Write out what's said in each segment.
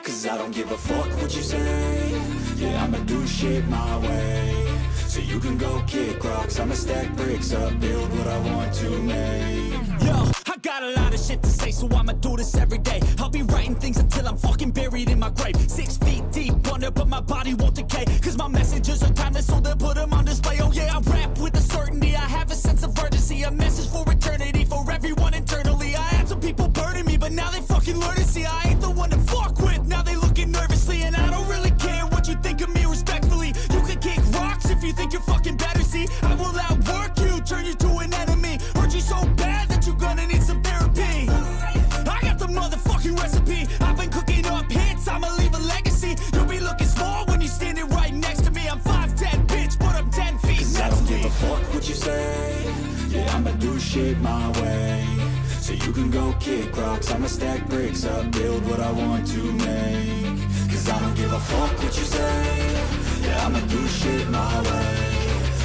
Cause I don't give a fuck what you say. Yeah, I'ma do shit my way. So you can go kick rocks, I'ma stack bricks up, build what I want to make. Yo, I got a lot of shit to say, so I'ma do this every day. I'll be writing things until I'm fucking buried in my grave. 6 feet deep under, but my body won't decay. Cause my messages are timeless, so they'll put them on display. Oh yeah, I rap with a certainty, I have a sense of urgency. A message for eternity, for everyone internally. I had some people burning me, but now they fucking learn to see I ain't the one to fuck with. Now they looking nervously, and I don't really care what you think of me respectfully. You can kick rocks if you think you're fucking better, see. I will outwork you, turn you to an enemy. Hurt you so bad that you're gonna need some therapy. I got the motherfucking recipe. I've been cooking up hits, I'ma leave a legacy. You'll be looking small when you're standing right next to me. I'm 5'10", bitch, but I'm 10 feet next to me. I don't give a fuck what you say. Yeah, I'ma do shit my way. So you can go kick rocks, I'ma stack bricks up, build what I want to make. Cause I don't give a fuck what you say. Yeah, I'ma do shit my way.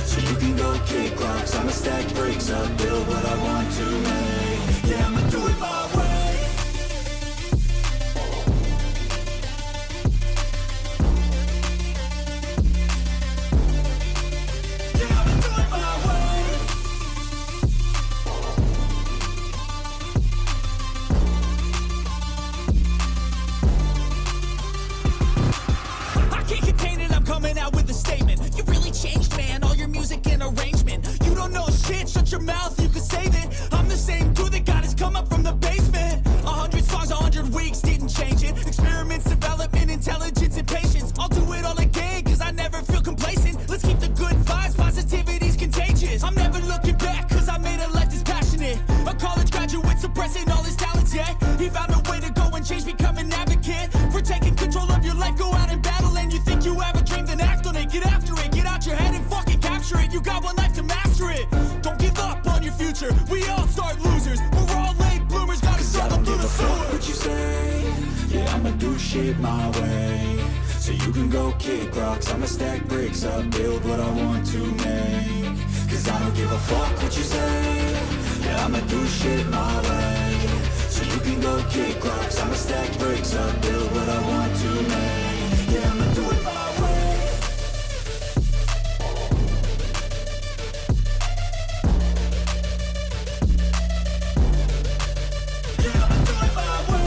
So you can go kick rocks, I'ma stack bricks up, build what I want to make. Yeah, I'ma do it my way. Yeah, I'ma do it my way. I can't contain it, I'm coming out with a statement. You really changed, man, all your music and arrangement. You don't know shit, shut your mouth, you can save it. I'm the same dude that got his come up from the basement. 100 songs, 100 weeks, didn't change it. Experiments, development, intelligence, and patience. I'll do it all again, cause I never feel complacent. Let's keep the good vibes, positivity's contagious. I'm never looking back, cause I made a life that's passionate. A college graduate suppressing all his talents, yeah. He found a way to go and change, become an advocate. For taking control of your life, go out and battle. And you think you have a dream, then act on it. Get after it, get out your head and fucking capture it. You got one life to master it. Don't give up on your future, we all start losers. We're all late bloomers, gotta I start don't through give the a fuck sewer. what you say. Yeah, I'ma do shit my way. So you can go kick rocks, I'ma stack bricks up, build what I want to make. Cause I don't give a fuck what you say. Yeah, I'ma do shit my way. So you can go kick rocks, I'ma stack bricks up, build what I want to make. Yeah, I'ma do it my way. Yeah, I'ma do it my way.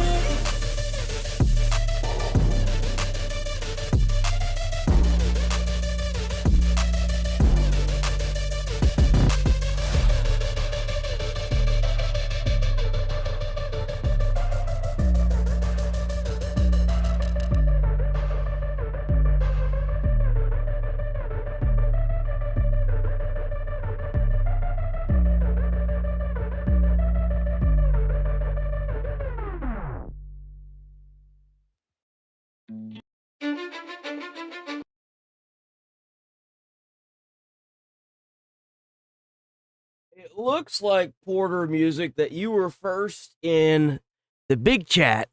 It looks like, Porter Music, that you were first in the big chat.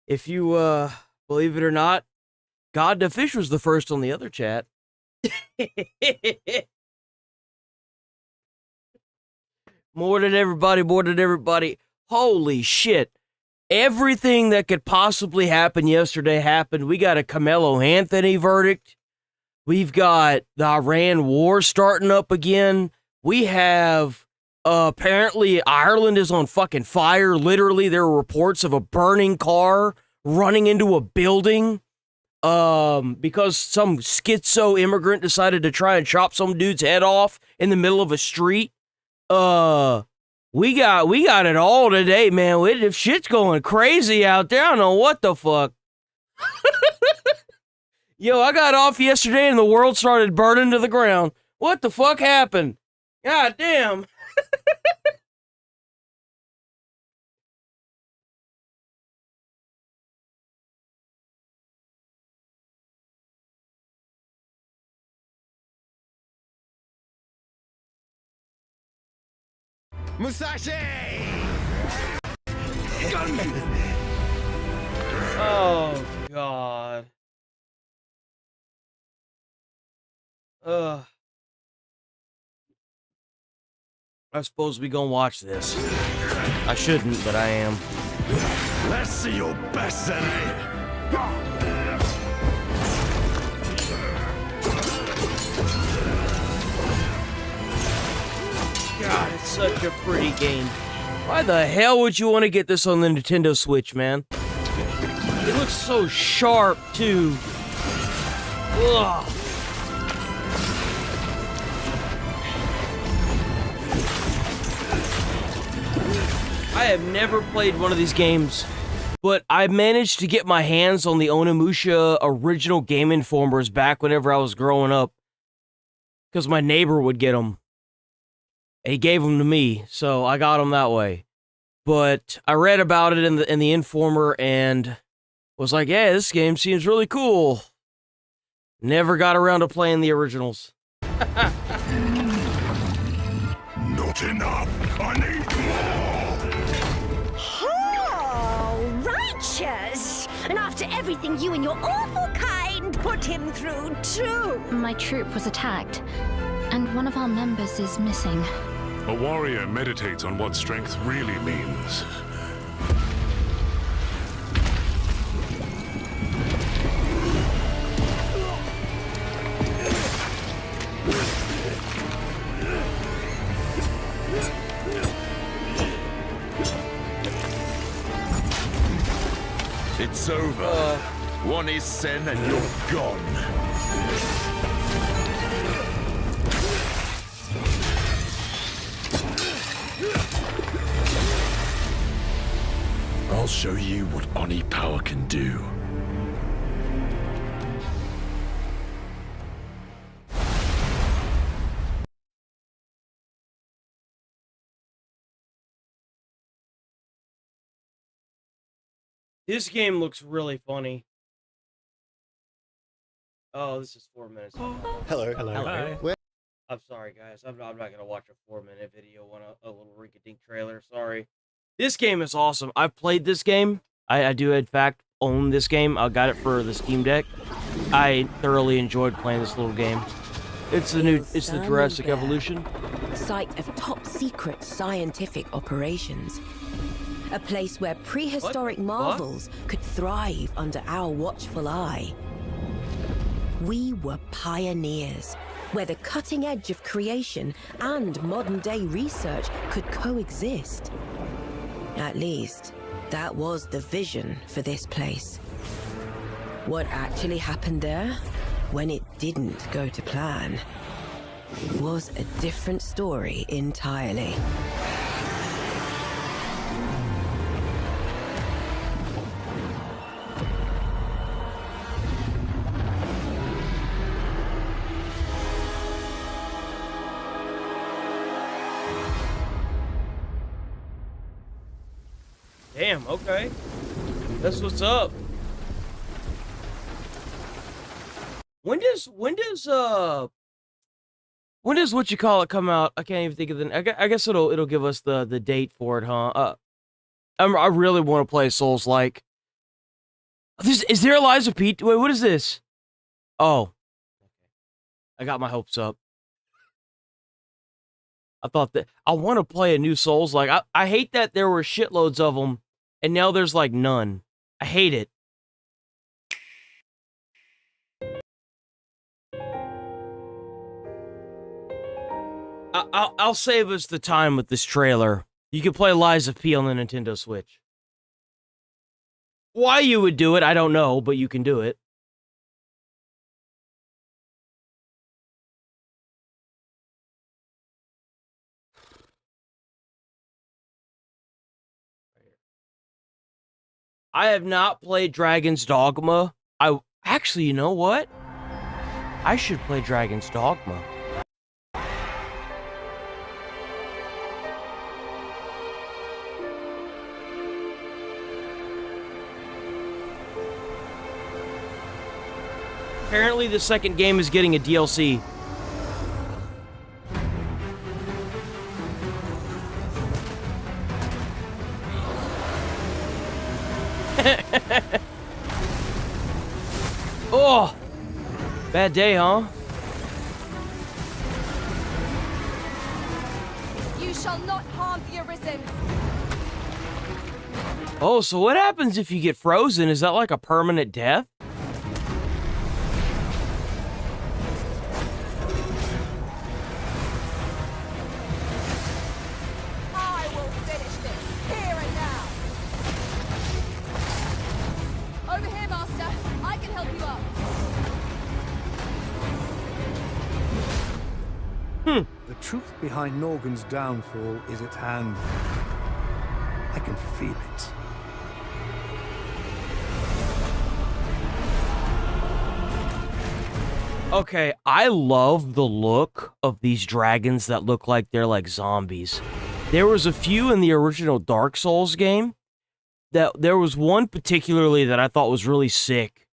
If you believe it or not, God the Fish was the first on the other chat. More than everybody. Holy shit. Everything that could possibly happen yesterday happened. We got a Carmelo Anthony verdict. We've got the Iran war starting up again. We have, apparently Ireland is on fucking fire. Literally, there are reports of a burning car running into a building because some schizo immigrant decided to try and chop some dude's head off in the middle of a street. We got it all today, man. If shit's going crazy out there, I don't know what the fuck. Yo, I got off yesterday and the world started burning to the ground. What the fuck happened? God damn. Musashi! Oh, God. Ugh. I suppose we gonna watch this. I shouldn't, but I am. Let's see your best, then, eh? God, it's such a pretty game. Why the hell would you want to get this on the Nintendo Switch, man? It looks so sharp, too. Ugh. I have never played one of these games, but I managed to get my hands on the Onimusha original Game Informers back whenever I was growing up, because my neighbor would get them. He gave them to me, so I got them that way. But I read about it in the Informer and was like, yeah, this game seems really cool. Never got around to playing the originals. Not enough. I need more. Oh, righteous! And after everything you and your awful kind put him through, too. My troop was attacked, and one of our members is missing. A warrior meditates on what strength really means. It's over. One is Sen and you're gone. I'll show you what Oni power can do. This game looks really funny. Oh, this is 4 minutes. Hello. Hello. I'm sorry, guys. I'm not gonna watch a 4-minute video on a little rinky-dink trailer. Sorry. This game is awesome. I've played this game. I do, in fact, own this game. I got it for the Steam Deck. I thoroughly enjoyed playing this little game. It's the Jurassic Evolution. Site of top-secret scientific operations. A place where prehistoric marvels could thrive under our watchful eye. We were pioneers, where the cutting edge of creation and modern-day research could coexist. At least, that was the vision for this place. What actually happened there, when it didn't go to plan, was a different story entirely. Damn, okay. That's what's up. When does what you call it come out? I can't even think of the. I guess it'll give us the date for it, huh? I really want to play Souls-like. Is there Eliza Pete? Wait, what is this? Oh, I got my hopes up. I thought that I want to play a new Souls-like. I hate that there were shitloads of them, and now there's like none. I hate it. I'll save us the time with this trailer. You can play Lies of P on the Nintendo Switch. Why you would do it, I don't know, but you can do it. I have not played Dragon's Dogma. Actually, you know what? I should play Dragon's Dogma. Apparently, the second game is getting a DLC. Oh, bad day, huh? You You shall not harm the Arisen. Oh, so what happens if you get frozen? Is that like a permanent death? I will finish this, here and now. Over here, Master. I can help you up. The truth behind Norgan's downfall is at hand. I can feel it. Okay, I love the look of these dragons that look like they're like zombies. There was a few in the original Dark Souls game. There was one particularly that I thought was really sick.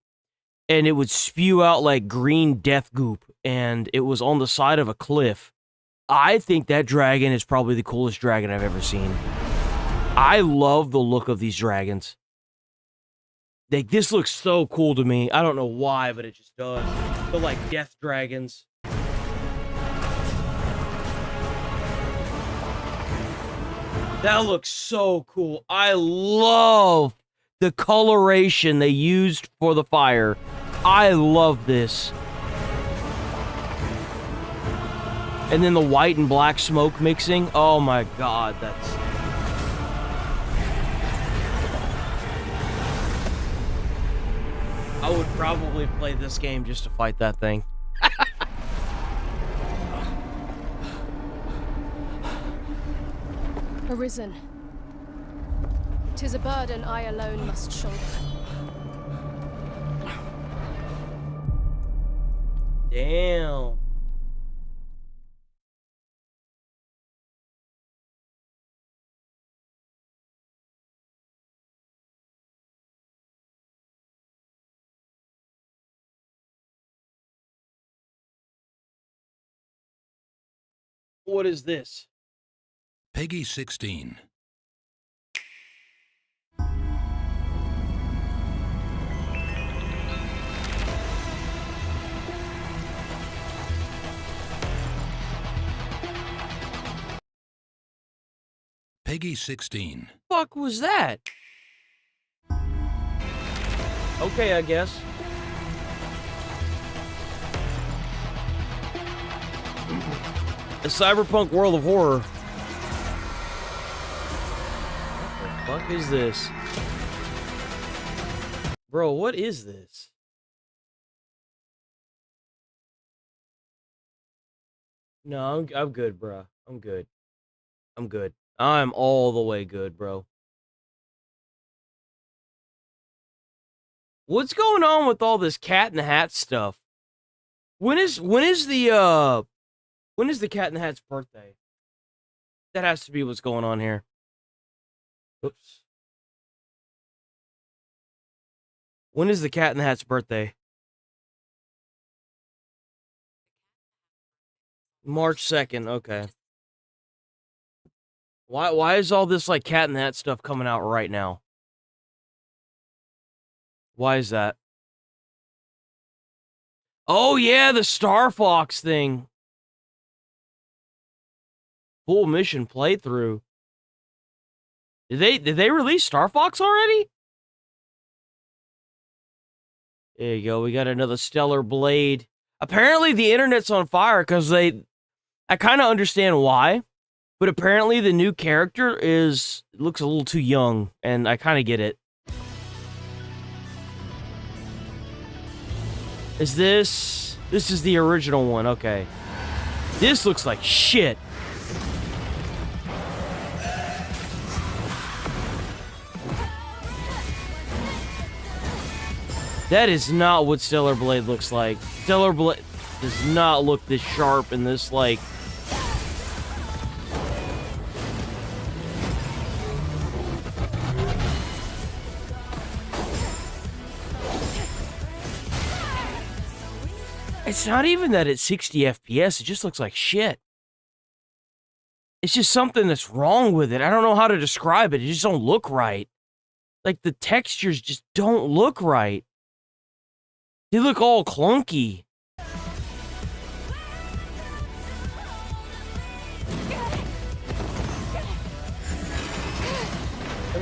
And it would spew out like green death goop, and it was on the side of a cliff. I think that dragon is probably the coolest dragon I've ever seen. I love the look of these dragons. Like, this looks so cool to me. I don't know why, but it just does. They're like death dragons. That looks so cool. I love the coloration they used for the fire. I love this. And then the white and black smoke mixing. Oh my god, that's... I would probably play this game just to fight that thing. Arisen. 'Tis a burden I alone must shoulder. Damn. What is this? Peggy 16. Peggy 16. Fuck was that? Okay, I guess. A cyberpunk world of horror. What the fuck is this? Bro, what is this? No, I'm good, bro. I'm good. I'm good. I'm all the way good, bro. What's going on with all this Cat in the Hat stuff? When is the Cat in the Hat's birthday? That has to be what's going on here. Oops. When is the Cat in the Hat's birthday? March 2nd, okay. Why is all this like Cat in the Hat stuff coming out right now? Why is that? Oh yeah, the Star Fox thing. Full mission playthrough. Did they release Star Fox already? There you go. We got another Stellar Blade. Apparently the internet's on fire because I kind of understand why, but apparently the new character looks a little too young, and I kind of get it. This is the original one, okay. This looks like shit. That is not what Stellar Blade looks like. Stellar Blade does not look this sharp and this, like... It's not even that it's 60 FPS, it just looks like shit. It's just something that's wrong with it. I don't know how to describe it. It just don't look right. Like, the textures just don't look right. They look all clunky.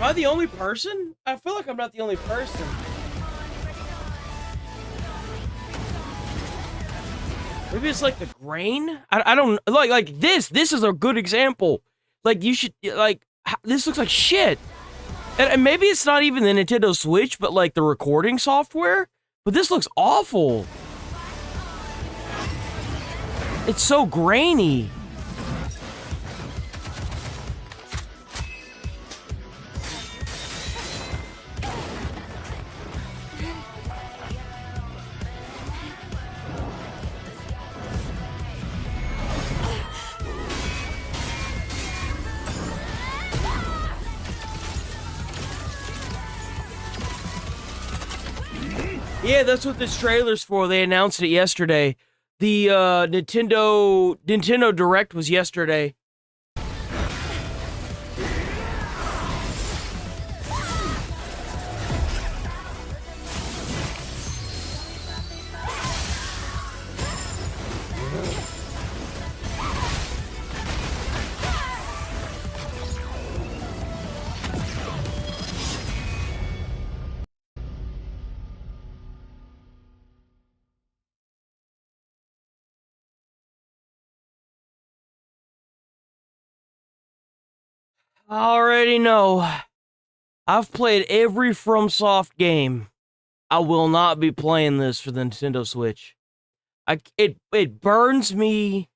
Am I the only person? I feel like I'm not the only person. Maybe it's like the grain? I don't like this. This is a good example. Like you should like this looks like shit. And maybe it's not even the Nintendo Switch, but like the recording software. But this looks awful. It's so grainy. Yeah, that's what this trailer's for. They announced it yesterday. The Nintendo Direct was yesterday. I already know. I've played every FromSoft game. I will not be playing this for the Nintendo Switch. It burns me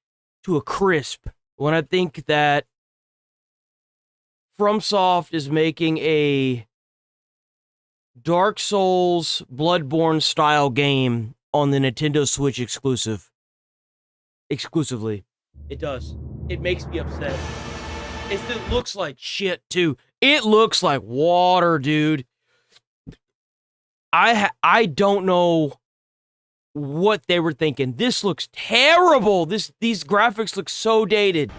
to a crisp when I think that FromSoft is making a Dark Souls Bloodborne style game on the Nintendo Switch exclusively. It does. It makes me upset. It looks like shit too. It looks like water, dude. I don't know what they were thinking. This looks terrible. These graphics look so dated.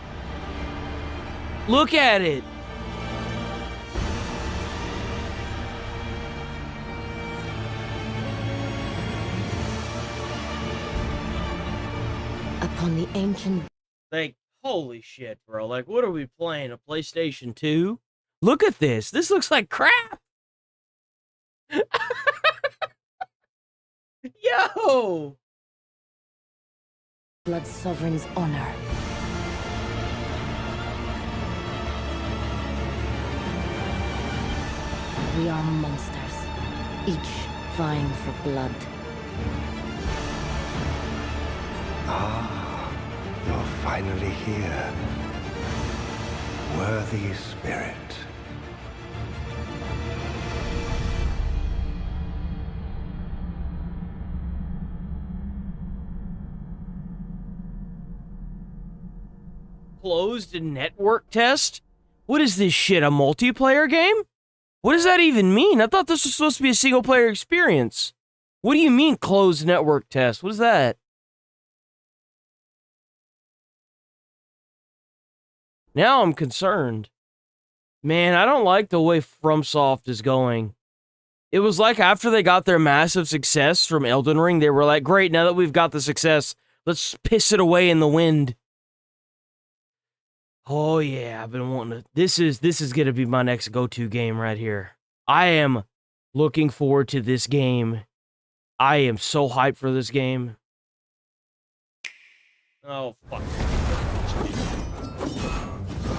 Look at it. Upon the ancient... Like, holy shit, bro. Like, what are we playing? A PlayStation 2? Look at this. This looks like crap. Yo! Blood Sovereign's honor. We are monsters, each vying for blood. Ah, you're finally here. Worthy spirit. Closed network test? What is this shit, a multiplayer game? What does that even mean? I thought this was supposed to be a single player experience. What do you mean closed network test? What is that? Now I'm concerned. Man, I don't like the way FromSoft is going. It was like after they got their massive success from Elden Ring, they were like, great, now that we've got the success, let's piss it away in the wind. Oh yeah, I've been wanting to... This is gonna be my next go-to game right here. I am looking forward to this game. I am so hyped for this game. Oh, fuck.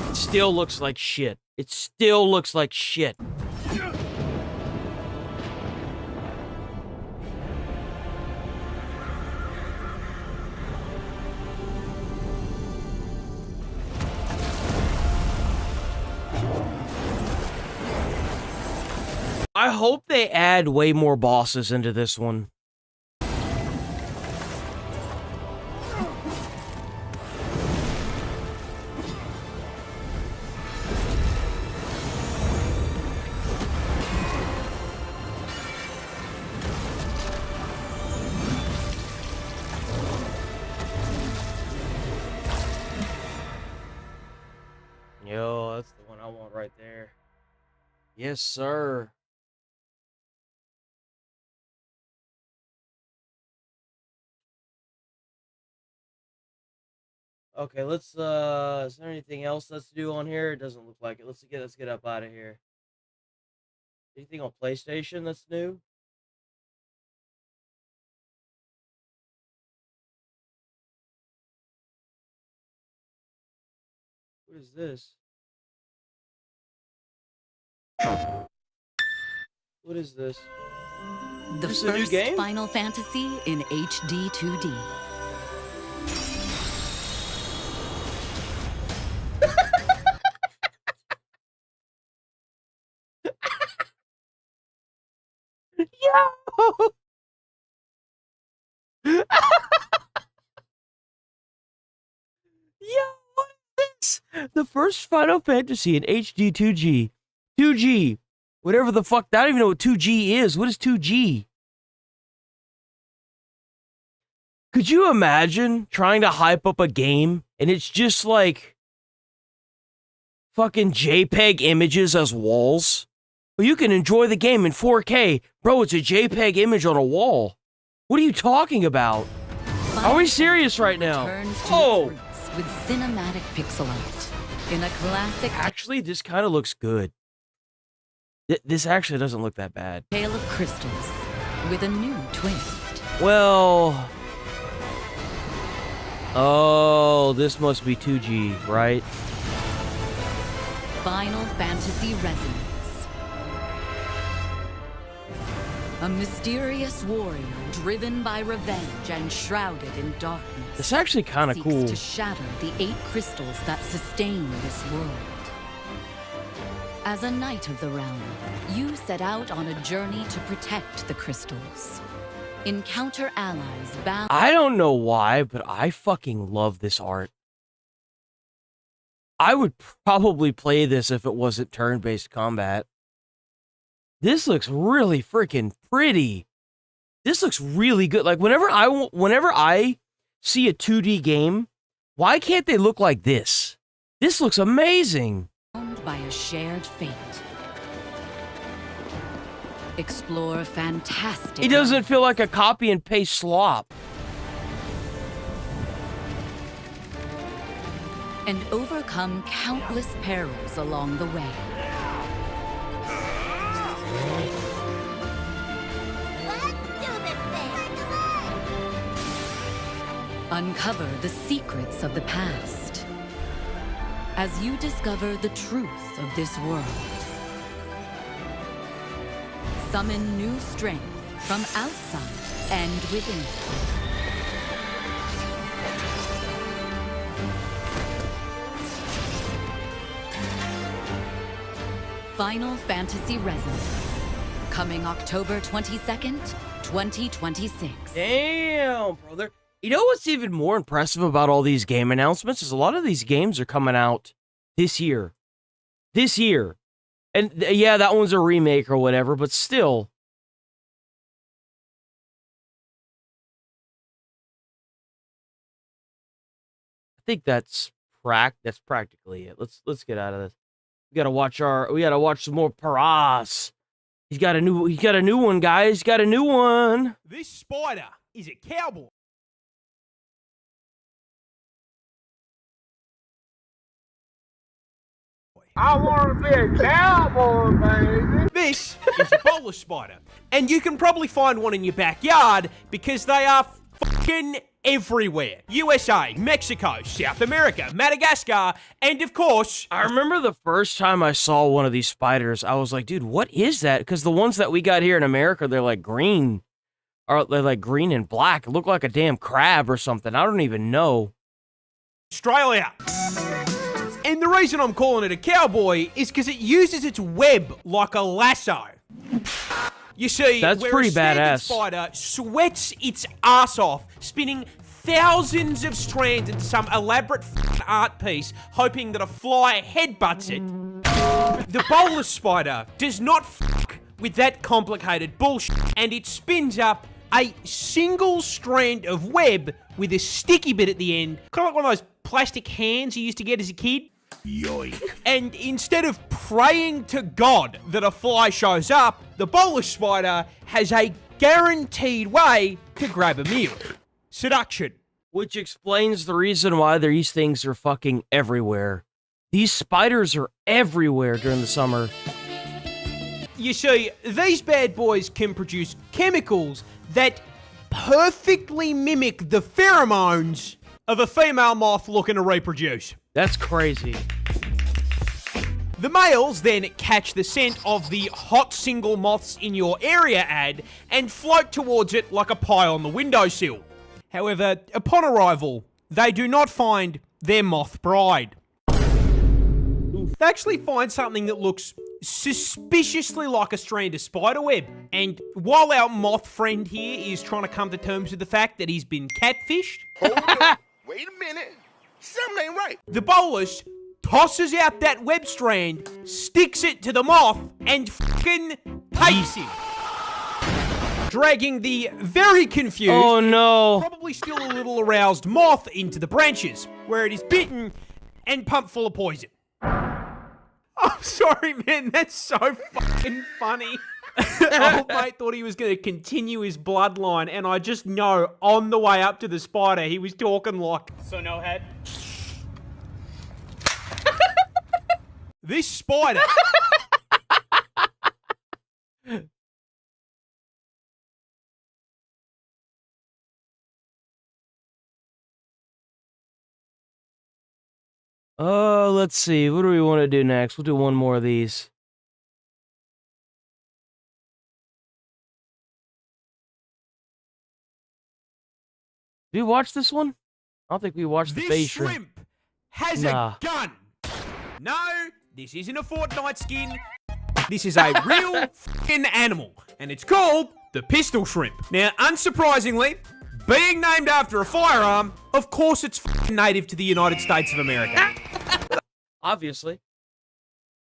It still looks like shit. It still looks like shit. I hope they add way more bosses into this one. Yo, that's the one I want right there. Yes, sir. Okay, let's is there anything else let's do on here? It doesn't look like it. Let's get up out of here. Anything on PlayStation that's new? What is this? What is this? The This is a new first game? Final Fantasy in HD 2D. Yo! Yo, what is this? The first Final Fantasy in HD 2G. 2G. Whatever the fuck. I don't even know what 2G is. What is 2G? Could you imagine trying to hype up a game and it's just like fucking JPEG images as walls? Well, you can enjoy the game in 4K. Bro, it's a JPEG image on a wall. What are you talking about? Are we serious right now? Turns to Oh! its roots with cinematic pixel art in a classic Actually, this kind of looks good. This actually doesn't look that bad. tale of crystals with a new twist. Well... Oh, this must be 2G, right? Final Fantasy Resonance. A mysterious warrior driven by revenge and shrouded in darkness. It's actually kind of seeks cool. to shatter the 8 crystals that sustain this world. As a knight of the realm, you set out on a journey to protect the crystals. Encounter allies bound. I don't know why, but I fucking love this art. I would probably play this if it wasn't turn-based combat. This looks really freaking pretty. This looks really good. Like whenever I see a 2D game, why can't they look like this? This looks amazing. By a shared fate. Explore fantastic. It doesn't feel like a copy and paste slop. And overcome countless perils along the way. Uncover the secrets of the past as you discover the truth of this world. Summon new strength from outside and within. Final Fantasy Resonance, coming October 22nd, 2026. Damn, brother. You know what's even more impressive about all these game announcements is a lot of these games are coming out this year. This year. And yeah, that one's a remake or whatever, but still. I think that's practically it. Let's get out of this. We gotta watch some more Paras. He's got a new one, guys. He's got a new one. This spider is a cowboy. I want to be a cowboy, baby. This is a bowler spider, and you can probably find one in your backyard because they are fucking everywhere. USA, Mexico, South America, Madagascar, and of course... I remember the first time I saw one of these spiders, I was like, dude, what is that? Because the ones that we got here in America, they're like green. Or they're like green and black. It looked like a damn crab or something. I don't even know. Australia. And the reason I'm calling it a cowboy is because it uses its web like a lasso. You see, that's where pretty a standard badass. spider sweats its ass off, spinning thousands of strands into some elaborate art piece, hoping that a fly headbutts it. The bowler spider does not with that complicated bullshit, and it spins up a single strand of web with a sticky bit at the end, kind of like one of those plastic hands you used to get as a kid. Yoink. And instead of praying to God that a fly shows up, the bowler spider has a guaranteed way to grab a meal. Seduction. Which explains the reason why these things are fucking everywhere. These spiders are everywhere during the summer. You see, these bad boys can produce chemicals that perfectly mimic the pheromones of a female moth looking to reproduce. That's crazy. The males then catch the scent of the hot single moths in your area ad and float towards it like a pie on the windowsill. However, upon arrival, they do not find their moth bride. They actually find something that looks suspiciously like a strand of spiderweb. And while our moth friend here is trying to come to terms with the fact that he's been catfished... Hold up. Wait a minute. Something ain't right. The bolus tosses out that web strand, sticks it to the moth, and fucking takes him. Dragging the very confused, oh no, probably still a little aroused moth into the branches, where it is bitten and pumped full of poison. I'm sorry, man, that's so fucking funny. Old mate thought he was going to continue his bloodline, and I just know on the way up to the spider, he was talking like... So no head? This spider... Let's see. What do we want to do next? We'll do one more of these. Did we watch this one? I don't think we watched the face shrimp has a gun. No, this isn't a Fortnite skin. This is a real f***ing animal, and it's called the pistol shrimp. Now, unsurprisingly, being named after a firearm, of course it's f***ing native to the United States of America. Obviously.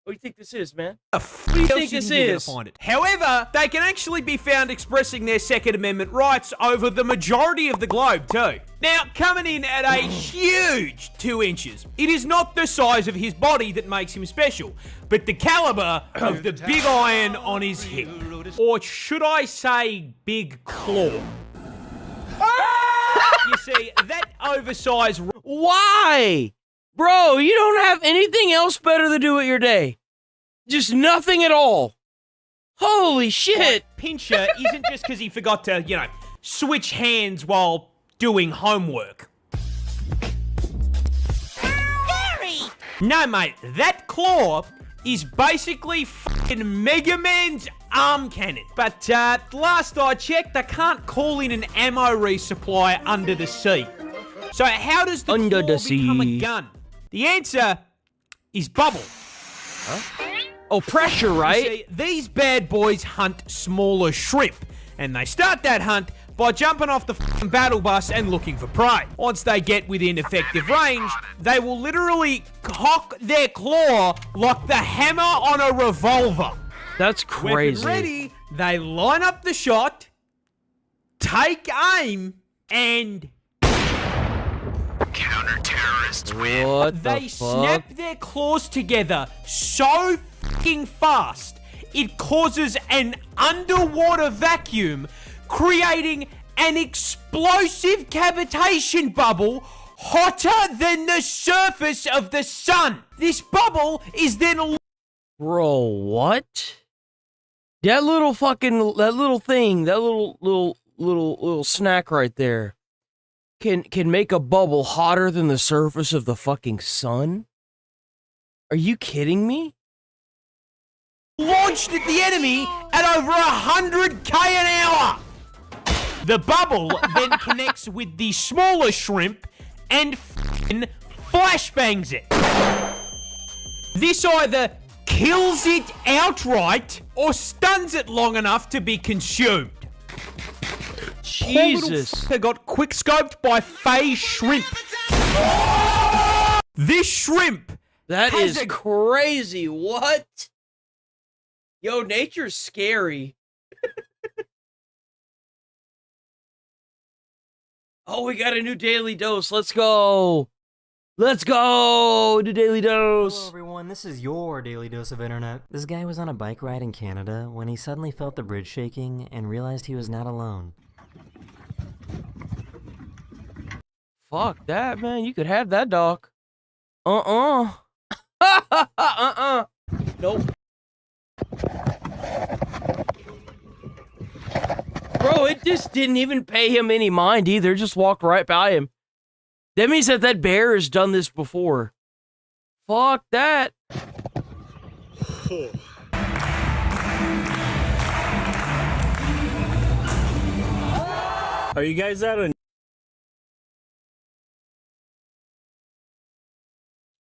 What do you think this is, man? What do you think this is? Find it. However, they can actually be found expressing their Second Amendment rights over the majority of the globe, too. Now, coming in at a huge 2 inches, it is not the size of his body that makes him special, but the caliber of the big iron on his hip. Or should I say, big claw. You see, that oversized... Why? Bro, you don't have anything else better to do with your day. Just nothing at all. Holy shit. Pincher isn't just because he forgot to, you know, switch hands while doing homework. Harry! No, mate, that claw is basically fucking Mega Man's arm cannon. But last I checked, they can't call in an ammo resupply under the sea. So how does the claw become a gun? The answer is bubble. Huh? Oh, pressure, right? You see, these bad boys hunt smaller shrimp, and they start that hunt by jumping off the f***ing battle bus and looking for prey. Once they get within effective range, they will literally cock their claw like the hammer on a revolver. That's crazy. Weapon ready, they line up the shot, take aim, and... Counter-terrorists win. What the They snap their claws together so fucking fast, it causes an underwater vacuum, creating an explosive cavitation bubble hotter than the surface of the sun. This bubble is then... Bro, what? That little fucking, that little thing, that little snack right there can make a bubble hotter than the surface of the fucking sun? Are you kidding me? Launched at the enemy at over 100k an hour. The bubble then connects with the smaller shrimp and f***ing flashbangs it. This either kills it outright or stuns it long enough to be consumed. Jesus. They got quick scoped by phase shrimp. This shrimp. That is crazy. What? Yo, nature's scary. Oh, we got a new daily dose. Let's go. Let's go. New daily dose. Hello, everyone. This is your daily dose of internet. This guy was on a bike ride in Canada when he suddenly felt the bridge shaking and realized he was not alone. Fuck that, man. You could have that dog. Nope. Just didn't even pay him any mind either. Just walked right by him. That means that that bear has done this before. Fuck that. Are you guys out of...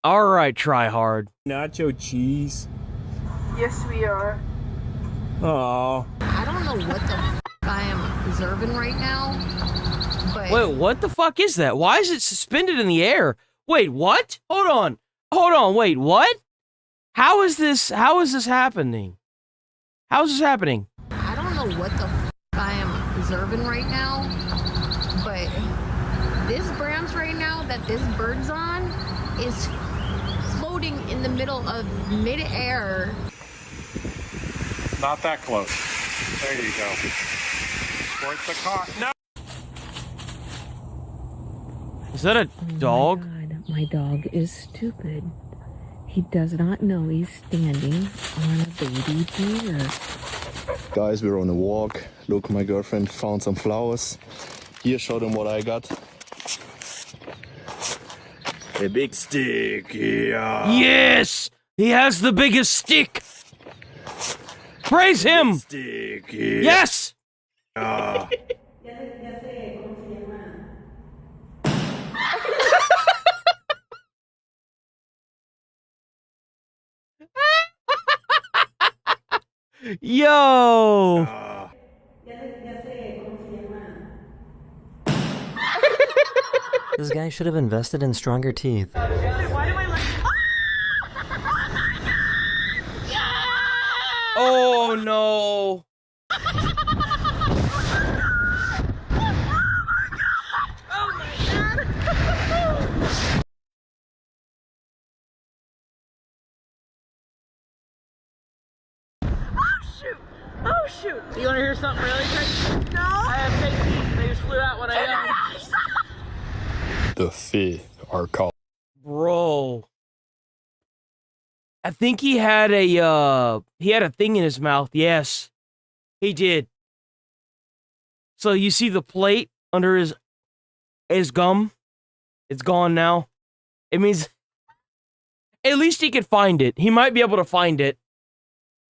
All right, try hard. nacho cheese? Yes, we are. Oh. I don't know what the f I am observing right now, but... Wait, what the fuck is that? Why is it suspended in the air? Wait, what? Hold on. Hold on, wait, what? How is this happening? How is this happening? I don't know what the f I am observing right now, but this branch right now that this bird's on is floating in the middle of mid-air. Not that close. There you go. Squirt the cock. No! Is that a dog? Oh my God, my dog is stupid. He does not know he's standing on a baby bear. Guys, we're on a walk. Look, my girlfriend found some flowers. Here, show them what I got. A big stick, yeah. Yes! He has the biggest stick! Praise him! Stick, yeah. Yes! Yo! This guy should have invested in stronger teeth. Oh no! Oh shoot! You want to hear something really crazy? No. I have fake teeth. They just flew out when I got. The fish are called. Bro. I think he had a thing in his mouth. Yes. He did. So you see the plate under his gum? It's gone now. It means at least he could find it. He might be able to find it.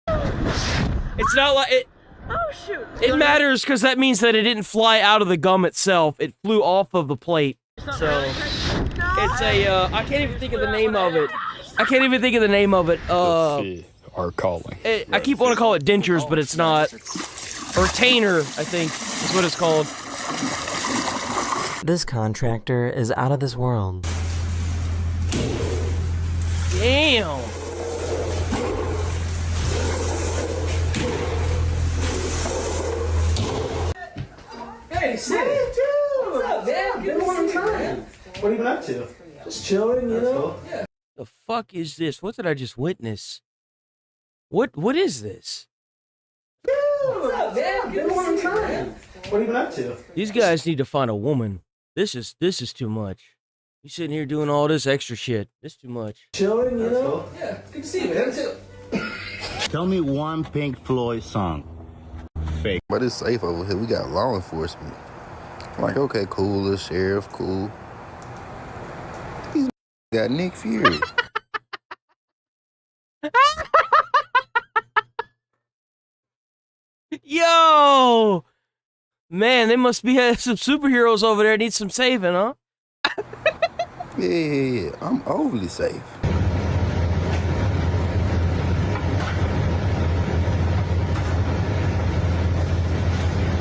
It's not like it. Oh shoot! It matters because that means that it didn't fly out of the gum itself. It flew off of the plate. So it's a I can't even think of the name of it. I can't even think of the name of it. The fish are calling. I keep wanting to call it dentures, but it's not. Or retainer, I think, is what it's called. This contractor is out of this world. Damn. Hey, Sid. What's up, man? Good morning time. What have you been up to? Just chilling, you know? Yeah. The fuck is this? What did I just witness? What is this? What's up, man? Good morning time. What have you been up to? These guys need to find a woman. This is too much. You sitting here doing all this extra shit. This is too much. Chilling, you know? Yeah, good to see you, man. Too. Tell me one Pink Floyd song. Fake. But it's safe over here. We got law enforcement. I'm like, okay, cool, the sheriff, cool. These got Nick Fury. Yo! Man, they must be some superheroes over there. Need some saving, huh? Yeah, I'm overly safe.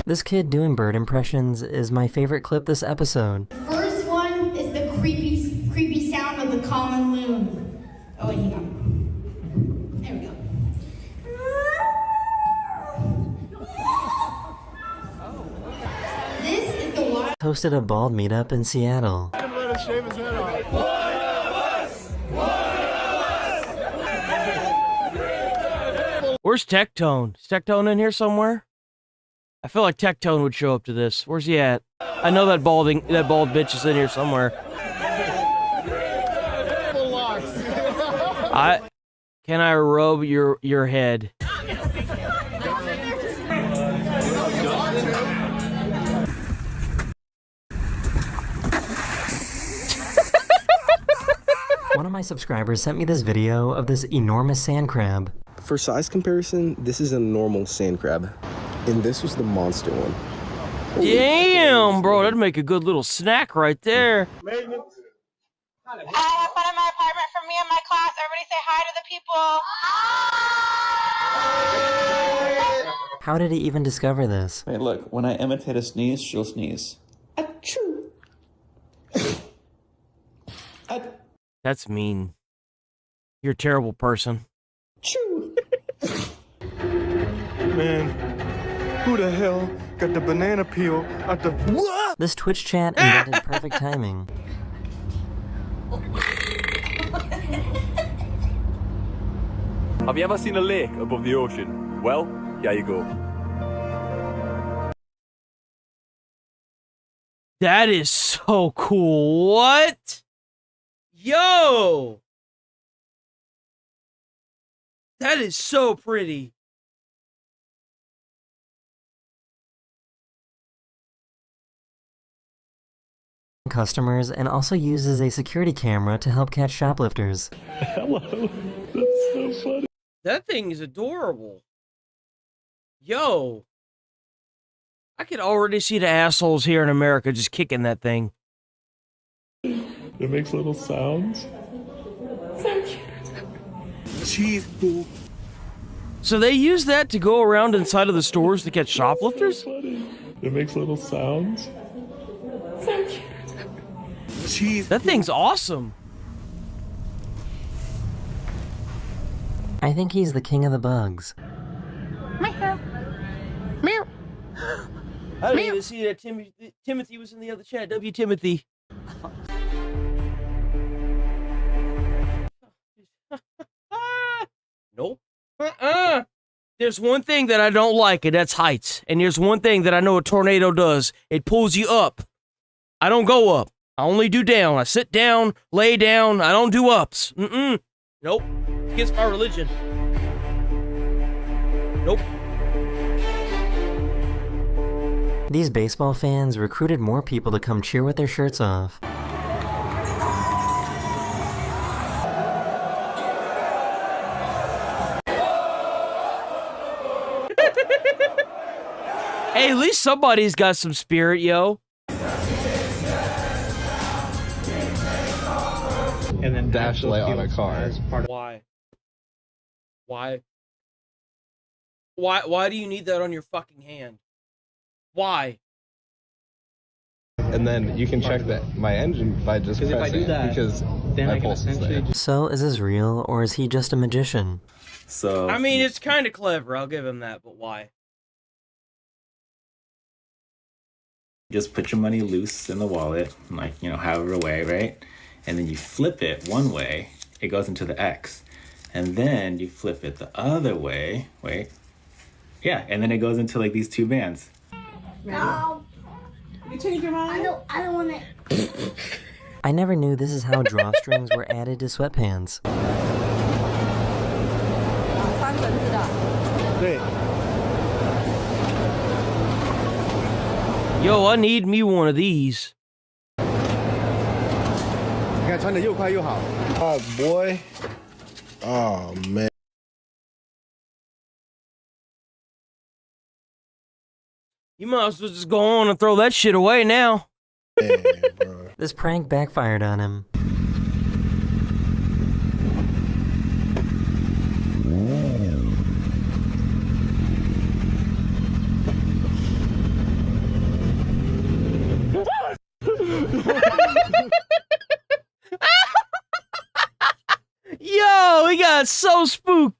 This kid doing bird impressions is my favorite clip this episode. First one is the creepy sound of the common loon. Oh, yeah. There we go. This is the wild. Hosted a bald meetup in Seattle. Let him shave his head off. Where's Tectone? Is Tectone in here somewhere? I feel like Tectone would show up to this. Where's he at? I know that bald bitch is in here somewhere. Can I rub your head? One of my subscribers sent me this video of this enormous sand crab. For size comparison, this is a normal sand crab. And this was the monster one. Damn, bro, that'd make a good little snack right there. I have one in my apartment for me and my class. Everybody say hi to the people. How did he even discover this? Hey, look, when I imitate a sneeze, she'll sneeze. Achoo. That's mean. You're a terrible person. Man, who the hell got the banana peel at the... What? This Twitch chat invented perfect timing. Have you ever seen a lake above the ocean? Well, here you go. That is so cool. What? Yo! That is so pretty. Customers and also uses a security camera to help catch shoplifters. Hello. That's so funny. That thing is adorable. Yo. I could already see the assholes here in America just kicking that thing. It makes little sounds. Cheese ball. So they use that to go around inside of the stores to catch shoplifters? It makes little sounds. Cheese. That thing's awesome. I think he's the king of the bugs. Meow. Meow. I didn't even see that Timothy was in the other chat. W. Timothy. Nope. There's one thing that I don't like, and that's heights. And there's one thing that I know a tornado does. It pulls you up. I don't go up. I only do down. I sit down, lay down. I don't do ups. Nope. It's against my religion. Nope. These baseball fans recruited more people to come cheer with their shirts off. Hey, at least somebody's got some spirit, yo. And then dash light on a car. Why? Why do you need that on your fucking hand? Why? And then you can check that my engine by just pressing if I do that, because then my I can pulse is there. essentially So, is this real, or is he just a magician? So I mean, it's kind of clever. I'll give him that, but why? just put your money loose in the wallet, like, you know, however way, right? And then you flip it one way, it goes into the X. And then you flip it the other way, wait. Yeah, and then it goes into like these two bands. No. You changed your mind? I don't want it. I never knew this is how drawstrings were added to sweatpants. Yo, I need me one of these. Oh, boy. Oh, man. You might as well just go on and throw that shit away now. Man, bro. This prank backfired on him. Yo, we got so spooked.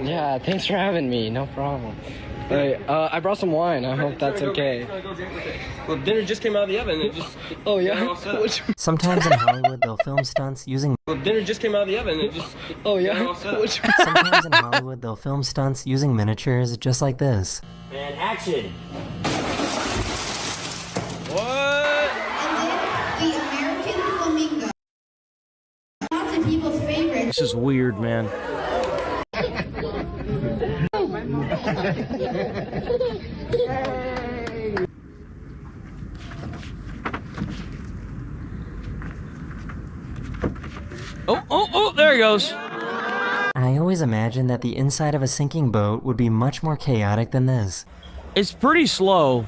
Yeah, thanks for having me. No problem. Hey, I brought some wine. I hope that's okay. Well, dinner just came out of the oven. It just. Oh yeah. Sometimes in Hollywood, they'll film stunts using. Well, dinner just came out of the oven. It just. Oh yeah. Sometimes in Hollywood, they'll film stunts using miniatures just like this. And action. What? The American flamingo. Lots of people's favorite. This is weird, man. Oh, there he goes. I always imagined that the inside of a sinking boat would be much more chaotic than this. It's pretty slow.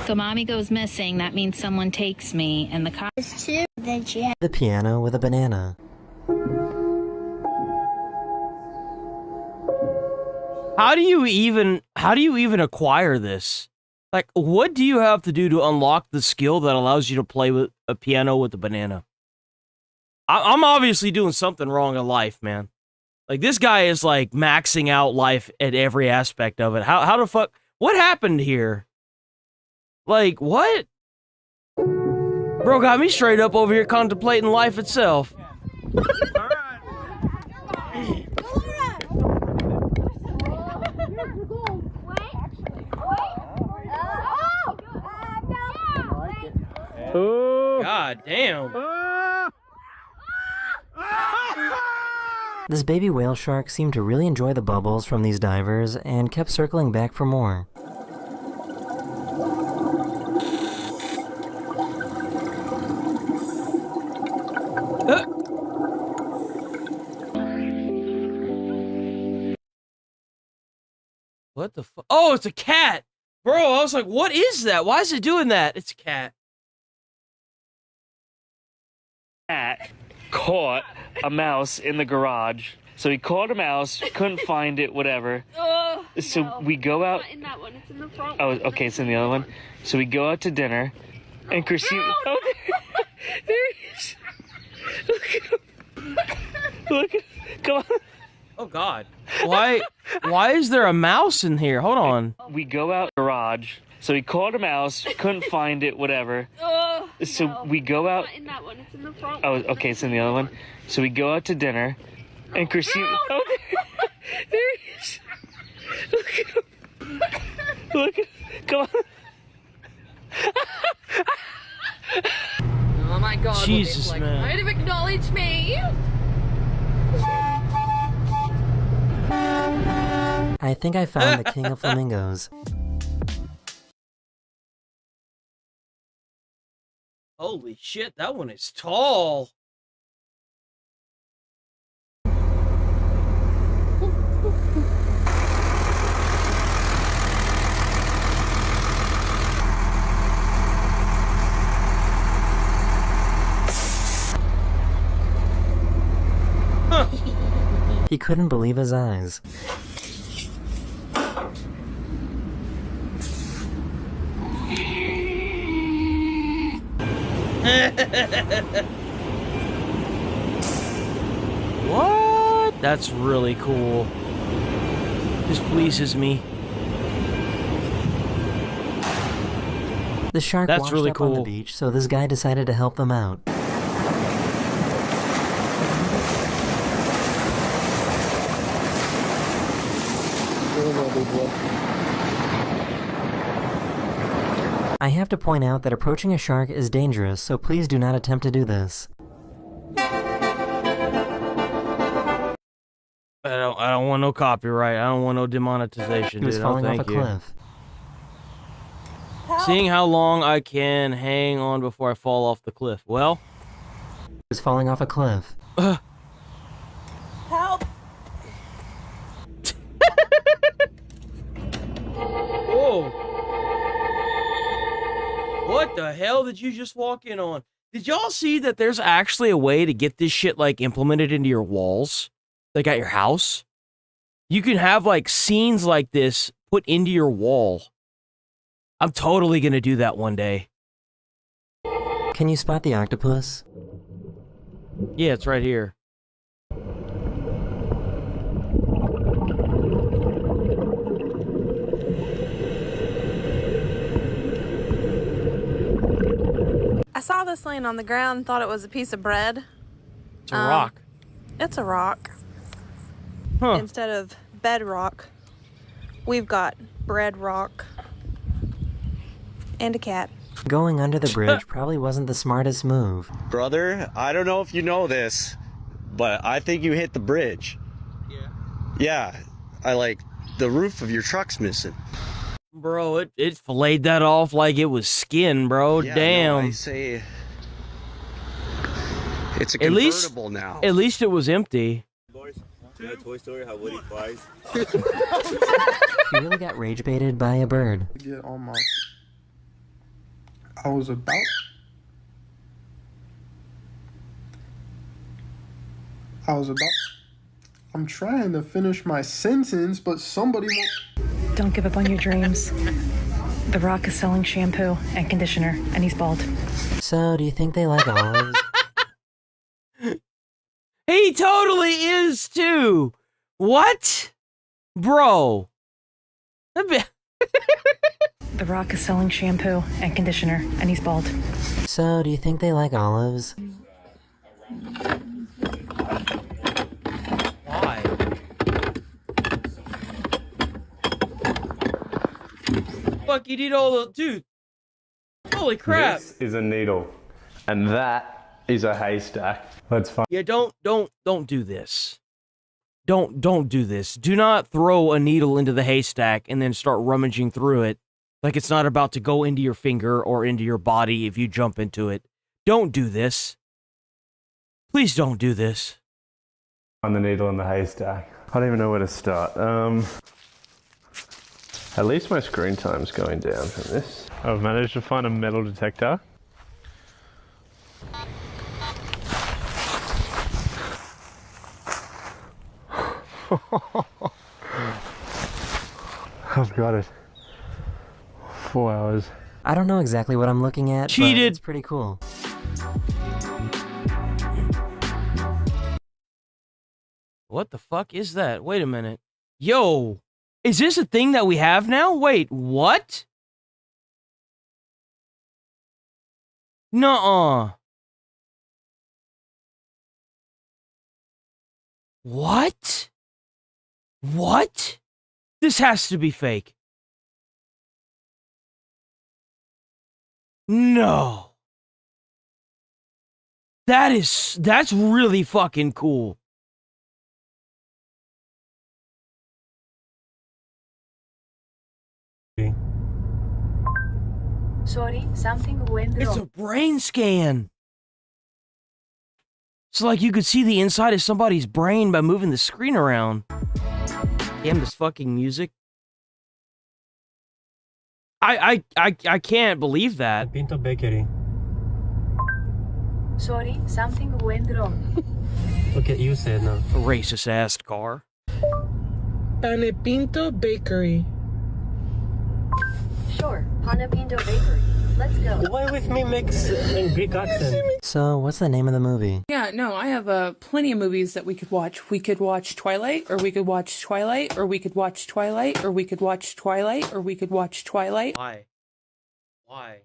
So mommy goes missing, that means someone takes me, and the cops too. Then she had The piano with a banana. How do you even acquire this? Like, what do you have to do to unlock the skill that allows you to play with a piano with a banana? I'm obviously doing something wrong in life, man. Like, this guy is like maxing out life at every aspect of it. How the fuck? What happened here? Like, what? Bro got me straight up over here contemplating life itself. God damn. This baby whale shark seemed to really enjoy the bubbles from these divers and kept circling back for more. What the fuck? Oh, it's a cat! Bro, I was like, what is that? Why is it doing that? It's a cat. Cat caught a mouse in the garage. So he caught a mouse, couldn't find it, whatever. So no, we go out. It's not in that one, it's in the front. Oh, okay, it's in the other one. So we go out to dinner, and Christine. No. Oh, there he is. Look at him. Look at him. Come on. Oh God. Why is there a mouse in here? Hold on. We go out garage. So he caught a mouse, couldn't find it, whatever. So no, we go out. It's not in that one, it's in the front. Oh, okay, it's in the other one. So we go out to dinner, and Christine. No. Oh, there he is. Look at him. Look at him. Come on. Oh my God. Jesus, man. Might have acknowledged me. I think I found the king of flamingos. Holy shit, that one is tall. He couldn't believe his eyes. What? That's really cool. This pleases me. The shark That's washed really up on the cool. beach, so this guy decided to help them out. I have to point out that approaching a shark is dangerous, so please do not attempt to do this. I don't want no copyright. I don't want no demonetization. He was dude. falling No, off a thank you. cliff. Seeing how long I can hang on before I fall off the cliff. Well, He was falling off a cliff. Help! Whoa! What the hell did you just walk in on? Did y'all see that there's actually a way to get this shit like implemented into your walls? Like at your house? You can have like scenes like this put into your wall. I'm totally gonna do that one day. Can you spot the octopus? Yeah, it's right here. I saw this laying on the ground and thought it was a piece of bread. It's a rock. It's a rock. Huh. Instead of bedrock, we've got bread rock. And a cat. Going under the bridge probably wasn't the smartest move. Brother, I don't know if you know this, but I think you hit the bridge. Yeah, the roof of your truck's missing. Bro, it filleted that off like it was skin, bro. Yeah, Damn. No, I say it's a convertible now. At least it was empty. Boys, you know Toy Story, how Woody flies? He really got rage baited by a bird. Get on my... I was about... I'm trying to finish my sentence, but somebody won't... Don't give up on your dreams. The Rock is selling shampoo and conditioner, and he's bald. So, do you think they like olives? He totally is too. What? Bro. The Rock is selling shampoo and conditioner, and he's bald. So, do you think they like olives? Why? Fuck, you need all the... Dude. Holy crap. This is a needle, and that is a haystack. Let's find... Yeah, don't do this. Don't do this. Do not throw a needle into the haystack and then start rummaging through it like it's not about to go into your finger or into your body if you jump into it. Don't do this. Please don't do this. On the needle in the haystack. I don't even know where to start. At least my screen time's going down from this. I've managed to find a metal detector. I've got it. 4 hours. I don't know exactly what I'm looking at, Cheated. but it's pretty cool. What the fuck is that? Wait a minute. Yo, is this a thing that we have now? Wait, what? Nuh-uh. What? What? This has to be fake. No. That's really fucking cool. Sorry, something went wrong. It's a brain scan. It's like you could see the inside of somebody's brain by moving the screen around. Damn this fucking music. I can't believe that. Pinto Bakery. Sorry, something went wrong. Okay, you said no. Racist ass car. Pane Pinto Bakery. Sure, Pane Pinto Bakery. Let's go. Why with me makes a Greek accent? So, what's the name of the movie? Yeah, no, I have plenty of movies that we could watch. We could watch Twilight, or we could watch Twilight, or we could watch Twilight, or we could watch Twilight, or we could watch Twilight. Why? Why?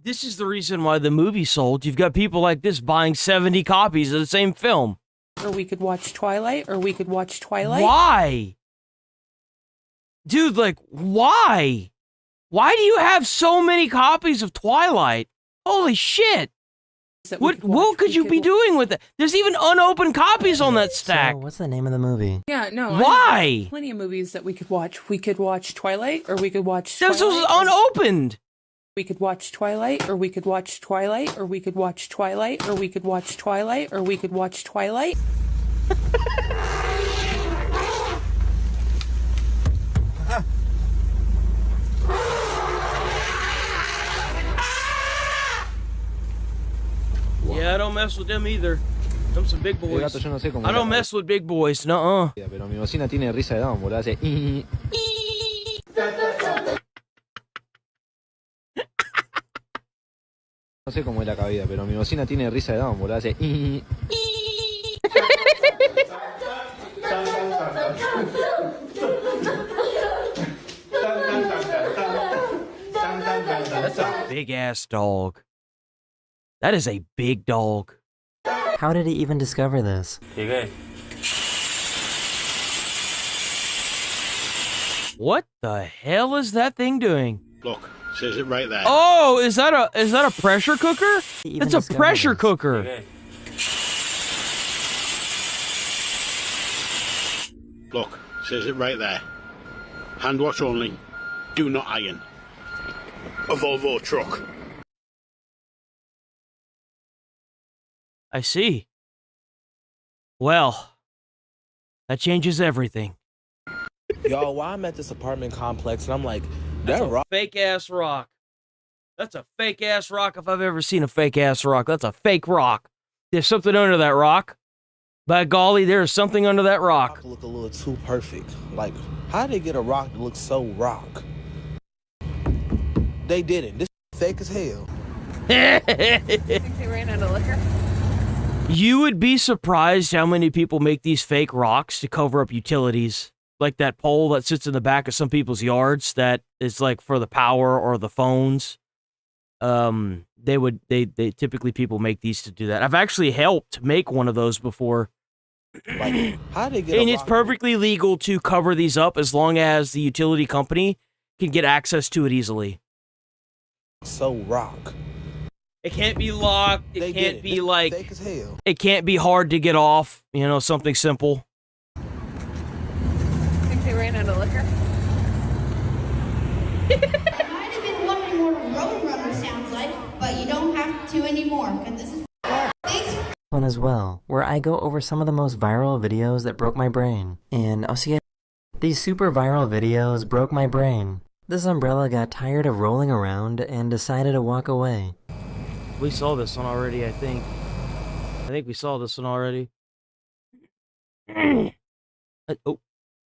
This is the reason why the movie sold. You've got people like this buying 70 copies of the same film. Or we could watch Twilight, or we could watch Twilight. Why? Dude, like, why? Why do you have so many copies of Twilight? Holy shit! What could you be doing with it? There's even unopened copies on that stack. So, what's the name of the movie? Yeah, no. Why? I have plenty of movies that we could watch. We could watch Twilight, or we could watch Twilight. This was unopened. We could watch Twilight, or we could watch Twilight, or we could watch Twilight, or we could watch Twilight, or we could watch Twilight. Yeah, I don't mess with them either. Them some big boys. I don't mess with big boys, nuh-uh. Pero mi bocina tiene risa de down, boludo. Hace... No sé cómo es la cabida, pero mi bocina tiene risa de down, boludo. Hace... That's a big-ass dog. That is a big dog. How did he even discover this? What the hell is that thing doing? Look, says it right there. Oh, is that a pressure cooker? It's a pressure cooker. Okay. Look, says it right there. Hand wash only. Do not iron. A Volvo truck. I see. Well, that changes everything. Y'all, while I'm at this apartment complex, and I'm like, That's that a rock. fake ass rock. That's a fake ass rock if I've ever seen a fake ass rock. That's a fake rock. There's something under that rock. By golly, there's something under that rock. Look a little too perfect. Like, how did they get a rock that looks so rock? They didn't. This fake as hell. Think they ran out of liquor? You would be surprised how many people make these fake rocks to cover up utilities. Like that pole that sits in the back of some people's yards that is like for the power or the phones. They typically people make these to do that. I've actually helped make one of those before. Like, how did they get And a it's rock perfectly legal to cover these up as long as the utility company can get access to it easily. so rock? It can't be locked. It can't be like fake as hell. it can't be hard to get off. You know, something simple. Think they ran out of liquor? You might have been wondering what a roadrunner sounds like, but you don't have to anymore, because this is thanks. One as well, where I go over some of the most viral videos that broke my brain. And I'll see it. These super viral videos broke my brain. This umbrella got tired of rolling around and decided to walk away. We saw this one already, I think. I think we saw this one already. Oh,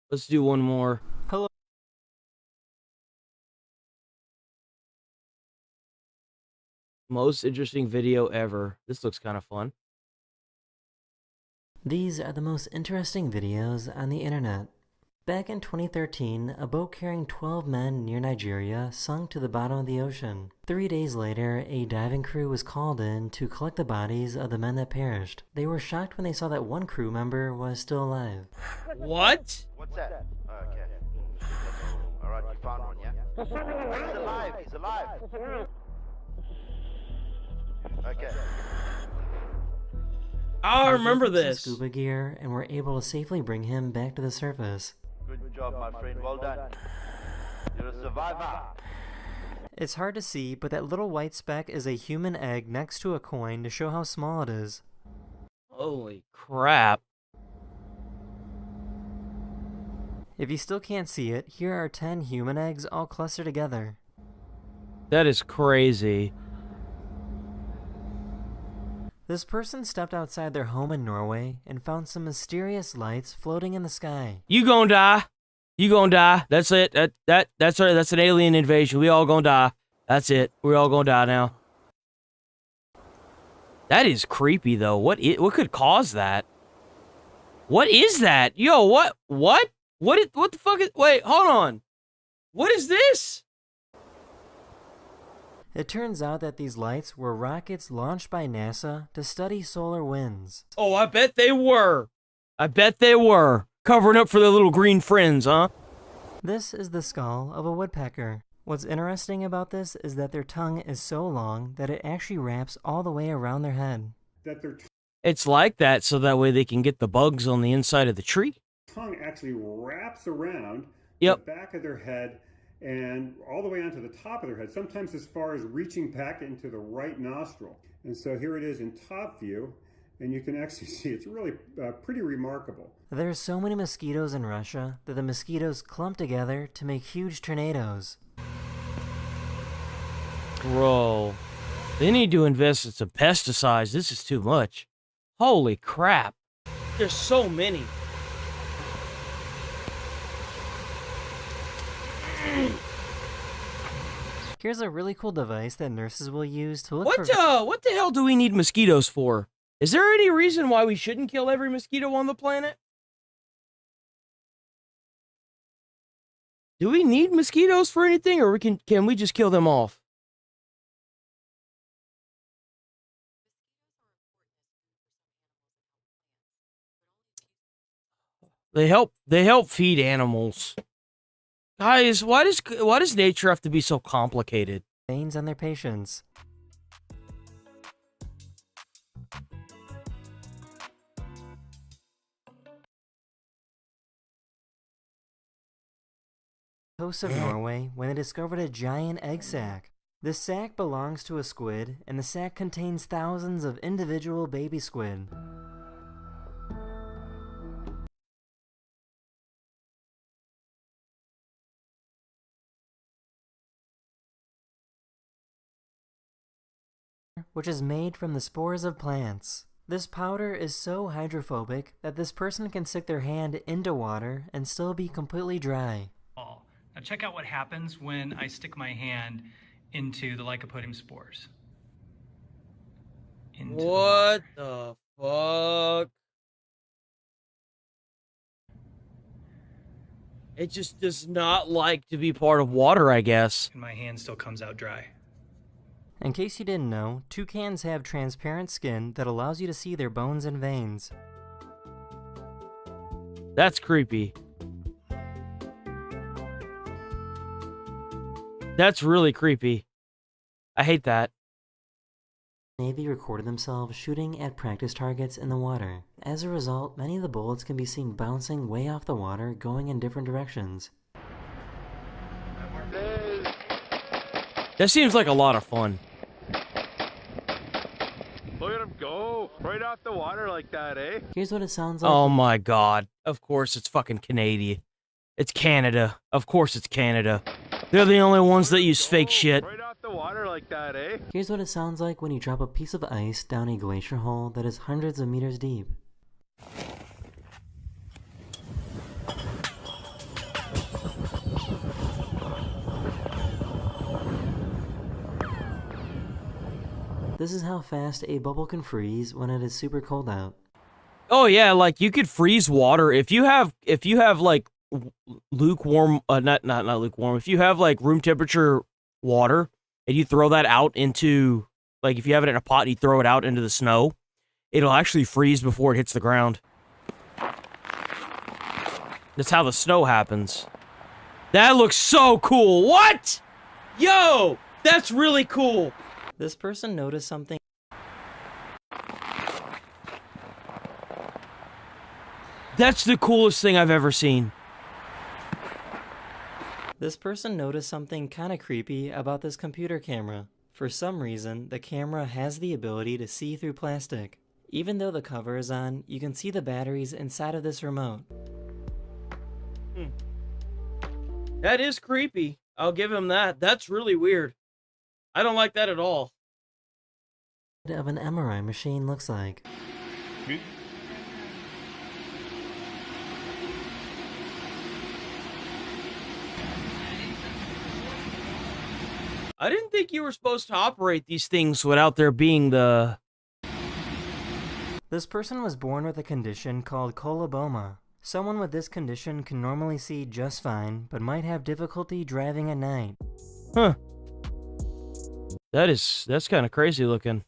let's do one more. Hello. Most interesting video ever. This looks kind of fun. These are the most interesting videos on the internet. Back in 2013, a boat carrying 12 men near Nigeria sunk to the bottom of the ocean. 3 days later, a diving crew was called in to collect the bodies of the men that perished. They were shocked when they saw that one crew member was still alive. What? What's that? Okay. Alright, you found one, yeah? He's alive, he's alive! Okay. I remember They used this. some scuba gear and were able to safely bring him back to the surface. Good job, my friend, well done. You're a survivor. It's hard to see, but that little white speck is a human egg next to a coin to show how small it is. Holy crap. If you still can't see it, here are 10 human eggs all clustered together. That is crazy. This person stepped outside their home in Norway and found some mysterious lights floating in the sky. You gonna die. You gonna die. That's it. That's an alien invasion. We all gonna die. That's it. We're all gonna die now. That is creepy though. What could cause that? What is that? Yo, what? What the fuck is... Wait, hold on. What is this? It turns out that these lights were rockets launched by NASA to study solar winds. Oh, I bet they were. I bet they were. Covering up for their little green friends, huh? This is the skull of a woodpecker. What's interesting about this is that their tongue is so long that it actually wraps all the way around their head. That their It's like that so that way they can get the bugs on the inside of the tree. tongue actually wraps around Yep. the back of their head and all the way onto the top of their head, sometimes as far as reaching back into the right nostril. And so here it is in top view, and you can actually see it's really pretty remarkable. There's so many mosquitoes in Russia that the mosquitoes clump together to make huge tornadoes. Bro, they need to invest in some pesticides. This is too much. Holy crap. There's so many. Here's a really cool device that nurses will use to look for... What the hell do we need mosquitoes for? Is there any reason why we shouldn't kill every mosquito on the planet? Do we need mosquitoes for anything, or can we just kill them off? They help feed animals. Guys, why does nature have to be so complicated? Veins on their patients. Coast of Norway when they discovered a giant egg sac. This sac belongs to a squid, and the sac contains thousands of individual baby squid. Which is made from the spores of plants. This powder is so hydrophobic that this person can stick their hand into water and still be completely dry. Now check out what happens when I stick my hand into the Lycopodium spores. What the fuck? It just does not like to be part of water, I guess. And my hand still comes out dry. In case you didn't know, toucans have transparent skin that allows you to see their bones and veins. That's creepy. That's really creepy. I hate that. Navy recorded themselves shooting at practice targets in the water. As a result, many of the bullets can be seen bouncing way off the water, going in different directions. That seems like a lot of fun. Look at him go right off the water like that, eh? Here's what it sounds like. Oh my god. Of course it's fucking Canadian. It's Canada. Of course it's Canada. They're the only ones that use fake shit. Right off the water like that, eh? Here's what it sounds like when you drop a piece of ice down a glacier hole that is hundreds of meters deep. This is how fast a bubble can freeze when it is super cold out. Oh yeah, like you could freeze water if you have like lukewarm, not lukewarm. If you have like room temperature water and you throw that out into, like if you have it in a pot and you throw it out into the snow, it'll actually freeze before it hits the ground. That's how the snow happens. That looks so cool. What? Yo, that's really cool. This person noticed something. That's the coolest thing I've ever seen. This person noticed something kind of creepy about this computer camera. For some reason, the camera has the ability to see through plastic. Even though the cover is on, you can see the batteries inside of this remote. That is creepy. I'll give him that. That's really weird. I don't like that at all. Of an MRI machine looks like. I didn't think you were supposed to operate these things without there being the... This person was born with a condition called coloboma. Someone with this condition can normally see just fine, but might have difficulty driving at night. Huh. That's kind of crazy looking.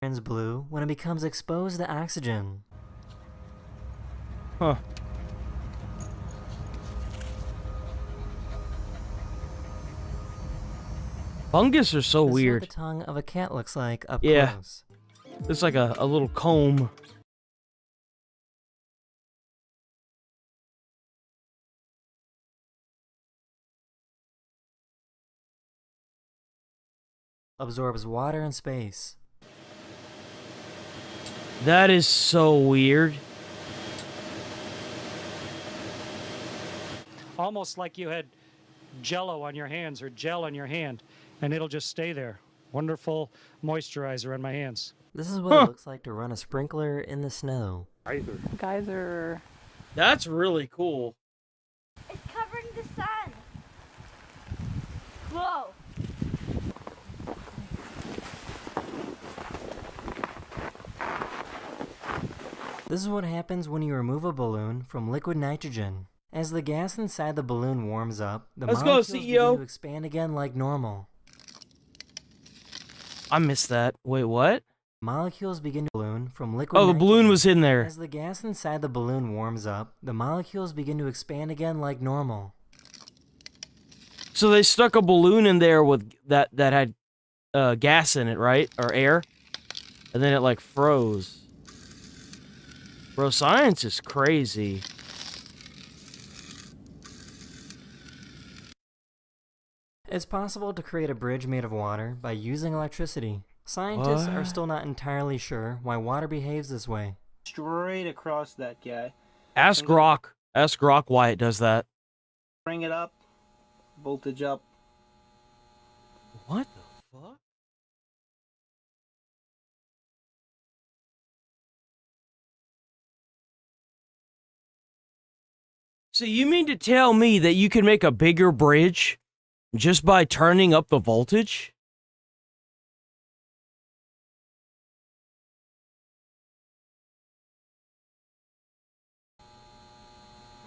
Turns blue when it becomes exposed to oxygen. Huh. Fungus are so weird. This is what the tongue of a cat looks like up yeah. close. It's like a little comb. Absorbs water and space. That is so weird. Almost like you had Jello on your hands or gel on your hand, and it'll just stay there. Wonderful moisturizer on my hands. This is what it looks like to run a sprinkler in the snow. Geyser. That's really cool. It's covering the sun. Whoa. This is what happens when you remove a balloon from liquid nitrogen. As the gas inside the balloon warms up, the molecules begin to expand again like normal. I missed that. Wait, what? Molecules begin to balloon from liquid. Oh, the balloon nitrogen. was in there. As the gas inside the balloon warms up, the molecules begin to expand again like normal. So they stuck a balloon in there with that had gas in it, right? Or air? And then it like froze. Bro, science is crazy. It's possible to create a bridge made of water by using electricity. Scientists are still not entirely sure why water behaves this way. Straight across that guy. Ask Grok. Ask Grok why it does that. Bring it up. Voltage up. What the fuck? So you mean to tell me that you can make a bigger bridge just by turning up the voltage?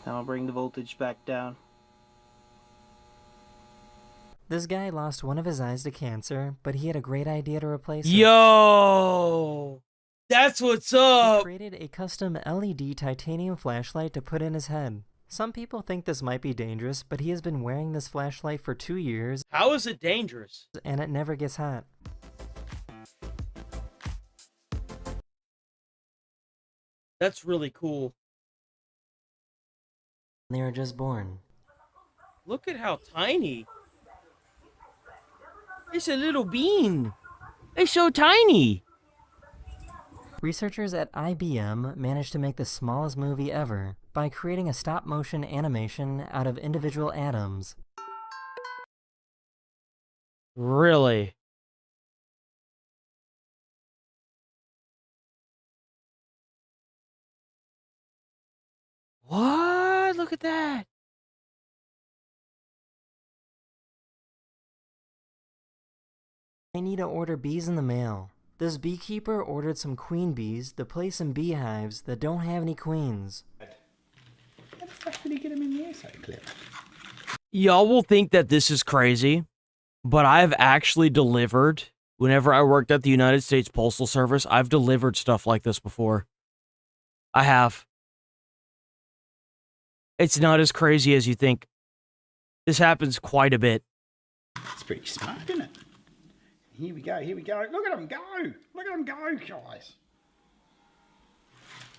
Then I'll bring the voltage back down. This guy lost one of his eyes to cancer, but he had a great idea to replace it. Yo! That's what's up! He created a custom LED titanium flashlight to put in his head. Some people think this might be dangerous, but he has been wearing this flashlight for 2 years. How is it dangerous? And it never gets hot. That's really cool. They are just born. Look at how tiny. It's a little bean. It's so tiny. Researchers at IBM managed to make the smallest movie ever by creating a stop-motion animation out of individual atoms. Really? What? Look at that. I need to order bees in the mail. This beekeeper ordered some queen bees to place in beehives that don't have any queens. How the fuck did he get them in the air so clip? Y'all will think that this is crazy, but I've actually delivered, whenever I worked at the United States Postal Service, I've delivered stuff like this before. I have. It's not as crazy as you think. This happens quite a bit. It's pretty smart, isn't it? Here we go, here we go. Look at him go! Look at him go, guys!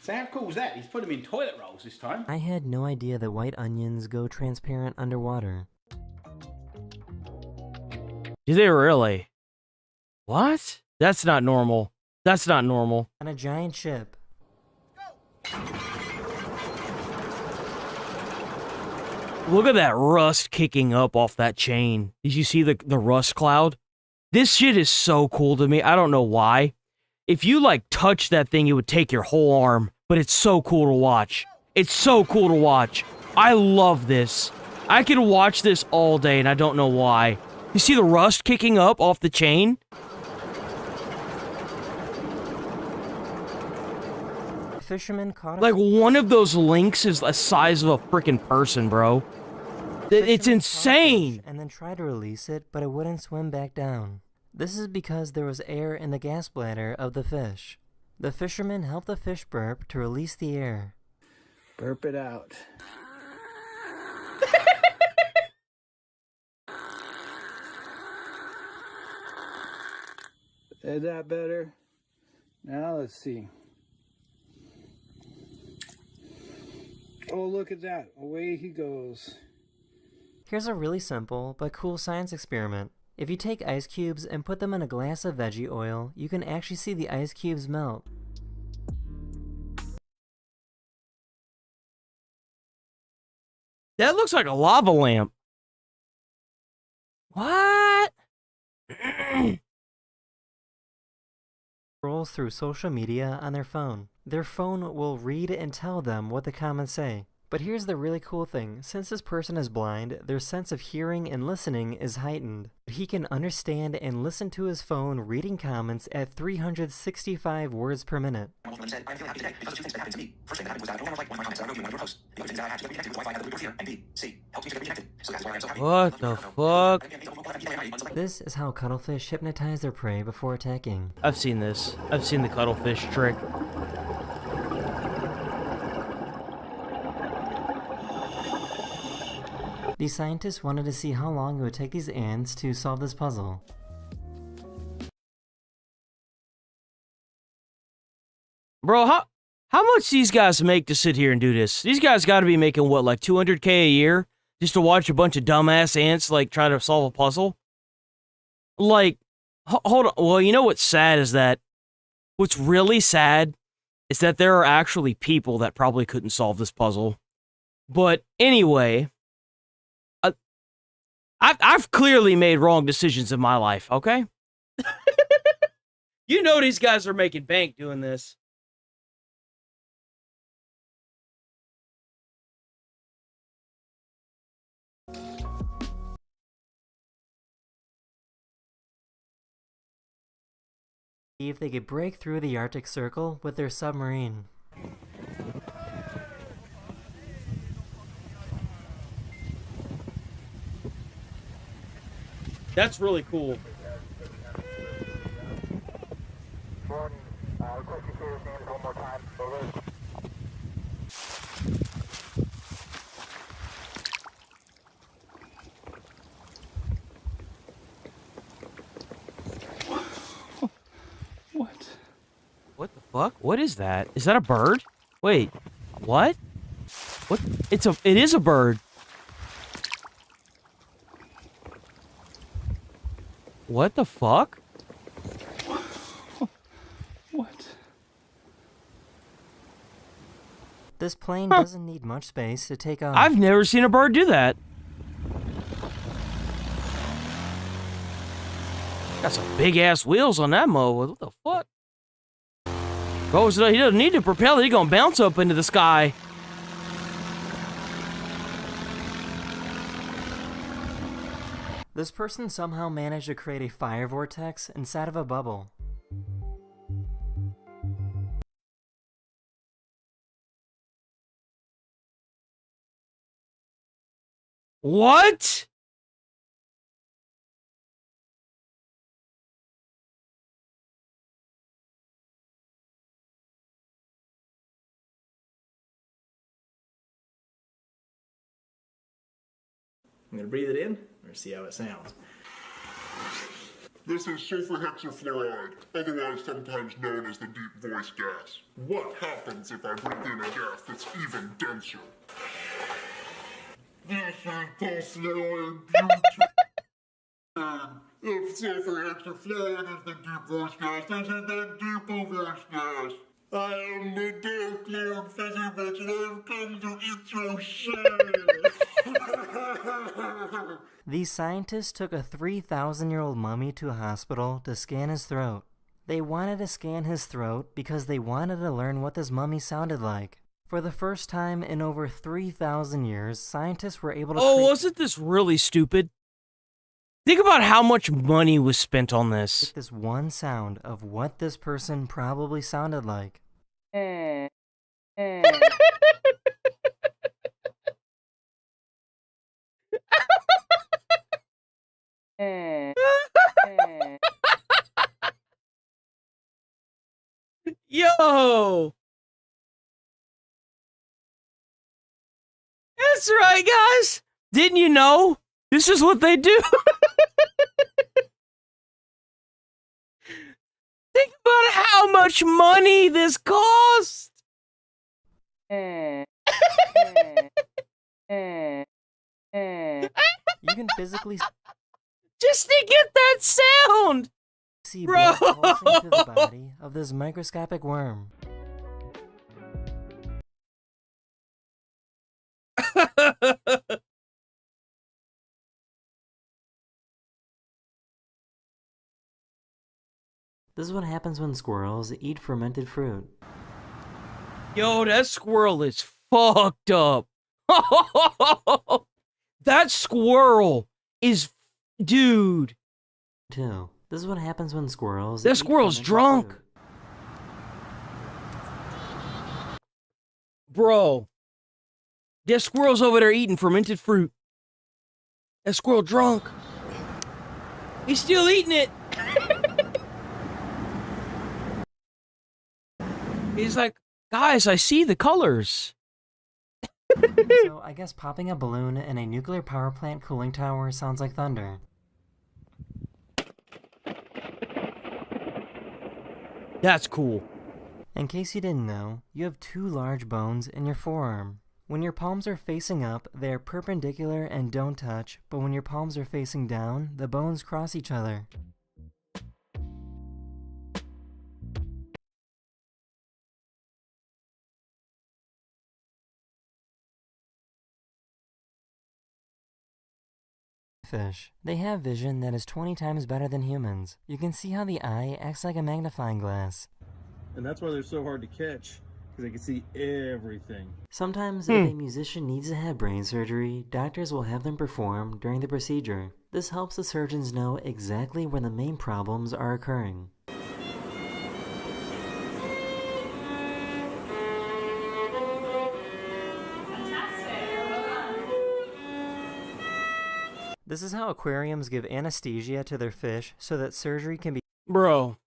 So how cool is that? He's put them in toilet rolls this time. I had no idea that white onions go transparent underwater. Do they really? What? That's not normal. That's not normal. On a giant ship. Look at that rust kicking up off that chain. Did you see the rust cloud? This shit is so cool to me. I don't know why. If you, like, touch that thing, it would take your whole arm. But it's so cool to watch. It's so cool to watch. I love this. I could watch this all day, and I don't know why. You see the rust kicking up off the chain? Fisherman caught a Like, one of those links is the size of a freaking person, bro. It's insane. And then tried to release it, but it wouldn't swim back down. This is because there was air in the gas bladder of the fish. The fisherman helped the fish burp to release the air. Burp it out. Is that better? Now let's see. Oh, look at that. Away he goes. Here's a really simple but cool science experiment. If you take ice cubes and put them in a glass of veggie oil, you can actually see the ice cubes melt. That looks like a lava lamp. What? Scrolls through social media on their phone. Their phone will read and tell them what the comments say. But here's the really cool thing. Since this person is blind, their sense of hearing and listening is heightened. He can understand and listen to his phone reading comments at 365 words per minute. Both of them said, I'm feeling happy today because of two things that happened to me. First thing that happened was that I don't like one of my comments that I wrote you in one of your posts. The other things that I had to get reconnected with Wi-Fi that the group was here. And B, C, helps me to get reconnected. What the fuck? This is how cuttlefish hypnotize their prey before attacking. I've seen this. I've seen the cuttlefish trick. These scientists wanted to see how long it would take these ants to solve this puzzle. Bro, how much these guys make to sit here and do this? These guys got to be making what, like $200K a year just to watch a bunch of dumbass ants like try to solve a puzzle? Like, hold on. Well, you know what's sad is that what's really sad is that there are actually people that probably couldn't solve this puzzle. But anyway, I've clearly made wrong decisions in my life, okay? You know these guys are making bank doing this. See if they could break through the Arctic Circle with their submarine. That's really cool. What the fuck? What is that? Is that a bird? Wait, what? What? It is a bird. What the fuck? What? This plane doesn't need much space to take off. I've never seen a bird do that. Got some big ass wheels on that mo. What the fuck? Oh, so he doesn't need to propel it. He's gonna bounce up into the sky. This person somehow managed to create a fire vortex inside of a bubble. What? I'm gonna breathe it in, or see how it sounds. This is sulfur hexafluoride, otherwise sometimes known as the deep voice gas. What happens if I breathe in a gas that's even denser? This is pulsatile butane. If sulfur hexafluoride is the deep voice gas, this is the deeper voice gas. I am the Dark Lord Physics, and I've come to eat your soul. These scientists took a 3,000-year-old mummy to a hospital to scan his throat. They wanted to scan his throat because they wanted to learn what this mummy sounded like. For the first time in over 3,000 years, scientists were able to wasn't this really stupid? Think about how much money was spent on this. This one sound of what this person probably sounded like. Yo! That's right, guys! Didn't you know? This is what they do. Think about how much money this cost. You can physically just to get that sound. See bro, blood pulsing through the body of this microscopic worm. This is what happens when squirrels eat fermented fruit. Yo, that squirrel is fucked up. That squirrel is, dude. Two. This is what happens when squirrels. That squirrel's drunk. Fruit. Bro. That squirrel's over there eating fermented fruit. That squirrel drunk. He's still eating it. He's like, guys, I see the colors. So I guess popping a balloon in a nuclear power plant cooling tower sounds like thunder. That's cool. In case you didn't know, you have two large bones in your forearm. When your palms are facing up, they are perpendicular and don't touch, but when your palms are facing down, the bones cross each other. Fish. They have vision that is 20 times better than humans. You can see how the eye acts like a magnifying glass. And that's why they're so hard to catch, because they can see everything. Sometimes, if a musician needs to have brain surgery, doctors will have them perform during the procedure. This helps the surgeons know exactly where the main problems are occurring. This is how aquariums give anesthesia to their fish so that surgery can be— Bro.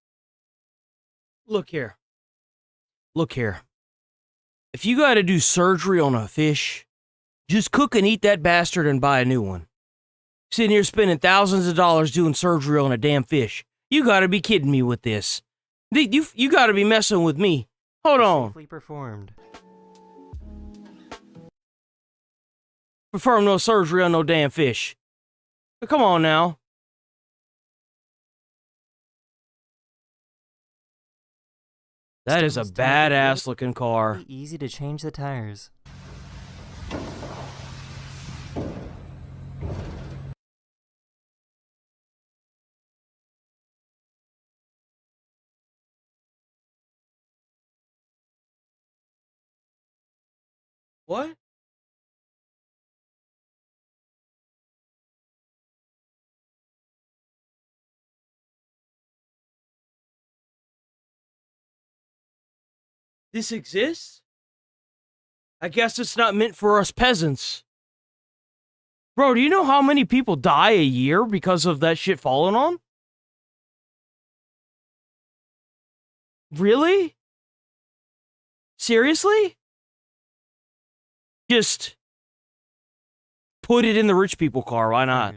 Look here. Look here. If you gotta do surgery on a fish, just cook and eat that bastard and buy a new one. Sitting here spending thousands of dollars doing surgery on a damn fish. You gotta be kidding me with this. You gotta be messing with me. Hold on. safely performed. Perform no surgery on no damn fish. But come on now. That is a badass looking car. Easy to change the tires. What? This exists? I guess it's not meant for us peasants. Bro, do you know how many people die a year because of that shit falling on? Really? Seriously? Just put it in the rich people car, why not?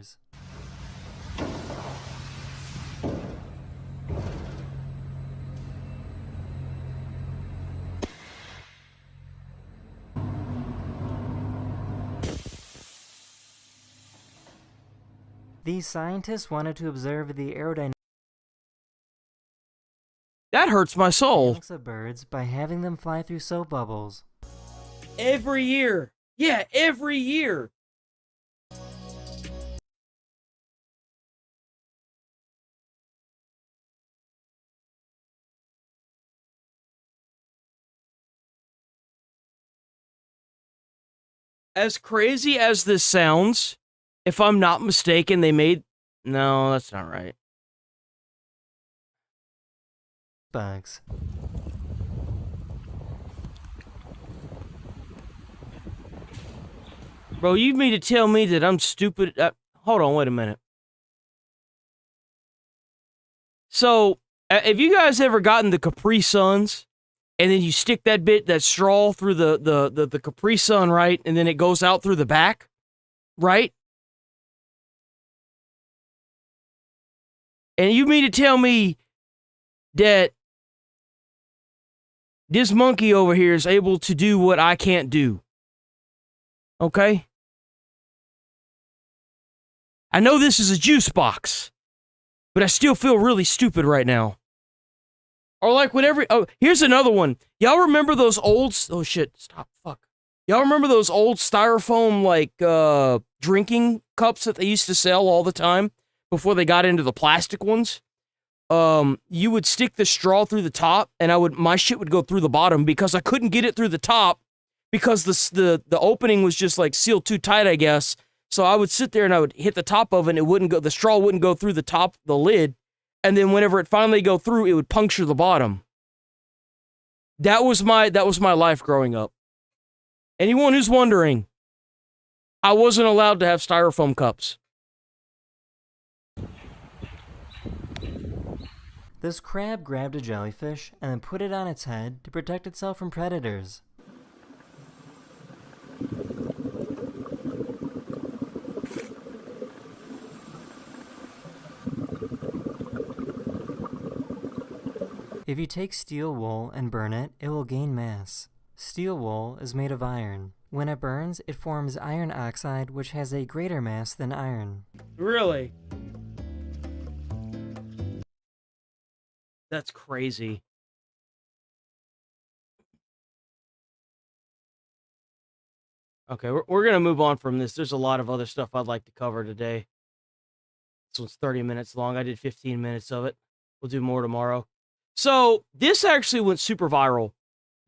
These scientists wanted to observe the aerodynamics That hurts my soul. of birds by having them fly through soap bubbles. Every year. Yeah, every year. As crazy as this sounds, if I'm not mistaken, they made... No, that's not right. Bugs. Bro, you mean to tell me that I'm stupid? Hold on, wait a minute. So, have you guys ever gotten the Capri Suns, and then you stick that straw through the Capri Sun, right? And then it goes out through the back, right? And you mean to tell me that this monkey over here is able to do what I can't do? Okay? I know this is a juice box, but I still feel really stupid right now. Or like whenever... Oh, here's another one. Y'all remember those old... Oh shit, stop, fuck. Y'all remember those old styrofoam, like, drinking cups that they used to sell all the time before they got into the plastic ones? You would stick the straw through the top, and my shit would go through the bottom because I couldn't get it through the top because the opening was just like sealed too tight, I guess. So I would sit there and I would hit the top of it and it wouldn't go, the straw wouldn't go through the top, the lid. And then whenever it finally go through, it would puncture the bottom. That was my life growing up. Anyone who's wondering, I wasn't allowed to have styrofoam cups. This crab grabbed a jellyfish and then put it on its head to protect itself from predators. If you take steel wool and burn it, it will gain mass. Steel wool is made of iron. When it burns, it forms iron oxide, which has a greater mass than iron. Really? That's crazy. Okay, we're going to move on from this. There's a lot of other stuff I'd like to cover today. This one's 30 minutes long. I did 15 minutes of it. We'll do more tomorrow. So this actually went super viral.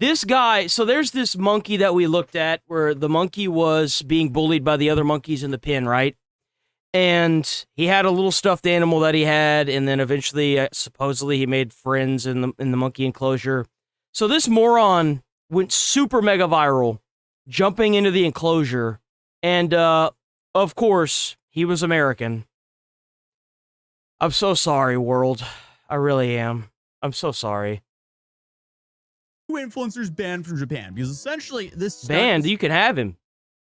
This guy, so there's this monkey that we looked at where the monkey was being bullied by the other monkeys in the pen, right? And he had a little stuffed animal that he had, and then eventually, supposedly, he made friends in the monkey enclosure. So this moron went super mega viral, jumping into the enclosure, and of course, he was American. I'm so sorry, world. I really am. I'm so sorry. Influencers banned from Japan because essentially this banned. You can have him.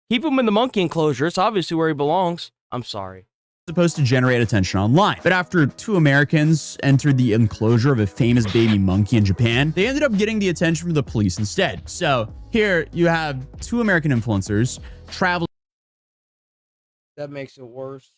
Keep him in the monkey enclosure. It's obviously where he belongs. I'm sorry. Supposed to generate attention online, but after 2 Americans entered the enclosure of a famous baby monkey in Japan, they ended up getting the attention from the police instead. So here you have 2 American influencers traveling. That makes it worse.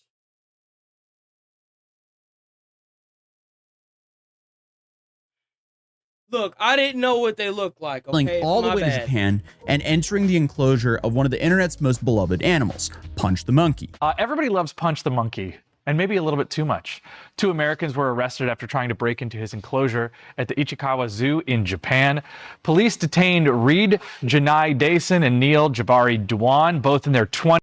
Look, I didn't know what they looked like. Okay, all the way to Japan and entering the enclosure of one of the internet's most beloved animals, Punch the Monkey. Everybody loves Punch the Monkey, and maybe a little bit too much. 2 Americans were arrested after trying to break into his enclosure at the Ichikawa Zoo in Japan. Police detained Reed Janai Dason and Neil Jabari Duan, both in their 20s.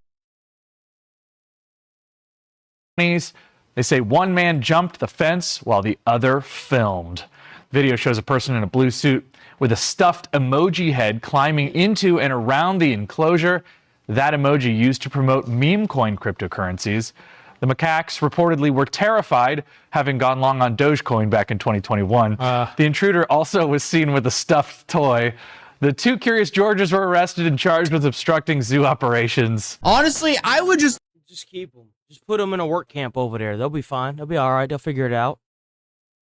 They say one man jumped the fence while the other filmed. Video shows a person in a blue suit with a stuffed emoji head climbing into and around the enclosure. That emoji used to promote meme coin cryptocurrencies. The macaques reportedly were terrified, having gone long on Dogecoin back in 2021. The intruder also was seen with a stuffed toy. The 2 Curious Georges were arrested and charged with obstructing zoo operations. Honestly, I would just keep them. Just put them in a work camp over there. They'll be fine. They'll be all right. They'll figure it out.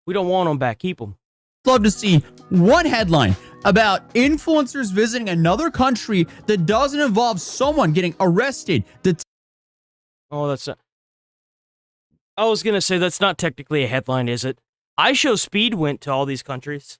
We don't want them back. Keep them. Love to see one headline about influencers visiting another country that doesn't involve someone getting arrested. Oh, that's not... I was going to say that's not technically a headline, is it? iShowSpeed went to all these countries,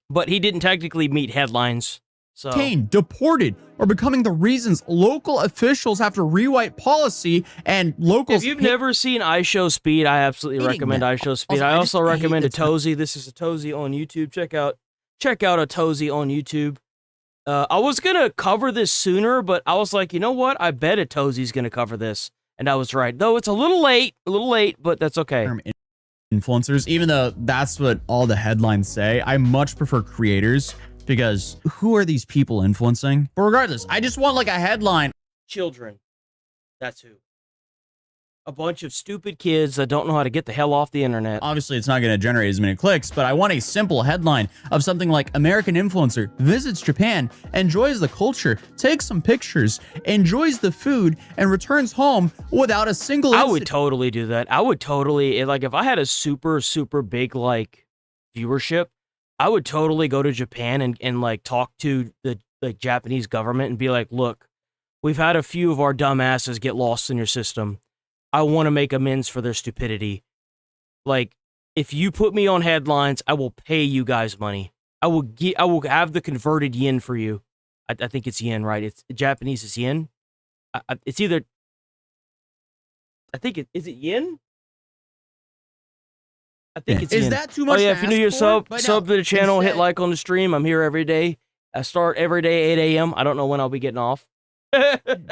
but he didn't technically meet headlines. So deported, or becoming the reasons local officials have to rewrite policy and locals. If you've never seen iShowSpeed, I absolutely recommend iShowSpeed. I also recommend Atozy. This is Atozy on YouTube. Check out Atozy on YouTube. I was gonna cover this sooner, but I was like, you know what? I bet Atozy's gonna cover this, and I was right. Though it's a little late, but that's okay. Influencers, even though that's what all the headlines say, I much prefer creators. Because who are these people influencing? But regardless, I just want like a headline. Children. That's who. A bunch of stupid kids that don't know how to get the hell off the internet. Obviously, it's not going to generate as many clicks, but I want a simple headline of something like American influencer visits Japan, enjoys the culture, takes some pictures, enjoys the food, and returns home without a single incident. I would totally do that. I would totally, like, if I had a super, super big, like, viewership, I would totally go to Japan and like talk to the Japanese government and be like, look, we've had a few of our dumbasses get lost in your system. I want to make amends for their stupidity. Like, if you put me on headlines, I will pay you guys money. I will have the converted yen for you. I think it's yen, right? It's Japanese is yen. It's either. I think is it yen? I think it's Is that too much? Oh yeah, if you're new to sub to the channel, hit like on the stream. I'm here every day. I start every day 8 a.m. I don't know when I'll be getting off.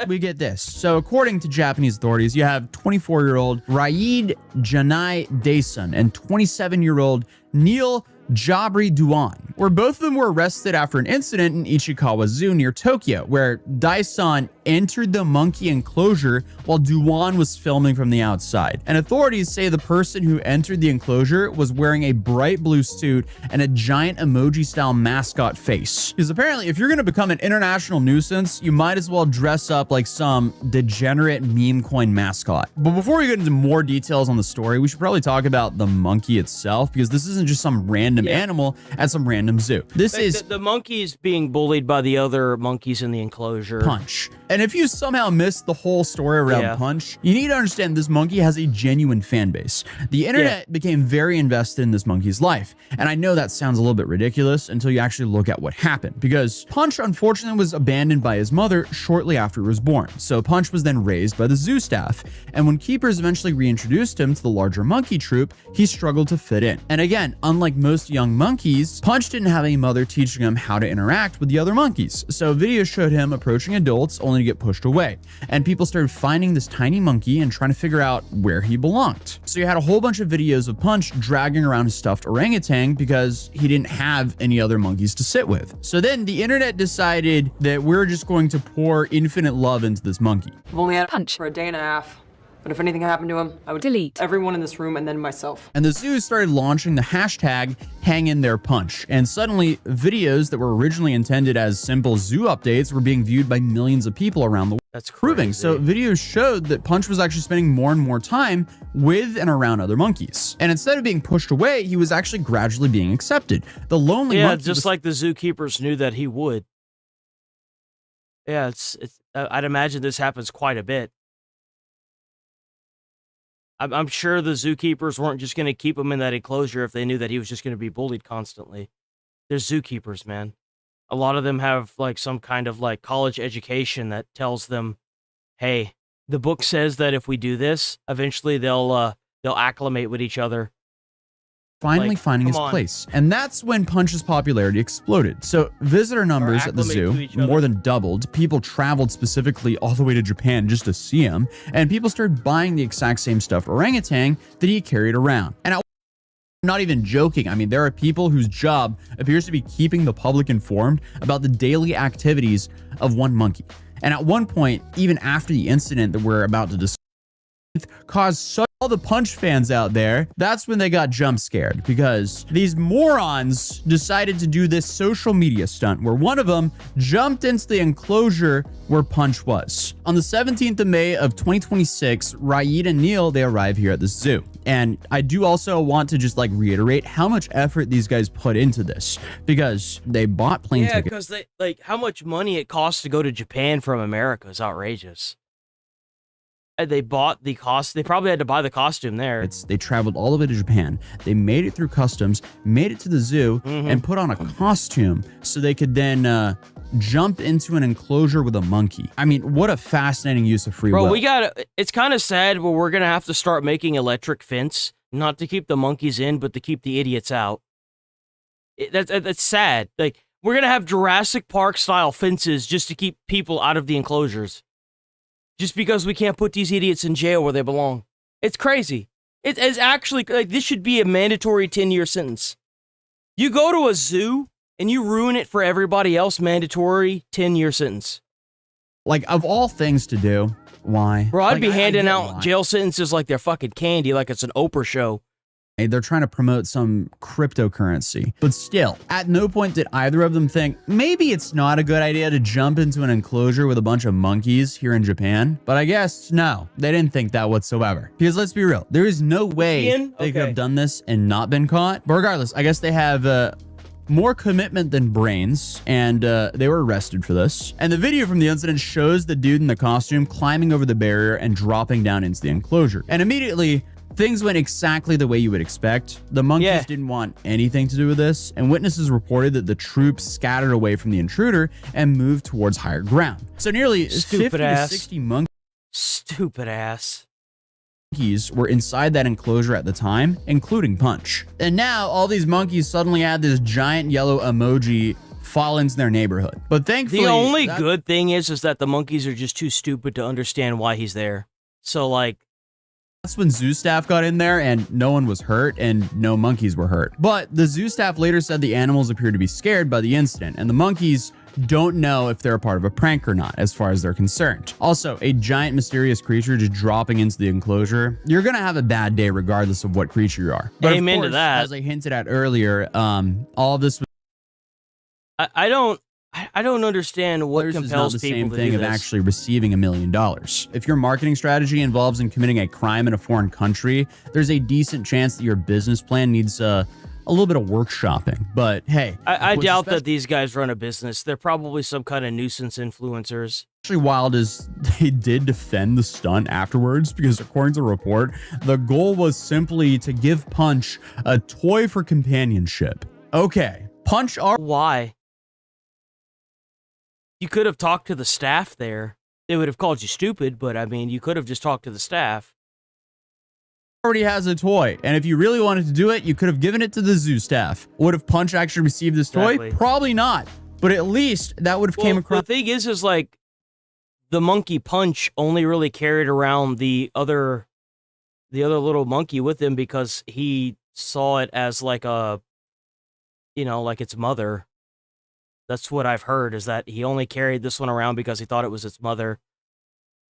We get this. So according to Japanese authorities, you have 24-year-old Raid Janai Dason and 27-year-old Neil Jabri Duan, where both of them were arrested after an incident in Ichikawa Zoo near Tokyo, where Daison entered the monkey enclosure while Duan was filming from the outside. And authorities say the person who entered the enclosure was wearing a bright blue suit and a giant emoji-style mascot face. Because apparently, if you're going to become an international nuisance, you might as well dress up like some degenerate meme coin mascot. But before we get into more details on the story, we should probably talk about the monkey itself, because this isn't just some random animal at some random zoo. This is the monkey's being bullied by the other monkeys in the enclosure. Punch. And if you somehow missed the whole story around Punch, you need to understand this monkey has a genuine fan base. The internet became very invested in this monkey's life. And I know that sounds a little bit ridiculous until you actually look at what happened, because Punch unfortunately was abandoned by his mother shortly after he was born. So Punch was then raised by the zoo staff. And when keepers eventually reintroduced him to the larger monkey troop, he struggled to fit in. And again, unlike most young monkeys, Punch didn't have a mother teaching him how to interact with the other monkeys. So videos showed him approaching adults only to get pushed away. And people started finding this tiny monkey and trying to figure out where he belonged. So you had a whole bunch of videos of Punch dragging around his stuffed orangutan because he didn't have any other monkeys to sit with. So then the internet decided that we're just going to pour infinite love into this monkey. I've only had Punch for a day and a half. But if anything happened to him, I would delete everyone in this room and then myself. And the zoo started launching the hashtag #HangInTherePunch. And suddenly, videos that were originally intended as simple zoo updates were being viewed by millions of people around the world. That's proving. So videos showed that Punch was actually spending more and more time with and around other monkeys. And instead of being pushed away, he was actually gradually being accepted. The lonely monkey just like the zookeepers knew that he would. Yeah, I'd imagine this happens quite a bit. I'm sure the zookeepers weren't just going to keep him in that enclosure if they knew that he was just going to be bullied constantly. They're zookeepers, man. A lot of them have like some kind of like college education that tells them, hey, the book says that if we do this, eventually they'll acclimate with each other. Finally finding his place. And that's when Punch's popularity exploded. So visitor numbers at the zoo more than doubled. People traveled specifically all the way to Japan just to see him. And people started buying the exact same stuffed orangutan that he carried around. And I'm not even joking. I mean, there are people whose job appears to be keeping the public informed about the daily activities of one monkey. And at one point, even after the incident that we're about to discuss caused such all the Punch fans out there, that's when they got jump scared, because these morons decided to do this social media stunt where one of them jumped into the enclosure where Punch was. On the 17th of May of 2026, Raid and Neil, they arrive here at the zoo. And I do also want to just like reiterate how much effort these guys put into this, because they bought plane tickets. Yeah, because they like how much money it costs to go to Japan from America is outrageous. They bought the cost. They probably had to buy the costume there. They traveled all the way to Japan. They made it through customs, made it to the zoo, and put on a costume so they could then jump into an enclosure with a monkey. I mean, what a fascinating use of free will. Bro, it's kind of sad, but we're going to have to start making electric fence, not to keep the monkeys in, but to keep the idiots out. That's sad. Like, we're going to have Jurassic Park style fences just to keep people out of the enclosures. Just because we can't put these idiots in jail where they belong. It's crazy. It's actually, like, this should be a mandatory 10-year sentence. You go to a zoo and you ruin it for everybody else, mandatory 10-year sentence. Like, of all things to do, why? Bro, I'd be handing out jail sentences like they're fucking candy, like it's an Oprah show. They're trying to promote some cryptocurrency. But still, at no point did either of them think, maybe it's not a good idea to jump into an enclosure with a bunch of monkeys here in Japan. But I guess, no, they didn't think that whatsoever. Because let's be real, there is no way they could have done this and not been caught. But regardless, I guess they have more commitment than brains, and they were arrested for this. And the video from the incident shows the dude in the costume climbing over the barrier and dropping down into the enclosure. And immediately, things went exactly the way you would expect. The monkeys didn't want anything to do with this, and witnesses reported that the troops scattered away from the intruder and moved towards higher ground. So nearly 50 to 60 monkeys were inside that enclosure at the time, including Punch. And now all these monkeys suddenly had this giant yellow emoji fall into their neighborhood. But thankfully, the only good thing is that the monkeys are just too stupid to understand why he's there. So like, that's when zoo staff got in there and no one was hurt and no monkeys were hurt. But the zoo staff later said the animals appeared to be scared by the incident, and the monkeys don't know if they're a part of a prank or not, as far as they're concerned. Also, a giant mysterious creature just dropping into the enclosure, you're gonna have a bad day regardless of what creature you are. But Amen of course, to that. as I hinted at earlier, all of this I don't understand what is compels not the people same to thing do of this. actually receiving $1 million. If your marketing strategy involves in committing a crime in a foreign country, there's a decent chance that your business plan needs a little bit of workshopping. But hey, I what's doubt that these guys run a business. They're probably some kind of nuisance influencers. actually wild is they did defend the stunt afterwards, because according to the report, the goal was simply to give Punch a toy for companionship. Okay, Punch are Why? You could have talked to the staff there. They would have called you stupid, but I mean, you could have just talked to the staff. already has a toy, and if you really wanted to do it, you could have given it to the zoo staff. Would have Punch actually received this Exactly. toy? Probably not, but at least that would have came across. The thing is like, the monkey Punch only really carried around the other little monkey with him because he saw it as like a, like its mother. That's what I've heard, is that he only carried this one around because he thought it was its mother.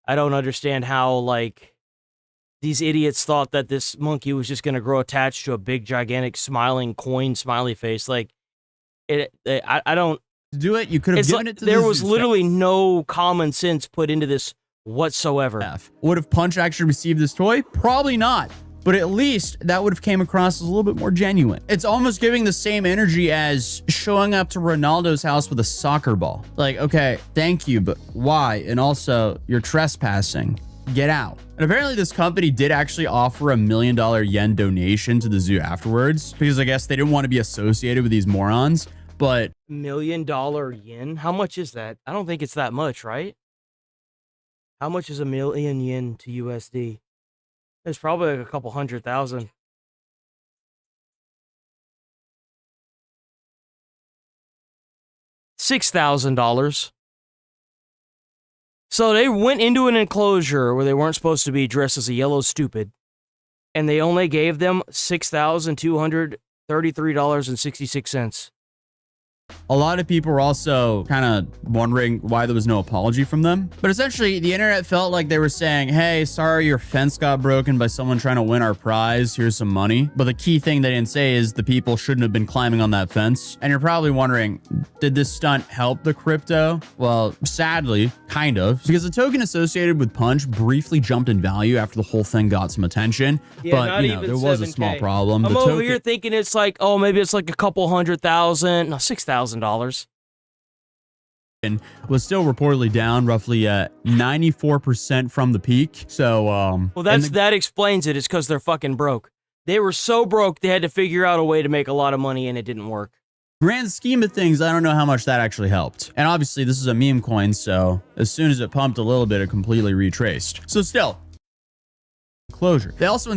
I don't understand how, like, these idiots thought that this monkey was just going to grow attached to a big, gigantic, smiling coin smiley face. Like, I don't... To do it, you could have given it to there the was zoo literally no common sense put into this whatsoever. staff. Would have Punch actually received this toy? Probably not. But at least that would have came across as a little bit more genuine. It's almost giving the same energy as showing up to Ronaldo's house with a soccer ball. Like, okay, thank you, but why? And also, you're trespassing. Get out. And apparently this company did actually offer $1 million yen donation to the zoo afterwards, because I guess they didn't want to be associated with these morons. But $1 million yen? How much is that? I don't think it's that much, right? How much is 1 million yen to USD? It's probably like a couple $100,000. $6,000. So they went into an enclosure where they weren't supposed to be, dressed as a yellow stupid, and they only gave them $6,233.66. a lot of people were also kind of wondering why there was no apology from them. But essentially, the internet felt like they were saying, hey, sorry, your fence got broken by someone trying to win our prize. Here's some money. But the key thing they didn't say is the people shouldn't have been climbing on that fence. And you're probably wondering, did this stunt help the crypto? Well, sadly, kind of. Because the token associated with Punch briefly jumped in value after the whole thing got some attention. Yeah, but, not you know, even there was a 7K. small problem. I'm The over token- here thinking it's like, oh, maybe it's like a couple $100,000. No, $6,000. was still reportedly down roughly 94% from the peak. So, Well, that explains it. It's because they're fucking broke. They were so broke, they had to figure out a way to make a lot of money, and it didn't work. grand scheme of things, I don't know how much that actually helped. And obviously, this is a meme coin, so as soon as it pumped a little bit, it completely retraced. So still, closure. They also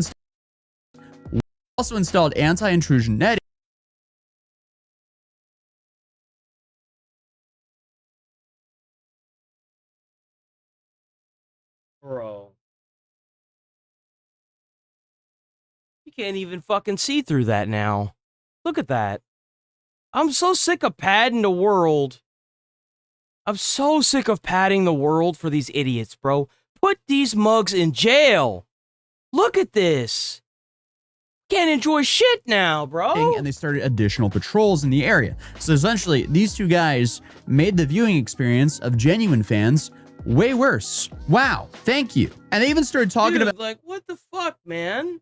installed anti-intrusion netting. Bro. You can't even fucking see through that now. Look at that. I'm so sick of padding the world. I'm so sick of padding the world for these idiots, bro. Put these mugs in jail. Look at this. Can't enjoy shit now, bro. And they started additional patrols in the area. So essentially, these two guys made the viewing experience of genuine fans way worse. Wow, thank you. And they even started talking Dude, about like, what the fuck, man?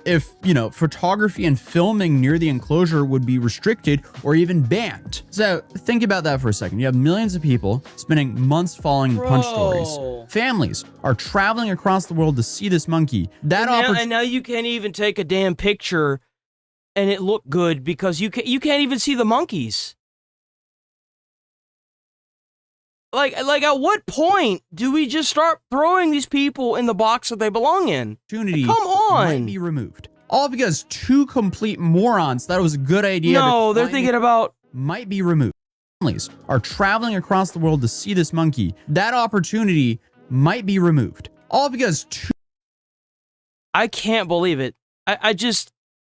If, you know, photography and filming near the enclosure would be restricted or even banned. So think about that for a second. You have millions of people spending months following the Punch stories. Families are traveling across the world to see this monkey. And now you can't even take a damn picture and it look good because you can't even see the monkeys. Like at what point do we just start throwing these people in the box that they belong in? Opportunity Come on. might be removed. All because two complete morons thought it was a good idea. No, they're thinking about might be removed. Families are traveling across the world to see this monkey. That opportunity might be removed. All because two. I can't believe it.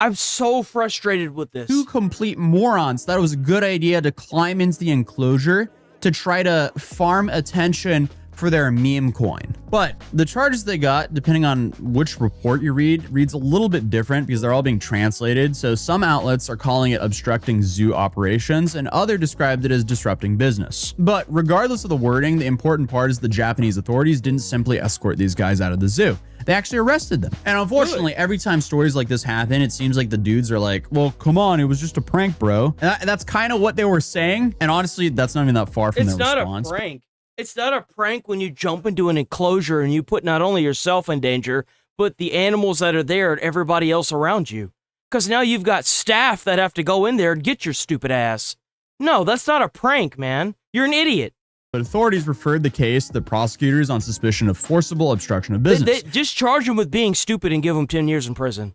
I'm so frustrated with this. Two complete morons thought it was a good idea to climb into the enclosure to try to farm attention for their meme coin. But the charges they got, depending on which report you read, reads a little bit different because they're all being translated. So some outlets are calling it obstructing zoo operations and others described it as disrupting business. But regardless of the wording, the important part is the Japanese authorities didn't simply escort these guys out of the zoo. They actually arrested them. And unfortunately, every time stories like this happen, it seems like the dudes are like, well, come on, it was just a prank, bro. And that's kind of what they were saying. And honestly, that's not even that far from their response. It's not a prank. It's not a prank when you jump into an enclosure and you put not only yourself in danger, but the animals that are there and everybody else around you. Because now you've got staff that have to go in there and get your stupid ass. No, that's not a prank, man. You're an idiot. But authorities referred the case to the prosecutors on suspicion of forcible obstruction of business. They just charge them with being stupid and give them 10 years in prison.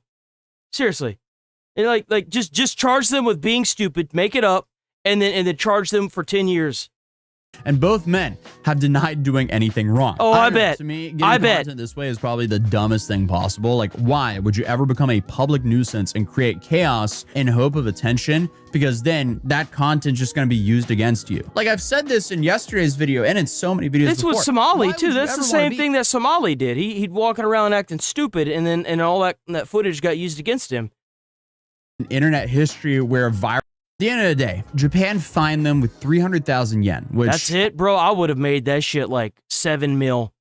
Seriously. Just charge them with being stupid, make it up, and then charge them for 10 years. And both men have denied doing anything wrong. Oh, I bet. To me, getting content this way is probably the dumbest thing possible. Like, why would you ever become a public nuisance and create chaos in hope of attention? Because then that content's just going to be used against you. Like, I've said this in yesterday's video and in so many videos before. This was Somali, too. That's the same thing that Somali did. He'd walking around acting stupid, and all that footage got used against him. Internet history where viral... At the end of the day, Japan fined them with 300,000 yen, which... That's it, bro. I would have made that shit like 7 mil,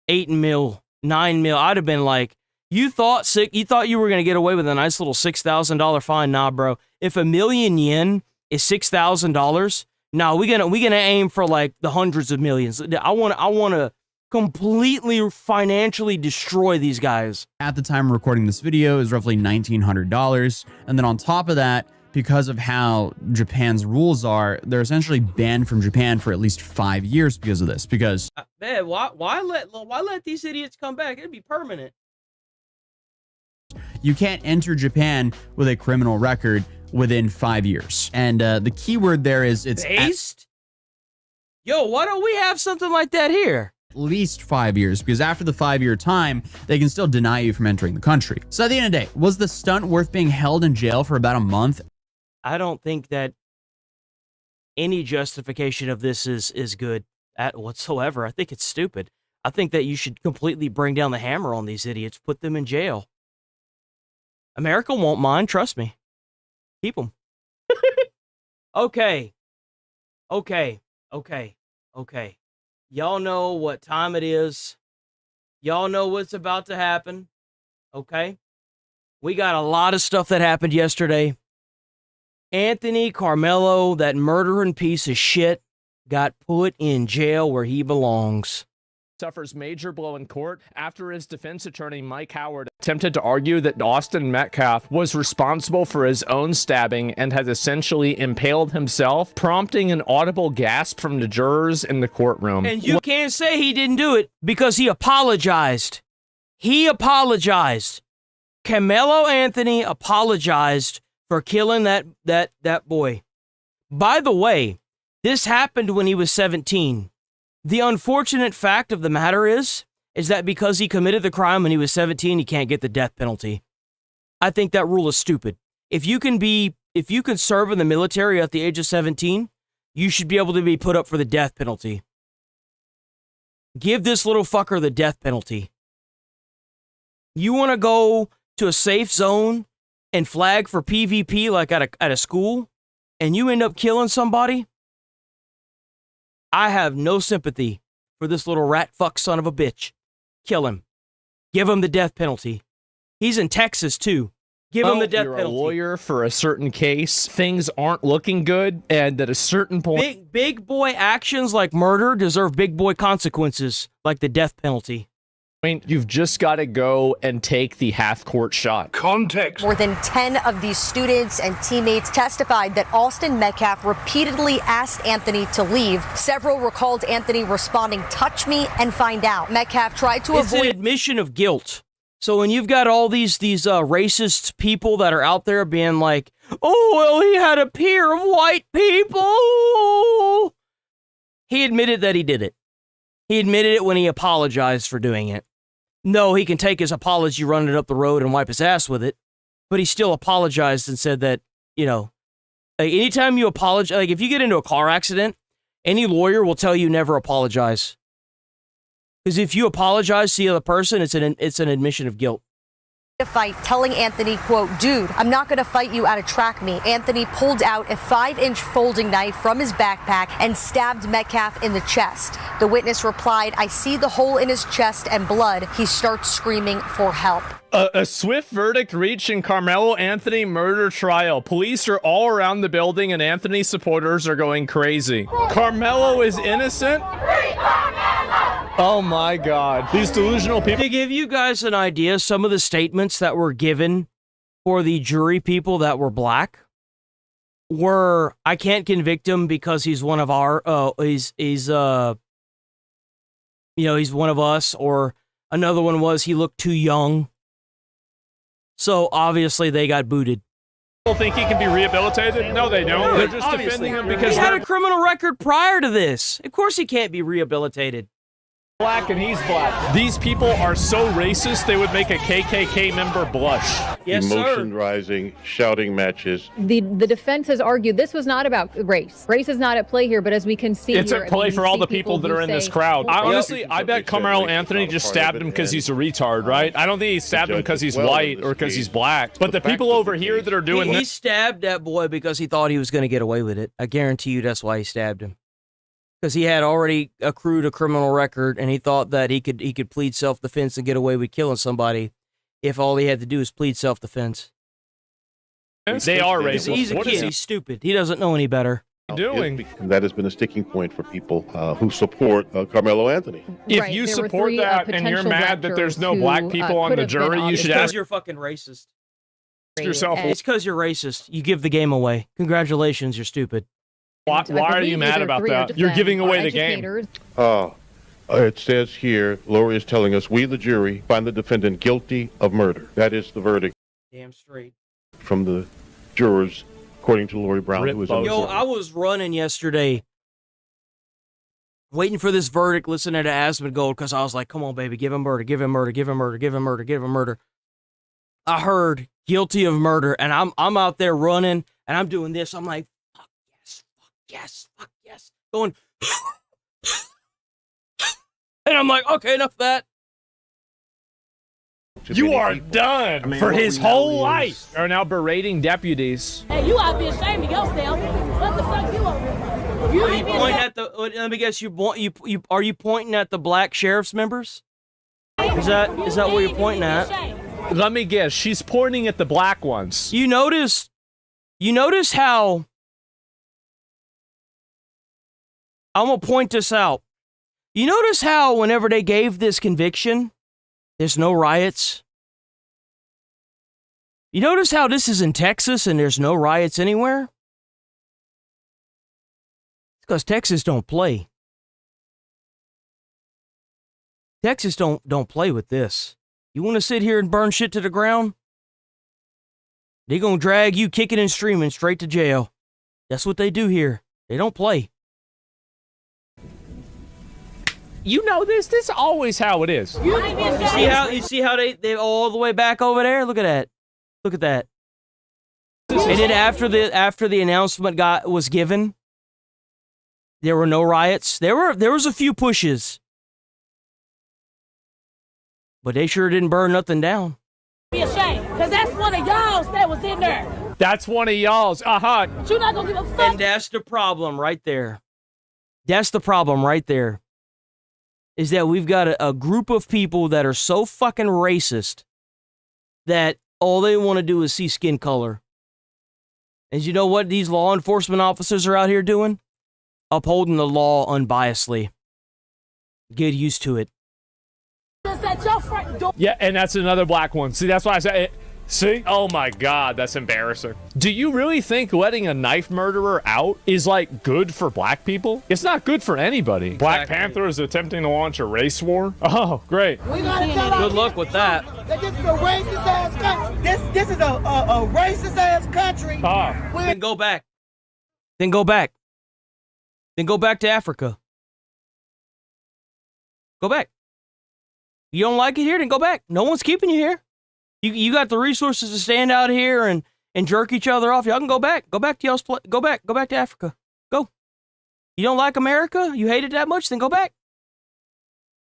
8 mil, 9 mil. I'd have been like, you thought you were going to get away with a nice little $6,000 fine. Nah, bro. If 1,000,000 yen is $6,000, nah, we're gonna aim for like the hundreds of millions. I want to completely financially destroy these guys. At the time of recording this video is roughly $1,900. And then on top of that, because of how Japan's rules are, they're essentially banned from Japan for at least 5 years because of this. Because man, why let these idiots come back? It'd be permanent. You can't enter Japan with a criminal record within 5 years. And the key word there is it's based. Yo, why don't we have something like that here? At least 5 years, because after the 5-year time, they can still deny you from entering the country. So at the end of the day, was the stunt worth being held in jail for about a month? I don't think that any justification of this is good at whatsoever. I think it's stupid. I think that you should completely bring down the hammer on these idiots, put them in jail. America won't mind, trust me. Keep them. Okay. Y'all know what time it is. Y'all know what's about to happen. Okay? We got a lot of stuff that happened yesterday. Anthony Carmelo, that murdering piece of shit, got put in jail where he belongs. Suffers major blow in court after his defense attorney Mike Howard attempted to argue that Austin Metcalf was responsible for his own stabbing and has essentially impaled himself, prompting an audible gasp from the jurors in the courtroom. And you can't say he didn't do it because he apologized. He apologized. Carmelo Anthony apologized for killing that boy. By the way, this happened when he was 17. The unfortunate fact of the matter is that because he committed the crime when he was 17, he can't get the death penalty. I think that rule is stupid. If you can serve in the military at the age of 17, you should be able to be put up for the death penalty. Give this little fucker the death penalty. You want to go to a safe zone and flag for PvP like at a school, and you end up killing somebody? I have no sympathy for this little rat fuck son of a bitch. Kill him. Give him the death penalty. He's in Texas, too. Give him the death penalty. You're a lawyer for a certain case. Things aren't looking good, and at a certain point... Big boy actions like murder deserve big boy consequences, like the death penalty. I mean, you've just got to go and take the half-court shot. Context. More than 10 of these students and teammates testified that Austin Metcalf repeatedly asked Anthony to leave. Several recalled Anthony responding, "Touch me and find out." Metcalf tried to avoid... It's an admission of guilt. So when you've got all these racist people that are out there being like, oh, well, he had a peer of white people. He admitted that he did it. He admitted it when he apologized for doing it. No, he can take his apology, run it up the road, and wipe his ass with it. but he still apologized and said that, you know, like anytime you apologize, like if you get into a car accident, any lawyer will tell you never apologize. Because if you apologize to the other person, it's an admission of guilt. To fight, telling Anthony, quote, dude, I'm not going to fight you at a track meet. Anthony pulled out a 5-inch folding knife from his backpack and stabbed Metcalf in the chest. The witness replied, I see the hole in his chest and blood. He starts screaming for help. A swift verdict reached in Carmelo Anthony murder trial. Police are all around the building and Anthony supporters are going crazy. Carmelo is innocent? Oh my God. These delusional people. To give you guys an idea, some of the statements that were given for the jury people that were black were, I can't convict him because he's one of our, he's one of us, or another one was he looked too young. So obviously they got booted. People think he can be rehabilitated? No, they don't. They're just defending him because he had a criminal record prior to this. Of course he can't be rehabilitated. Black and he's black. These people are so racist they would make a KKK member blush. Yes, Emotion rising, shouting matches. The defense has argued this was not about race. Race is not at play here, but as we can see, it's here, at play you for all see the people that are in this crowd. I bet Carmelo Anthony just stabbed him because he's a retard, right? I don't think he stabbed him because he's white or because he's black. But the people over here that are doing He this. stabbed that boy because he thought he was going to get away with it. I guarantee you that's why he stabbed him. Because he had already accrued a criminal record, and he thought that he could plead self-defense and get away with killing somebody if all he had to do is plead self-defense. They are racist. He's a kid. He's stupid. He doesn't know any better. Doing? And that has been a sticking point for people who support Carmelo Anthony. If you support that and you're mad that there's no black people on the jury, you should ask. Because you're fucking racist. Yourself. It's because you're racist. You give the game away. Congratulations, you're stupid. Why are you mad about that? You're giving away the game. It says here, Lori is telling us, we, the jury, find the defendant guilty of murder. That is the verdict. Damn straight. From the jurors, according to Lori Brown, who was on the Yo, jury. I was running yesterday, waiting for this verdict, listening to Asmongold, because I was like, come on, baby, give him murder, give him murder, give him murder, give him murder, give him murder. I heard guilty of murder, and I'm out there running, and I'm doing this. I'm like, yes, fuck yes. Going, and I'm like, okay, enough of that. You are done for his whole life. Are now berating deputies. Hey, you ought to be ashamed of yourself. What the fuck you over here? You ain't Pointing at the. Let me guess. Are you pointing at the black sheriff's members? Is that what you're pointing at? Let me guess. She's pointing at the black ones. You notice how. I'm gonna point this out. You notice how whenever they gave this conviction, there's no riots? You notice how this is in Texas and there's no riots anywhere? It's because Texas don't play. Texas don't play with this. You want to sit here and burn shit to the ground? They're going to drag you kicking and streaming straight to jail. That's what they do here. They don't play. You know this. This is always how it is. You see how they all the way back over there? Look at that. Look at that. And then after the announcement was given, there were no riots. There was a few pushes. But they sure didn't burn nothing down. be ashamed, because that's one of y'all's that was in there. That's one of y'all's. Uh-huh. But you're not going to give a fuck. And that's the problem right there. That's the problem right there. Is that we've got a group of people that are so fucking racist that all they want to do is see skin color. And you know what these law enforcement officers are out here doing? Upholding the law unbiasedly. Get used to it. Just at your front door. Yeah, and that's another black one. See, that's why I said it. See? Oh my God, that's embarrassing. Do you really think letting a knife murderer out is like good for black people? It's not good for anybody. Black Panther is attempting to launch a race war? Oh, great. Good luck with that. This is a racist ass country. This is a racist ass country. Then go back. Then go back. Then go back to Africa. Go back. You don't like it here? Then go back. No one's keeping you here. You got the resources to stand out here and jerk each other off. Y'all can go back. Go back to y'all's go back to Africa. Go. You don't like America? You hate it that much? Then go back.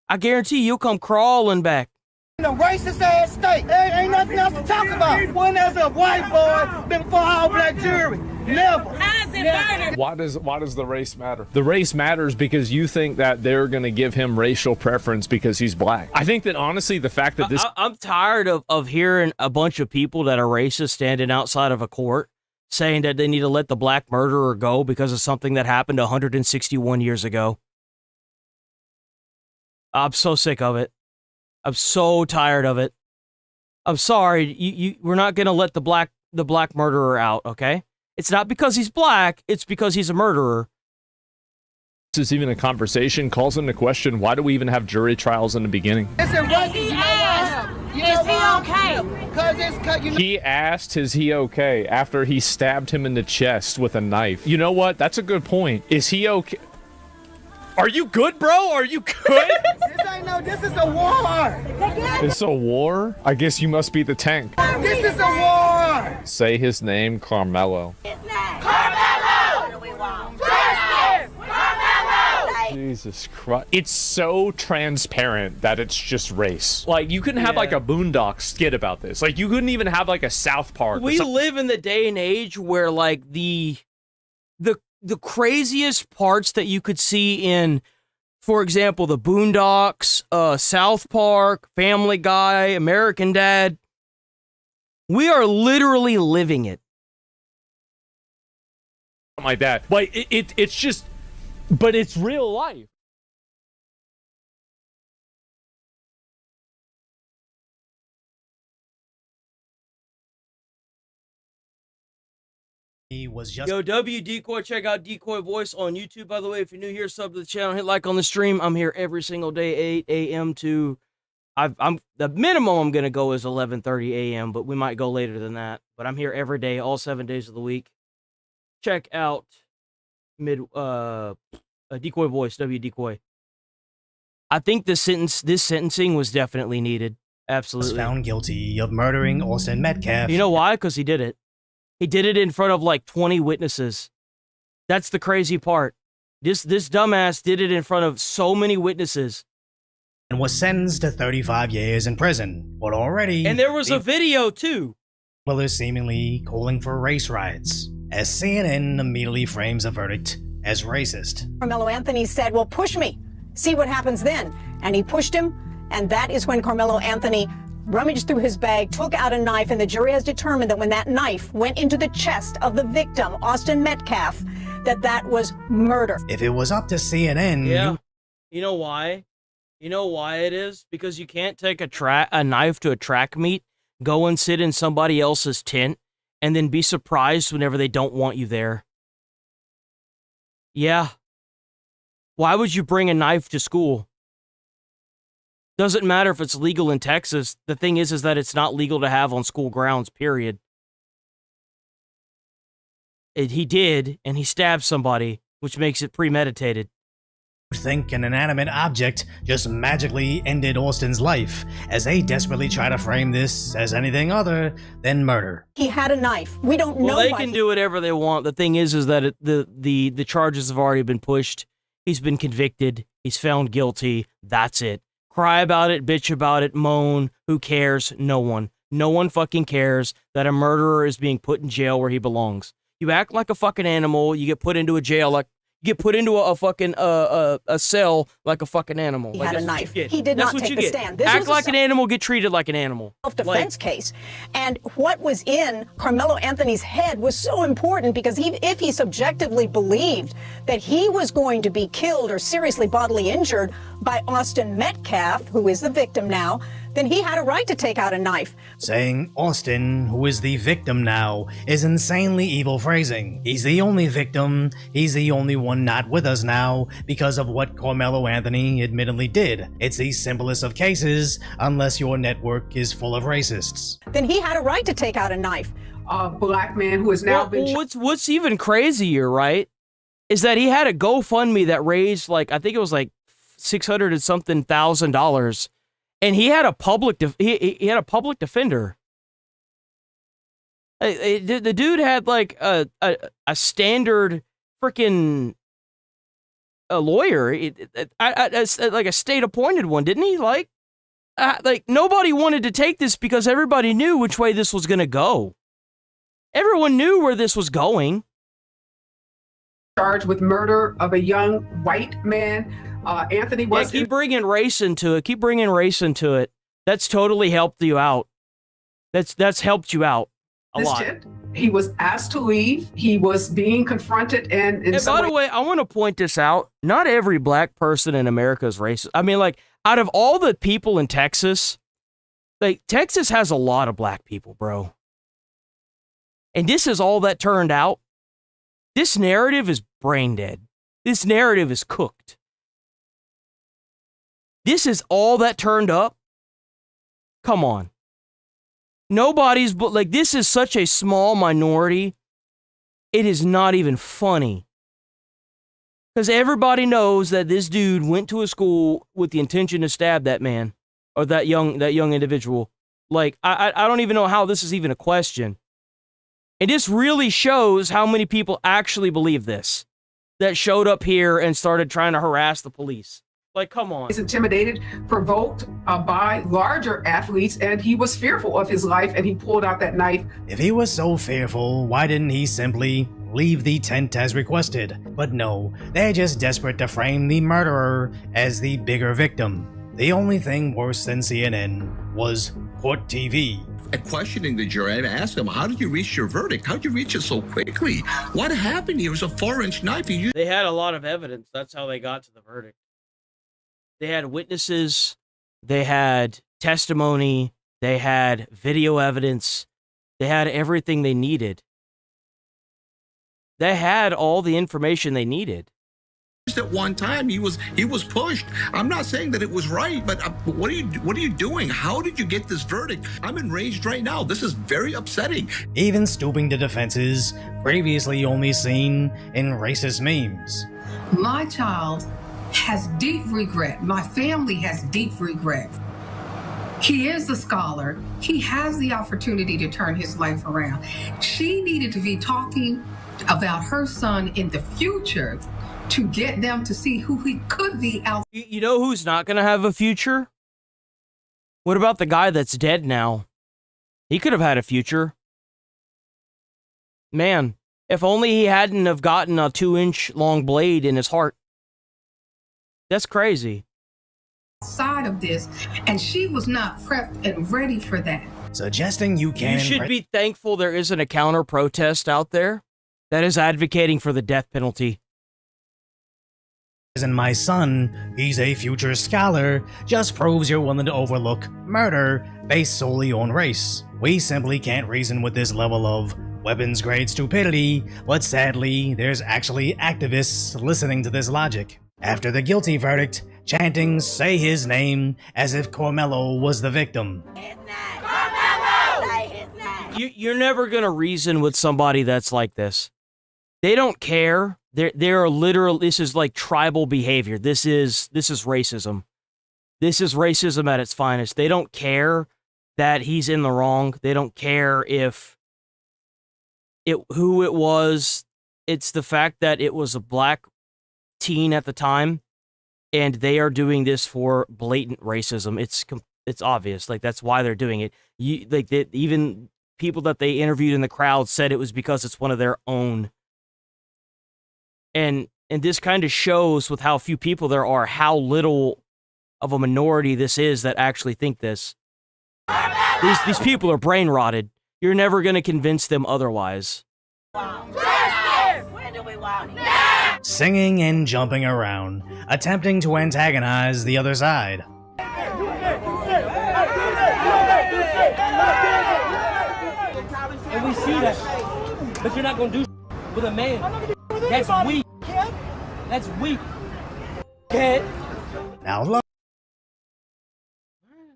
I guarantee you'll come crawling back. In a racist ass state, there ain't nothing else to talk about. When there's a white boy been for all black jury, never. How is it murder? Why does the race matter? The race matters because you think that they're going to give him racial preference because he's black. I think that honestly, the fact that this... I'm tired of hearing a bunch of people that are racist standing outside of a court saying that they need to let the black murderer go because of something that happened 161 years ago. I'm so sick of it. I'm so tired of it. I'm sorry, we're not going to let the black murderer out, okay? It's not because he's black, it's because he's a murderer. This is even a conversation, calls into question, why do we even have jury trials in the beginning? Listen, He asked, is he okay? Cause it's, He asked, is he okay, after he stabbed him in the chest with a knife. You know what? That's a good point. Is he okay? Are you good, bro? Are you good? This is a war. It's a war? I guess you must be the tank. This is a war. Say his name, Carmelo. Carmelo! Justice! Carmelo! Jesus Christ. It's so transparent that it's just race. Like, you couldn't have like a Boondock skit about this. Like, you couldn't even have like a South Park. We live in the day and age where like the craziest parts that you could see in, for example, the Boondocks, South Park, Family Guy, American Dad, we are literally living it. Something like that. Like, it's just, but it's real life. He was just... Yo, W Decoy, check out Decoy Voice on YouTube, by the way. If you're new here, sub to the channel, hit like on the stream. I'm here every single day, 8 a.m. to... I'm the minimum I'm going to go is 11:30 a.m., but we might go later than that. But I'm here every day, all 7 days of the week. Check out Decoy Voice, W Decoy. I think this sentencing was definitely needed. Absolutely. Was found guilty of murdering Austin Metcalf. You know why? Because he did it. He did it in front of like 20 witnesses. That's the crazy part. This dumbass did it in front of so many witnesses. And was sentenced to 35 years in prison. But already... And there was a video too. Well, is seemingly calling for race riots, as CNN immediately frames the verdict as racist. Carmelo Anthony said, well, push me. See what happens then. And he pushed him, and that is when Carmelo Anthony rummaged through his bag, took out a knife, and the jury has determined that when that knife went into the chest of the victim, Austin Metcalf, that was murder. If it was up to CNN... Yeah. You know why? You know why it is? Because you can't take a knife to a track meet, go and sit in somebody else's tent, and then be surprised whenever they don't want you there. Yeah. Why would you bring a knife to school? Doesn't matter if it's legal in Texas. The thing is that it's not legal to have on school grounds, period. He did, and he stabbed somebody, which makes it premeditated. Think an inanimate object just magically ended Austin's life, as they desperately try to frame this as anything other than murder. He had a knife. We don't know. Well, they can do whatever they want. The thing is that the charges have already been pushed. He's been convicted. He's found guilty. That's it. Cry about it, bitch about it, moan. Who cares? No one. No one fucking cares that a murderer is being put in jail where he belongs. You act like a fucking animal. You get put into a jail like. Get put into a fucking a cell like a fucking animal. He like, had a knife. He did not take the stand. This Act like an animal, get treated like an animal. Self-defense case. And what was in Carmelo Anthony's head was so important because if he subjectively believed that he was going to be killed or seriously bodily injured by Austin Metcalf, who is the victim now, then he had a right to take out a knife. Saying Austin, who is the victim now, is insanely evil phrasing. He's the only victim, he's the only one not with us now because of what Carmelo Anthony admittedly did. It's the simplest of cases, unless your network is full of racists. Then he had a right to take out a knife. A black man who has now been... What's even crazier, right, is that he had a GoFundMe that raised, like, I think it was like $600 and something thousand. And he had a public he had a public defender. The dude had like a standard freaking a lawyer, like a state appointed one, didn't he? Like nobody wanted to take this because everybody knew which way this was going to go. Everyone knew where this was going. Charged with murder of a young white man. Anthony was. Yeah, keep bringing race into it. Keep bringing race into it. That's totally helped you out. That's helped you out a lot. He was asked to leave. He was being confronted, and by the way, I want to point this out. Not every black person in America is racist. I mean, like, out of all the people in Texas, like, Texas has a lot of black people, bro. And this is all that turned out. This narrative is brain dead. This narrative is cooked. This is all that turned up. Come on. Nobody's, but like, this is such a small minority. It is not even funny. Because everybody knows that this dude went to a school with the intention to stab that man or that young individual. Like, I don't even know how this is even a question. And this really shows how many people actually believe this, that showed up here and started trying to harass the police. Like, come on. He's intimidated, provoked by larger athletes, and he was fearful of his life, and he pulled out that knife. If he was so fearful, why didn't he simply leave the tent as requested? But no, they're just desperate to frame the murderer as the bigger victim. The only thing worse than CNN was Court TV. Questioning the jury, I asked them, how did you reach your verdict? How did you reach it so quickly? What happened here? It was a 4-inch knife. They had a lot of evidence. That's how they got to the verdict. They had witnesses, they had testimony, they had video evidence, they had everything they needed. They had all the information they needed. At one time, he was pushed. I'm not saying that it was right, but what are you doing? How did you get this verdict? I'm enraged right now. This is very upsetting. Even stooping to defenses previously only seen in racist memes. My child has deep regret. My family has deep regret. He is a scholar. He has the opportunity to turn his life around. She needed to be talking about her son in the future to get them to see who he could be out. You know who's not going to have a future? What about the guy that's dead now? He could have had a future. Man, if only he hadn't have gotten a 2-inch long blade in his heart. That's crazy. Side of this, and she was not prepped and ready for that. Suggesting you can. You should be thankful there isn't a counter protest out there that is advocating for the death penalty. And my son, he's a future scholar, just proves you're willing to overlook murder based solely on race. We simply can't reason with this level of weapons-grade stupidity, but sadly, there's actually activists listening to this logic. After the guilty verdict, chanting "say his name" as if Carmelo was the victim. You're never gonna reason with somebody that's like this. They don't care. They're literal. This is like tribal behavior. This is racism. This is racism at its finest. They don't care that he's in the wrong. They don't care who it was. It's the fact that it was a black teen at the time, and they are doing this for blatant racism. It's obvious. Like, that's why they're doing it. Even people that they interviewed in the crowd said it was because it's one of their own. And this kind of shows, with how few people there are, how little of a minority this is that actually think this. These people are brain rotted. You're never going to convince them otherwise. When do we want it? Now! Singing and jumping around, attempting to antagonize the other side. And we see that, but you're not going to do with a man. That's weak. That's weak. Kid. Now,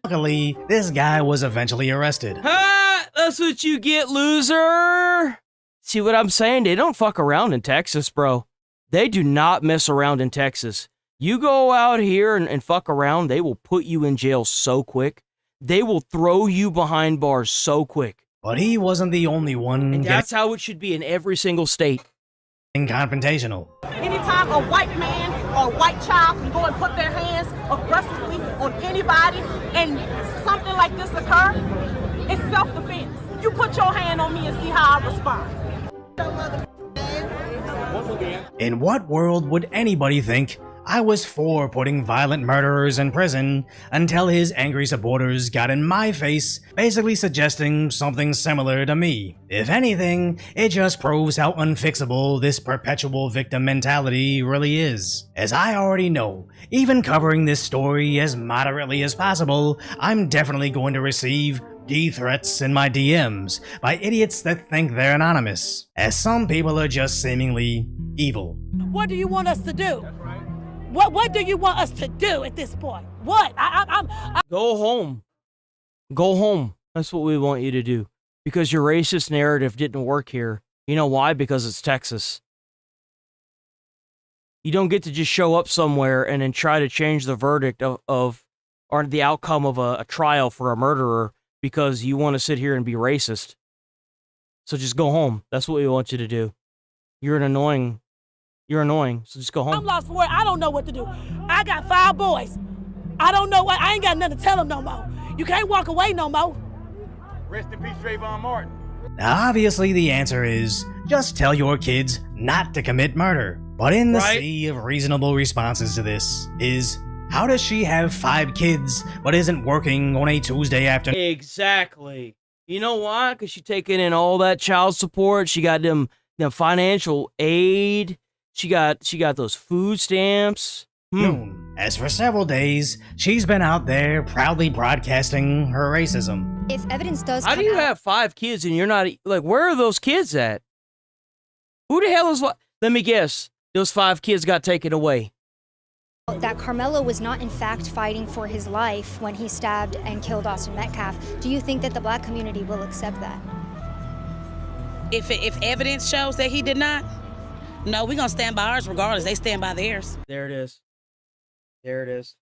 luckily, this guy was eventually arrested. Ha! That's what you get, loser! See what I'm saying? They don't fuck around in Texas, bro. They do not mess around in Texas. You go out here and fuck around, they will put you in jail so quick. They will throw you behind bars so quick. But he wasn't the only one And that's how it should be in every single state. getting confrontational. Anytime a white man or a white child can go and put their hands aggressively on anybody and something like this occur, it's self-defense. You put your hand on me and see how I respond. In what world would anybody think I was for putting violent murderers in prison until his angry supporters got in my face, basically suggesting something similar to me? If anything, it just proves how unfixable this perpetual victim mentality really is. As I already know, even covering this story as moderately as possible, I'm definitely going to receive threats in my DMs by idiots that think they're anonymous, as some people are just seemingly evil. What do you want us to do? What do you want us to do at this point? What? Go home. Go home. That's what we want you to do. Because your racist narrative didn't work here. You know why? Because it's Texas. You don't get to just show up somewhere and then try to change the verdict of or the outcome of a trial for a murderer because you want to sit here and be racist. So just go home. That's what we want you to do. You're annoying, so just go home. I'm lost for words. I don't know what to do. I got 5 boys. I don't know what. I ain't got nothing to tell them no more. You can't walk away no more. Rest in peace, Trayvon Martin. Now, obviously the answer is just tell your kids not to commit murder. But in the sea of reasonable responses to this is, how does she have 5 kids but isn't working on a Tuesday afternoon? Exactly. You know why? Because she's taking in all that child support. She got them financial aid. She got those food stamps. As for several days, she's been out there proudly broadcasting her racism. If evidence does How do you have 5 kids and you're not, like, where are those kids at? Who the hell is what? Let me guess. Those 5 kids got taken away. that Carmelo was not in fact fighting for his life when he stabbed and killed Austin Metcalf, do you think that the black community will accept that? If evidence shows that he did not, no, we're gonna stand by ours regardless. They stand by theirs. There it is. There it is.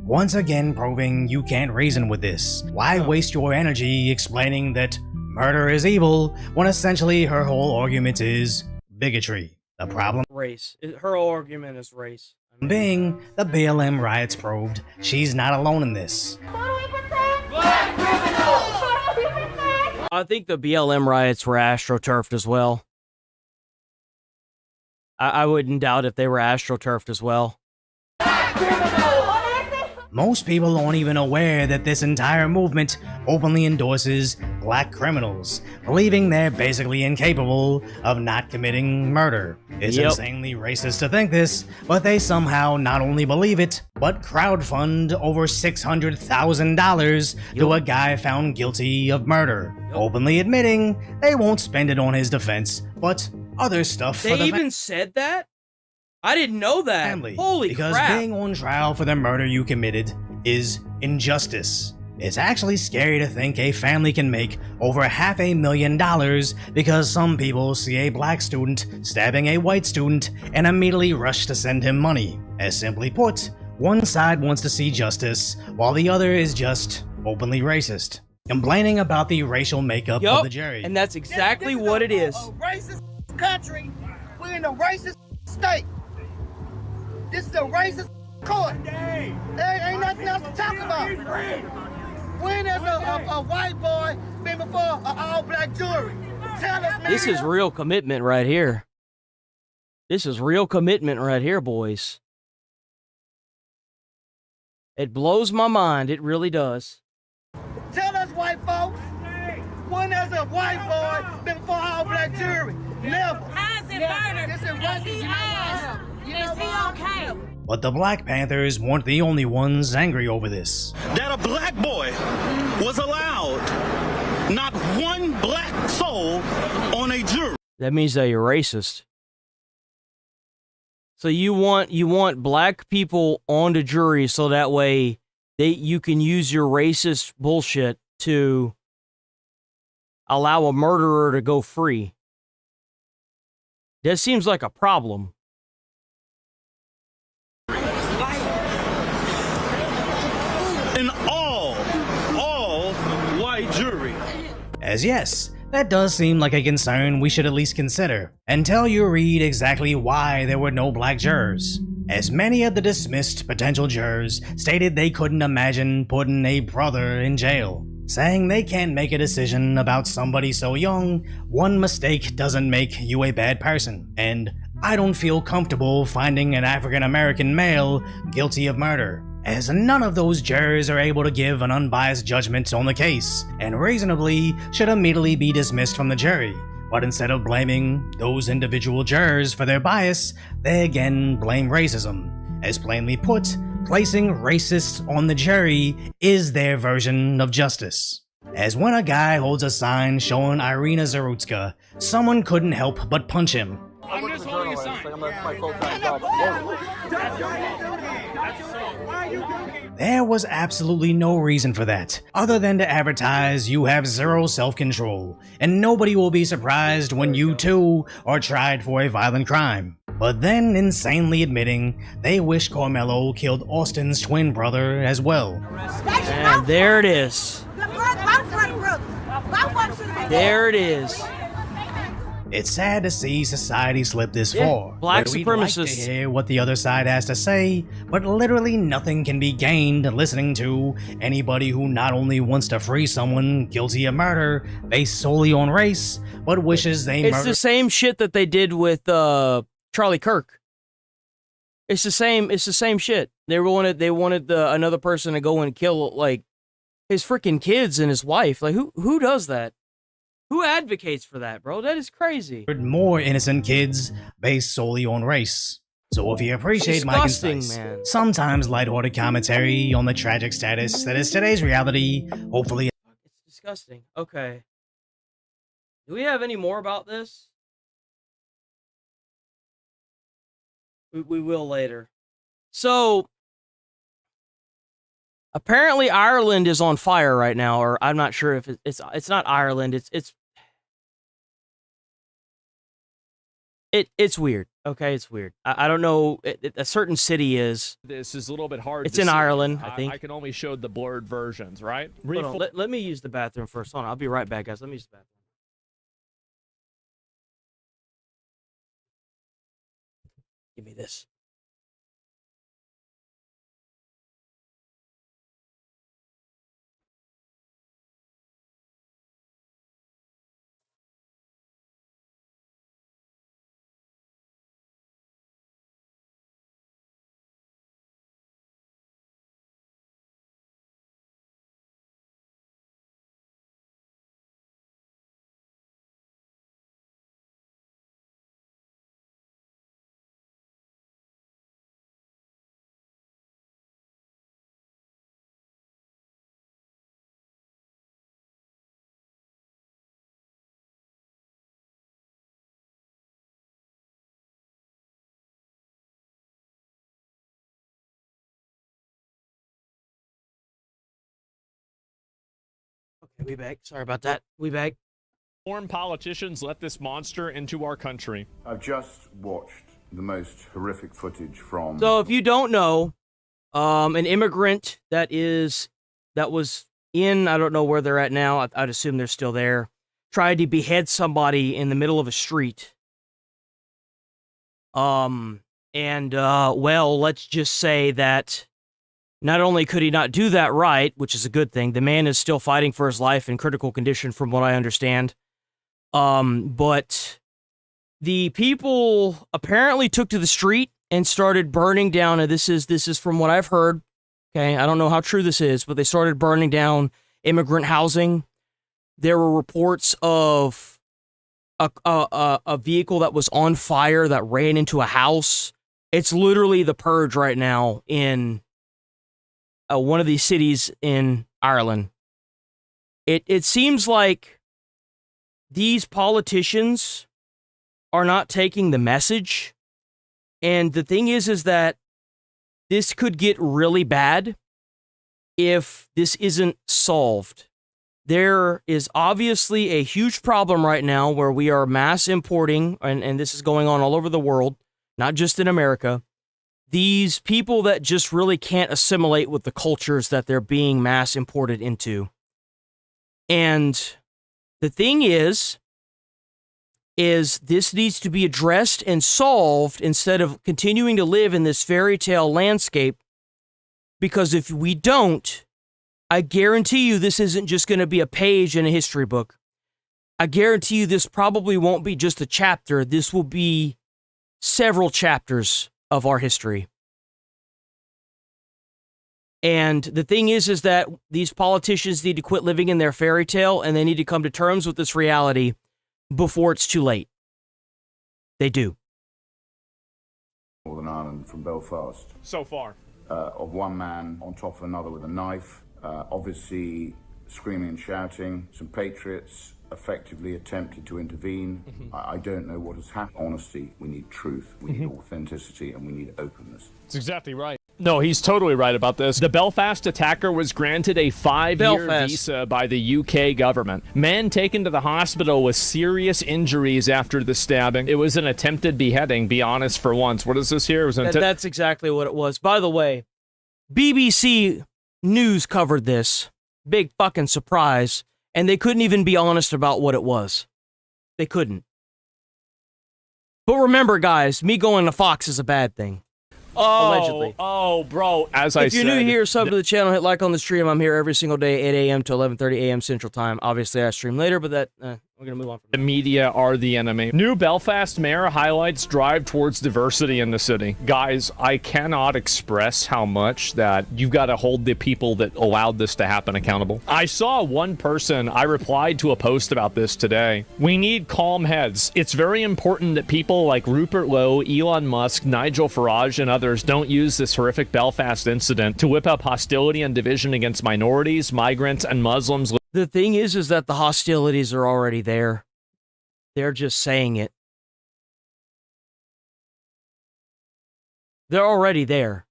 Once again proving you can't reason with this. Why waste your energy explaining that murder is evil when essentially her whole argument is bigotry? The problem? Race. Her whole argument is race. Being the BLM riots probed, she's not alone in this. I think the BLM riots were astroturfed as well. I wouldn't doubt if they were astroturfed as well. Most people aren't even aware that this entire movement openly endorses black criminals, believing they're basically incapable of not committing murder. It's insanely racist to think this, but they somehow not only believe it, but crowdfund over $600,000 to a guy found guilty of murder, openly admitting they won't spend it on his defense, but other stuff for the They even said that? I didn't know that. Family. Holy because crap. being on trial for the murder you committed is injustice. It's actually scary to think a family can make over $500,000 because some people see a black student stabbing a white student and immediately rush to send him money. As simply put, one side wants to see justice while the other is just openly racist, complaining about the racial makeup of the jury. And that's exactly what it is. Racist country. We're in a racist state. This is a racist court. There ain't nothing else to talk about. When has a white boy been before an all-black jury? Tell us, man. This is real commitment right here. This is real commitment right here, boys. It blows my mind. It really does. Tell us, white folks, when has a white boy been before an all-black jury? Never. How's it murder? This is And racist. he asked, is he okay? But the Black Panthers weren't the only ones angry over this. That a black boy was allowed not one black soul on a jury. That means that you're racist. So you want black people on the jury so that way you can use your racist bullshit to allow a murderer to go free. That seems like a problem. An all white jury. As yes, that does seem like a concern we should at least consider, until you read exactly why there were no black jurors. As many of the dismissed potential jurors stated they couldn't imagine putting a brother in jail, saying they can't make a decision about somebody so young, one mistake doesn't make you a bad person, and I don't feel comfortable finding an African American male guilty of murder, as none of those jurors are able to give an unbiased judgment on the case, and reasonably should immediately be dismissed from the jury. But instead of blaming those individual jurors for their bias, they again blame racism. As plainly put, placing racists on the jury is their version of justice. As when a guy holds a sign showing Irina Zarutska, someone couldn't help but punch him. I'm just holding a sign. There was absolutely no reason for that, other than to advertise you have zero self-control, and nobody will be surprised when you too are tried for a violent crime. But then insanely admitting they wish Carmelo killed Austin's twin brother as well. And there it is. There it is. It's sad to see society slip this far. Black We'd like to supremacists. hear what the other side has to say, but literally nothing can be gained listening to anybody who not only wants to free someone guilty of murder based solely on race, but wishes they It's murdered. the same shit that they did with Charlie Kirk. It's the same shit. They wanted another person to go and kill like his freaking kids and his wife. Like who does that? Who advocates for that, bro? That is crazy. More innocent kids based solely on race. So if you appreciate my Disgusting, concise, man. sometimes lighthearted commentary on the tragic status that is today's reality, hopefully It's disgusting. Okay. Do we have any more about this? We will later. So apparently Ireland is on fire right now, or I'm not sure if it's not Ireland. It's weird. Okay, it's weird. I don't know. A certain city is. This is a little bit hard. It's to in see. Ireland, I think. I can only show the blurred versions, right? Hold on, let me use the bathroom first. Hold on, I'll be right back, guys. Let me use the bathroom. Give me this. Okay, we back. Sorry about that. We back. Foreign politicians let this monster into our country. I've just watched the most horrific footage from... So if you don't know, an immigrant that was in, I don't know where they're at now, I'd assume they're still there, tried to behead somebody in the middle of a street. Well, let's just say that not only could he not do that right, which is a good thing, the man is still fighting for his life in critical condition from what I understand. But the people apparently took to the street and started burning down, and this is from what I've heard. Okay, I don't know how true this is, but they started burning down immigrant housing. There were reports of a vehicle that was on fire that ran into a house. It's literally the purge right now in one of these cities in Ireland. It seems like these politicians are not taking the message. And the thing is that this could get really bad if this isn't solved. There is obviously a huge problem right now where we are mass importing, and this is going on all over the world, not just in America, these people that just really can't assimilate with the cultures that they're being mass imported into. And The thing is this needs to be addressed and solved instead of continuing to live in this fairy tale landscape. Because if we don't, I guarantee you this isn't just going to be a page in a history book. I guarantee you this probably won't be just a chapter. This will be several chapters of our history. And the thing is that these politicians need to quit living in their fairy tale, and they need to come to terms with this reality before it's too late. They do. Northern Ireland from Belfast. So far. Of one man on top of another with a knife, obviously screaming and shouting. Some patriots effectively attempted to intervene. I don't know what has happened. Honesty, we need truth, we need authenticity, and we need openness. That's exactly right. No, he's totally right about this. The Belfast attacker was granted a 5-year visa by the UK government. Man taken to the hospital with serious injuries after the stabbing. It was an attempted beheading, be honest for once. What is this here? It was That's exactly what it was. By the way, BBC News covered this. Big fucking surprise. And they couldn't even be honest about what it was. They couldn't. But remember, guys, me going to Fox is a bad thing. Allegedly. Oh, bro. As I said. If you're new here, sub to the channel, hit like on the stream. I'm here every single day, 8 a.m. to 11:30 a.m. Central Time. Obviously, I stream later, but that we're going to move on. The media are the enemy. New Belfast mayor highlights drive towards diversity in the city. Guys, I cannot express how much that you've got to hold the people that allowed this to happen accountable. I saw one person, I replied to a post about this today. We need calm heads. It's very important that people like Rupert Lowe, Elon Musk, Nigel Farage, and others don't use this horrific Belfast incident to whip up hostility and division against minorities, migrants, and Muslims. The thing is that the hostilities are already there. They're just saying it. They're already there.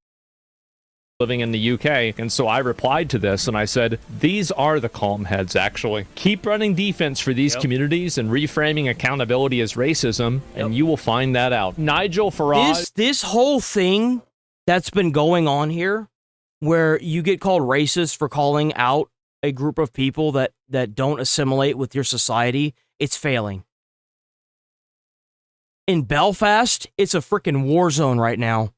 Living in the UK, and so I replied to this and I said, these are the calm heads, actually. Keep running defense for these communities and reframing accountability as racism, and you will find that out. Nigel Farage. This whole thing that's been going on here, where you get called racist for calling out a group of people that don't assimilate with your society, it's failing. In Belfast, it's a freaking war zone right now.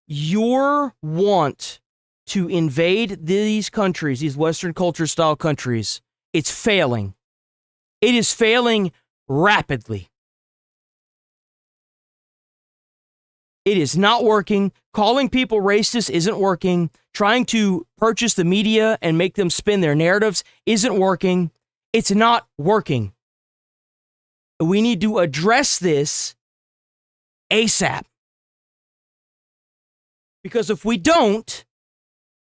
Your want to invade these countries, these Western culture style countries, it's failing. It is failing rapidly. It is not working. Calling people racist isn't working. Trying to purchase the media and make them spin their narratives isn't working. It's not working. We need to address this ASAP. Because if we don't,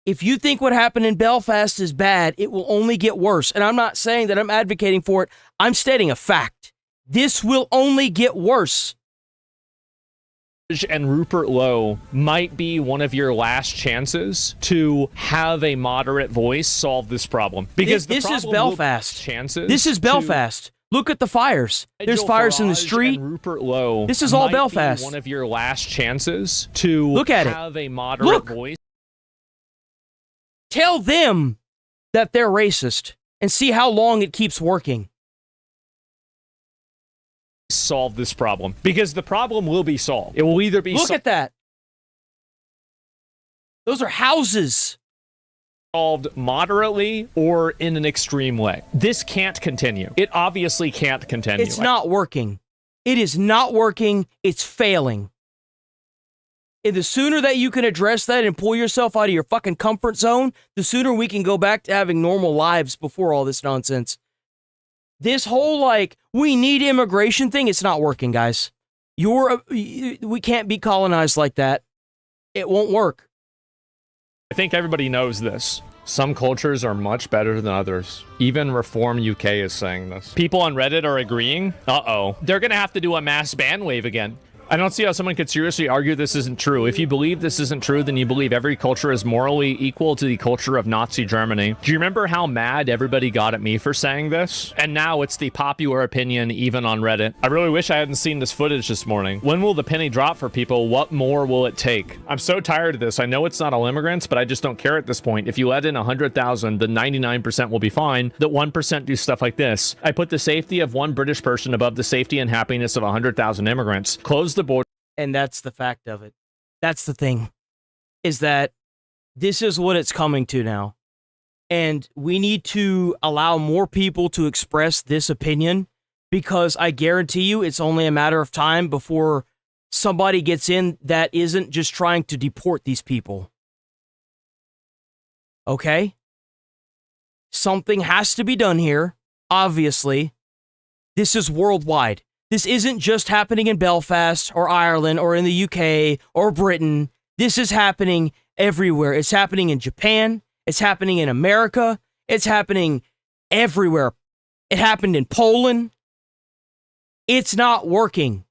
if you think what happened in Belfast is bad, it will only get worse. And I'm not saying that I'm advocating for it. I'm stating a fact. This will only get worse. And Rupert Lowe might be one of your last chances to have a moderate voice solve this problem. Because this is Belfast. This is Belfast. Look at the fires. There's fires in the street. Rupert Lowe. This is all Belfast. One of your last chances to look at have a moderate voice. Tell them that they're racist and see how long it keeps working. Solve this problem, because the problem will be solved. It will either be look at that. Those are houses. Solved moderately or in an extreme way. This can't continue. It obviously can't continue. It's not working. It is not working. It's failing. And the sooner that you can address that and pull yourself out of your fucking comfort zone, the sooner we can go back to having normal lives before all this nonsense. This whole, we need immigration thing, it's not working, guys. We can't be colonized like that. It won't work. I think everybody knows this. Some cultures are much better than others. Even Reform UK is saying this. People on Reddit are agreeing. Uh-oh. They're gonna have to do a mass ban wave again. I don't see how someone could seriously argue this isn't true. If you believe this isn't true, then you believe every culture is morally equal to the culture of Nazi Germany. Do you remember how mad everybody got at me for saying this? And now it's the popular opinion even on Reddit. I really wish I hadn't seen this footage this morning. When will the penny drop for people? What more will it take? I'm so tired of this. I know it's not all immigrants, but I just don't care at this point. If you let in 100,000, the 99% will be fine. The 1% do stuff like this. I put the safety of one British person above the safety and happiness of 100,000 immigrants. Close the border. And that's the fact of it. That's the thing, is that this is what it's coming to now. And we need to allow more people to express this opinion, because I guarantee you it's only a matter of time before somebody gets in that isn't just trying to deport these people. Okay? Something has to be done here, obviously. This is worldwide. This isn't just happening in Belfast or Ireland or in the UK or Britain. This is happening everywhere. It's happening in Japan. It's happening in America. It's happening everywhere. It happened in Poland. It's not working.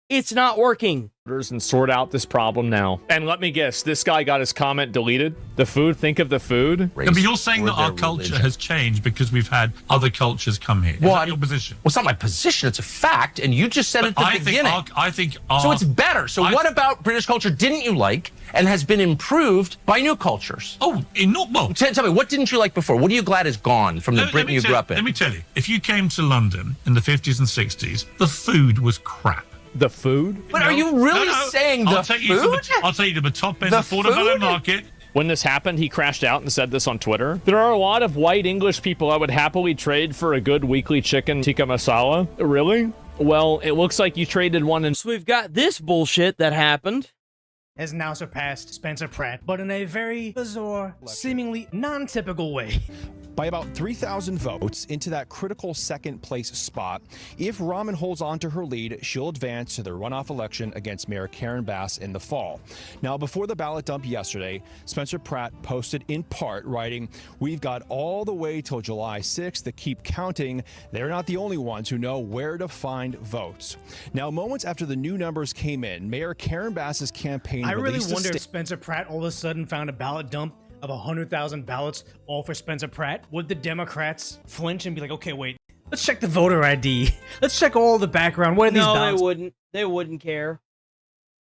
It's not working. And sort out this problem now. And let me guess, this guy got his comment deleted? The food, think of the food? Yeah, but you're saying that our culture has changed because we've had other cultures come here. Is that your position? Well, it's not my position, it's a fact, and you just said it at the beginning. I think so it's better. So what about British culture didn't you like and has been improved by new cultures? Oh, well, tell me, what didn't you like before? What are you glad is gone from the Britain you grew up in? Let me tell you, if you came to London in the 50s and 60s, the food was crap. The food? But are you really saying the food? I'll take you to the top end of Portobello Market. When this happened, he crashed out and said this on Twitter. There are a lot of white English people I would happily trade for a good weekly chicken tikka masala. Really? Well, it looks like you traded one in... So we've got this bullshit that happened. Has now surpassed Spencer Pratt, but in a very bizarre, seemingly non-typical way. By about 3,000 votes into that critical second place spot, if Rahman holds on to her lead, she'll advance to the runoff election against Mayor Karen Bass in the fall. Now, before the ballot dump yesterday, Spencer Pratt posted in part, writing, "We've got all the way till July 6th to keep counting. They're not the only ones who know where to find votes." Now, moments after the new numbers came in, Mayor Karen Bass's campaign I really wonder if Spencer Pratt all of a sudden found a ballot dump of 100,000 ballots all for Spencer Pratt. Would the Democrats flinch and be like, okay, wait, let's check the voter ID. Let's check all the background. Where are these ballots? No, they wouldn't. They wouldn't care.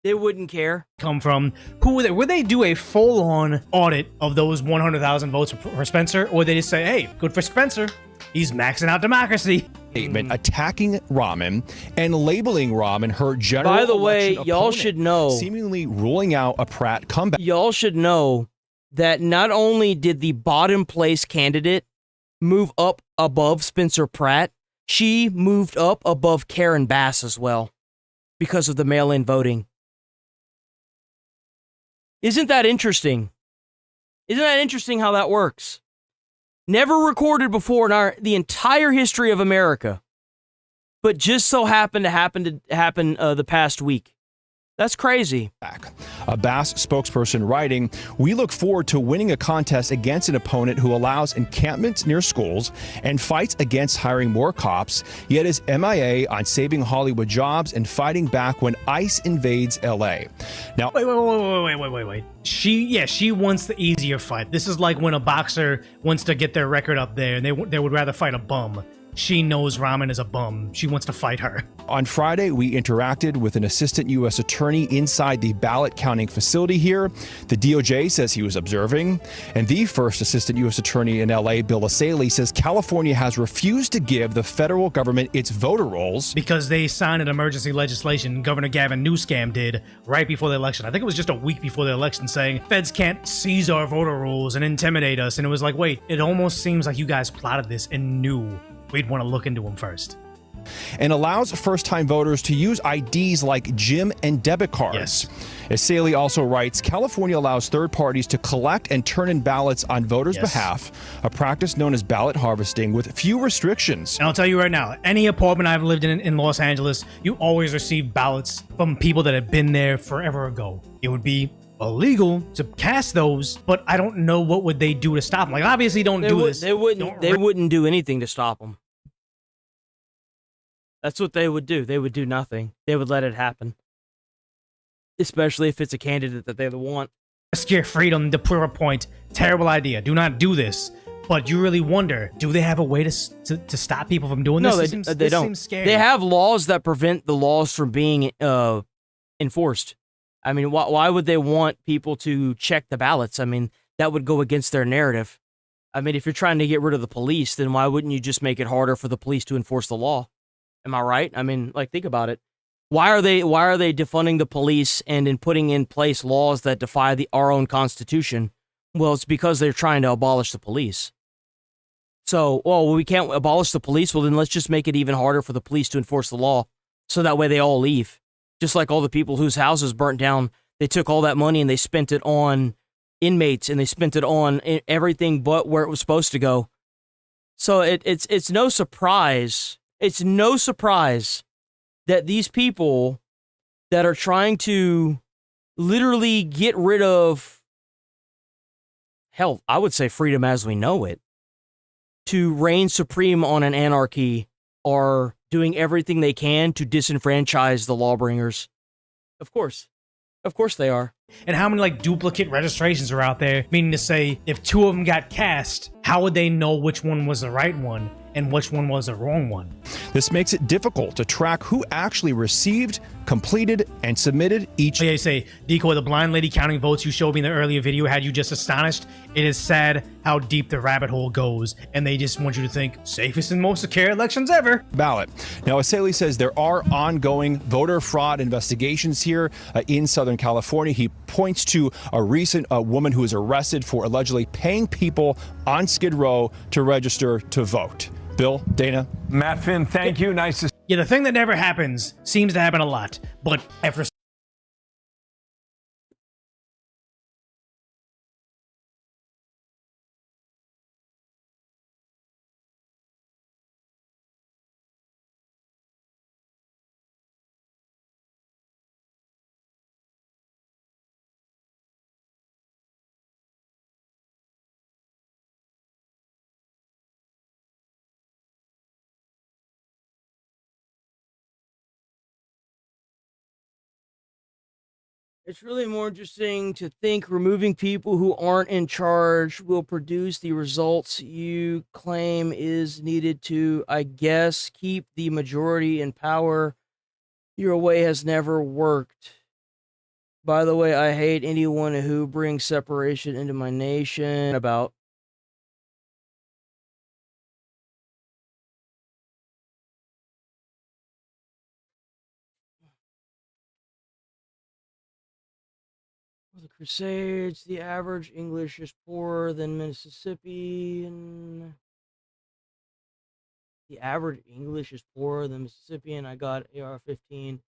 They wouldn't care. Come from? Who were they? Would they do a full-on audit of those 100,000 votes for Spencer? Or would they just say, hey, good for Spencer. He's maxing out democracy. Statement attacking Rahman and labeling Rahman her general By the way, election y'all opponent, should know, seemingly ruling out a Pratt comeback. Y'all should know that not only did the bottom place candidate move up above Spencer Pratt, she moved up above Karen Bass as well because of the mail-in voting. Isn't that interesting? Isn't that interesting how that works? Never recorded before in the entire history of America, but just so happened to happen the past week. That's crazy. A Bass spokesperson writing, "We look forward to winning a contest against an opponent who allows encampments near schools and fights against hiring more cops, yet is MIA on saving Hollywood jobs and fighting back when ICE invades LA." Now, wait. She wants the easier fight. This is like when a boxer wants to get their record up there and they would rather fight a bum. She knows Rahman is a bum. She wants to fight her. On Friday, we interacted with an assistant U.S. attorney inside the ballot counting facility here. The DOJ says he was observing. And the first assistant U.S. attorney in L.A., Bill Asaley, says California has refused to give the federal government its voter rolls. Because they signed an emergency legislation, Governor Gavin Newsom did, right before the election. I think it was just a week before the election, saying, feds can't seize our voter rolls and intimidate us. And it was like, wait, it almost seems like you guys plotted this and knew we'd want to look into them first. And allows first-time voters to use IDs like gym and debit cards. Yes. Asaley also writes, California allows third parties to collect and turn in ballots on voters' behalf, a practice known as ballot harvesting with few restrictions. And I'll tell you right now, any apartment I've lived in Los Angeles, you always receive ballots from people that have been there forever ago. It would be illegal to cast those, but I don't know what would they do to stop them. Like, obviously, don't do this. They wouldn't do anything to stop them. That's what they would do. They would do nothing. They would let it happen. Especially if it's a candidate that they want. Risk your freedom to prove a point. Terrible idea. Do not do this. But you really wonder, do they have a way to stop people from doing this? No, they this don't. Seems scary. They have laws that prevent the laws from being enforced. I mean, why would they want people to check the ballots? I mean, that would go against their narrative. I mean, if you're trying to get rid of the police, then why wouldn't you just make it harder for the police to enforce the law? Am I right? I mean, like, think about it. Why are they defunding the police and in putting in place laws that defy our own Constitution? Well, it's because they're trying to abolish the police. So, we can't abolish the police. Well, then let's just make it even harder for the police to enforce the law. So that way they all leave. Just like all the people whose houses burnt down, they took all that money and they spent it on inmates and they spent it on everything but where it was supposed to go. So it's no surprise. It's no surprise that these people that are trying to literally get rid of, hell, I would say freedom as we know it, to reign supreme on an anarchy, are doing everything they can to disenfranchise the lawbringers. Of course they are. And how many like duplicate registrations are out there? Meaning to say, if two of them got cast, how would they know which one was the right one and which one was the wrong one? This makes it difficult to track who actually received, completed, and submitted each. They say, Decoy, the blind lady counting votes you showed me in the earlier video had you just astonished. It is sad how deep the rabbit hole goes, and they just want you to think, safest and most secure elections ever. Ballot. Now, Asali says there are ongoing voter fraud investigations here in Southern California. He points to a recent woman who was arrested for allegedly paying people on Skid Row to register to vote. Bill, Dana. Matt Finn, thank you. Nice to see you. Yeah, the thing that never happens seems to happen a lot, but after It's really more interesting to think removing people who aren't in charge will produce the results you claim is needed to, I guess, keep the majority in power. Your way has never worked. By the way, I hate anyone who brings separation into my nation. About the Crusades, the average English is poorer than Mississippi, and the average English is poorer than Mississippi, and I got AR-15.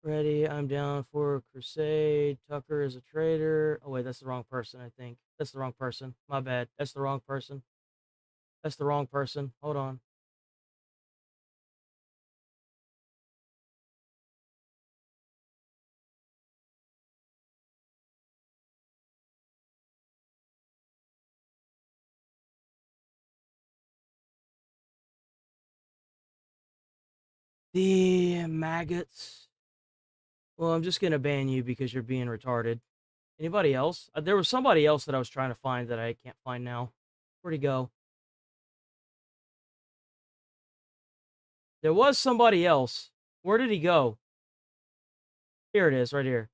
Ready, I'm down for Crusade. Tucker is a traitor. Oh wait, that's the wrong person, I think. That's the wrong person. My bad. That's the wrong person. That's the wrong person. Hold on. The maggots. Well, I'm just gonna ban you because you're being retarded. Anybody else? There was somebody else that I was trying to find that I can't find now. Where'd he go? There was somebody else. Where did he go? Here it is, right here.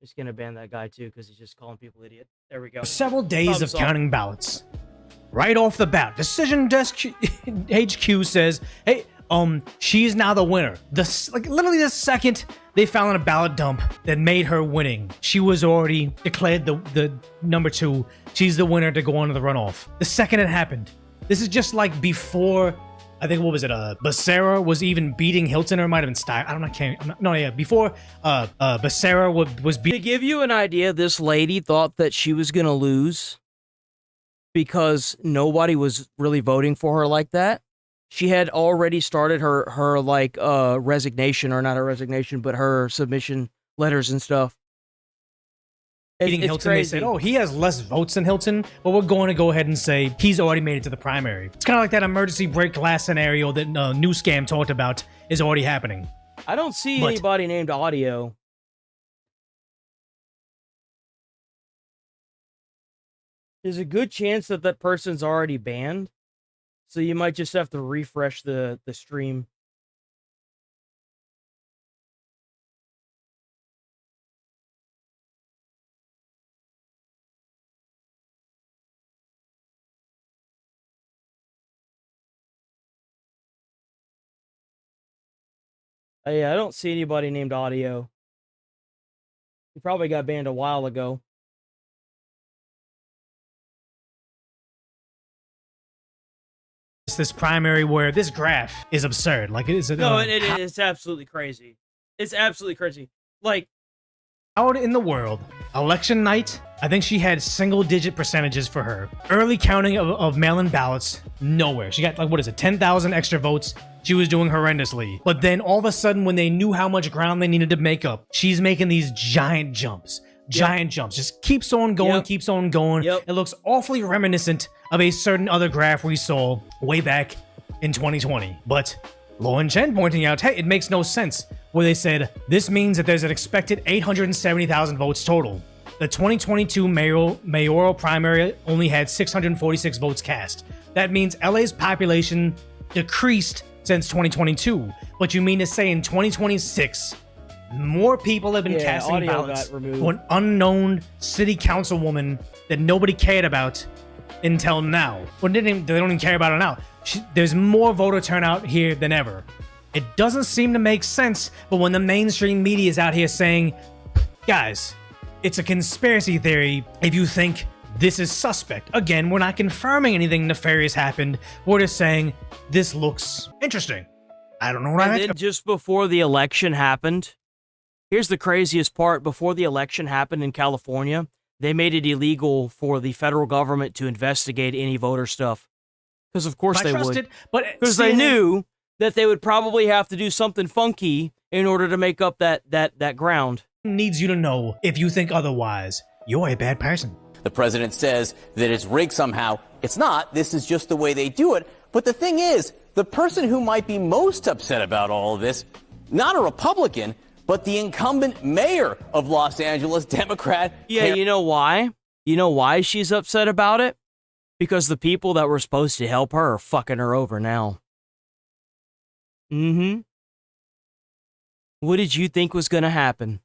Just gonna ban that guy too because he's just calling people idiot. There we go. Several days of counting ballots. Right off the bat, Decision Desk HQ says, "Hey, she's now the winner." Literally the second they found a ballot dump that made her winning, she was already declared the number 2. She's the winner to go on to the runoff. The second it happened, this is just like before. I think, what was it? Becerra was even beating Hilton, or it might have been Steyer. I don't know. Before Becerra was beating. To give you an idea, this lady thought that she was gonna lose because nobody was really voting for her like that. She had already started her resignation, or not her resignation, but her submission letters and stuff. beating Hilton. They said, oh, he has less votes than Hilton, but we're going to go ahead and say he's already made it to the primary. It's kind of like that emergency break glass scenario that New Scam talked about is already happening. I don't see anybody named Audio. There's a good chance that that person's already banned, so you might just have to refresh the stream. Yeah, I don't see anybody named Audio. He probably got banned a while ago. It's this primary where this graph is absurd. Like, it's it's absolutely crazy. It's absolutely crazy. Like, out in the world, election night, I think she had single-digit percentages for her. Early counting of mail-in ballots, nowhere. She got, like, 10,000 extra votes. She was doing horrendously. But then all of a sudden, when they knew how much ground they needed to make up, she's making these giant jumps. Giant jumps. Just keeps on going, keeps on going. It looks awfully reminiscent of a certain other graph we saw way back in 2020. But Lauren Chen pointing out, hey, it makes no sense, where they said, this means that there's an expected 870,000 votes total. The 2022 mayoral primary only had 646 votes cast. That means LA's population decreased since 2022. But you mean to say in 2026, more people have been casting ballots for an unknown city councilwoman that nobody cared about until now. Well, they don't even care about her now. There's more voter turnout here than ever. It doesn't seem to make sense, but when the mainstream media is out here saying, guys, it's a conspiracy theory if you think this is suspect. Again, we're not confirming anything nefarious happened. We're just saying this looks interesting. I don't know what I meant. And then just before the election happened, here's the craziest part. Before the election happened in California, they made it illegal for the federal government to investigate any voter stuff. Because of course they would. Because they knew that they would probably have to do something funky in order to make up that ground. Needs you to know, if you think otherwise, you're a bad person. The president says that it's rigged somehow. It's not. This is just the way they do it. But the thing is, the person who might be most upset about all of this, not a Republican, but the incumbent mayor of Los Angeles, Democrat. Yeah, you know why? You know why she's upset about it? Because the people that were supposed to help her are fucking her over now. Mm-hmm. What did you think was going to happen?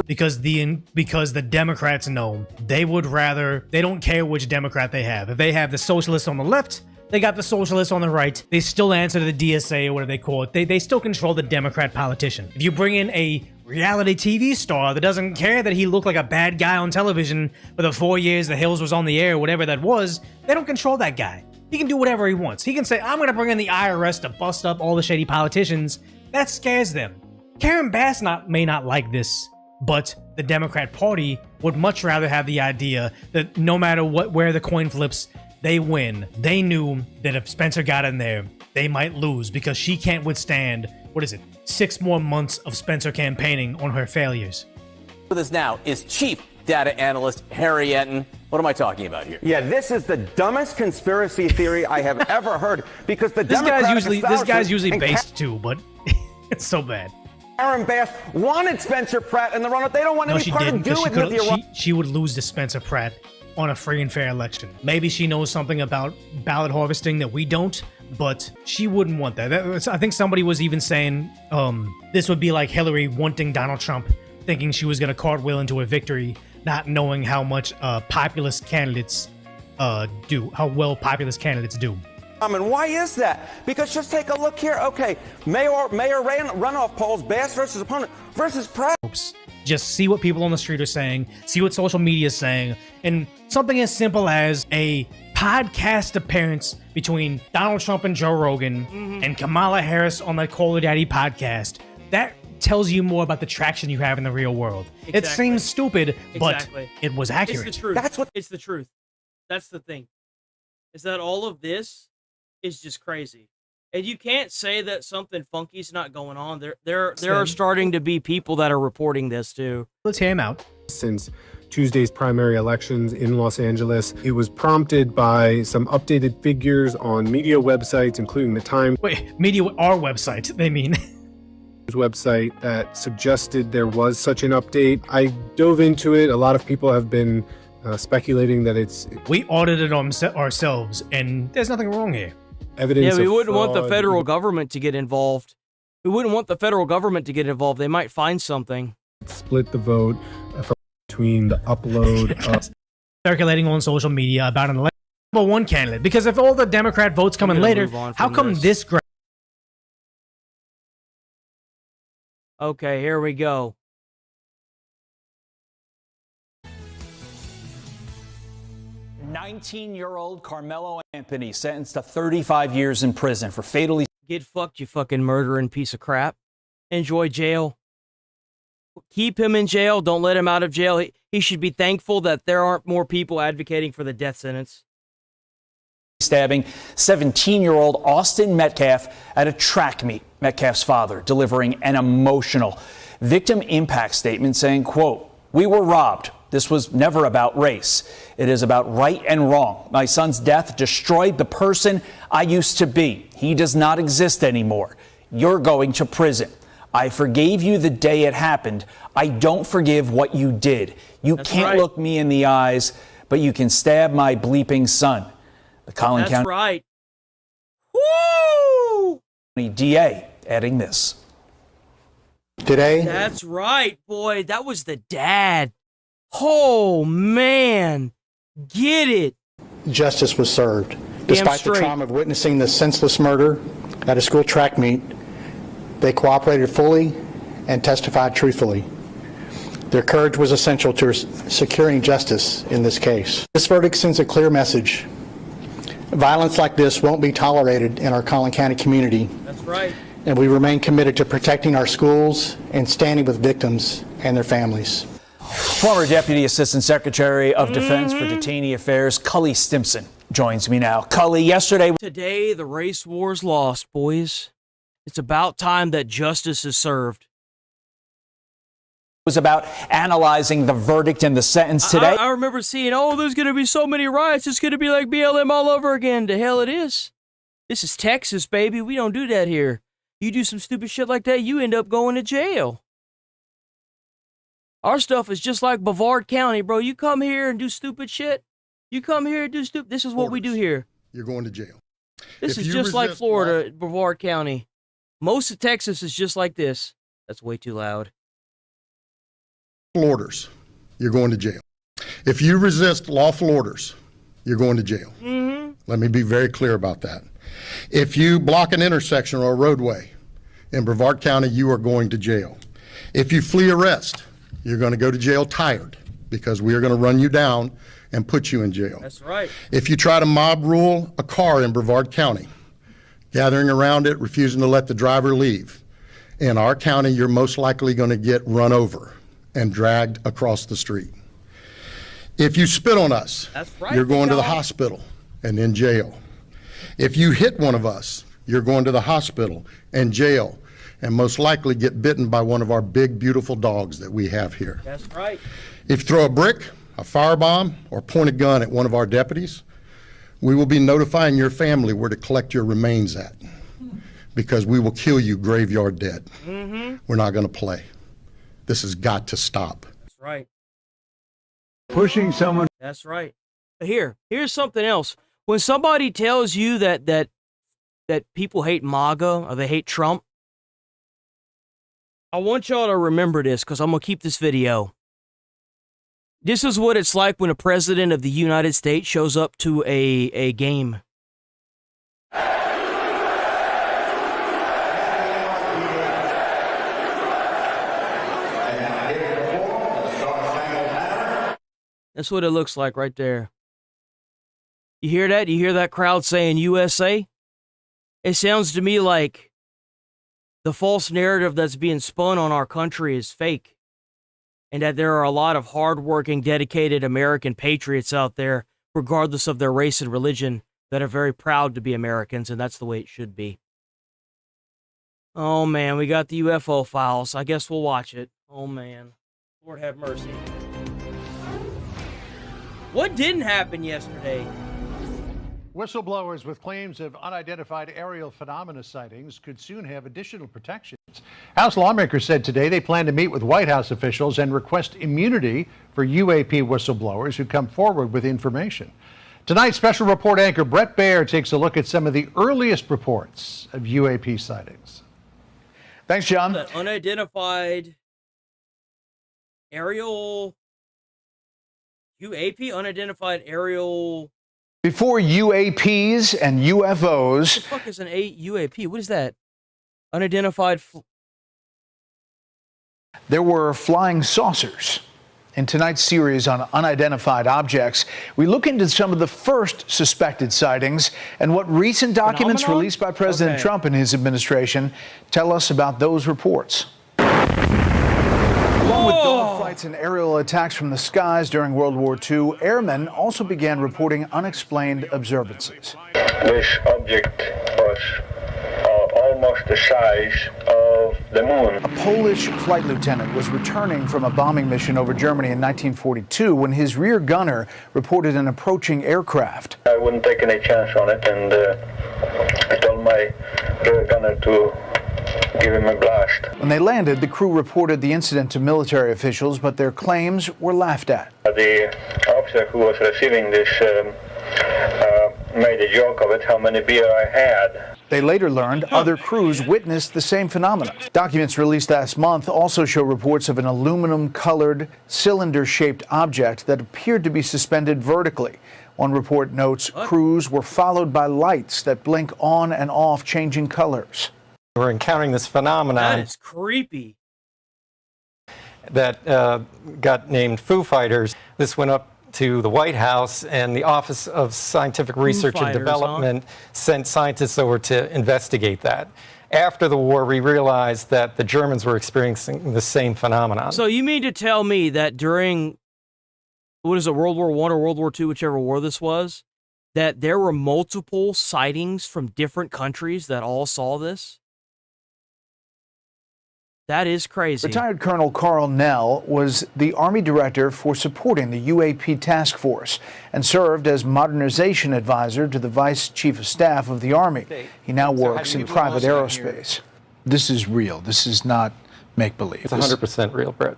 Because the Democrats know they don't care which Democrat they have. If they have the socialists on the left, they got the socialists on the right. They still answer to the DSA or whatever they call it. They still control the Democrat politician. If you bring in a reality TV star that doesn't care that he looked like a bad guy on television for the 4 years The Hills was on the air, whatever that was, they don't control that guy. He can do whatever he wants. He can say, I'm going to bring in the IRS to bust up all the shady politicians. That scares them. Karen Bass may not like this, but the Democrat Party would much rather have the idea that no matter where the coin flips, they win. They knew that if Spencer got in there, they might lose because she can't withstand, 6 more months of Spencer campaigning on her failures. With us now is Chief Data Analyst Harry Etten. What am I talking about here? Yeah, this is the dumbest conspiracy theory I have ever heard because the this guy's usually and based too, but it's so bad. Karen Bass wanted Spencer Pratt in the run-up. They don't want any part to do with the she would lose to Spencer Pratt on a free and fair election. Maybe she knows something about ballot harvesting that we don't, but she wouldn't want that. I think somebody was even saying this would be like Hillary wanting Donald Trump, thinking she was going to cartwheel into a victory, not knowing how much populist candidates do, how well populist candidates do. And why is that? Because just take a look here. Okay, mayor runoff polls, Bass versus opponent versus Pratt. Just see what people on the street are saying, see what social media is saying, and something as simple as a podcast appearance between Donald Trump and Joe Rogan and Kamala Harris on the Call Her Daddy podcast, that tells you more about the traction you have in the real world. Exactly. It seems stupid, but it was accurate. It's the truth. It's the truth. That's the thing. Is that all of this is just crazy. And you can't say that something funky's not going on. There are starting to be people that are reporting this too. Let's hear him out. Since Tuesday's primary elections in Los Angeles, it was prompted by some updated figures on media websites, including the Times. Wait, media, our website, they mean. Website that suggested there was such an update. I dove into it. A lot of people have been speculating that it's... We audited ourselves, and there's nothing wrong here. Evidence Yeah, we of wouldn't want the fraud. federal government to get involved. We wouldn't want the federal government to get involved. They might find something. Split the vote between the upload of... Circulating on social media about an election number one candidate. Because if all the Democrat votes come in later, how come this... Okay, here we go. "19-year-old Carmelo Anthony sentenced to 35 years in prison for fatally..." Get fucked, you fucking murdering piece of crap. Enjoy jail. Keep him in jail. Don't let him out of jail. He should be thankful that there aren't more people advocating for the death sentence. Stabbing 17-year-old Austin Metcalf at a track meet. Metcalf's father delivering an emotional victim impact statement saying, quote, "We were robbed. This was never about race. It is about right and wrong. My son's death destroyed the person I used to be. He does not exist anymore. You're going to prison. I forgave you the day it happened. I don't forgive what you did. You can't look me in the eyes, but you can stab my bleeping son." The Collin County right. Woo! DA adding this. Today, That's right, boy. That was the dad. Oh, man. Get it. justice was served. Despite the trauma of witnessing the senseless murder at a school track meet, they cooperated fully and testified truthfully. Their courage was essential to securing justice in this case. This verdict sends a clear message. Violence like this won't be tolerated in our Collin County community. That's right. And we remain committed to protecting our schools and standing with victims and their families. Former Deputy Assistant Secretary of Defense for Detainee Affairs, Cully Stimson, joins me now. Cully, yesterday... Today, the race war's lost, boys. It's about time that justice is served. Was about analyzing the verdict and the sentence today. I remember seeing, oh, there's going to be so many riots. It's going to be like BLM all over again. To hell it is. This is Texas, baby. We don't do that here. You do some stupid shit like that, you end up going to jail. Our stuff is just like Brevard County, bro. You come here and do stupid shit. You come here and do stupid. This is what we do here. You're going to jail. This is just like Florida, Brevard County. Most of Texas is just like this. That's way too loud. Orders, you're going to jail. If you resist lawful orders, you're going to jail. Let me be very clear about that. If you block an intersection or a roadway in Brevard County, you are going to jail. If you flee arrest, you're going to go to jail tired because we are going to run you down and put you in jail. That's right. If you try to mob rule a car in Brevard County, gathering around it, refusing to let the driver leave, in our county, you're most likely going to get run over and dragged across the street. If you spit on us, you're going to the hospital and in jail. If you hit one of us, you're going to the hospital and jail, and most likely get bitten by one of our big, beautiful dogs that we have here. That's right. If you throw a brick, a firebomb, or point a gun at one of our deputies, we will be notifying your family where to collect your remains at, because we will kill you graveyard dead. We're not going to play. This has got to stop. That's right. Pushing someone. That's right. Here's something else. When somebody tells you that people hate MAGA or they hate Trump, I want y'all to remember this because I'm going to keep this video. This is what it's like when a president of the United States shows up to a game. That's what it looks like right there. You hear that? You hear that crowd saying USA? It sounds to me like the false narrative that's being spun on our country is fake. And that there are a lot of hardworking, dedicated American patriots out there, regardless of their race and religion, that are very proud to be Americans, and that's the way it should be. Oh man, we got the UFO files. I guess we'll watch it. Oh man. Lord have mercy. What didn't happen yesterday? Whistleblowers with claims of unidentified aerial phenomena sightings could soon have additional protections. House lawmakers said today they plan to meet with White House officials and request immunity for UAP whistleblowers who come forward with information. Tonight, special report anchor Brett Baer takes a look at some of the earliest reports of UAP sightings. Thanks, John. The unidentified aerial UAP, unidentified aerial. Before UAPs and UFOs. What the fuck is an UAP? What is that? Unidentified. There were flying saucers. In tonight's series on unidentified objects, we look into some of the first suspected sightings and what recent documents released by President Trump and his administration tell us about those reports. Along with dogfights and aerial attacks from the skies during World War II, airmen also began reporting unexplained observances. This object was almost the size of the moon. A Polish flight lieutenant was returning from a bombing mission over Germany in 1942 when his rear gunner reported an approaching aircraft. I wouldn't take any chance on it, and I told my rear gunner to give him a blast. When they landed, the crew reported the incident to military officials, but their claims were laughed at. The officer who was receiving this made a joke of it, how many beer I had. They later learned other crews witnessed the same phenomena. Documents released last month also show reports of an aluminum-colored, cylinder-shaped object that appeared to be suspended vertically. One report notes crews were followed by lights that blink on and off, changing colors. We're encountering this phenomenon. That is creepy. That got named Foo Fighters. This went up to the White House, and the Office of Scientific Research and Development sent scientists over to investigate that. After the war, we realized that the Germans were experiencing the same phenomenon. So you mean to tell me that during, what is it, World War I or World War II, whichever war this was, that there were multiple sightings from different countries that all saw this? That is crazy. Retired Colonel Carl Nell was the Army director for supporting the UAP task force and served as modernization advisor to the Vice Chief of Staff of the Army. He now works in private aerospace. This is real. This is not make-believe. It's 100% real, Brett.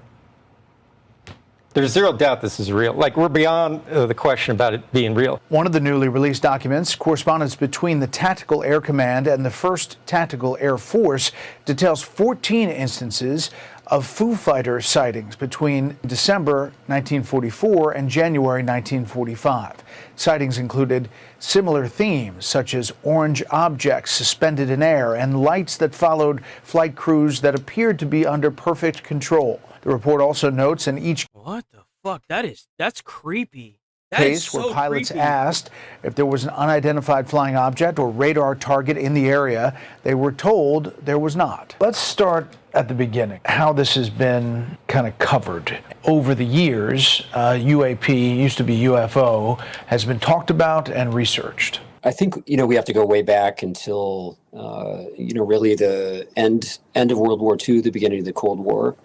There's zero doubt this is real. Like, we're beyond the question about it being real. One of the newly released documents, correspondence between the Tactical Air Command and the 1st Tactical Air Force, details 14 instances of Foo Fighter sightings between December 1944 and January 1945. Sightings included similar themes, such as orange objects suspended in air and lights that followed flight crews that appeared to be under perfect control. The report also notes in each What the fuck? That's creepy. case where pilots asked if there was an unidentified flying object or radar target in the area, they were told there was not. Let's start at the beginning, how this has been kind of covered. Over the years, UAP, used to be UFO, has been talked about and researched. I think, we have to go way back until, really the end of World War II, the beginning of the Cold War.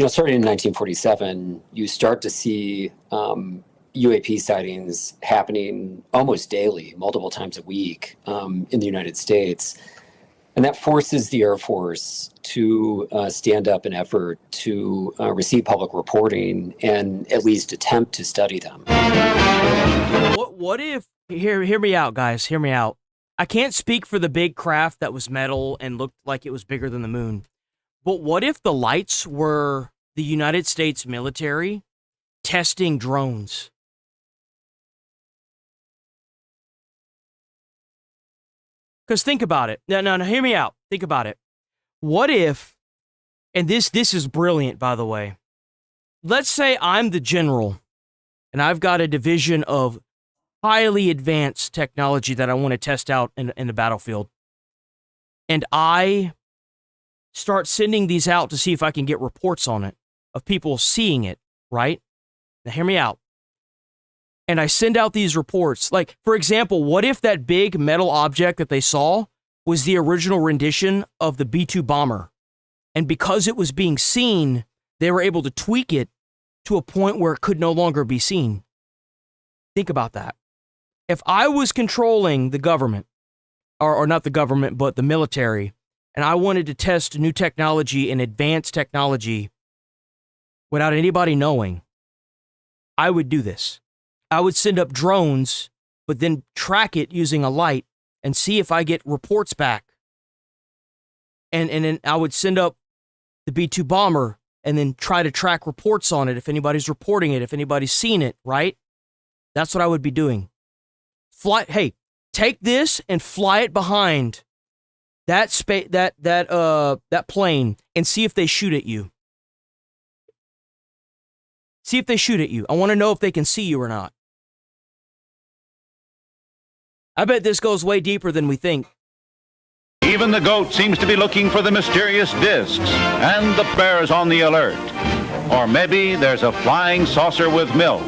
Starting in 1947, you start to see UAP sightings happening almost daily, multiple times a week in the United States. And that forces the Air Force to stand up an effort to receive public reporting and at least attempt to study them. What if, hear me out, guys, hear me out. I can't speak for the big craft that was metal and looked like it was bigger than the moon. But what if the lights were the United States military testing drones? Because think about it. No, hear me out. Think about it. What if, and this is brilliant, by the way. Let's say I'm the general, and I've got a division of highly advanced technology that I want to test out in the battlefield. And I start sending these out to see if I can get reports on it, of people seeing it, right? Now hear me out. And I send out these reports. Like, for example, what if that big metal object that they saw was the original rendition of the B-2 bomber? And because it was being seen, they were able to tweak it to a point where it could no longer be seen. Think about that. If I was controlling the government, or not the government, but the military, and I wanted to test new technology and advanced technology without anybody knowing, I would do this. I would send up drones, but then track it using a light and see if I get reports back. And then I would send up the B-2 bomber and then try to track reports on it if anybody's reporting it, if anybody's seen it, right? That's what I would be doing. Hey, take this and fly it behind that plane and see if they shoot at you. See if they shoot at you. I want to know if they can see you or not. I bet this goes way deeper than we think. Even the goat seems to be looking for the mysterious discs, and the bear's on the alert. Or maybe there's a flying saucer with milk.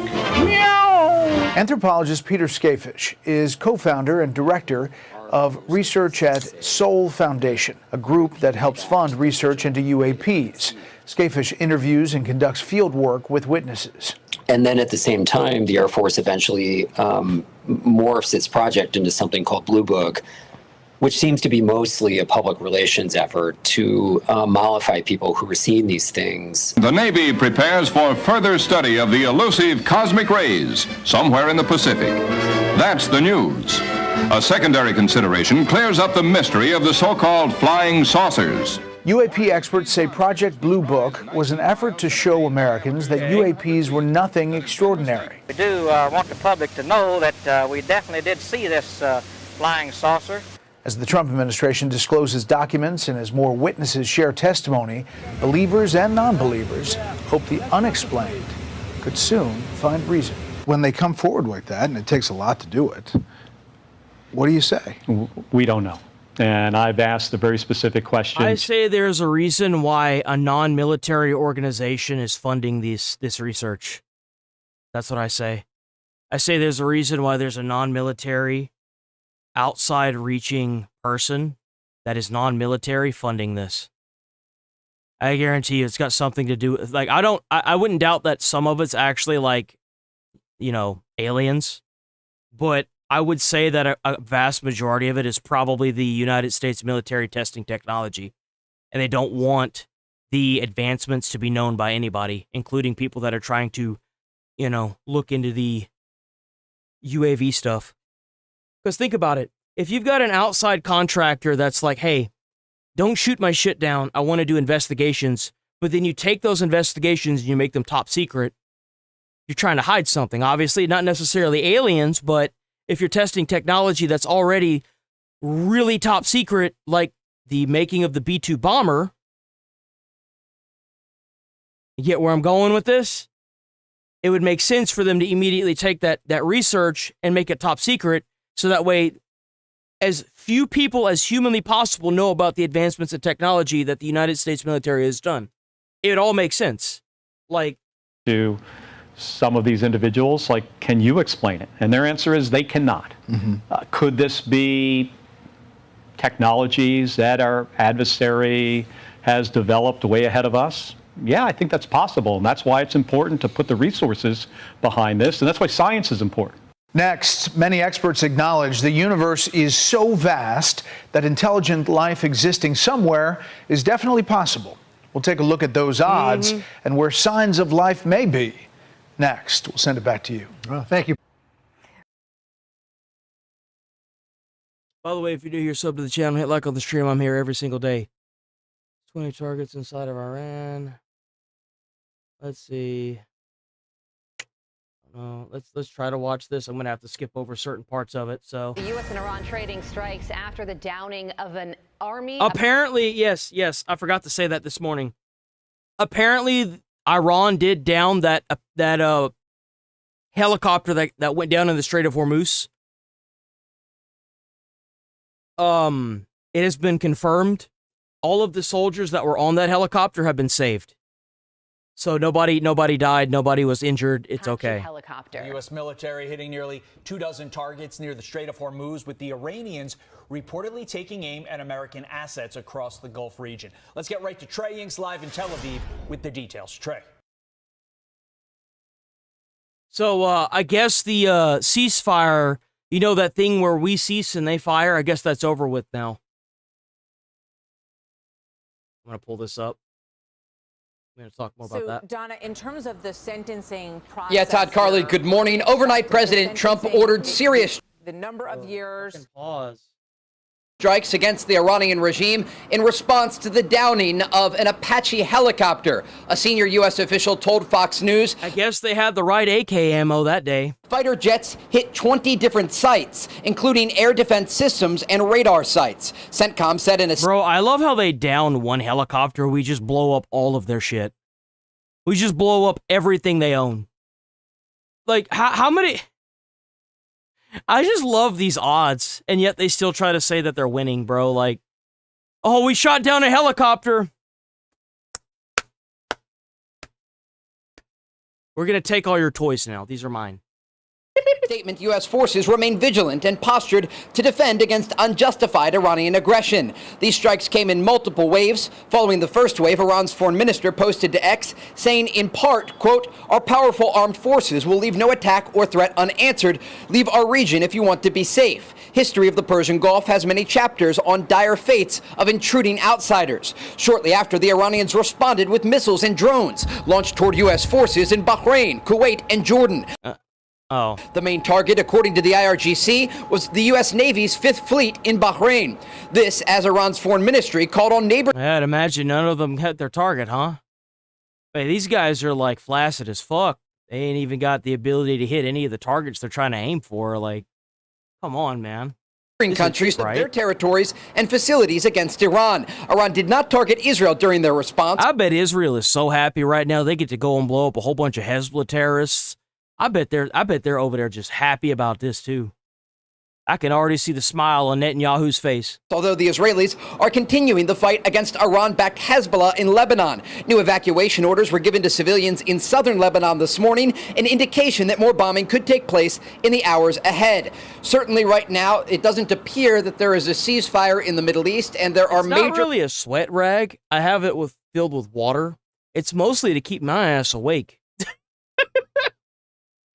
Anthropologist Peter Skafish is co-founder and director of research at Soul Foundation, a group that helps fund research into UAPs. Skafish interviews and conducts field work with witnesses. And then at the same time, the Air Force eventually morphs its project into something called Blue Book, which seems to be mostly a public relations effort to mollify people who are seeing these things. The Navy prepares for further study of the elusive cosmic rays somewhere in the Pacific. That's the news. A secondary consideration clears up the mystery of the so-called flying saucers. UAP experts say Project Blue Book was an effort to show Americans that UAPs were nothing extraordinary. We do want the public to know that we definitely did see this flying saucer. As the Trump administration discloses documents and as more witnesses share testimony, believers and non-believers hope the unexplained could soon find reason. When they come forward like that, and it takes a lot to do it, what do you say? We don't know. And I've asked a very specific question. I say there's a reason why a non-military organization is funding this research. That's what I say. I say there's a reason why there's a non-military, outside-reaching person that is non-military funding this. I guarantee you it's got something to do with, like, I wouldn't doubt that some of it's actually, like, you know, aliens, but I would say that a vast majority of it is probably the United States military testing technology, and they don't want the advancements to be known by anybody, including people that are trying to, you know, look into the UAV stuff. Because think about it. If you've got an outside contractor that's like, hey, don't shoot my shit down, I want to do investigations, but then you take those investigations and you make them top secret, you're trying to hide something. Obviously, not necessarily aliens, but if you're testing technology that's already really top secret, like the making of the B-2 bomber, you get where I'm going with this? It would make sense for them to immediately take that research and make it top secret, so that way as few people as humanly possible know about the advancements in technology that the United States military has done. It all makes sense. Like, to some of these individuals, like, can you explain it? And their answer is they cannot. Could this be technologies that our adversary has developed way ahead of us? Yeah, I think that's possible. And that's why it's important to put the resources behind this. And that's why science is important. Next, many experts acknowledge the universe is so vast that intelligent life existing somewhere is definitely possible. We'll take a look at those odds and where signs of life may be. Next, we'll send it back to you. Well, thank you. by the way, if you're new here, sub to the channel, hit like on the stream. I'm here every single day. 20 targets inside of Iran. Let's see. Let's try to watch this. I'm gonna have to skip over certain parts of it. So the U.S. and Iran trading strikes after the downing of an army. Apparently, yes, I forgot to say that this morning. Apparently, Iran did down that helicopter that went down in the Strait of Hormuz. It has been confirmed. All of the soldiers that were on that helicopter have been saved. So nobody died, nobody was injured. It's okay. Helicopter. The U.S. military hitting nearly 24 targets near the Strait of Hormuz, with the Iranians reportedly taking aim at American assets across the Gulf region. Let's get right to Trey Inks live in Tel Aviv with the details. Trey. So I guess the ceasefire, you know, that thing where we cease and they fire, I guess that's over with now. I'm going to pull this up. I'm going to talk more about that. Donna, in terms of the sentencing process. Yeah, Todd Carley, good morning. Overnight, President Trump ordered serious the number of years. Pause. Strikes against the Iranian regime in response to the downing of an Apache helicopter. A senior U.S. official told Fox News. I guess they had the right AK ammo that day. Fighter jets hit 20 different sites, including air defense systems and radar sites. CENTCOM said in a... Bro, I love how they down one helicopter. We just blow up all of their shit. We just blow up everything they own. Like, how many... I just love these odds, and yet they still try to say that they're winning, bro. Like, oh, we shot down a helicopter. We're going to take all your toys now. These are mine. Statement, U.S. forces remain vigilant and postured to defend against unjustified Iranian aggression. These strikes came in multiple waves. Following the first wave, Iran's foreign minister posted to X, saying in part, quote, our powerful armed forces will leave no attack or threat unanswered. Leave our region if you want to be safe. History of the Persian Gulf has many chapters on dire fates of intruding outsiders. Shortly after, the Iranians responded with missiles and drones launched toward U.S. forces in Bahrain, Kuwait, and Jordan. The main target, according to the IRGC, was the U.S. Navy's Fifth Fleet in Bahrain. This, as Iran's foreign ministry called on neighbors. I'd imagine none of them hit their target, huh? Hey, these guys are like flaccid as fuck. They ain't even got the ability to hit any of the targets they're trying to aim for. Like, come on, man. Countries of their territories and facilities against Iran. Iran did not target Israel during their response. I bet Israel is so happy right now they get to go and blow up a whole bunch of Hezbollah terrorists. I bet they're over there just happy about this too. I can already see the smile on Netanyahu's face. Although the Israelis are continuing the fight against Iran-backed Hezbollah in Lebanon. New evacuation orders were given to civilians in southern Lebanon this morning, an indication that more bombing could take place in the hours ahead. Certainly right now, it doesn't appear that there is a ceasefire in the Middle East, and there are It's not really a sweat rag. I have it filled with water. It's mostly to keep my ass awake.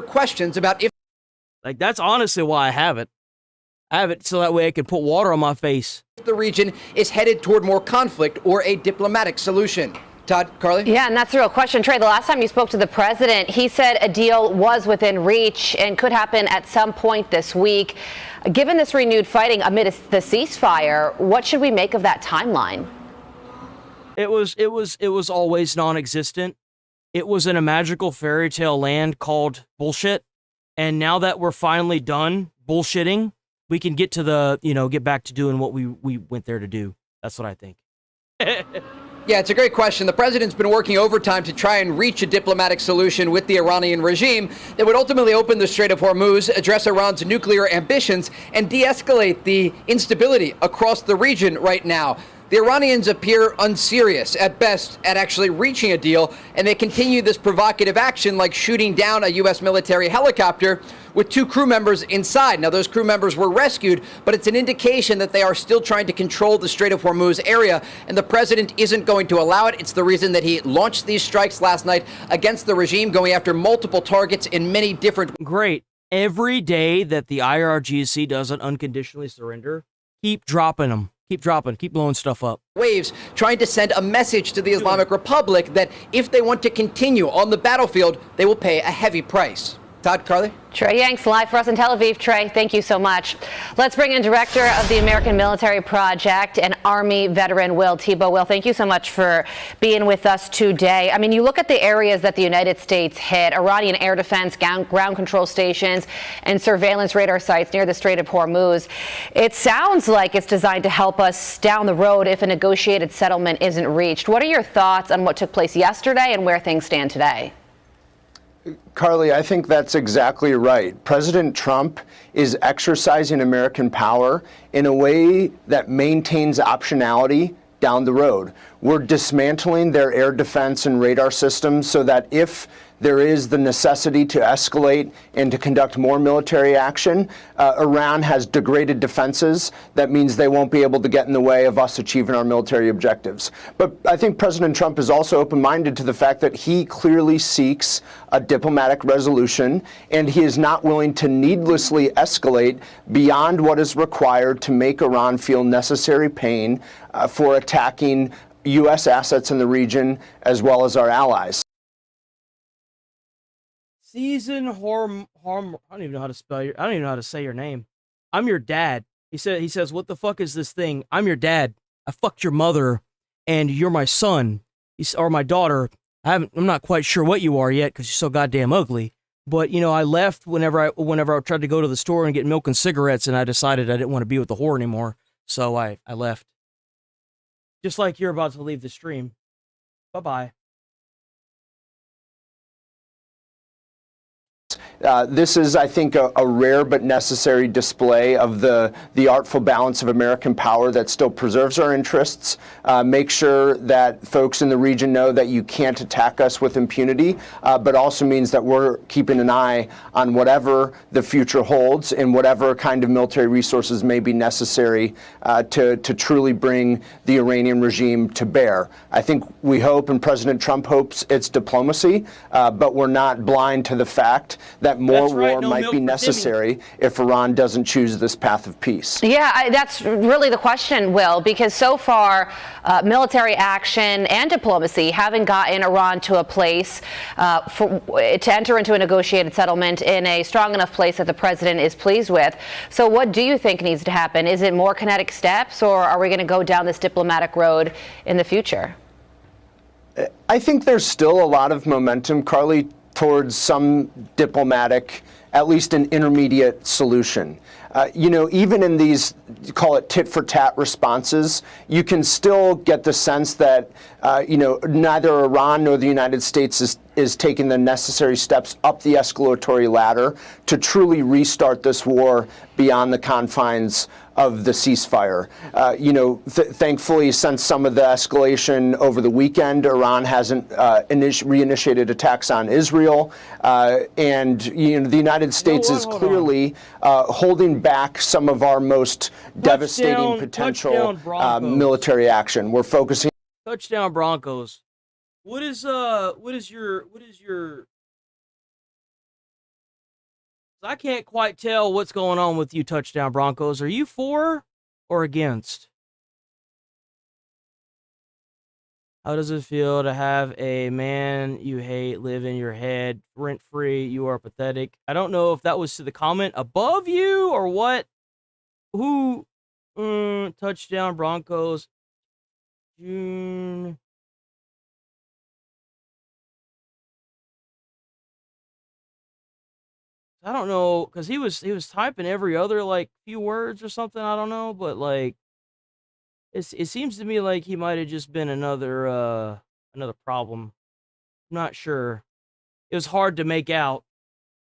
Questions about if... Like, that's honestly why I have it. I have it so that way I can put water on my face. The region is headed toward more conflict or a diplomatic solution. Todd, Carly? Yeah, and that's the real question. Trey, the last time you spoke to the president, he said a deal was within reach and could happen at some point this week. Given this renewed fighting amid the ceasefire, what should we make of that timeline? It was always non-existent. It was in a magical fairy tale land called bullshit. And now that we're finally done bullshitting, we can get to get back to doing what we went there to do. That's what I think. Yeah, it's a great question. The president's been working overtime to try and reach a diplomatic solution with the Iranian regime that would ultimately open the Strait of Hormuz, address Iran's nuclear ambitions, and de-escalate the instability across the region right now. The Iranians appear unserious at best at actually reaching a deal, and they continue this provocative action like shooting down a U.S. military helicopter with 2 crew members inside. Now, those crew members were rescued, but it's an indication that they are still trying to control the Strait of Hormuz area, and the president isn't going to allow it. It's the reason that he launched these strikes last night against the regime, going after multiple targets in many different... Great. Every day that the IRGC doesn't unconditionally surrender, keep dropping them. Keep dropping, keep blowing stuff up. Waves trying to send a message to the Islamic Republic that if they want to continue on the battlefield, they will pay a heavy price. Todd, Carly? Trey Yanks live for us in Tel Aviv. Trey, thank you so much. Let's bring in Director of the American Military Project and Army veteran Will Tebow. Will, thank you so much for being with us today. I mean, you look at the areas that the United States hit, Iranian air defense, ground control stations, and surveillance radar sites near the Strait of Hormuz. It sounds like it's designed to help us down the road if a negotiated settlement isn't reached. What are your thoughts on what took place yesterday and where things stand today? Carly, I think that's exactly right. President Trump is exercising American power in a way that maintains optionality down the road. we're dismantling their air defense and radar systems so that if there is the necessity to escalate and to conduct more military action, Iran has degraded defenses. That means they won't be able to get in the way of us achieving our military objectives. But I think President Trump is also open-minded to the fact that he clearly seeks a diplomatic resolution, and he is not willing to needlessly escalate beyond what is required to make Iran feel necessary pain for attacking U.S. assets in the region as well as our allies. Season Harm. I don't even know how to spell your. I don't even know how to say your name. I'm your dad. He says, what the fuck is this thing? I'm your dad. I fucked your mother, and you're my son, or my daughter. I'm not quite sure what you are yet because you're so goddamn ugly. But you know, I left whenever I tried to go to the store and get milk and cigarettes, and I decided I didn't want to be with the whore anymore. So I left. Just like you're about to leave the stream. Bye bye. This is, I think, a rare but necessary display of the artful balance of American power that still preserves our interests. Make sure that folks in the region know that you can't attack us with impunity, but also means that we're keeping an eye on whatever the future holds and whatever kind of military resources may be necessary to truly bring the Iranian regime to bear. I think we hope, and President Trump hopes, it's diplomacy, but we're not blind to the fact that more war might be necessary if Iran doesn't choose this path of peace. Yeah, that's really the question, Will, because so far military action and diplomacy haven't gotten Iran to a place to enter into a negotiated settlement in a strong enough place that the president is pleased with. So what do you think needs to happen? Is it more kinetic steps, or are we going to go down this diplomatic road in the future? I think there's still a lot of momentum, Carly, towards some diplomatic, at least an intermediate solution. You know, even in these, call it tit-for-tat responses, you can still get the sense that, you know, neither Iran nor the United States is taking the necessary steps up the escalatory ladder to truly restart this war beyond the confines of the ceasefire. You know, thankfully, since some of the escalation over the weekend, Iran hasn't reinitiated attacks on Israel, and you know, the United States is clearly holding back some of our most devastating potential military action. We're focusing. Touchdown Broncos. What is your I can't quite tell what's going on with you, Touchdown Broncos. Are you for or against? How does it feel to have a man you hate live in your head rent-free? You are pathetic. I don't know if that was to the comment above you or what. Who? Touchdown Broncos. June. I don't know, because he was typing every other like few words or something. I don't know, but like it seems to me like he might have just been another problem. I'm not sure. It was hard to make out.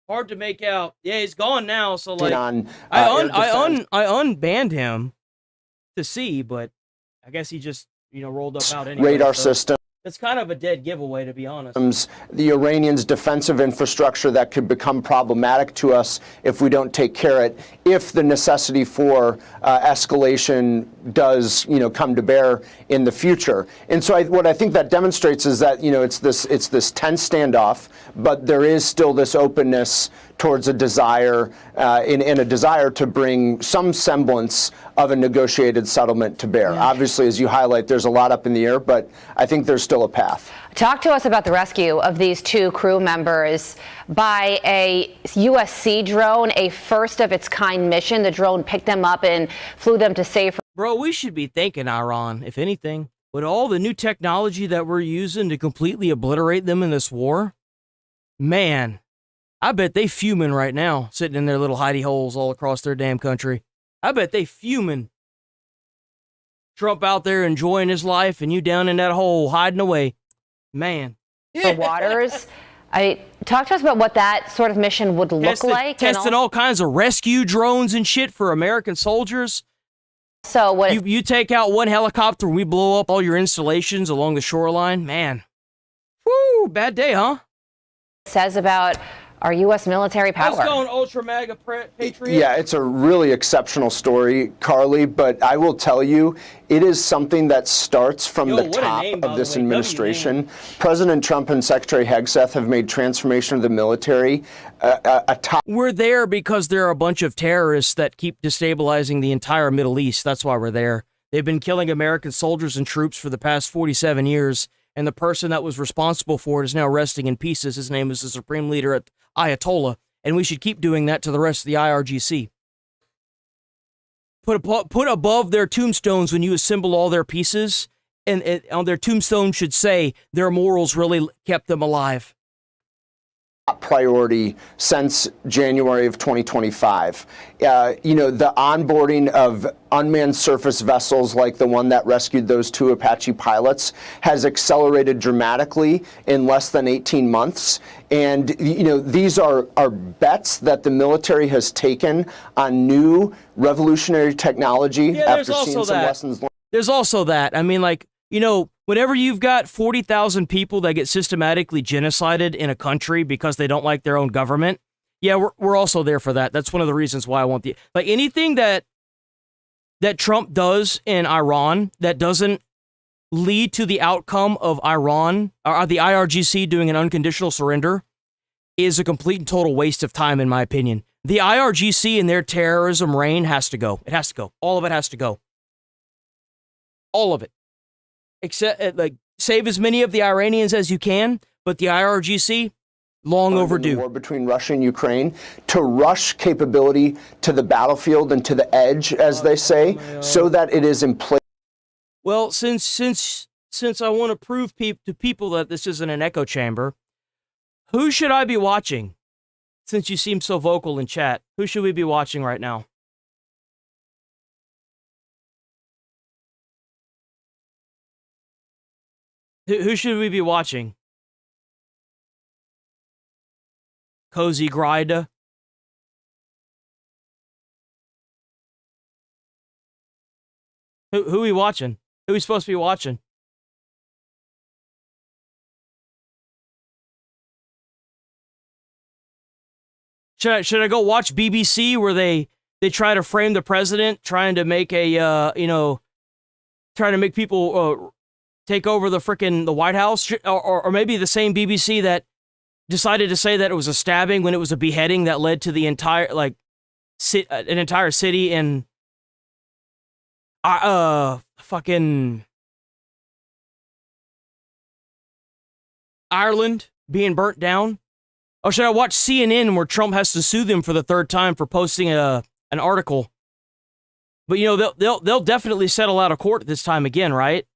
Yeah, he's gone now. So like I unbanned him to see, but I guess he just rolled up out anyway. Radar system. It's kind of a dead giveaway, to be honest. The Iranians' defensive infrastructure that could become problematic to us if we don't take care of it, if the necessity for escalation does, come to bear in the future. And so what I think that demonstrates is that, it's this tense standoff, but there is still this openness towards a desire in a desire to bring some semblance of a negotiated settlement to bear. Yeah. Obviously, as you highlight, there's a lot up in the air, but I think there's still a path. Talk to us about the rescue of these two crew members by a USC drone, a first of its kind mission. The drone picked them up and flew them to safety. Bro, we should be thanking Iran, if anything. With all the new technology that we're using to completely obliterate them in this war, man, I bet they fuming right now, sitting in their little hidey holes all across their damn country. I bet they fuming. Trump out there enjoying his life and you down in that hole hiding away. Man. The waters. Talk to us about what that sort of mission would look like. Testing all kinds of rescue drones and shit for American soldiers. So what? You take out one helicopter, we blow up all your installations along the shoreline. Man, whoo, bad day, huh? Says about our U.S. military power. Let's go on Ultra Mega Patriot. Yeah, it's a really exceptional story, Carly, but I will tell you, it is something that starts from the top of this administration. President Trump and Secretary Hegseth have made transformation of the military a top. We're there because there are a bunch of terrorists that keep destabilizing the entire Middle East. That's why we're there. They've been killing American soldiers and troops for the past 47 years, and the person that was responsible for it is now resting in pieces. His name is the Supreme Leader at Ayatollah, and we should keep doing that to the rest of the IRGC. Put above their tombstones when you assemble all their pieces, and on their tombstone should say their morals really kept them alive. Priority since January of 2025. The onboarding of unmanned surface vessels like the one that rescued those 2 Apache pilots has accelerated dramatically in less than 18 months. And, these are bets that the military has taken on new revolutionary technology after seeing some lessons learned. There's also that. I mean, whenever you've got 40,000 people that get systematically genocided in a country because they don't like their own government, yeah, we're also there for that. That's one of the reasons why I want anything that Trump does in Iran that doesn't lead to the outcome of Iran or the IRGC doing an unconditional surrender is a complete and total waste of time, in my opinion. The IRGC and their terrorism reign has to go. It has to go. All of it has to go. All of it. Except, save as many of the Iranians as you can, but the IRGC, long overdue. The war between Russia and Ukraine, to rush capability to the battlefield and to the edge, as they say, so that it is in place. Well, since I want to prove to people that this isn't an echo chamber, who should I be watching? Since you seem so vocal in chat, who should we be watching right now? Who should we be watching? Cozy Grida? Who are we watching? Who are we supposed to be watching? Should I go watch BBC where they try to frame the president, trying to make trying to make people take over the White House, or maybe the same BBC that decided to say that it was a stabbing when it was a beheading that led to the entire an entire city in fucking Ireland being burnt down. Or should I watch CNN where Trump has to sue them for the 3rd time for posting an article? But they'll definitely settle out of court this time again, right?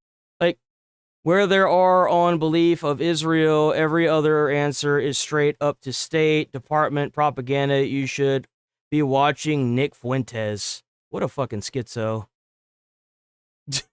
Where there are on belief of Israel, every other answer is straight up to State Department propaganda. You should be watching Nick Fuentes. What a fucking schizo. Shut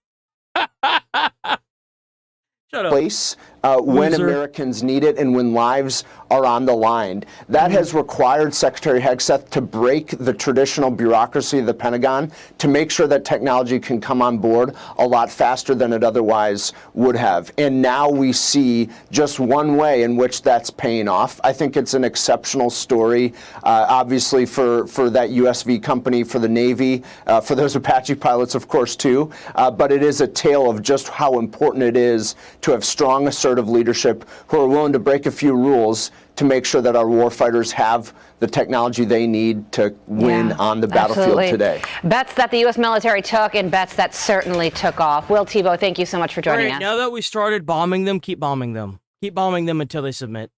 up. Place when Americans need it and when lives are on the line. That has required Secretary Hegseth to break the traditional bureaucracy of the Pentagon to make sure that technology can come on board a lot faster than it otherwise would have. And now we see just one way in which that's paying off. I think it's an exceptional story, obviously for that USV company, for the Navy, for those Apache pilots, of course, too. But it is a tale of just how important it is to have strong, assertive leadership who are willing to break a few rules to make sure that our warfighters have the technology they need to win on the battlefield today. Bets that the U.S. military took and bets that certainly took off. Will Tebow, thank you so much for joining us. Now that we started bombing them, keep bombing them. Keep bombing them until they submit.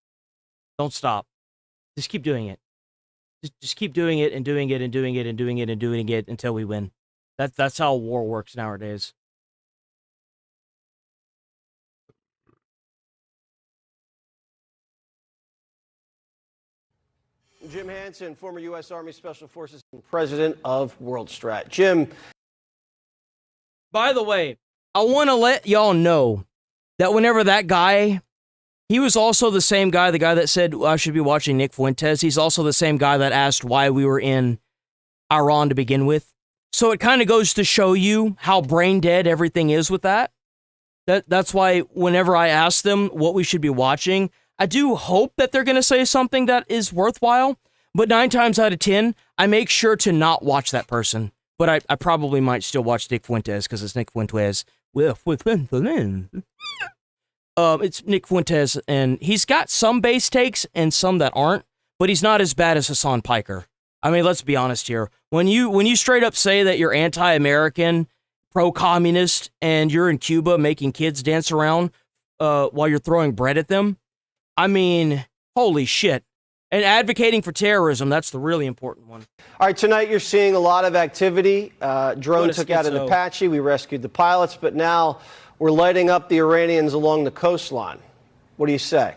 Don't stop. Just keep doing it. Just keep doing it and doing it and doing it and doing it and doing it until we win. That's how war works nowadays. Jim Hansen, former U.S. Army Special Forces and president of World Strat. Jim. By the way, I want to let y'all know that whenever that guy, he was also the same guy, the guy that said I should be watching Nick Fuentes. He's also the same guy that asked why we were in Iran to begin with. So it kind of goes to show you how brain dead everything is with that. That's why whenever I ask them what we should be watching, I do hope that they're going to say something that is worthwhile. But 9 times out of 10, I make sure to not watch that person. But I probably might still watch Nick Fuentes because it's Nick Fuentes. It's Nick Fuentes, and he's got some base takes and some that aren't, but he's not as bad as Hassan Piker. I mean, let's be honest here. When you straight up say that you're anti-American, pro-communist, and you're in Cuba making kids dance around while you're throwing bread at them, I mean, holy shit. And advocating for terrorism, that's the really important one. All right, tonight you're seeing a lot of activity. Drone took out an Apache. We rescued the pilots, but now we're lighting up the Iranians along the coastline. What do you say?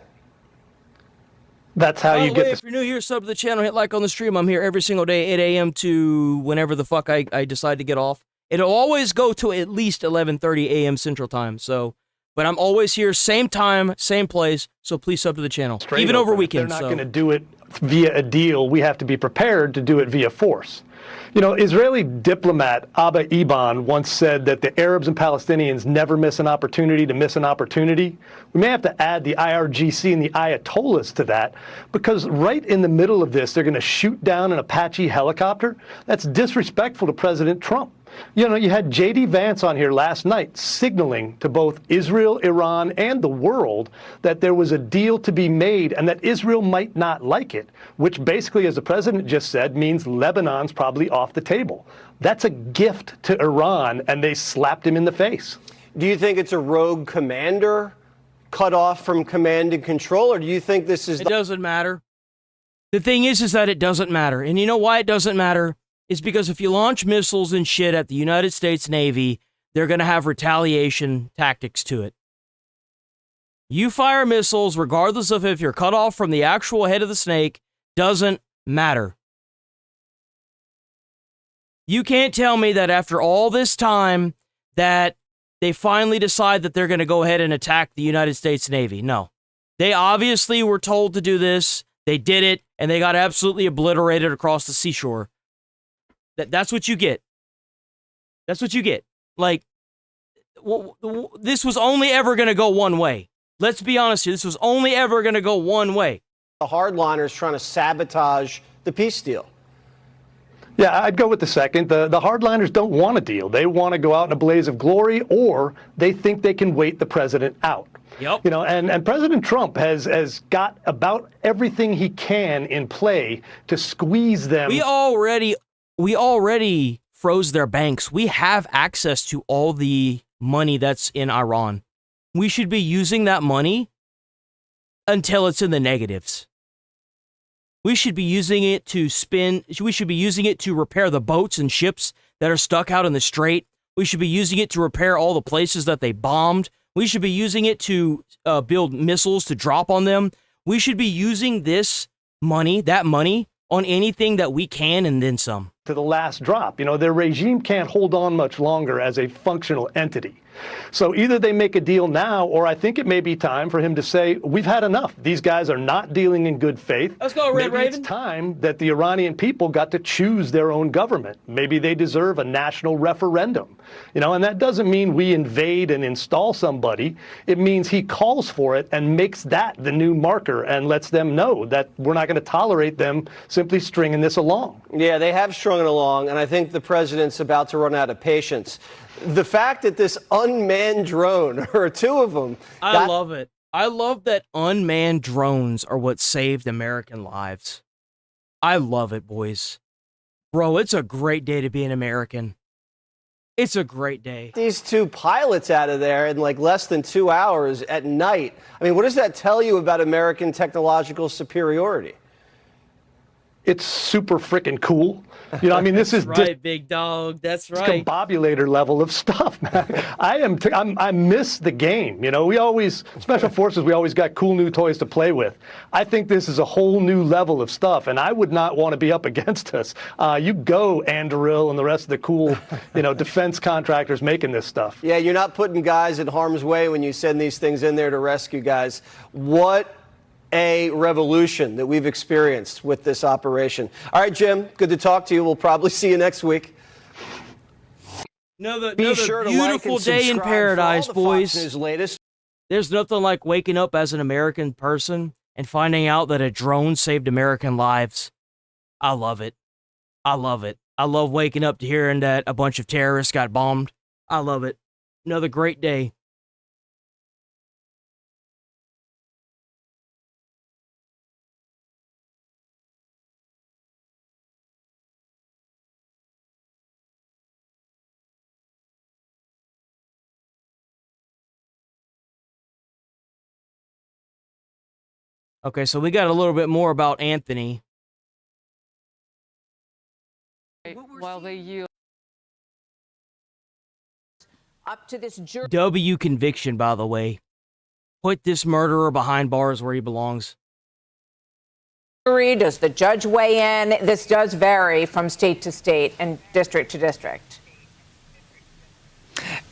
That's how you get If you're new here, sub to the channel, hit like on the stream. I'm here every single day, 8 a.m. to whenever the fuck I decide to get off. It'll always go to at least 11:30 a.m. Central Time. So, but I'm always here, same time, same place. So please sub to the channel, even over weekends. They're not going to do it via a deal. We have to be prepared to do it via force. You know, Israeli diplomat Abba Eban once said that the Arabs and Palestinians never miss an opportunity to miss an opportunity. We may have to add the IRGC and the Ayatollahs to that, because right in the middle of this, they're going to shoot down an Apache helicopter. That's disrespectful to President Trump. You know, you had J.D. Vance on here last night signaling to both Israel, Iran, and the world that there was a deal to be made and that Israel might not like it, which basically, as the president just said, means Lebanon's probably off the table. That's a gift to Iran, and they slapped him in the face. Do you think it's a rogue commander cut off from command and control, or do you think this is... It doesn't matter. The thing is that it doesn't matter. And you know why it doesn't matter? Is because if you launch missiles and shit at the United States Navy, they're going to have retaliation tactics to it. You fire missiles, regardless of if you're cut off from the actual head of the snake, doesn't matter. You can't tell me that after all this time that they finally decide that they're going to go ahead and attack the United States Navy. No. They obviously were told to do this. They did it, and they got absolutely obliterated across the seashore. That's what you get. That's what you get. Like, this was only ever going to go one way. Let's be honest here. This was only ever going to go one way. The hardliners trying to sabotage the peace deal. Yeah, I'd go with the second. The hardliners don't want a deal. They want to go out in a blaze of glory, or they think they can wait the president out. Yep. You know, and President Trump has got about everything he can in play to squeeze them. We already froze their banks. We have access to all the money that's in Iran. We should be using that money until it's in the negatives. We should be using it to we should be using it to repair the boats and ships that are stuck out in the strait. We should be using it to repair all the places that they bombed. We should be using it to build missiles to drop on them. We should be using that money, on anything that we can and then some. To the last drop. You know, their regime can't hold on much longer as a functional entity. So either they make a deal now, or I think it may be time for him to say, we've had enough. These guys are not dealing in good faith. Let's go, Red Maybe Raven. It's time that the Iranian people got to choose their own government. Maybe they deserve a national referendum. You know, and that doesn't mean we invade and install somebody. It means he calls for it and makes that the new marker and lets them know that we're not going to tolerate them simply stringing this along. Yeah, they have strung it along, and I think the president's about to run out of patience. The fact that this unmanned drone, or two of them... I love it. I love that unmanned drones are what saved American lives. I love it, boys. Bro, it's a great day to be an American. It's a great day. These two pilots out of there in like less than 2 hours at night. I mean, what does that tell you about American technological superiority? It's super freaking cool. You know, I mean, this is right, big dog. That's right. Discombobulator level of stuff, man. I miss the game. You know, we always, Special Forces, we always got cool new toys to play with. I think this is a whole new level of stuff, and I would not want to be up against us. You go, Anduril and the rest of the cool, you know, defense contractors making this stuff. Yeah, you're not putting guys in harm's way when you send these things in there to rescue guys. What a revolution that we've experienced with this operation. All right, Jim, good to talk to you. We'll probably see you next week. Another sure to like beautiful and day in subscribe paradise, for all the Fox boys. News latest. There's nothing like waking up as an American person and finding out that a drone saved American lives. I love it. I love it. I love waking up to hearing that a bunch of terrorists got bombed. I love it. Another great day. Okay, so we got a little bit more about Anthony. While they yield up to this jury. W conviction, by the way. Put this murderer behind bars where he belongs. Does the judge weigh in? This does vary from state to state and district to district.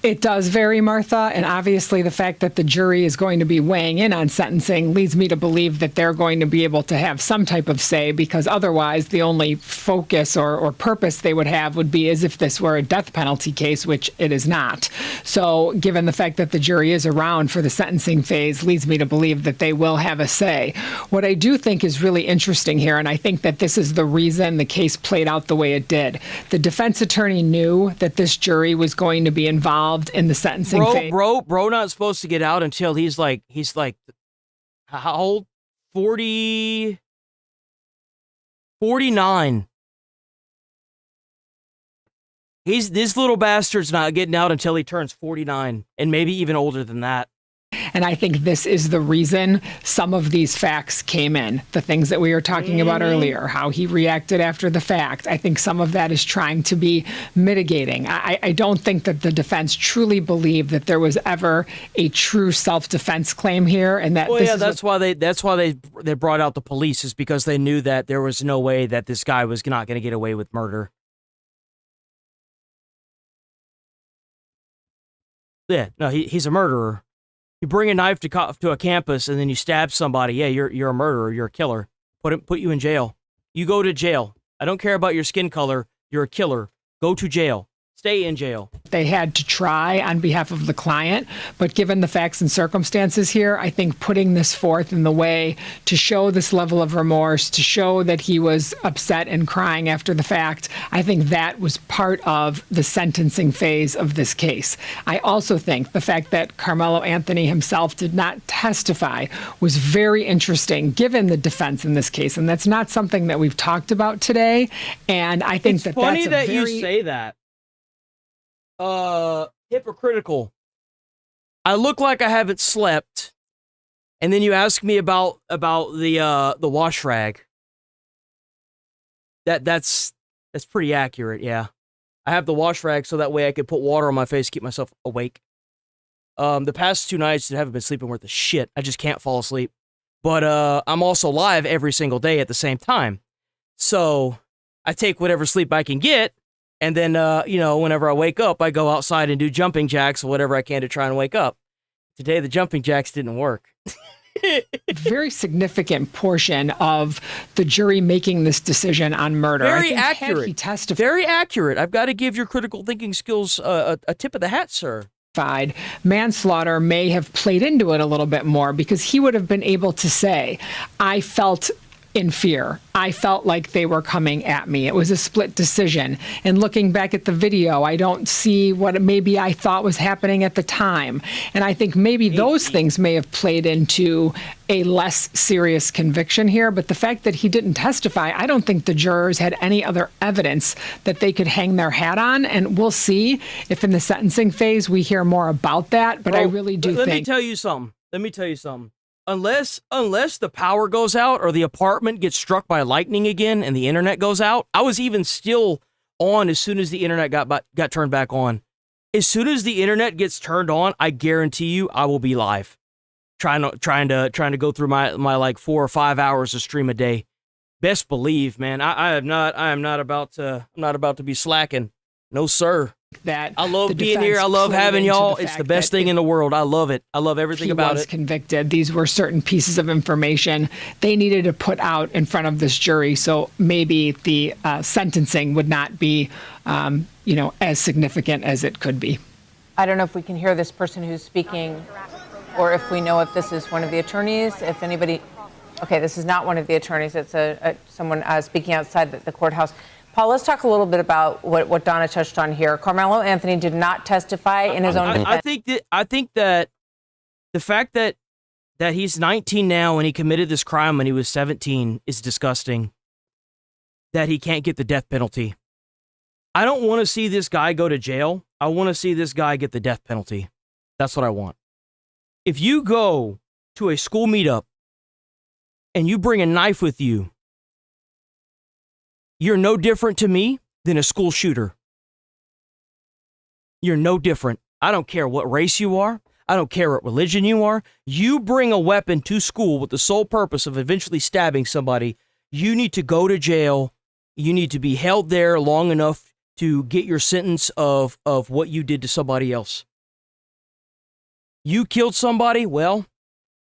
It does vary, Martha, and obviously the fact that the jury is going to be weighing in on sentencing leads me to believe that they're going to be able to have some type of say, because otherwise the only focus or purpose they would have would be as if this were a death penalty case, which it is not. So given the fact that the jury is around for the sentencing phase leads me to believe that they will have a say. What I do think is really interesting here, and I think that this is the reason the case played out the way it did, the defense attorney knew that this jury was going to be involved in the sentencing phase. Bro not supposed to get out until he's like how old? 49. This little bastard's not getting out until he turns 49, and maybe even older than that. And I think this is the reason some of these facts came in. The things that we were talking about earlier, how he reacted after the fact. I think some of that is trying to be mitigating. I don't think that the defense truly believed that there was ever a true self-defense claim here, and that. Well, yeah, that's why they brought out the police, is because they knew that there was no way that this guy was not going to get away with murder. Yeah, no, he's a murderer. You bring a knife to a campus and then you stab somebody. Yeah, you're a murderer. You're a killer. Put you in jail. You go to jail. I don't care about your skin color. You're a killer. Go to jail. Stay in jail. They had to try on behalf of the client, but given the facts and circumstances here, I think putting this forth in the way to show this level of remorse, to show that he was upset and crying after the fact, I think that was part of the sentencing phase of this case. I also think the fact that Carmelo Anthony himself did not testify was very interesting, given the defense in this case, and that's not something that we've talked about today. And I think it's funny that you say that. Hypocritical. I look like I haven't slept, and then you ask me about the wash rag. That's pretty accurate, yeah. I have the wash rag so that way I can put water on my face, keep myself awake. The past 2 nights I haven't been sleeping worth a shit. I just can't fall asleep. But I'm also live every single day at the same time. So I take whatever sleep I can get. And then, whenever I wake up, I go outside and do jumping jacks or whatever I can to try and wake up. Today, the jumping jacks didn't work. Very significant portion of the jury making this decision on murder. Very accurate. Very accurate. I've got to give your critical thinking skills a tip of the hat, sir. Manslaughter may have played into it a little bit more, because he would have been able to say, I felt in fear. I felt like they were coming at me. It was a split decision. And looking back at the video, I don't see what maybe I thought was happening at the time. And I think maybe those things may have played into a less serious conviction here. But the fact that he didn't testify, I don't think the jurors had any other evidence that they could hang their hat on. And we'll see if in the sentencing phase we hear more about that. But I really do think. Let me tell you something. Unless the power goes out or the apartment gets struck by lightning again and the internet goes out, I was even still on as soon as the internet got turned back on. As soon as the internet gets turned on, I guarantee you I will be live, trying to go through my like 4 or 5 hours of stream a day. Best believe, man, I am not about to be slacking. No, sir. That I love being here. I love having y'all. It's the best thing in the world. I love it. I love everything about it. He was convicted. These were certain pieces of information they needed to put out in front of this jury. So maybe the sentencing would not be, as significant as it could be. I don't know if we can hear this person who's speaking, or if we know if this is one of the attorneys, if anybody. Okay, this is not one of the attorneys. It's someone speaking outside the courthouse. Paul, let's talk a little bit about what Donna touched on here. Carmelo Anthony did not testify in his own defense. I think that the fact that he's 19 now and he committed this crime when he was 17 is disgusting. That he can't get the death penalty. I don't want to see this guy go to jail. I want to see this guy get the death penalty. That's what I want. If you go to a school meetup and you bring a knife with you, you're no different to me than a school shooter. You're no different. I don't care what race you are. I don't care what religion you are. You bring a weapon to school with the sole purpose of eventually stabbing somebody, you need to go to jail. You need to be held there long enough to get your sentence of what you did to somebody else. You killed somebody, well,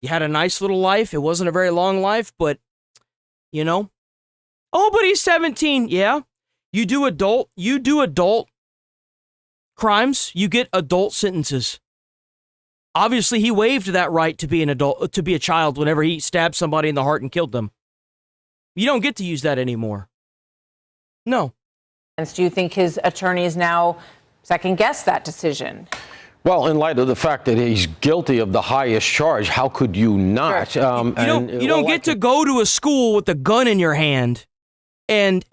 you had a nice little life. It wasn't a very long life, but, oh, but he's 17. Yeah. You do adult crimes, you get adult sentences. Obviously, he waived that right to be an adult, to be a child whenever he stabbed somebody in the heart and killed them. You don't get to use that anymore. No. Do you think his attorneys now second-guess that decision? Well, in light of the fact that he's guilty of the highest charge, how could you not? Sure. You don't get to go to a school with a gun in your hand and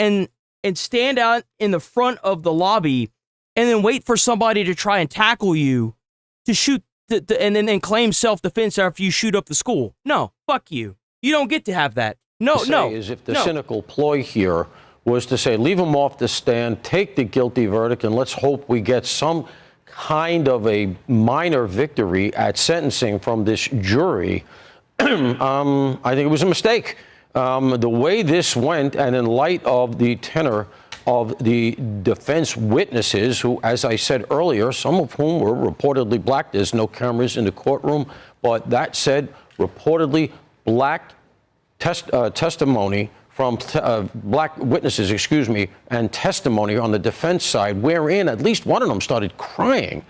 stand out in the front of the lobby and then wait for somebody to try and tackle you to shoot and then claim self-defense after you shoot up the school. No, fuck you. You don't get to have that. No. Is if the cynical ploy here was to say, leave him off the stand, take the guilty verdict, and let's hope we get some kind of a minor victory at sentencing from this jury. I think it was a mistake. The way this went, and in light of the tenor of the defense witnesses, who, as I said earlier, some of whom were reportedly black. There's no cameras in the courtroom, but that said, reportedly black testimony from black witnesses, and testimony on the defense side, wherein at least one of them started crying.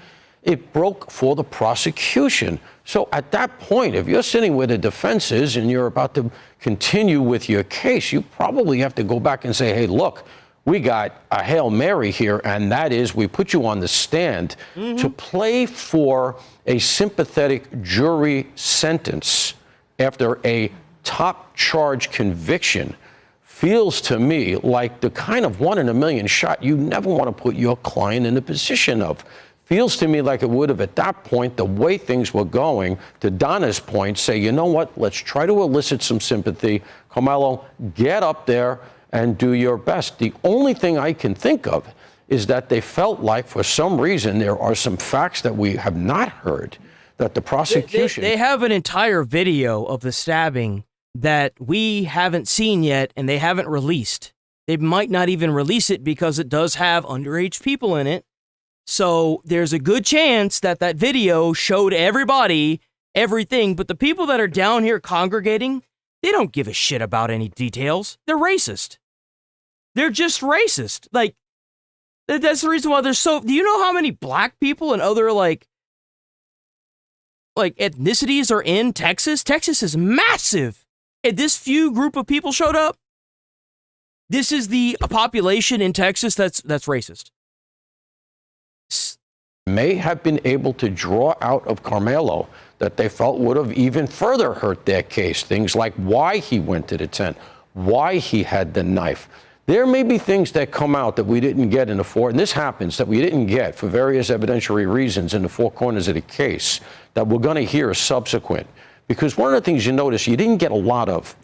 It broke for the prosecution. So at that point, if you're sitting where the defense is and you're about to continue with your case, you probably have to go back and say, hey, look, we got a Hail Mary here, and that is we put you on the stand to play for a sympathetic jury sentence after a top charge conviction. Feels to me like the kind of 1 in a million shot you never want to put your client in the position of. Feels to me like it would have at that point, the way things were going, to Donna's point, say, you know what, let's try to elicit some sympathy. Carmelo, get up there and do your best. The only thing I can think of is that they felt like, for some reason, there are some facts that we have not heard, that the prosecution... They have an entire video of the stabbing that we haven't seen yet and they haven't released. They might not even release it because it does have underage people in it. So there's a good chance that that video showed everybody everything, but the people that are down here congregating, they don't give a shit about any details. They're racist. They're just racist. Like, that's the reason why they're so... Do you know how many black people and other, like ethnicities are in Texas? Texas is massive. And this few group of people showed up. This is the population in Texas that's racist. May have been able to draw out of Carmelo that they felt would have even further hurt their case. Things like why he went to the tent, why he had the knife. There may be things that come out that we didn't get in the and this happens, that we didn't get for various evidentiary reasons in the four corners of the case that we're going to hear subsequent. Because one of the things you notice you didn't get a lot of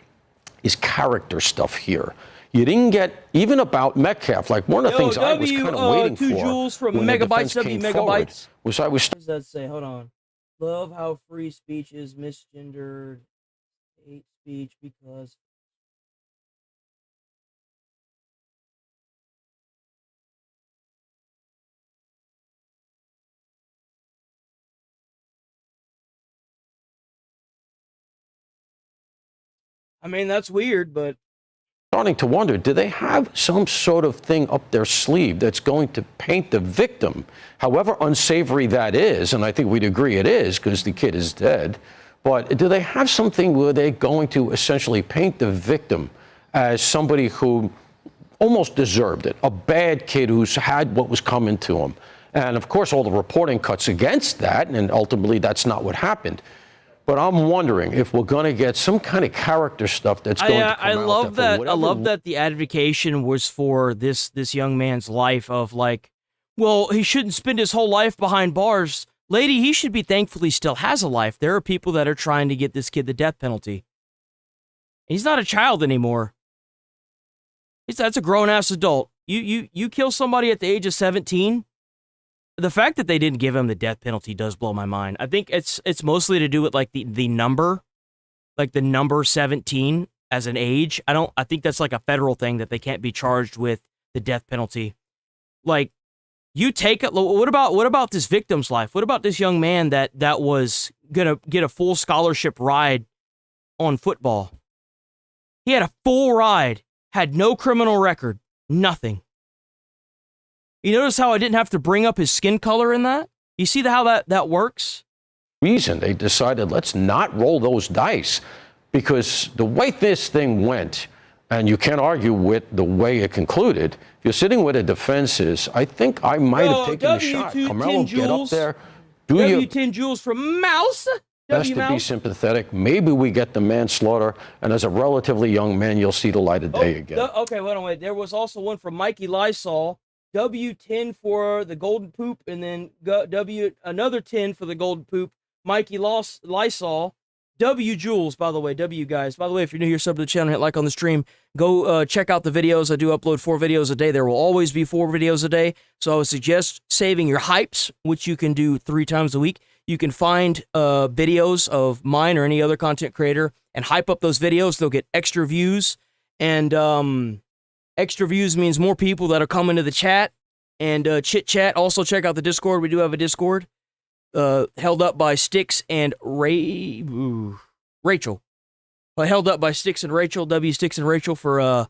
is character stuff here. You didn't get even about Metcalf. Like one of the things I was kind of waiting for. 2 joules from when megabytes, the defense came megabytes. forward, was I was. What does that say? Hold on. Love how free speech is misgendered. Hate speech because. I mean, that's weird, but starting to wonder, do they have some sort of thing up their sleeve that's going to paint the victim, however unsavory that is, and I think we'd agree it is because the kid is dead, but do they have something where they're going to essentially paint the victim as somebody who almost deserved it, a bad kid who's had what was coming to him? And of course, all the reporting cuts against that, and ultimately that's not what happened. But I'm wondering if we're going to get some kind of character stuff that's going to come I out. love that. I love that the advocation was for this young man's life of like, well, he shouldn't spend his whole life behind bars. Lady, he should be thankful he still has a life. There are people that are trying to get this kid the death penalty. He's not a child anymore. That's a grown-ass adult. You kill somebody at the age of 17. The fact that they didn't give him the death penalty does blow my mind. I think it's mostly to do with like the number, like the number 17 as an age. I think that's like a federal thing that they can't be charged with the death penalty. Like, you take it. What about this victim's life? What about this young man that was gonna get a full scholarship ride on football? He had a full ride, had no criminal record, nothing. You notice how I didn't have to bring up his skin color in that? You see how that works? Reason they decided let's not roll those dice, because the way this thing went, and you can't argue with the way it concluded, if you're sitting where the defense is, I think I might have taken a shot. Carmelo, get up there. Do you W10 Jules from Mouse? best to be sympathetic. Maybe we get the manslaughter, and as a relatively young man, you'll see the light of day again. Okay, wait. There was also one from Mikey Lysol. W10 for the golden poop, and then another 10 for the golden poop. Mikey Lysol. W Jules, by the way. W guys. By the way, if you're new here, sub to the channel, hit like on the stream. Go check out the videos. I do upload 4 videos a day. There will always be 4 videos a day. So I would suggest saving your hypes, which you can do 3 times a week. You can find videos of mine or any other content creator and hype up those videos. They'll get extra views, and extra views means more people that are coming to the chat and chit chat. Also, check out the Discord. We do have a Discord held up by Styx and Rachel. Held up by Styx and Rachel. W Styx and Rachel for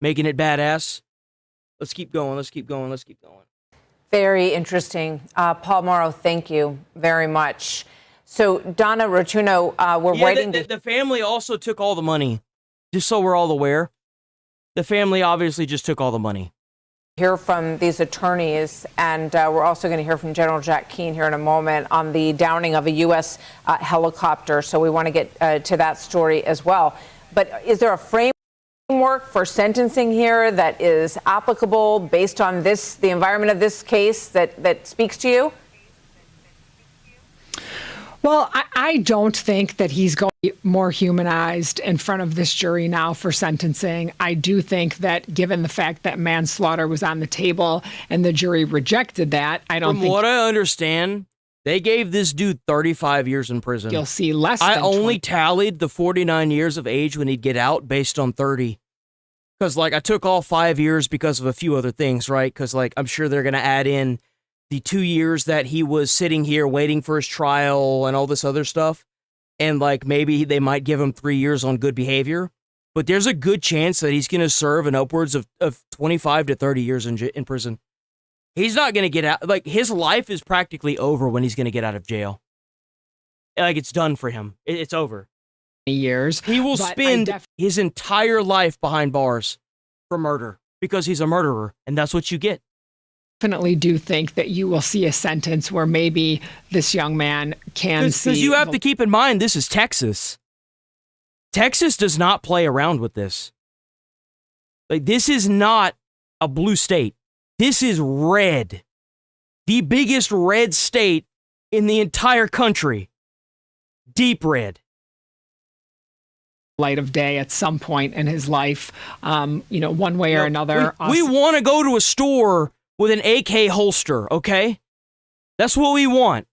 making it badass. Let's keep going. Very interesting. Paul Morrow, thank you very much. So Donna Rotuno, we're waiting. The family also took all the money, just so we're all aware. The family obviously just took all the money. Hear from these attorneys, and we're also going to hear from General Jack Keane here in a moment on the downing of a U.S. helicopter. So we want to get to that story as well. But is there a framework for sentencing here that is applicable based on the environment of this case that speaks to you? Well, I don't think that he's going to be more humanized in front of this jury now for sentencing. I do think that given the fact that manslaughter was on the table and the jury rejected that, From what I understand, they gave this dude 35 years in prison. You'll see less I than only tallied the 49 years of age when he'd get out based on 30. Because, I took all 5 years because of a few other things, right? Because, I'm sure they're going to add in the 2 years that he was sitting here waiting for his trial and all this other stuff. And maybe they might give him 3 years on good behavior. But there's a good chance that he's going to serve an upwards of 25 to 30 years in prison. He's not going to get out. His life is practically over when he's going to get out of jail. It's done for him. It's over. Years. He will spend his entire life behind bars for murder because he's a murderer. And that's what you get. Definitely do think that you will see a sentence where maybe this young man can see. Because you have to keep in mind, this is Texas. Texas does not play around with this. This is not a blue state. This is red. The biggest red state in the entire country. Deep red. Light of day at some point in his life, one way or another. We want to go to a store with an AK holster, okay? That's what we want.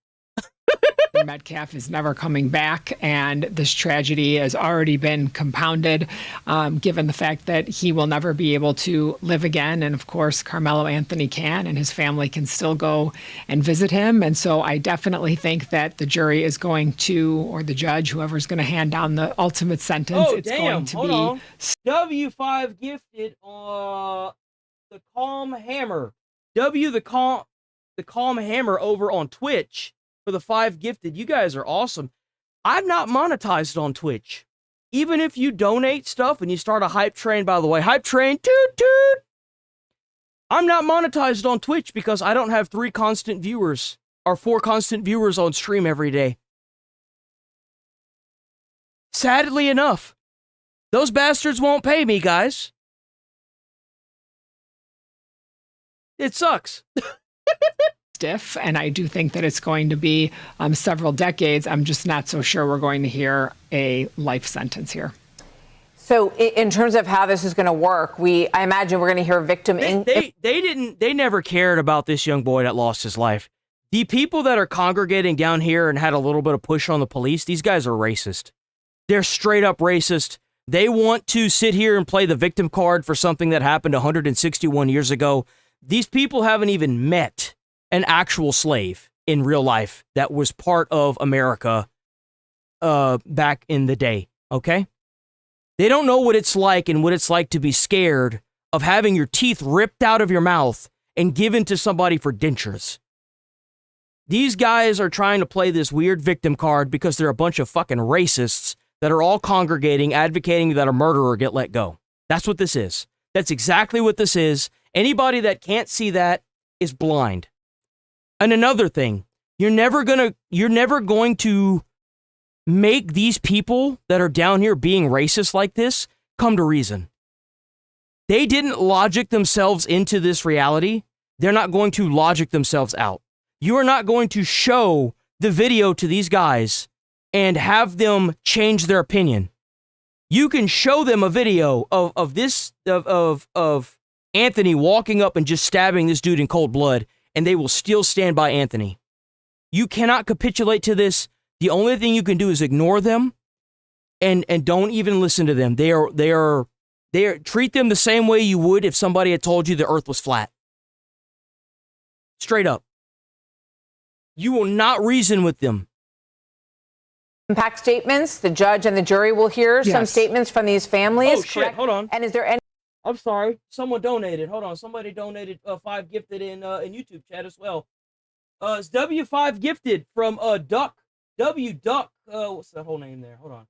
Metcalf is never coming back, and this tragedy has already been compounded, given the fact that he will never be able to live again. And of course, Carmelo Anthony can, and his family can still go and visit him. And so I definitely think that the jury is going to, or the judge, whoever's going to hand down the ultimate sentence, Oh, it's damn. going to Hold be. on. W5 gifted the Calm Hammer. The Calm Hammer over on Twitch for the 5 gifted. You guys are awesome. I'm not monetized on Twitch. Even if you donate stuff and you start a hype train, by the way, hype train, toot toot. I'm not monetized on Twitch because I don't have 3 constant viewers or 4 constant viewers on stream every day. Sadly enough, those bastards won't pay me, guys. It sucks. Stiff, and I do think that it's going to be several decades. I'm just not so sure we're going to hear a life sentence here. So in terms of how this is going to work, I imagine we're going to hear victim... They never cared about this young boy that lost his life. The people that are congregating down here and had a little bit of push on the police, these guys are racist. They're straight up racist. They want to sit here and play the victim card for something that happened 161 years ago. These people haven't even met an actual slave in real life that was part of America back in the day, okay? They don't know what it's like and what it's like to be scared of having your teeth ripped out of your mouth and given to somebody for dentures. These guys are trying to play this weird victim card because they're a bunch of fucking racists that are all congregating, advocating that a murderer get let go. That's what this is. That's exactly what this is. Anybody that can't see that is blind. And another thing, you're never going to make these people that are down here being racist like this come to reason. They didn't logic themselves into this reality. They're not going to logic themselves out. You are not going to show the video to these guys and have them change their opinion. You can show them a video of Anthony walking up and just stabbing this dude in cold blood, and they will still stand by Anthony. You cannot capitulate to this. The only thing you can do is ignore them and don't even listen to them. They are treat them the same way you would if somebody had told you the earth was flat. Straight up. You will not reason with them. Impact statements. The judge and the jury will hear some statements from these families. Oh, shit. Correct? Hold on. And is there any... I'm sorry. Someone donated. Hold on. Somebody donated 5 gifted in YouTube chat as well. It's W5 gifted from Duck. W Duck. What's that whole name there? Hold on.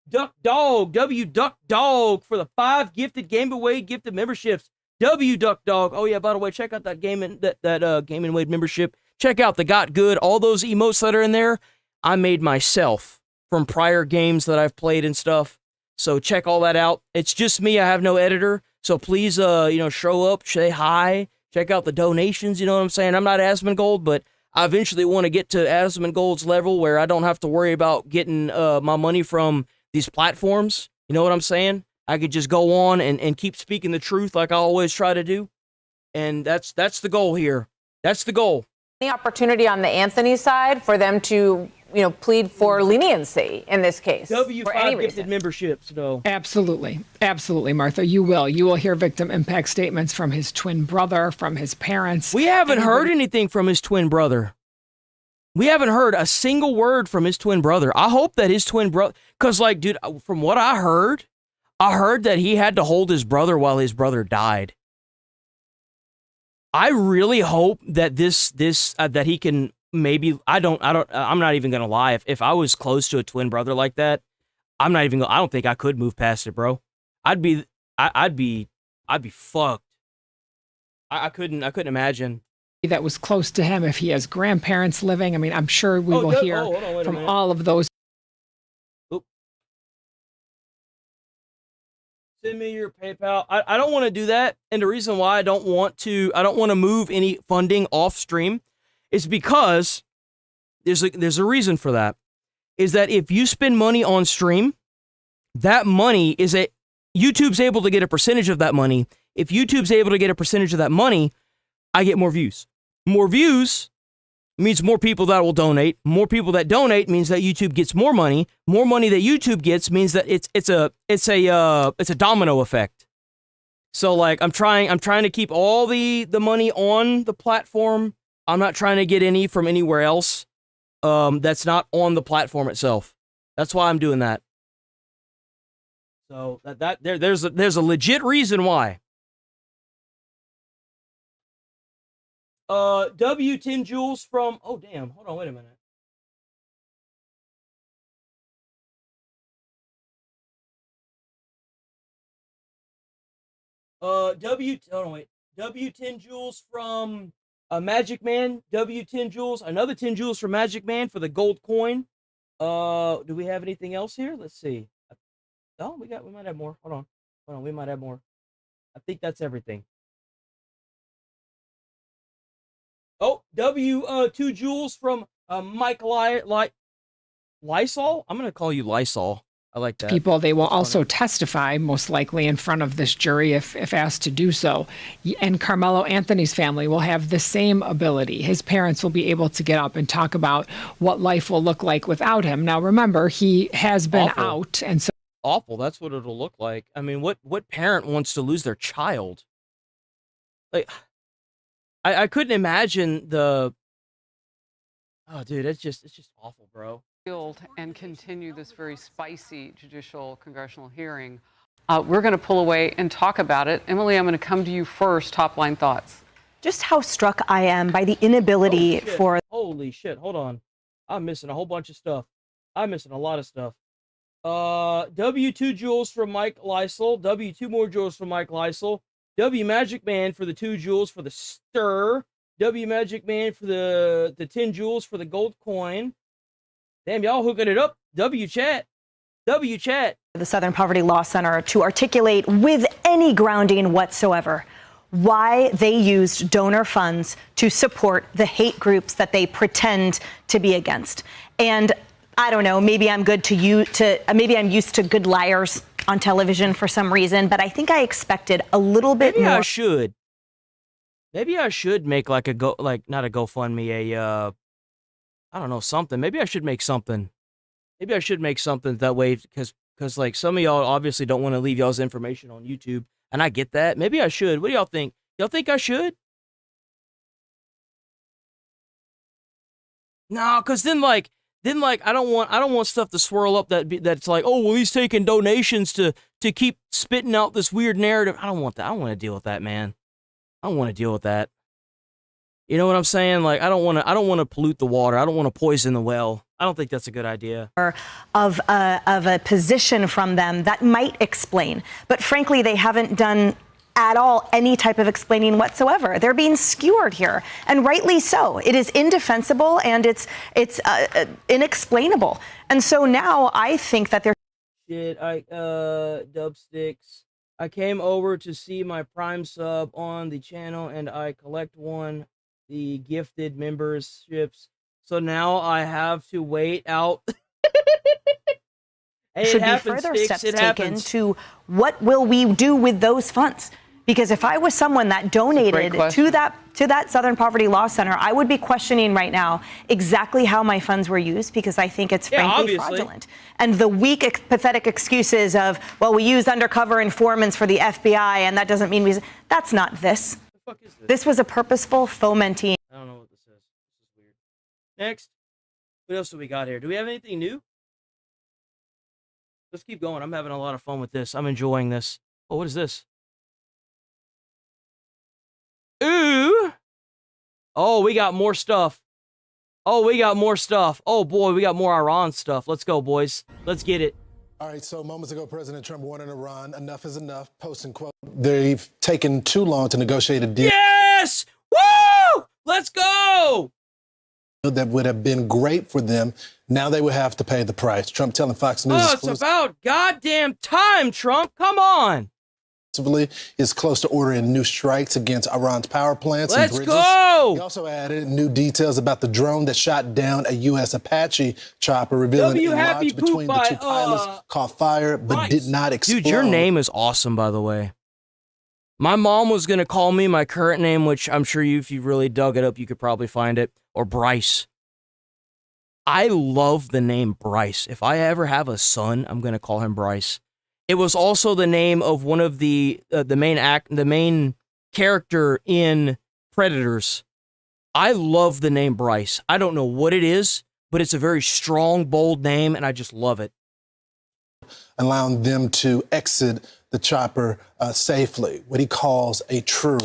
Duck Dog. W Duck Dog for the 5 gifted Game & Wade gifted memberships. W Duck Dog. Oh yeah. By the way, check out that Game & Wade membership. Check out the Got Good. All those emotes that are in there, I made myself from prior games that I've played and stuff. So check all that out. It's just me. I have no editor. So please, show up, say hi, check out the donations. You know what I'm saying? I'm not Asmongold, but I eventually want to get to Asmongold's level where I don't have to worry about getting my money from these platforms. You know what I'm saying? I could just go on and keep speaking the truth like I always try to do. And that's the goal here. That's the goal. Any opportunity on the Anthony side for them to, plead for leniency in this case? W5 gifted memberships, though. Absolutely. Absolutely, Martha. You will. You will hear victim impact statements from his twin brother, from his parents. We haven't heard anything from his twin brother. We haven't heard a single word from his twin brother. I hope that his twin brother, because, dude, from what I heard that he had to hold his brother while his brother died. I really hope that that he can maybe, I'm not even going to lie. If I was close to a twin brother like that, I don't think I could move past it, bro. I'd be fucked. I couldn't imagine. That was close to him, if he has grandparents living. I mean, I'm sure we will hear from all of those. Send me your PayPal. I don't want to do that. And the reason why I don't want to move any funding off stream is because there's a reason for that. Is that if you spend money on stream, that money YouTube's able to get a percentage of that money. If YouTube's able to get a percentage of that money, I get more views. More views It means more people that will donate. More people that donate means that YouTube gets more money. More money that YouTube gets means that it's a domino effect. So like I'm trying to keep all the money on the platform. I'm not trying to get any from anywhere else. That's not on the platform itself. That's why I'm doing that. So there's a legit reason why. W10 Joules from, oh damn, hold on, wait a minute. W10 Joules from Magic Man, W10 Joules, another 10 Joules from Magic Man for the gold coin. Do we have anything else here? Let's see. Oh, we might have more. Hold on, we might have more. I think that's everything. Oh, two Joules from Mike Lysol. I'm gonna call you Lysol. I like that. People, they will also testify, most likely, in front of this jury if asked to do so. And Carmelo Anthony's family will have the same ability. His parents will be able to get up and talk about what life will look like without him. Now, remember, he has been out, and so awful. That's what it'll look like. I mean, what parent wants to lose their child? Like, I couldn't imagine the. Oh, dude, it's just awful, bro. And continue this very spicy judicial congressional hearing. We're going to pull away and talk about it. Emily, I'm going to come to you first. Top line thoughts. Just how struck I am by the inability for. Holy shit! Hold on, I'm missing a whole bunch of stuff. I'm missing a lot of stuff. W2 Joules from Mike Lysol. W2 more Joules from Mike Lysol. W Magic Man for the 2 Joules for the stir. W Magic Man for the 10 Joules for the gold coin. Damn, y'all hooking it up. W chat. The Southern Poverty Law Center to articulate with any grounding whatsoever why they used donor funds to support the hate groups that they pretend to be against. And I don't know, maybe I'm maybe I'm used to good liars on television for some reason, but I think I expected a little bit more. Maybe I should make like not a GoFundMe, I don't know, something. Maybe I should make something. Maybe I should make something that way because like some of y'all obviously don't want to leave y'all's information on YouTube, and I get that. Maybe I should. What do y'all think? Y'all think I should? No, because then I don't want stuff to swirl up that's like, oh well, he's taking donations to keep spitting out this weird narrative. I don't want that. I don't want to deal with that, man. I don't want to deal with that. You know what I'm saying? Like, I don't want to pollute the water. I don't want to poison the well. I don't think that's a good idea. Of a position from them that might explain. But frankly, they haven't done at all any type of explaining whatsoever. They're being skewered here, and rightly so. It is indefensible and it's inexplainable. And so now I think that they're Dubsticks. I came over to see my Prime sub on the channel, and I collect the gifted memberships. So now I have to wait out. Hey, should be further steps taken to what will we do with those funds? Because if I was someone that donated to that Southern Poverty Law Center, I would be questioning right now exactly how my funds were used, because I think it's frankly fraudulent. And the weak, pathetic excuses of, well, we used undercover informants for the FBI, and that doesn't mean that's not this. What the fuck is this? This was a purposeful fomenting. I don't know what this is. This is weird. Next. What else do we got here? Do we have anything new? Let's keep going. I'm having a lot of fun with this. I'm enjoying this. Oh, what is this? Ooh. Oh, we got more stuff. Oh, we got more stuff. Oh, boy, we got more Iran stuff. Let's go, boys. Let's get it. All right, so moments ago, President Trump warned Iran, enough is enough, posting, quote, they've taken too long to negotiate a deal. Yes! Woo! Let's go! That would have been great for them. Now they would have to pay the price. Trump telling Fox News. Oh, it's about goddamn time, Trump. Come on. Is close to ordering new strikes against Iran's power plants and bridges. Let's go! He also added new details about the drone that shot down a U.S. Apache chopper, revealing a lodge between the two pilots caught fire but did not explode. Dude, your name is awesome, by the way. My mom was going to call me my current name, which I'm sure if you really dug it up, you could probably find it. or Bryce. I love the name Bryce. If I ever have a son, I'm going to call him Bryce. It was also the name of one of the main character in Predators. I love the name Bryce. I don't know what it is, but it's a very strong, bold name, and I just love it. Allowing them to exit the chopper safely, what he calls a true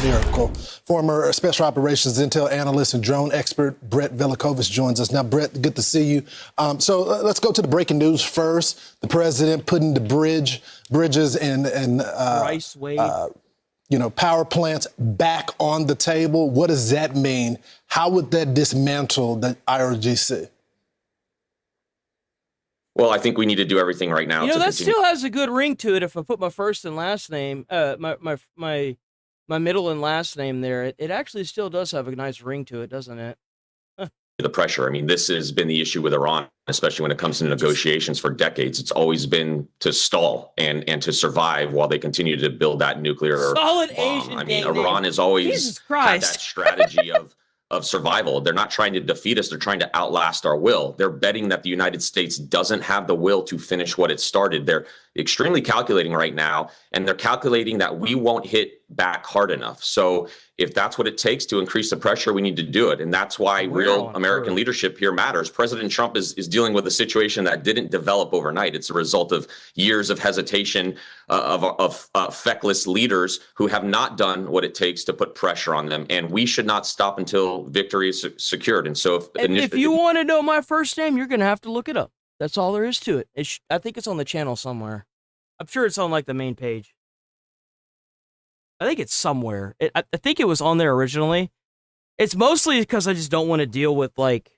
miracle. Former Special Operations Intel analyst and drone expert Brett Velikovich joins us. Now, Brett, good to see you. So let's go to the breaking news first. The president putting the bridges and Bryce Wade. Power plants back on the table. What does that mean? How would that dismantle the IRGC? Well, I think we need to do everything right now. That still has a good ring to it. If I put my first and last name, my middle and last name there, it actually still does have a nice ring to it, doesn't it? The pressure. I mean, this has been the issue with Iran, especially when it comes to negotiations for decades. It's always been to stall and to survive while they continue to build that nuclear solid bomb. Asian. I mean, Iran has always had that strategy of survival. They're not trying to defeat us. They're trying to outlast our will. They're betting that the United States doesn't have the will to finish what it started. They're extremely calculating right now, and they're calculating that we won't hit back hard enough. So if that's what it takes to increase the pressure, we need to do it. And that's why real American leadership here matters. President Trump is dealing with a situation that didn't develop overnight. It's a result of years of hesitation of feckless leaders who have not done what it takes to put pressure on them. And we should not stop until victory is secured. And so if you want to know my first name, you're going to have to look it up. That's all there is to it. I think it's on the channel somewhere. I'm sure it's on like the main page. I think it's somewhere. I think it was on there originally. It's mostly because I just don't want to deal with like.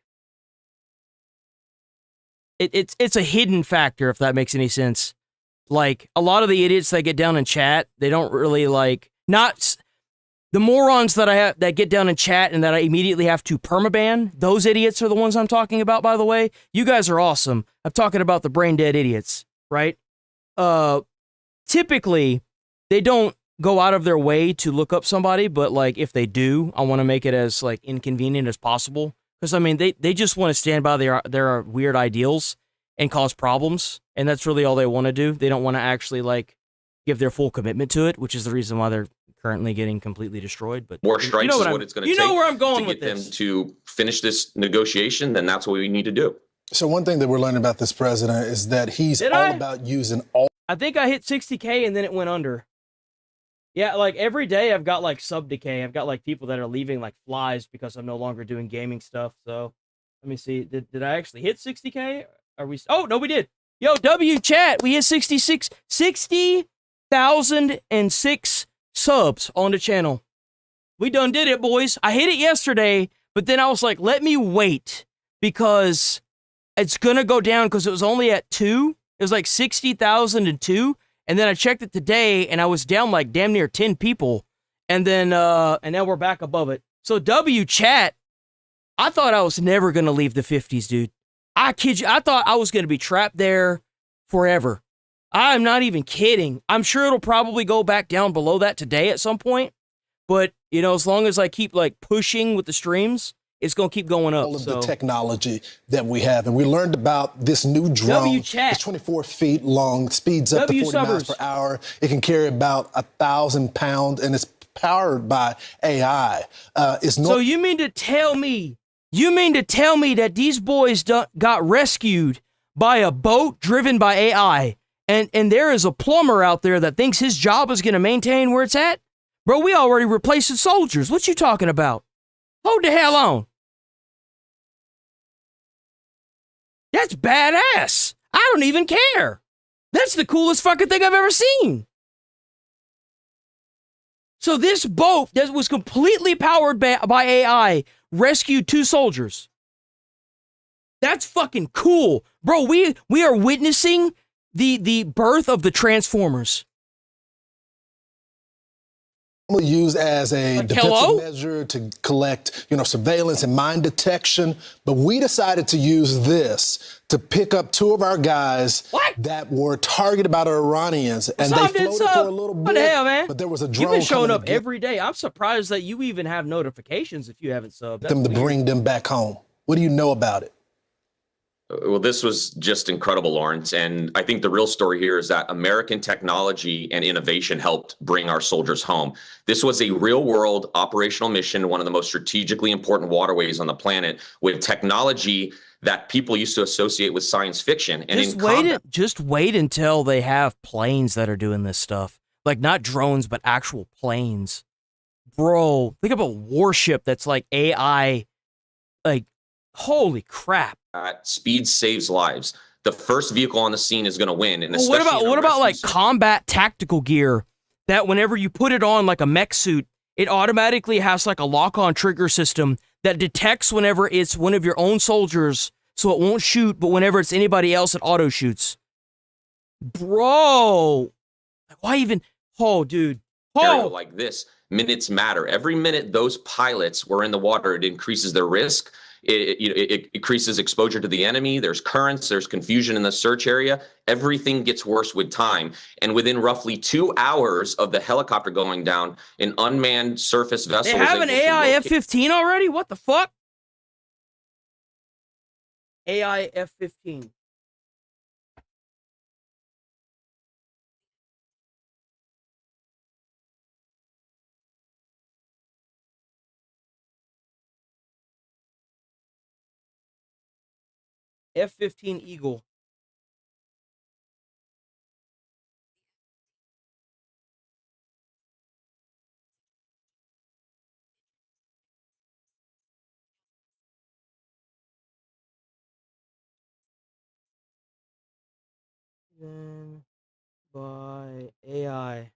It's a hidden factor, if that makes any sense. Like a lot of the idiots that get down in chat, they don't really like not the morons that I have that get down in chat and that I immediately have to permaban. Those idiots are the ones I'm talking about. By the way, you guys are awesome. I'm talking about the brain dead idiots, right? Typically, they don't go out of their way to look up somebody, but like if they do, I want to make it as like inconvenient as possible. Because I mean, they just want to stand by their weird ideals and cause problems, and that's really all they want to do. They don't want to actually like give their full commitment to it, which is the reason why they're currently getting completely destroyed. But more strikes is what it's going to take. You know where I'm going to with get this. them to finish this negotiation. Then that's what we need to do. So one thing that we're learning about this president is that he's about using all. I think I hit 60K and then it went under. Yeah, like every day I've got like sub decay. I've got like people that are leaving like flies because I'm no longer doing gaming stuff. So let me see. Did I actually hit 60K? Are we? Oh, no, we did. Yo, W chat. We hit 60,006 subs on the channel. We done did it, boys. I hit it yesterday, but then I was like, let me wait because it's going to go down because it was only at 2. It was like 60,002. And then I checked it today and I was down like damn near 10 people. And then, and now we're back above it. So W chat, I thought I was never going to leave the 50s, dude. I kid you. I thought I was going to be trapped there forever. I'm not even kidding. I'm sure it'll probably go back down below that today at some point. But, you know, as long as I keep like pushing with the streams, it's going to keep going up. All of the technology that we have. And we learned about this new drone. It's 24 feet long, speeds up to 40 miles per hour. It can carry about 1,000 pounds, and it's powered by AI. So you mean to tell me that these boys got rescued by a boat driven by AI, and there is a plumber out there that thinks his job is going to maintain where it's at? Bro, we already replaced the soldiers. What you talking about? Hold the hell on. That's badass. I don't even care. That's the coolest fucking thing I've ever seen. So this boat that was completely powered by AI rescued 2 soldiers. That's fucking cool. Bro, we are witnessing the birth of the Transformers. used as a defensive measure to collect, surveillance and mine detection. But we decided to use this to pick up 2 of our guys that were targeted by the Iranians, and they floated for a little bit. What the hell, man? But there was a drone. You've been showing up every day. I'm surprised that you even have notifications if you haven't subbed. Them to bring them back home. What do you know about it? Well, this was just incredible, Lawrence. And I think the real story here is that American technology and innovation helped bring our soldiers home. This was a real world operational mission, one of the most strategically important waterways on the planet, with technology that people used to associate with science fiction. And just wait until they have planes that are doing this stuff. Like not drones, but actual planes. Bro, think of a warship that's like AI, like, holy crap. Speed saves lives. The first vehicle on the scene is going to win. And what about like combat tactical gear that whenever you put it on like a mech suit, it automatically has like a lock-on trigger system that detects whenever it's one of your own soldiers, so it won't shoot, but whenever it's anybody else, it auto shoots. Bro, why even? Oh, dude. Oh, like this, minutes matter. Every minute those pilots were in the water, it increases their risk. It increases exposure to the enemy. There's currents. There's confusion in the search area. Everything gets worse with time. And within roughly 2 hours of the helicopter going down, an unmanned surface vessel. They have an AI F-15 already? What the fuck? AI F-15. F-15 Eagle. Then by AI.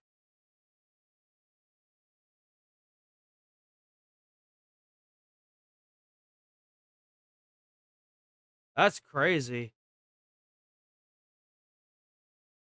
That's crazy.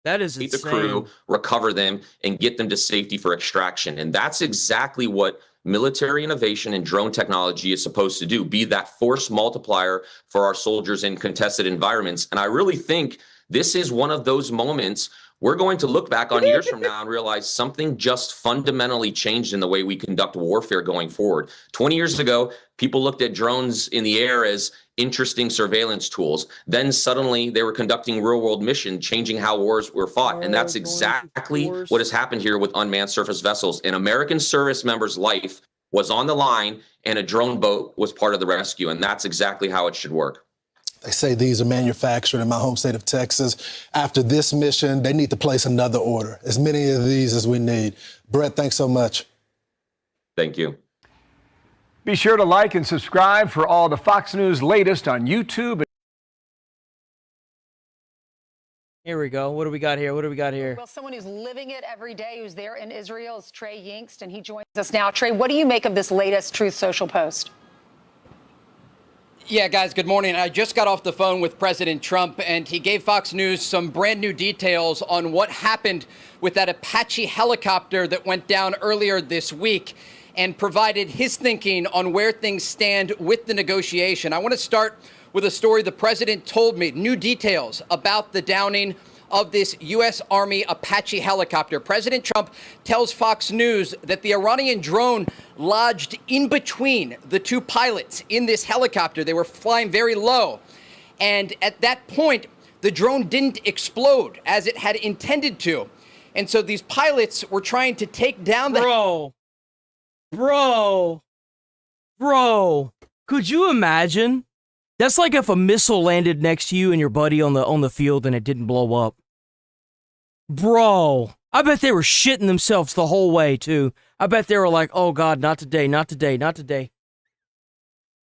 That is insane. The crew, recover them, and get them to safety for extraction. And that's exactly what military innovation and drone technology is supposed to do, be that force multiplier for our soldiers in contested environments. And I really think this is one of those moments we're going to look back on years from now and realize something just fundamentally changed in the way we conduct warfare going forward. 20 years ago, people looked at drones in the air as interesting surveillance tools. Then suddenly they were conducting real-world mission, changing how wars were fought. And that's exactly what has happened here with unmanned surface vessels. An American service member's life was on the line, and a drone boat was part of the rescue. And that's exactly how it should work. They say these are manufactured in my home state of Texas. After this mission, they need to place another order, as many of these as we need. Brett, thanks so much. Thank you. Be sure to like and subscribe for all the Fox News latest on YouTube. Here we go. What do we got here? Well, someone who's living it every day, who's there in Israel, is Trey Yingst, and he joins us now. Trey, what do you make of this latest Truth Social post? Yeah, guys, good morning. I just got off the phone with President Trump, and he gave Fox News some brand new details on what happened with that Apache helicopter that went down earlier this week, and provided his thinking on where things stand with the negotiation. I want to start with a story the president told me, new details about the downing of this U.S. Army Apache helicopter. President Trump tells Fox News that the Iranian drone lodged in between the 2 pilots in this helicopter. They were flying very low. And at that point, the drone didn't explode as it had intended to. And so these pilots were trying to take down the... Bro, could you imagine? That's like if a missile landed next to you and your buddy on the field and it didn't blow up. Bro, I bet they were shitting themselves the whole way too. I bet they were like, oh God, not today, not today, not today.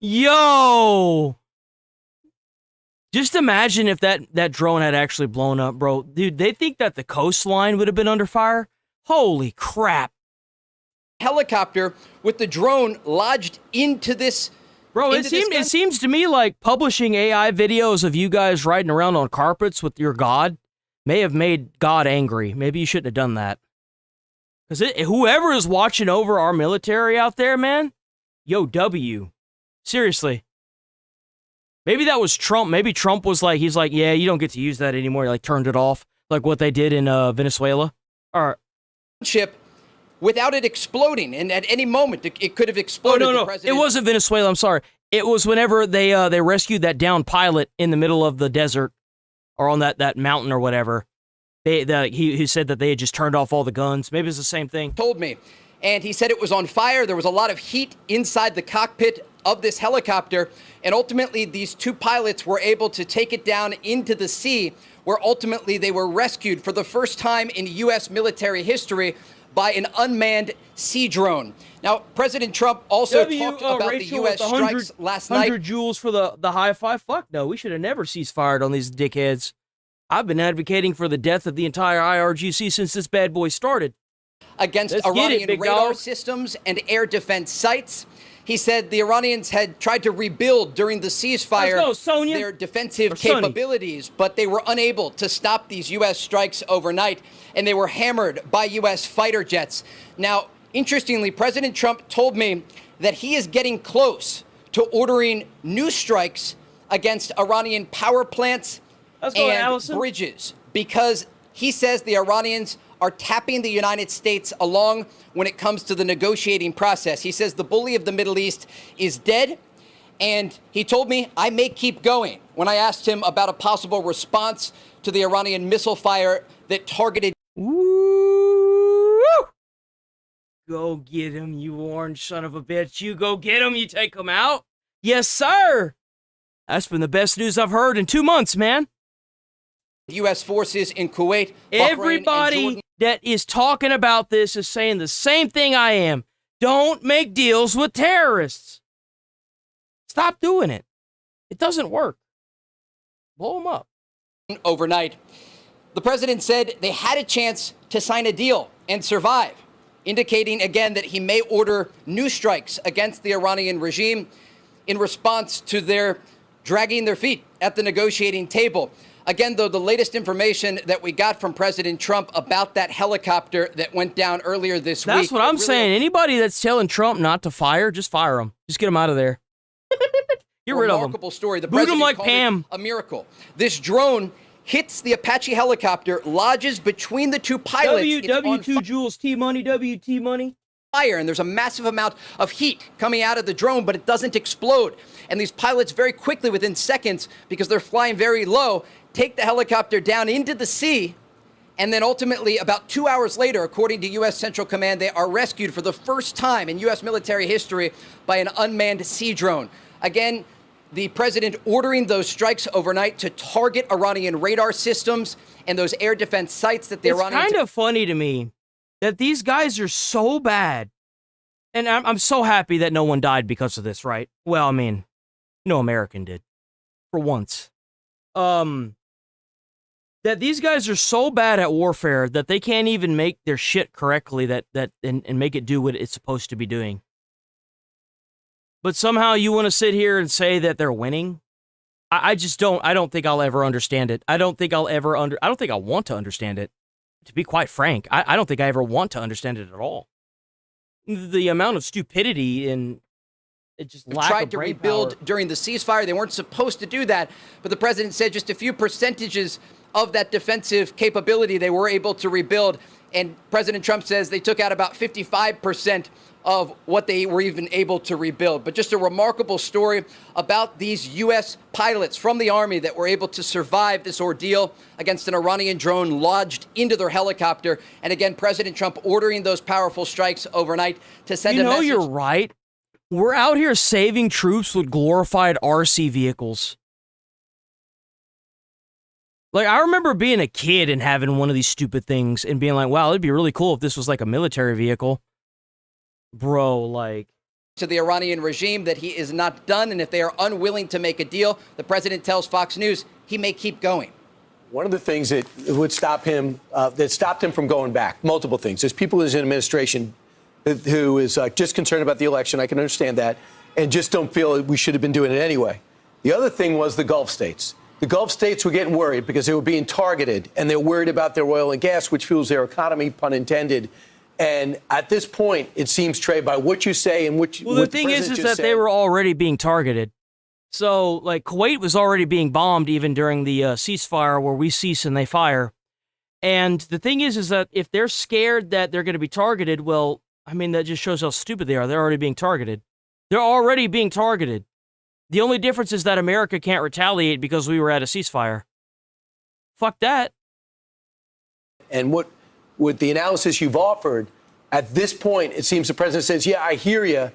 Yo! Just imagine if that drone had actually blown up, bro. Dude, they think that the coastline would have been under fire? Holy crap. Helicopter with the drone lodged into this. Bro, it seems to me like publishing AI videos of you guys riding around on carpets with your God may have made God angry. Maybe you shouldn't have done that. Because whoever is watching over our military out there, man, yo, W. Seriously. Maybe that was Trump. Maybe Trump was like, he's like, yeah, you don't get to use that anymore. He like turned it off, like what they did in Venezuela. Or ship without it exploding, and at any moment it could have exploded. Oh, no. It wasn't Venezuela. I'm sorry. It was whenever they rescued that downed pilot in the middle of the desert, or on that mountain or whatever. He said that they had just turned off all the guns. Maybe it's the same thing. Told me, and he said it was on fire. There was a lot of heat inside the cockpit of this helicopter, and ultimately these two pilots were able to take it down into the sea, where ultimately they were rescued for the first time in U.S. military history by an unmanned sea drone. Now, President Trump also talked about the U.S. strikes last night. 100 joules for the high five? Fuck no, we should have never ceased-fired on these dickheads. I've been advocating for the death of the entire IRGC since this bad boy started. Against Iranian radar systems and air defense sites. He said the Iranians had tried to rebuild during the ceasefire their defensive capabilities, but they were unable to stop these U.S. strikes overnight, and they were hammered by U.S. fighter jets. Now, interestingly, President Trump told me that he is getting close to ordering new strikes against Iranian power plants and bridges, because he says the Iranians are tapping the United States along when it comes to the negotiating process. He says the bully of the Middle East is dead, and he told me I may keep going when I asked him about a possible response to the Iranian missile fire that targeted. Woo! Go get him, you orange son of a bitch. You go get him, you take him out. Yes, sir. That's been the best news I've heard in 2 months, man. U.S. forces in Kuwait. Everybody that is talking about this is saying the same thing I am. Don't make deals with terrorists. Stop doing it. It doesn't work. Blow them up. Overnight, the president said they had a chance to sign a deal and survive, indicating again that he may order new strikes against the Iranian regime in response to their dragging their feet at the negotiating table. Again, though, the latest information that we got from President Trump about that helicopter that went down earlier this week. That's what I'm saying. Anybody that's telling Trump not to fire, just fire him. Just get him out of there. Get rid of him. Remarkable story. The Boot him president like called Pam. it a miracle. This drone hits the Apache helicopter, lodges between the two pilots. W2 Jules T money, WT money. Fire, and there's a massive amount of heat coming out of the drone, but it doesn't explode. And these pilots very quickly, within seconds, because they're flying very low, take the helicopter down into the sea, and then ultimately, about 2 hours later, according to U.S. Central Command, they are rescued for the first time in U.S. military history by an unmanned sea drone. Again, the president ordering those strikes overnight to target Iranian radar systems and those air defense sites that the Iranians... It's kind of funny to me that these guys are so bad, and I'm so happy that no one died because of this, right? Well, I mean, no American did, for once. That these guys are so bad at warfare that they can't even make their shit correctly and make it do what it's supposed to be doing. But somehow you want to sit here and say that they're winning? I don't think I'll ever understand it. I don't think I want to understand it. To be quite frank, I don't think I ever want to understand it at all. The amount of stupidity and it just tried to rebuild during the ceasefire. They weren't supposed to do that, but the president said just a few percentages of that defensive capability they were able to rebuild. And President Trump says they took out about 55% of what they were even able to rebuild. But just a remarkable story about these U.S. pilots from the Army that were able to survive this ordeal against an Iranian drone lodged into their helicopter. And again, President Trump ordering those powerful strikes overnight to send a message. You know, you're right. We're out here saving troops with glorified RC vehicles. Like, I remember being a kid and having one of these stupid things and being like, wow, it'd be really cool if this was like a military vehicle. Bro, like... To the Iranian regime that he is not done, and if they are unwilling to make a deal, the president tells Fox News he may keep going. One of the things that would stop him, that stopped him from going back, multiple things. There's people in his administration who is just concerned about the election. I can understand that, and just don't feel we should have been doing it anyway. The other thing was the Gulf states. The Gulf states were getting worried because they were being targeted, and they're worried about their oil and gas, which fuels their economy, pun intended. And at this point, it seems, Trey, by what you say and what the thing is that they were already being targeted. So, like, Kuwait was already being bombed even during the ceasefire where we cease and they fire. And the thing is that if they're scared that they're going to be targeted, well, I mean, that just shows how stupid they are. They're already being targeted. They're already being targeted. The only difference is that America can't retaliate because we were at a ceasefire. Fuck that. And with the analysis you've offered, at this point, it seems the president says, yeah, I hear you,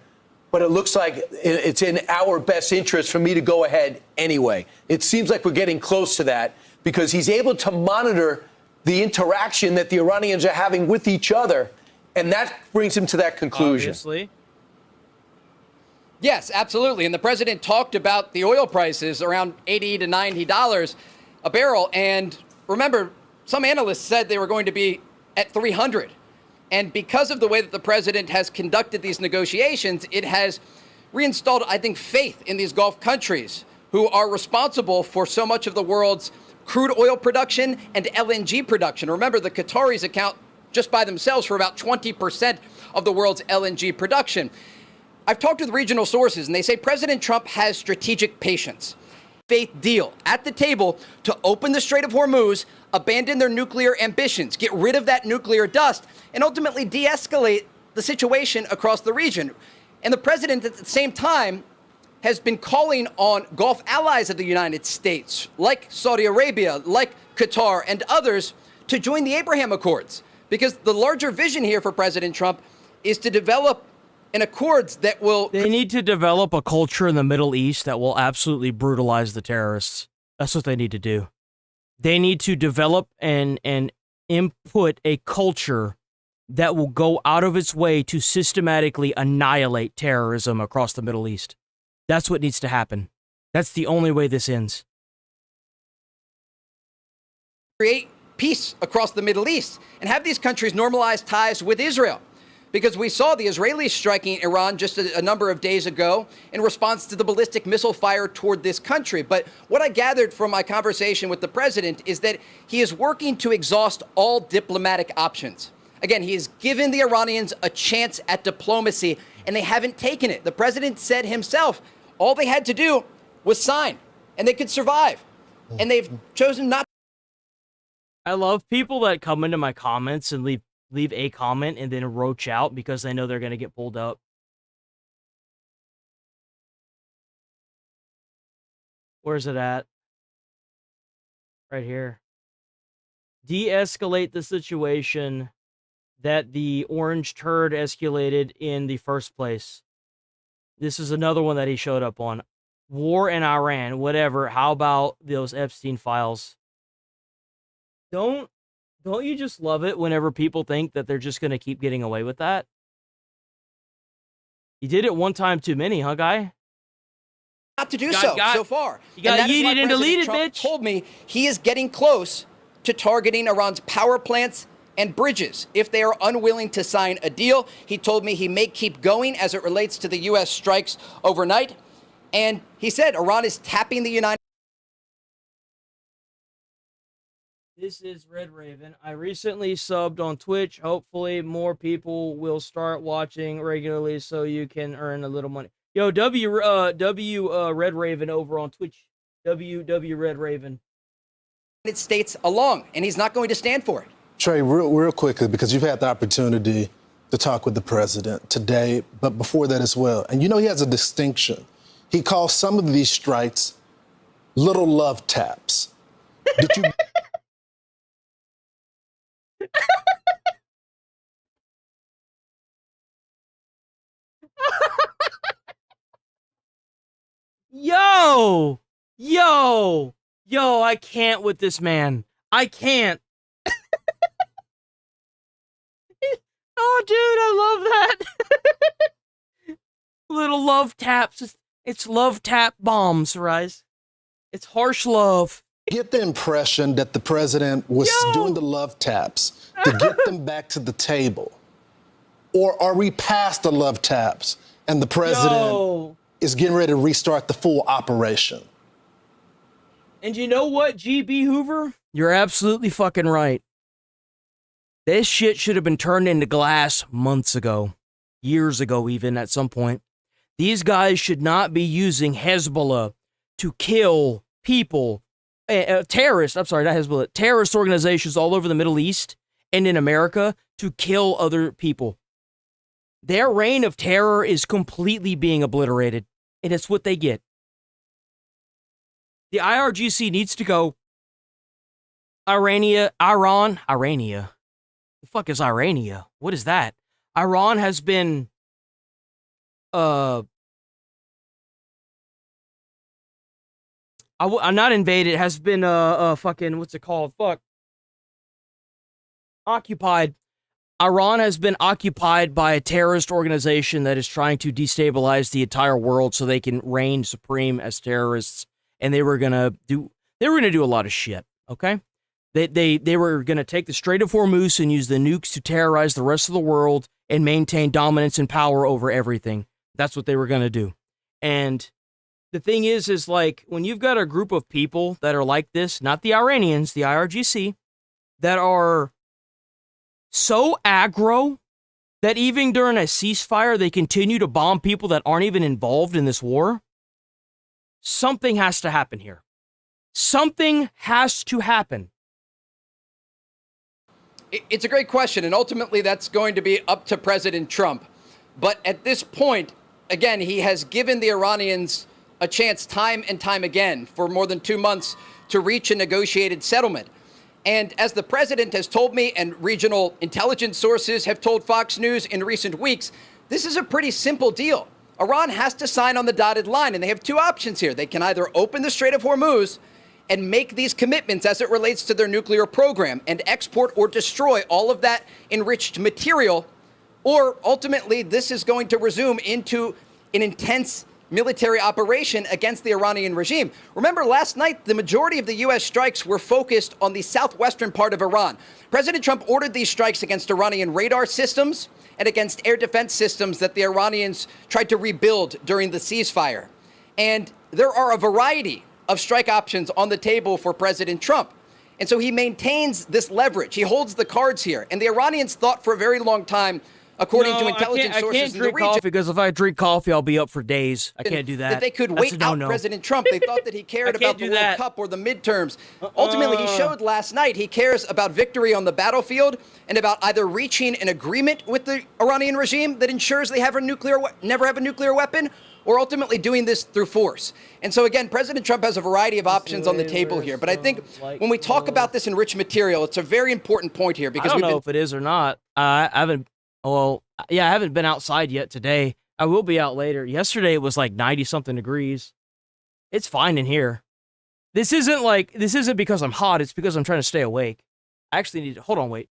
but it looks like it's in our best interest for me to go ahead anyway. It seems like we're getting close to that because he's able to monitor the interaction that the Iranians are having with each other, and that brings him to that conclusion. Obviously. Yes, absolutely. And the president talked about the oil prices around $80 to $90 a barrel. And remember, some analysts said they were going to be at 300. And because of the way that the president has conducted these negotiations, it has reinstalled, I think, faith in these Gulf countries who are responsible for so much of the world's crude oil production and LNG production. Remember, the Qataris account just by themselves for about 20% of the world's LNG production. I've talked with regional sources, and they say President Trump has strategic patience. Faith deal at the table to open the Strait of Hormuz, abandon their nuclear ambitions, get rid of that nuclear dust, and ultimately de-escalate the situation across the region. And the president, at the same time, has been calling on Gulf allies of the United States, like Saudi Arabia, like Qatar, and others, to join the Abraham Accords. Because the larger vision here for President Trump is to develop an accords that will... They need to develop a culture in the Middle East that will absolutely brutalize the terrorists. That's what they need to do. They need to develop and input a culture that will go out of its way to systematically annihilate terrorism across the Middle East. That's what needs to happen. That's the only way this ends. Create peace across the Middle East and have these countries normalize ties with Israel. Because we saw the Israelis striking Iran just a number of days ago in response to the ballistic missile fire toward this country. But what I gathered from my conversation with the president is that he is working to exhaust all diplomatic options. Again, he has given the Iranians a chance at diplomacy, and they haven't taken it. The president said himself, all they had to do was sign, and they could survive. And they've chosen not. I love people that come into my comments and leave a comment and then roach out because they know they're going to get pulled up. Where's it at? Right here. De-escalate the situation that the orange turd escalated in the first place. This is another one that he showed up on. War in Iran, whatever. How about those Epstein files? Don't you just love it whenever people think that they're just going to keep getting away with that? You did it one time too many, huh, guy? Not to do so far. You got yeeted and deleted, Trump bitch. Told me he is getting close to targeting Iran's power plants and bridges if they are unwilling to sign a deal. He told me he may keep going as it relates to the U.S. strikes overnight. And he said Iran is tapping the United States. This is Red Raven. I recently subbed on Twitch. Hopefully more people will start watching regularly so you can earn a little money. Yo, Red Raven over on Twitch. W Red Raven. United States along, and he's not going to stand for it. Trey, real quickly, because you've had the opportunity to talk with the president today, but before that as well. And you know he has a distinction. He calls some of these strikes little love taps. Did you... Yo, I can't with this man. I can't. Oh, dude, I love that. Little love taps. It's love tap bombs, Rise. It's harsh love. Get the impression that the president was doing the love taps to get them back to the table. Or are we past the love taps and the president is getting ready to restart the full operation? And you know what, GB Hoover? You're absolutely fucking right. This shit should have been turned into glass months ago, years ago even at some point. These guys should not be using Hezbollah to kill people, terrorist organizations all over the Middle East and in America to kill other people. Their reign of terror is completely being obliterated, and it's what they get. The IRGC needs to go. Irania. The fuck is Irania? What is that? Iran has been, I'm not invaded, has been, fucking, what's it called? Occupied. Iran has been occupied by a terrorist organization that is trying to destabilize the entire world so they can reign supreme as terrorists. And they were gonna do a lot of shit, okay? They were gonna take the Strait of Hormuz and use the nukes to terrorize the rest of the world and maintain dominance and power over everything. That's what they were gonna do. And the thing is like, when you've got a group of people that are like this, not the Iranians, the IRGC, that are so aggro that even during a ceasefire, they continue to bomb people that aren't even involved in this war, something has to happen here. Something has to happen. It's a great question, and ultimately that's going to be up to President Trump. But at this point, again, he has given the Iranians a chance time and time again for more than 2 months to reach a negotiated settlement. And as the president has told me, and regional intelligence sources have told Fox News in recent weeks, this is a pretty simple deal. Iran has to sign on the dotted line, and they have two options here. They can either open the Strait of Hormuz and make these commitments as it relates to their nuclear program and export or destroy all of that enriched material, or ultimately this is going to resume into an intense military operation against the Iranian regime. Remember, last night, the majority of the U.S. strikes were focused on the southwestern part of Iran. President Trump ordered these strikes against Iranian radar systems and against air defense systems that the Iranians tried to rebuild during the ceasefire. And there are a variety of strike options on the table for President Trump. And so he maintains this leverage. He holds the cards here. And the Iranians thought for a very long time, according to intelligence sources in the region, I can't drink coffee because if I drink coffee, I'll be up for days. I can't do that. That they could wait out President Trump. They thought that he cared about the World Cup or the midterms. Ultimately, he showed last night he cares about victory on the battlefield and about either reaching an agreement with the Iranian regime that ensures they have never have a nuclear weapon, or ultimately doing this through force. And so again, President Trump has a variety of options on the table here. But I think when we talk about this enriched material, it's a very important point here because I don't know if it is or not. I haven't been outside yet today. I will be out later. Yesterday it was like 90-something degrees. It's fine in here. This isn't because I'm hot. It's because I'm trying to stay awake. I actually need to, hold on, wait.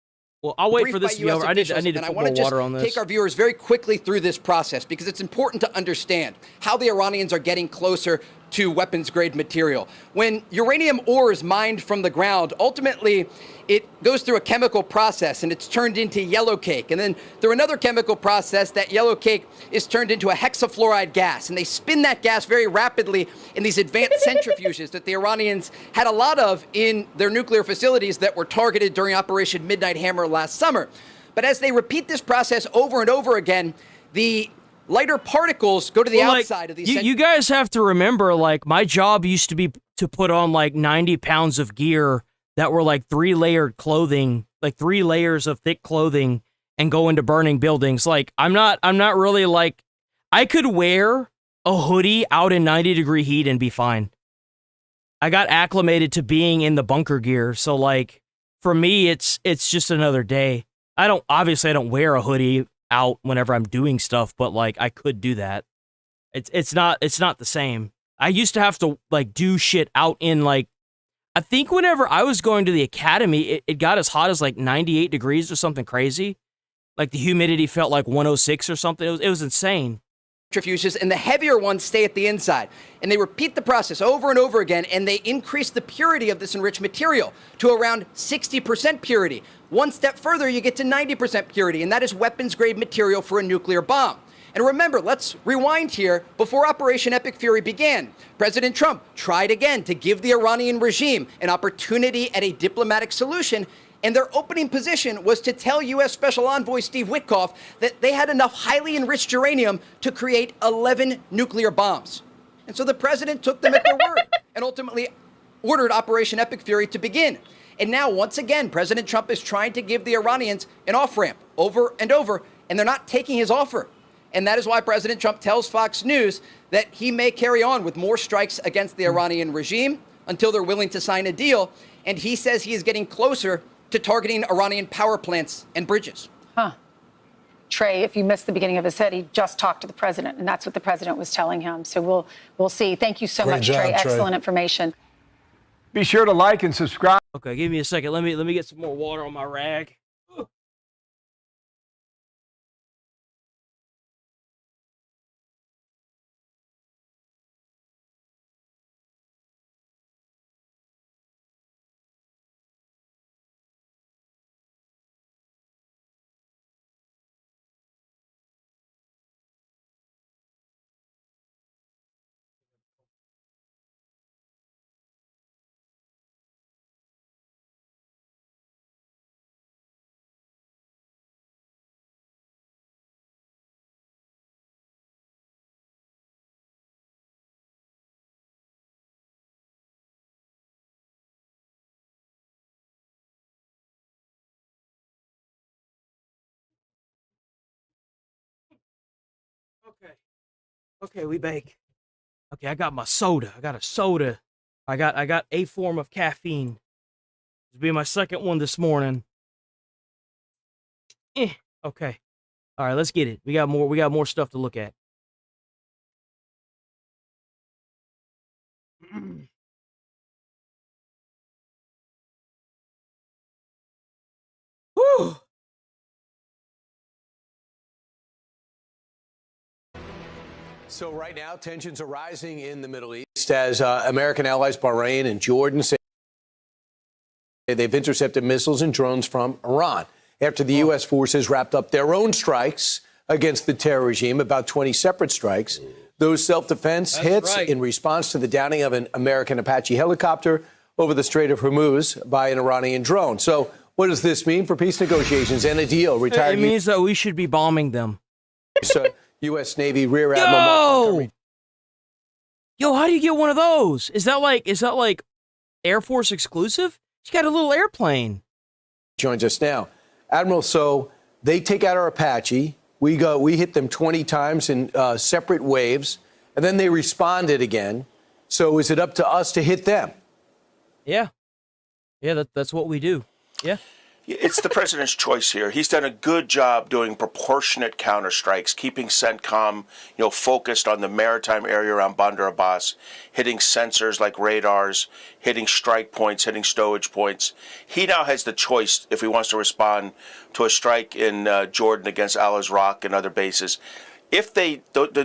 Well, I'll wait for this to be over. I need to put more water on this. Take our viewers very quickly through this process because it's important to understand how the Iranians are getting closer to weapons-grade material. When uranium ore is mined from the ground, ultimately it goes through a chemical process and it's turned into yellow cake. And then through another chemical process, that yellow cake is turned into a hexafluoride gas. And they spin that gas very rapidly in these advanced centrifuges that the Iranians had a lot of in their nuclear facilities that were targeted during Operation Midnight Hammer last summer. But as they repeat this process over and over again, the lighter particles go to the outside of these. You guys have to remember, like, my job used to be to put on like 90 pounds of gear that were like 3-layered clothing, like 3 layers of thick clothing, and go into burning buildings. Like, I'm not really like, I could wear a hoodie out in 90-degree heat and be fine. I got acclimated to being in the bunker gear, so like, for me, it's just another day. I don't wear a hoodie out whenever I'm doing stuff, but like, I could do that. It's not the same. I used to have to like do shit out in like, I think whenever I was going to the academy, it got as hot as like 98 degrees or something crazy. Like the humidity felt like 106 or something. It was insane. Centrifuges, and the heavier ones stay at the inside. And they repeat the process over and over again, and they increase the purity of this enriched material to around 60% purity. One step further, you get to 90% purity, and that is weapons-grade material for a nuclear bomb. And remember, let's rewind here. Before Operation Epic Fury began, President Trump tried again to give the Iranian regime an opportunity at a diplomatic solution, And their opening position was to tell U.S. Special Envoy Steve Witkoff that they had enough highly enriched uranium to create 11 nuclear bombs. And so the president took them at their word and ultimately ordered Operation Epic Fury to begin. And now, once again, President Trump is trying to give the Iranians an off-ramp over and over, and they're not taking his offer. And that is why President Trump tells Fox News that he may carry on with more strikes against the Iranian regime until they're willing to sign a deal. And he says he is getting closer to targeting Iranian power plants and bridges. Trey, if you missed the beginning of his set, he just talked to the president, and that's what the president was telling him. So we'll see. Thank you so much, Trey. Excellent information. Be sure to like and subscribe. Okay, give me a second. Let me get some more water on my rag. Okay, we bake. Okay, I got my soda. I got a soda. I got a form of caffeine. This will be my second one this morning. Okay. All right, let's get it. We got more stuff to look at. Whew. So right now, tensions are rising in the Middle East as American allies Bahrain and Jordan say they've intercepted missiles and drones from Iran after the U.S. forces wrapped up their own strikes against the terror regime, about 20 separate strikes. Those self-defense hits in response to the downing of an American Apache helicopter over the Strait of Hormuz by an Iranian drone. So what does this mean for peace negotiations and a deal? It means that we should be bombing them. U.S. Navy Rear Admiral. Yo, how do you get one of those? Is that like Air Force exclusive? He's got a little airplane. Joins us now. Admiral, so they take out our Apache. We hit them 20 times in separate waves, and then they responded again. So is it up to us to hit them? Yeah. Yeah, that's what we do. Yeah. It's the president's choice here. He's done a good job doing proportionate counterstrikes, keeping CENTCOM, focused on the maritime area around Bandar Abbas, hitting sensors like radars, hitting strike points, hitting stowage points. He now has the choice if he wants to respond to a strike in Jordan against Al-Azraq and other bases. If they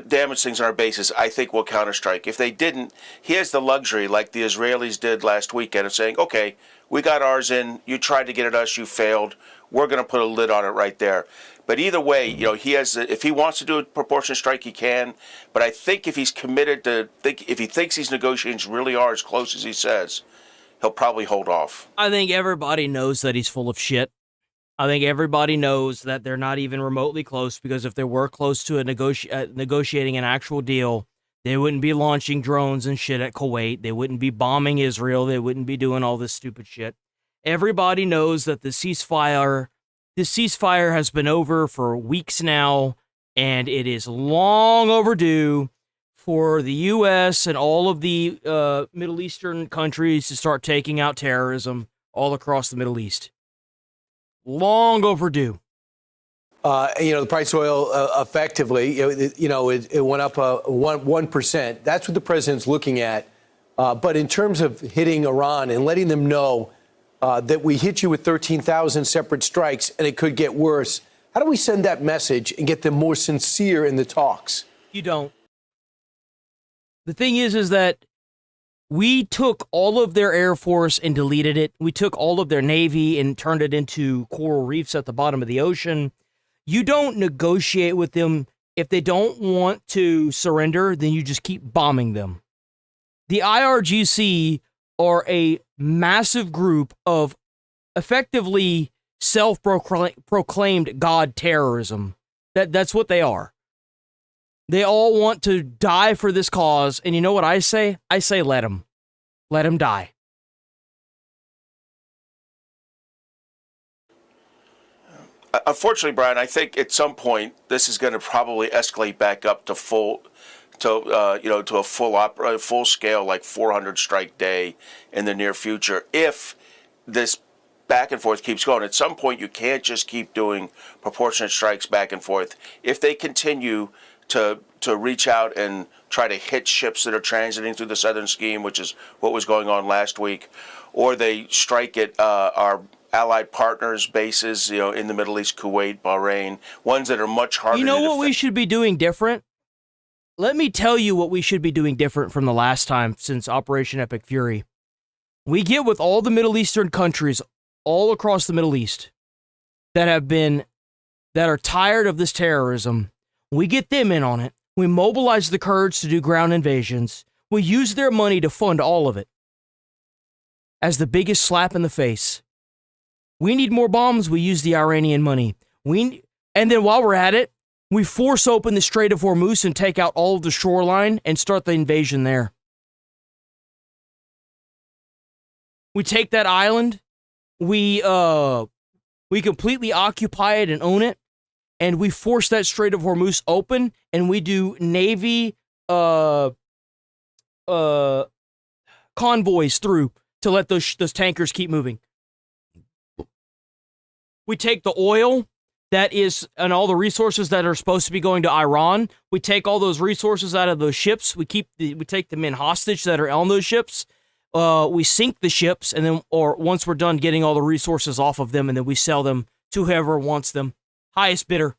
damage things on our bases, I think we'll counterstrike. If they didn't, he has the luxury, like the Israelis did last weekend, of saying, okay, we got ours in. You tried to get at us. You failed. We're going to put a lid on it right there. But either way, he has. If he wants to do a proportionate strike, he can. But I think if he's committed if he thinks these negotiations really are as close as he says, he'll probably hold off. I think everybody knows that he's full of shit. I think everybody knows that they're not even remotely close, because if they were close to negotiating an actual deal, they wouldn't be launching drones and shit at Kuwait. They wouldn't be bombing Israel. They wouldn't be doing all this stupid shit. Everybody knows that the ceasefire has been over for weeks now, and it is long overdue for the U.S. and all of the Middle Eastern countries to start taking out terrorism all across the Middle East. Long overdue. The price of oil effectively, it went up 1%. That's what the president's looking at. But in terms of hitting Iran and letting them know that we hit you with 13,000 separate strikes and it could get worse, how do we send that message and get them more sincere in the talks? You don't. The thing is that we took all of their Air Force and deleted it. We took all of their Navy and turned it into coral reefs at the bottom of the ocean. You don't negotiate with them. If they don't want to surrender, then you just keep bombing them. The IRGC are a massive group of effectively self-proclaimed God terrorism. That's what they are. They all want to die for this cause, and you know what I say? I say let them. Let them die. Unfortunately, Brian, I think at some point this is going to probably escalate back up to a full scale, like 400 strike day in the near future. If this back and forth keeps going, at some point you can't just keep doing proportionate strikes back and forth. If they continue to reach out and try to hit ships that are transiting through the southern scheme, which is what was going on last week, or they strike at our allied partners' bases, in the Middle East, Kuwait, Bahrain, ones that are much harder. You know what we should be doing different? Let me tell you what we should be doing different from the last time since Operation Epic Fury. We get with all the Middle Eastern countries all across the Middle East that are tired of this terrorism. We get them in on it. We mobilize the Kurds to do ground invasions. We use their money to fund all of it. As the biggest slap in the face. We need more bombs. We use the Iranian money. And then while we're at it, we force open the Strait of Hormuz and take out all of the shoreline and start the invasion there. We take that island. We completely occupy it and own it. And we force that Strait of Hormuz open, and we do Navy convoys through to let those tankers keep moving. We take the oil that is, and all the resources that are supposed to be going to Iran. We take all those resources out of those ships. We take the men hostage that are on those ships. We sink the ships, and then, or once we're done getting all the resources off of them, and then we sell them to whoever wants them. Highest bidder.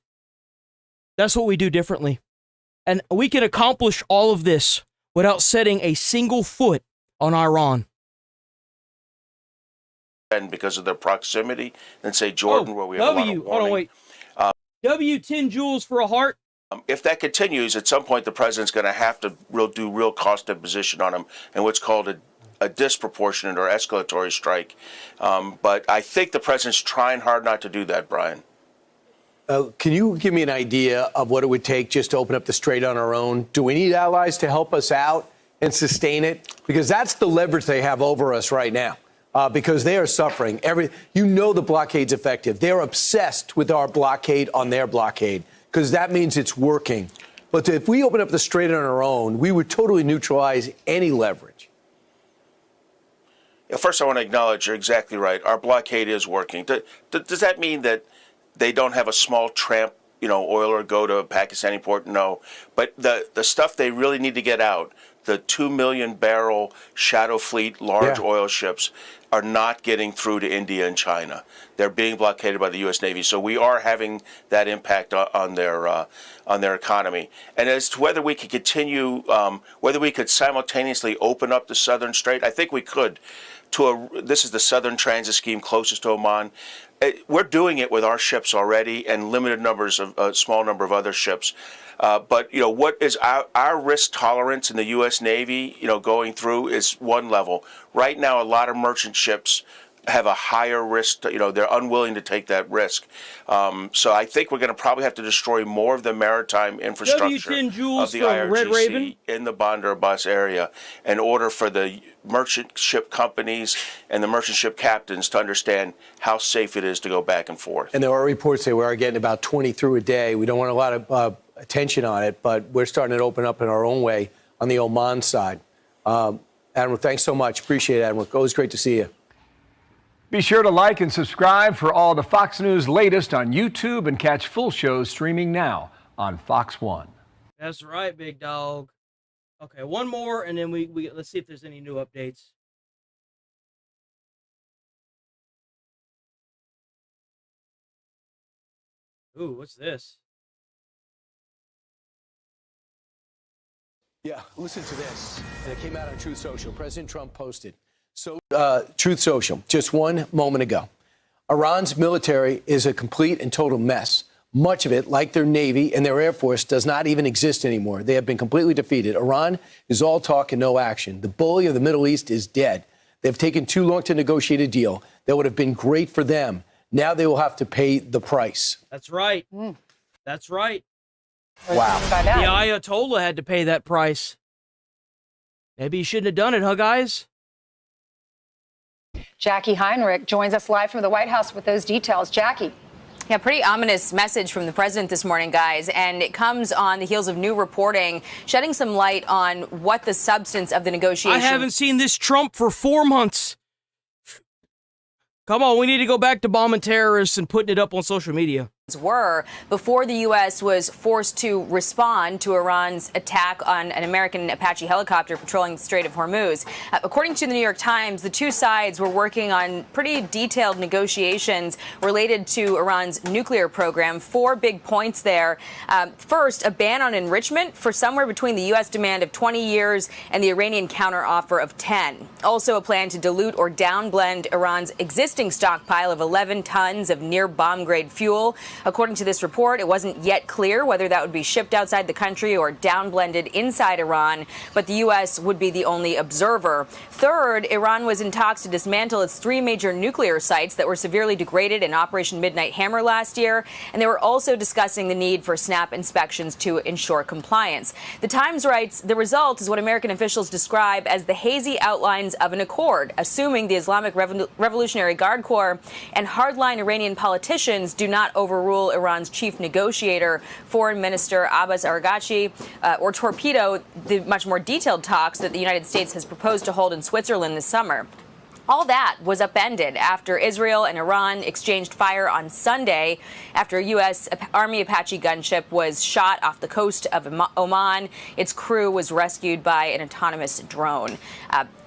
That's what we do differently. And we can accomplish all of this without setting a single foot on Iran. And because of their proximity, and say Jordan, where we have a lot of warning. Hold on, wait. W10 joules for a heart. If that continues, at some point the president's going to have to do real cost imposition on him, and what's called a disproportionate or escalatory strike. But I think the president's trying hard not to do that, Brian. Can you give me an idea of what it would take just to open up the strait on our own? Do we need allies to help us out and sustain it? Because that's the leverage they have over us right now. Because they are suffering. The blockade's effective. They're obsessed with our blockade on their blockade because that means it's working. But if we open up the strait on our own, we would totally neutralize any leverage. First, I want to acknowledge you're exactly right. Our blockade is working. Does that mean that they don't have a small tramp, oiler go to a Pakistani port? No. But the stuff they really need to get out, the 2 million barrel shadow fleet large oil ships, are not getting through to India and China. They're being blockaded by the U.S. Navy. So we are having that impact on their economy. And as to whether we could continue, whether we could simultaneously open up the southern strait, I think we could. This is the southern transit scheme closest to Oman. We're doing it with our ships already and limited numbers of a small number of other ships. But what is our risk tolerance in the U.S. Navy? Going through is one level. Right now, a lot of merchant ships have a higher risk. They're unwilling to take that risk. So I think we're going to probably have to destroy more of the maritime infrastructure of the IRGC in the Bandar Abbas area in order for the merchant ship companies and the merchant ship captains to understand how safe it is to go back and forth. And there are reports that we are getting about 20 through a day. We don't want a lot of attention on it, but we're starting to open up in our own way on the Oman side. Admiral, thanks so much. Appreciate it, Admiral. Always great to see you. Be sure to like and subscribe for all the Fox News latest on YouTube and catch full shows streaming now on Fox 1. That's right, big dog. Okay, one more, and then we let's see if there's any new updates. Ooh, what's this? Yeah, listen to this. And it came out on Truth Social. President Trump posted. Truth Social, just one moment ago. Iran's military is a complete and total mess. Much of it, like their Navy and their Air Force, does not even exist anymore. They have been completely defeated. Iran is all talk and no action. The bully of the Middle East is dead. They've taken too long to negotiate a deal that would have been great for them. Now they will have to pay the price. That's right. That's right. Wow. The Ayatollah had to pay that price. Maybe he shouldn't have done it, huh, guys? Jackie Heinrich joins us live from the White House with those details. Jackie. Yeah, pretty ominous message from the president this morning, guys, and it comes on the heels of new reporting shedding some light on what the substance of the negotiation. I haven't seen this Trump for 4 months. Come on, we need to go back to bombing terrorists and putting it up on social media. Were before the U.S. was forced to respond to Iran's attack on an American Apache helicopter patrolling the Strait of Hormuz. According to the New York Times, the two sides were working on pretty detailed negotiations related to Iran's nuclear program. 4 big points there. First, a ban on enrichment for somewhere between the U.S. demand of 20 years and the Iranian counteroffer of 10. Also, a plan to dilute or downblend Iran's existing stockpile of 11 tons of near bomb-grade fuel. According to this report, it wasn't yet clear whether that would be shipped outside the country or downblended inside Iran, but the U.S. would be the only observer. Third, Iran was in talks to dismantle its 3 major nuclear sites that were severely degraded in Operation Midnight Hammer last year, and they were also discussing the need for snap inspections to ensure compliance. The Times writes, the result is what American officials describe as the hazy outlines of an accord, assuming the Islamic Revolutionary Guard Corps and hardline Iranian politicians do not overrule Iran's chief negotiator, Foreign Minister Abbas Araghchi, or torpedo the much more detailed talks that the United States has proposed to hold in Switzerland this summer. All that was upended after Israel and Iran exchanged fire on Sunday after a U.S. Army Apache gunship was shot off the coast of Oman. Its crew was rescued by an autonomous drone.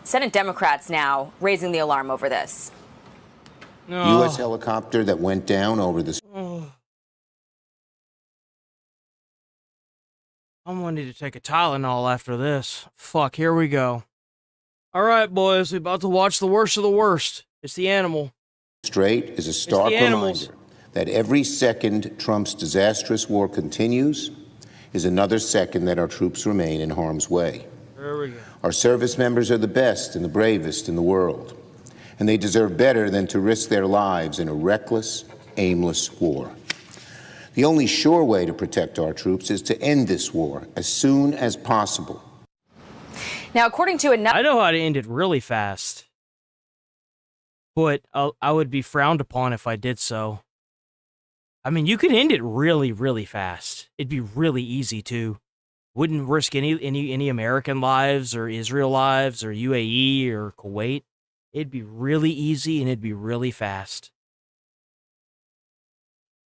Senate Democrats now raising the alarm over this. U.S. helicopter that went down over the... I'm going to need to take a Tylenol after this. Fuck, here we go. All right, boys, we're about to watch the worst of the worst. It's the animal. Strait is a stark reminder that every second Trump's disastrous war continues is another second that our troops remain in harm's way. There we go. Our service members are the best and the bravest in the world, and they deserve better than to risk their lives in a reckless, aimless war. The only sure way to protect our troops is to end this war as soon as possible. Now, according to another... I know how to end it really fast, but I would be frowned upon if I did so. I mean, you could end it really, really fast. It'd be really easy, too. Wouldn't risk any American lives or Israel lives or UAE or Kuwait. It'd be really easy and it'd be really fast.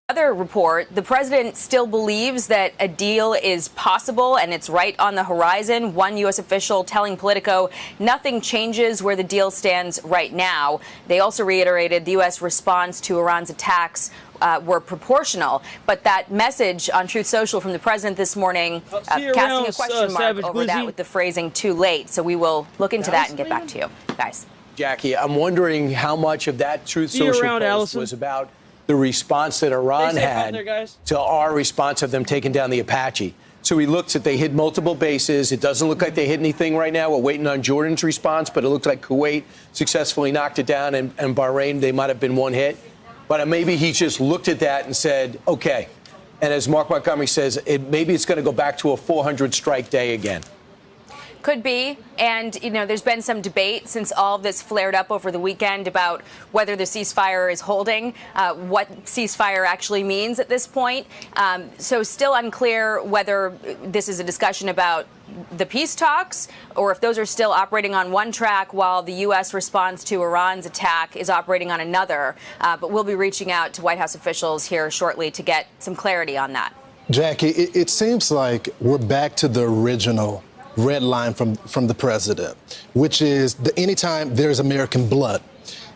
Other report, the president still believes that a deal is possible and it's right on the horizon. One U.S. official telling Politico nothing changes where the deal stands right now. They also reiterated the U.S. response to Iran's attacks were proportional. But that message on Truth Social from the president this morning, casting a question mark over that with the phrasing too late. So we will look into that and get back to you, guys. Jackie, I'm wondering how much of that Truth Social post was about the response that Iran had to our response of them taking down the Apache. So he looks at they hit multiple bases. It doesn't look like they hit anything right now. We're waiting on Jordan's response, but it looked like Kuwait successfully knocked it down, and Bahrain, they might have been one hit. But maybe he just looked at that and said, okay. And as Mark Montgomery says, maybe it's going to go back to a 400-strike day again. Could be. And, you know, there's been some debate since all of this flared up over the weekend about whether the ceasefire is holding, what ceasefire actually means at this point. So still unclear whether this is a discussion about the peace talks or if those are still operating on one track while the U.S. response to Iran's attack is operating on another. But we'll be reaching out to White House officials here shortly to get some clarity on that. Jackie, it seems like we're back to the original red line from the president, which is anytime there's American blood.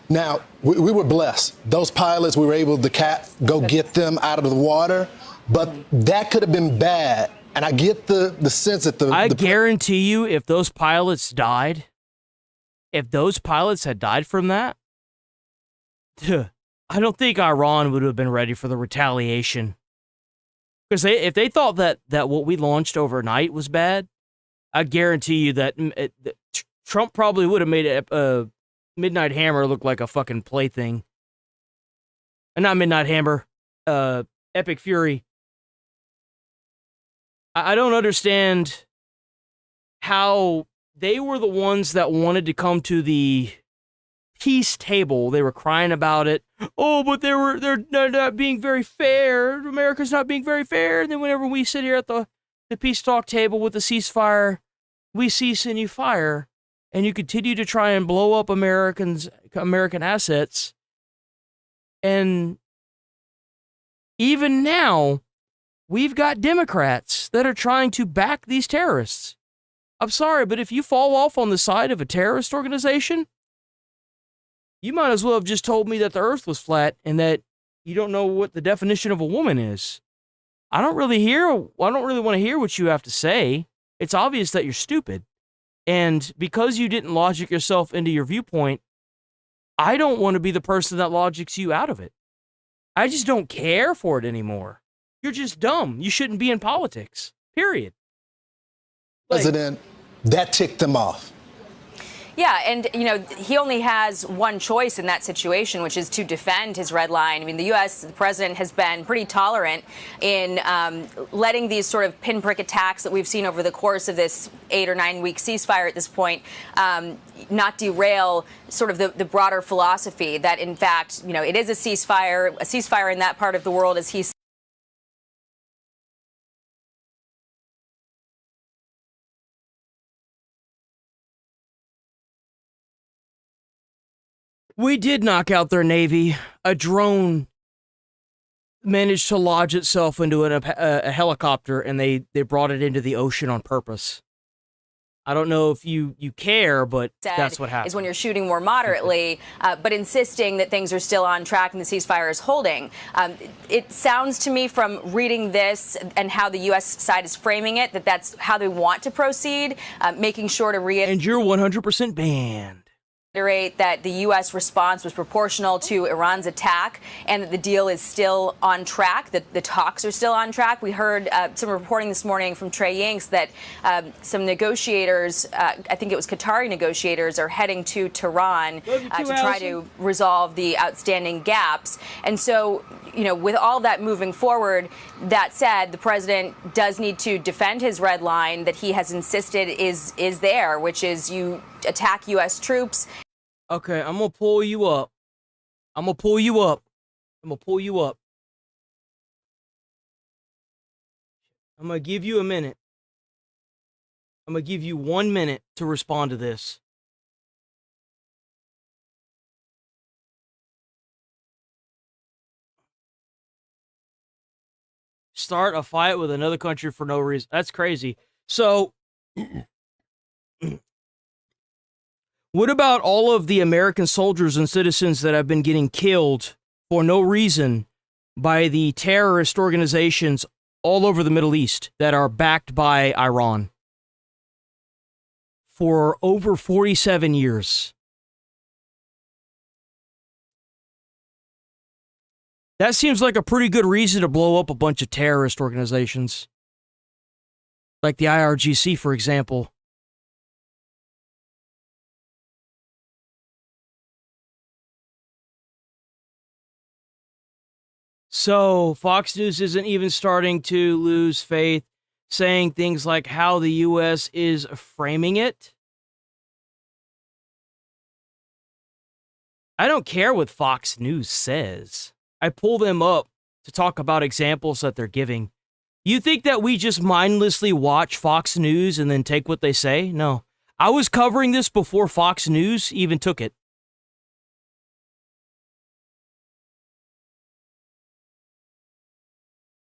Now, we were blessed. Those pilots, we were able to go get them out of the water, but that could have been bad. And I get the sense that I guarantee you, if those pilots died, if those pilots had died from that, I don't think Iran would have been ready for the retaliation. Because if they thought that what we launched overnight was bad, I guarantee you that Trump probably would have made a Midnight Hammer looked like a fucking plaything. Not Midnight Hammer, Epic Fury. I don't understand how they were the ones that wanted to come to the peace table. They were crying about it. Oh, but they're not being very fair. America's not being very fair. And then whenever we sit here at the peace talk table with the ceasefire, we cease and you fire, and you continue to try and blow up American assets. And even now, we've got Democrats that are trying to back these terrorists. I'm sorry, but if you fall off on the side of a terrorist organization, you might as well have just told me that the earth was flat and that you don't know what the definition of a woman is. I don't really want to hear what you have to say. It's obvious that you're stupid. And because you didn't logic yourself into your viewpoint, I don't want to be the person that logics you out of it. I just don't care for it anymore. You're just dumb. You shouldn't be in politics. Period. President, that ticked them off. Yeah, and, he only has one choice in that situation, which is to defend his red line. I mean, the U.S., the president has been pretty tolerant in letting these sort of pinprick attacks that we've seen over the course of this 8 or 9 week ceasefire at this point not derail sort of the broader philosophy that, in fact, it is a ceasefire in that part of the world, as he said. We did knock out their Navy. A drone managed to lodge itself into a helicopter, and they brought it into the ocean on purpose. I don't know if you care, but that's what happened. Is when you're shooting more moderately, but insisting that things are still on track and the ceasefire is holding. It sounds to me from reading this and how the U.S. side is framing it that that's how they want to proceed, making sure to reiterate. And you're 100% banned. That the U.S. response was proportional to Iran's attack and that the deal is still on track, that the talks are still on track. We heard some reporting this morning from Trey Yanks that some negotiators, I think it was Qatari negotiators, are heading to Tehran to try to resolve the outstanding gaps. And so, with all that moving forward, that said, the president does need to defend his red line that he has insisted is there, which is you attack U.S. troops. Okay, I'm going to pull you up. I'm going to pull you up. I'm going to give you a minute. I'm going to give you 1 minute to respond to this. Start a fight with another country for no reason. That's crazy. So, what about all of the American soldiers and citizens that have been getting killed for no reason by the terrorist organizations all over the Middle East that are backed by Iran for over 47 years? That seems like a pretty good reason to blow up a bunch of terrorist organizations. Like the IRGC, for example. So, Fox News isn't even starting to lose faith, saying things like how the U.S. is framing it. I don't care what Fox News says. I pull them up to talk about examples that they're giving. You think that we just mindlessly watch Fox News and then take what they say? No. I was covering this before Fox News even took it.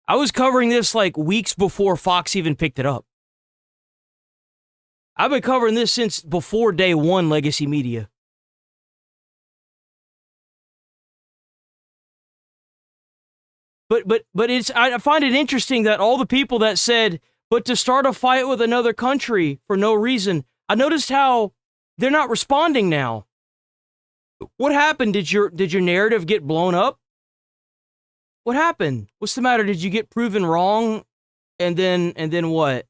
I was covering this like weeks before Fox even picked it up. I've been covering this since before day one, Legacy Media. But I find it interesting that all the people that said, but to start a fight with another country for no reason, I noticed how they're not responding now. What happened? Did your narrative get blown up? What happened? What's the matter? Did you get proven wrong? And then what?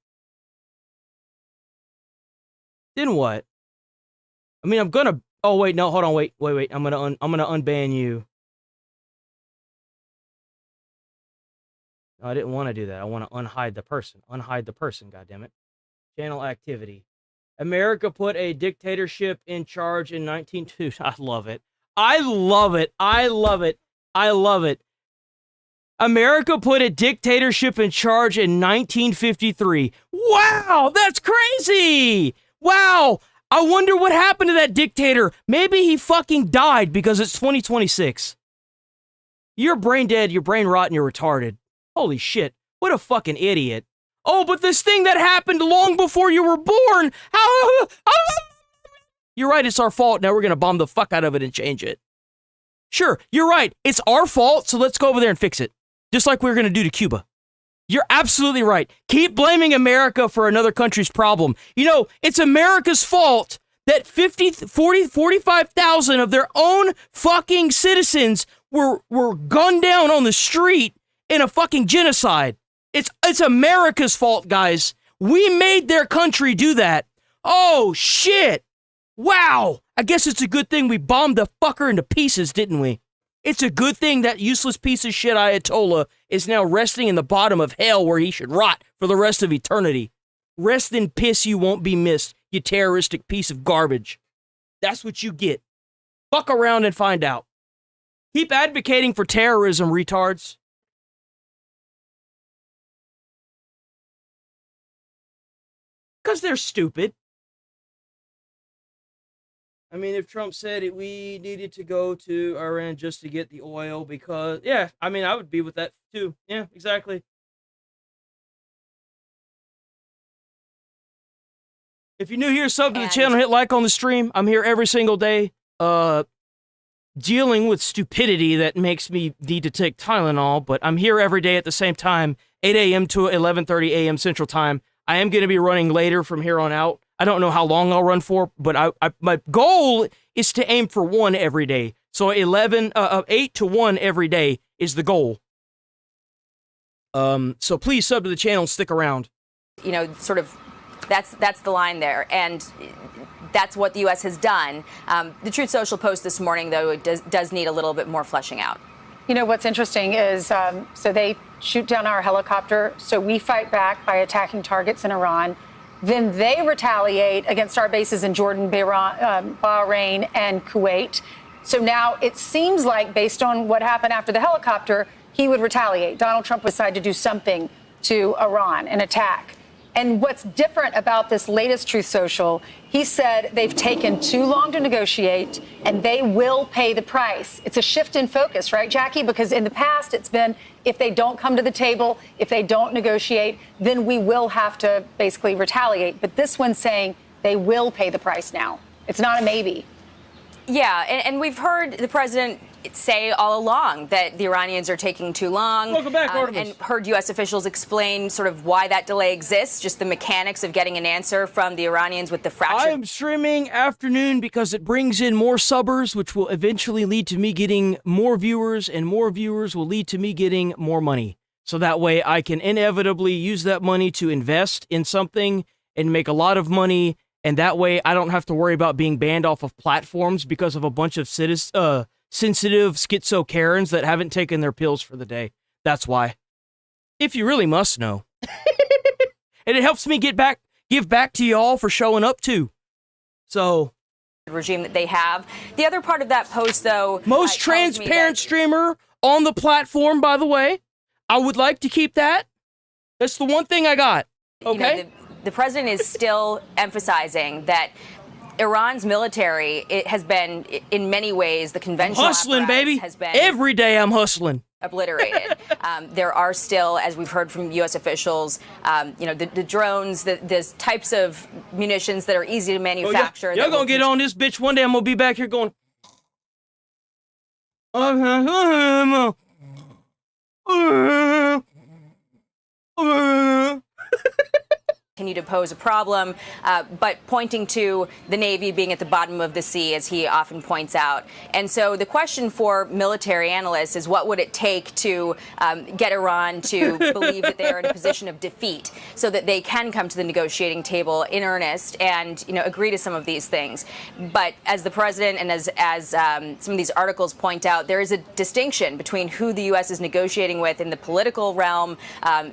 Then what? I mean, I'm gonna Oh wait, no, hold on, wait. I'm gonna unban you. No, I didn't want to do that. I want to unhide the person. Unhide the person. Goddammit. Channel activity. America put a dictatorship in charge in 19... I love it. I love it. I love it. I love it. America put a dictatorship in charge in 1953. Wow, that's crazy. Wow. I wonder what happened to that dictator. Maybe he fucking died because it's 2026. You're brain dead, you're brain rotten, you're retarded. Holy shit. What a fucking idiot. Oh, but this thing that happened long before you were born. How? You're right, it's our fault. Now we're going to bomb the fuck out of it and change it. Sure, you're right. It's our fault, so let's go over there and fix it. Just like we were going to do to Cuba. You're absolutely right. Keep blaming America for another country's problem. You know, it's America's fault that 45,000 of their own fucking citizens were gunned down on the street in a fucking genocide. It's America's fault, guys. We made their country do that. Oh, shit. Wow. I guess it's a good thing we bombed the fucker into pieces, didn't we? It's a good thing that useless piece of shit Ayatollah is now resting in the bottom of hell where he should rot for the rest of eternity. Rest in piss, you won't be missed, you terroristic piece of garbage. That's what you get. Fuck around and find out. Keep advocating for terrorism, retards. Because they're stupid. I mean, if Trump said we needed to go to Iran just to get the oil because, yeah, I mean, I would be with that too. Yeah, exactly. If you're new here, sub to the channel, hit like on the stream. I'm here every single day, dealing with stupidity that makes me need to take Tylenol, but I'm here every day at the same time, 8 a.m. to 11:30 a.m. Central Time. I am going to be running later from here on out. I don't know how long I'll run for, but my goal is to aim for 1 every day. So 8 to 1 every day is the goal. So please sub to the channel and stick around. You know, sort of, that's the line there, and that's what the U.S. has done. The Truth Social post this morning, though, it does need a little bit more fleshing out. You know, what's interesting is, so they shoot down our helicopter, so we fight back by attacking targets in Iran. Then they retaliate against our bases in Jordan, Bahrain, and Kuwait. So now it seems like, based on what happened after the helicopter, he would retaliate. Donald Trump would decide to do something to Iran, an attack. And what's different about this latest Truth Social, he said they've taken too long to negotiate and they will pay the price. It's a shift in focus, right, Jackie? Because in the past, it's been if they don't come to the table, if they don't negotiate, then we will have to basically retaliate. But this one's saying they will pay the price now. It's not a maybe. Yeah, and we've heard the president say all along that the Iranians are taking too long. Welcome back, and heard U.S. officials explain sort of why that delay exists, just the mechanics of getting an answer from the Iranians with the fracture. I am streaming afternoon because it brings in more subbers, which will eventually lead to me getting more viewers, and more viewers will lead to me getting more money. So that way I can inevitably use that money to invest in something and make a lot of money. And that way I don't have to worry about being banned off of platforms because of a bunch of sensitive schizo Karens that haven't taken their pills for the day. That's why. If you really must know. And it helps me give back to y'all for showing up too. So. Regime that they have. The other part of that post, though. Most transparent streamer on the platform, by the way. I would like to keep that. That's the one thing I got. Okay. You know, the president is still emphasizing that Iran's military, it has been, in many ways, the conventional hustling, baby. Has been every day I'm hustling. Obliterated. There are still, as we've heard from U.S. officials, you know, the drones, the types of munitions that are easy to manufacture. Y'all gonna get on this bitch one day. I'm gonna be back here going. Continue to pose a problem, but pointing to the Navy being at the bottom of the sea, as he often points out. And so the question for military analysts is, what would it take to get Iran to believe that they are in a position of defeat? so that they can come to the negotiating table in earnest and, agree to some of these things. But as the president and as some of these articles point out, there is a distinction between who the U.S. is negotiating with in the political realm,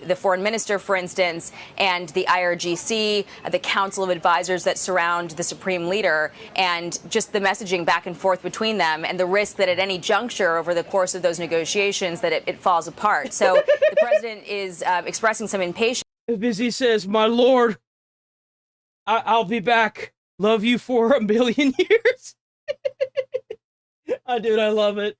the foreign minister, for instance, and the IRGC, the Council of Advisors that surround the supreme leader, and just the messaging back and forth between them, and the risk that at any juncture over the course of those negotiations that it falls apart. So the president is expressing some impatience. As he says, my lord, I'll be back. Love you for a million years. Dude, I love it.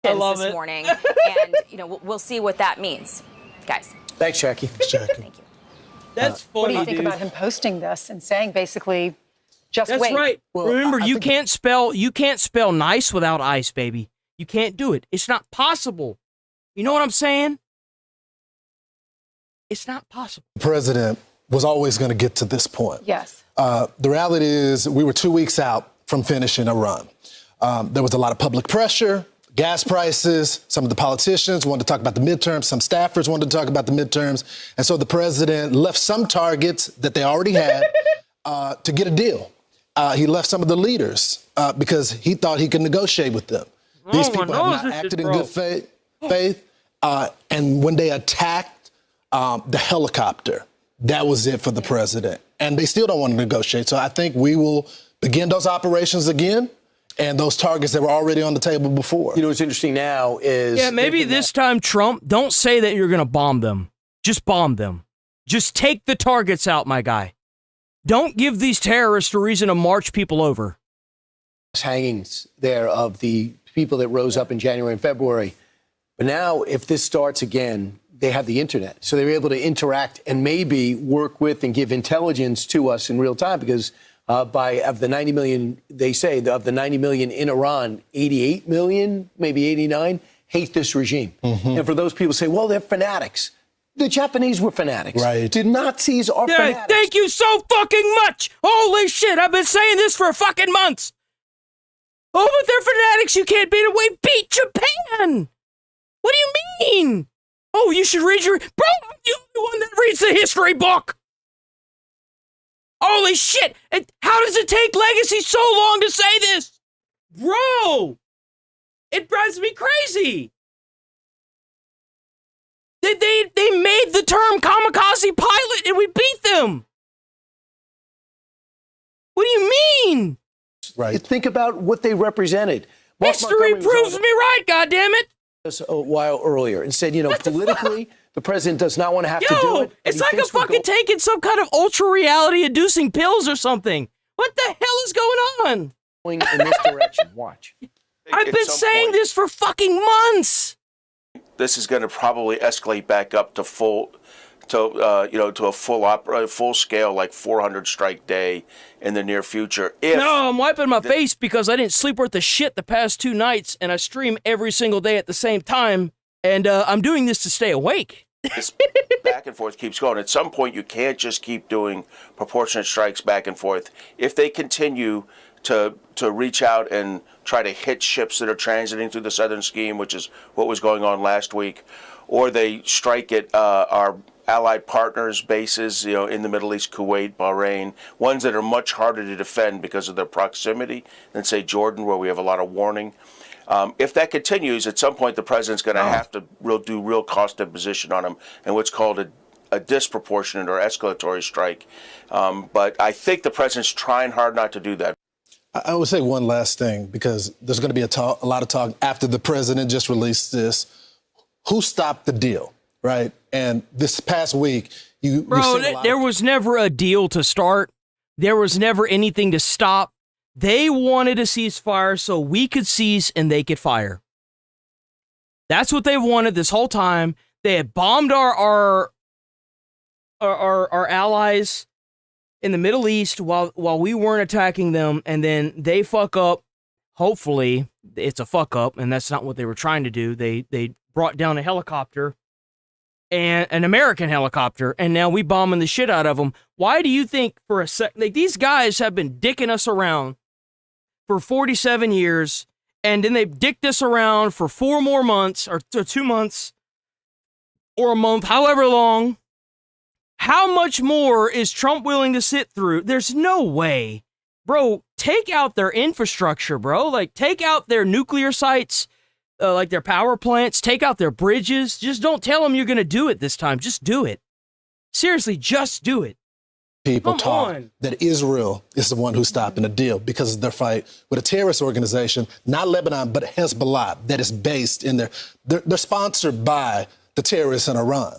I love this it. morning, and we'll see what that means, guys. Thanks, Jackie. Thank you. That's funny. What do you think about him posting this and saying basically, just That's wait? right. Well, Remember, you can't spell nice without ice, baby. You can't do it. It's not possible. You know what I'm saying? It's not possible. The president was always going to get to this point. Yes. The reality is we were 2 weeks out from finishing a run. There was a lot of public pressure, gas prices. Some of the politicians wanted to talk about the midterms. Some staffers wanted to talk about the midterms. And so the president left some targets that they already had to get a deal. He left some of the leaders because he thought he could negotiate with them. These people have not acted in good faith. And when they attacked the helicopter, that was it for the president. And they still don't want to negotiate. So I think we will begin those operations again, and those targets that were already on the table before. You know what's interesting now is... Yeah, maybe this time, Trump, don't say that you're going to bomb them. Just bomb them. Just take the targets out, my guy. Don't give these terrorists a reason to march people over. Hangings there of the people that rose up in January and February. But now, if this starts again, they have the internet. So they're able to interact and maybe work with and give intelligence to us in real time, because of the 90 million, they say, of the 90 million in Iran, 88 million, maybe 89, hate this regime. And for those people who say, well, they're fanatics. The Japanese were fanatics. Right. The Nazis are fanatics. Thank you so fucking much. Holy shit, I've been saying this for fucking months. Oh, but they're fanatics. You can't beat them. We beat Japan. What do you mean? Oh, you should read your... Bro, I'm the only one that reads the history book. Holy shit. How does it take Legacy so long to say this? Bro, it drives me crazy. They made the term kamikaze pilot and we beat them. What do you mean? Right. Think about what they represented. History proves me right, goddammit. A while earlier and said, politically, the president does not want to have to do it. It's like a fucking taking some kind of ultra reality inducing pills or something. What the hell is going on? Going in this direction. Watch. I've been saying this for fucking months. This is going to probably escalate back up to full scale, like 400 strike day in the near future. No, I'm wiping my face because I didn't sleep worth a shit the past 2 nights, and I stream every single day at the same time, and I'm doing this to stay awake. This back and forth keeps going. At some point, you can't just keep doing proportionate strikes back and forth. If they continue to reach out and try to hit ships that are transiting through the southern scheme, which is what was going on last week, or they strike at our allied partners' bases, in the Middle East, Kuwait, Bahrain, ones that are much harder to defend because of their proximity than, say, Jordan, where we have a lot of warning. If that continues, at some point the president's going to have to do real cost imposition on them and what's called a disproportionate or escalatory strike. But I think the president's trying hard not to do that. I would say one last thing, because there's going to be a lot of talk after the president just released this. Who stopped the deal, right? And this past week, there was never a deal to start. There was never anything to stop. They wanted a ceasefire so we could cease and they could fire. That's what they wanted this whole time. They had bombed our allies in the Middle East while we weren't attacking them, and then they fuck up. Hopefully, it's a fuck up, and that's not what they were trying to do. They brought down a helicopter, and an American helicopter, and now we bombing the shit out of them. Why do you think for a sec? Like, these guys have been dicking us around for 47 years, and then they've dicked us around for 4 more months, or 2 months, or a month, however long. how much more is Trump willing to sit through? There's no way. Bro, take out their infrastructure, bro. Like, take out their nuclear sites, like their power plants, take out their bridges. Just don't tell them you're going to do it this time. Just do it. Seriously, just do it. People talk that Israel is the one who's stopping the deal because of their fight with a terrorist organization, not Lebanon, but Hezbollah, that is based in there. They're sponsored by the terrorists in Iran.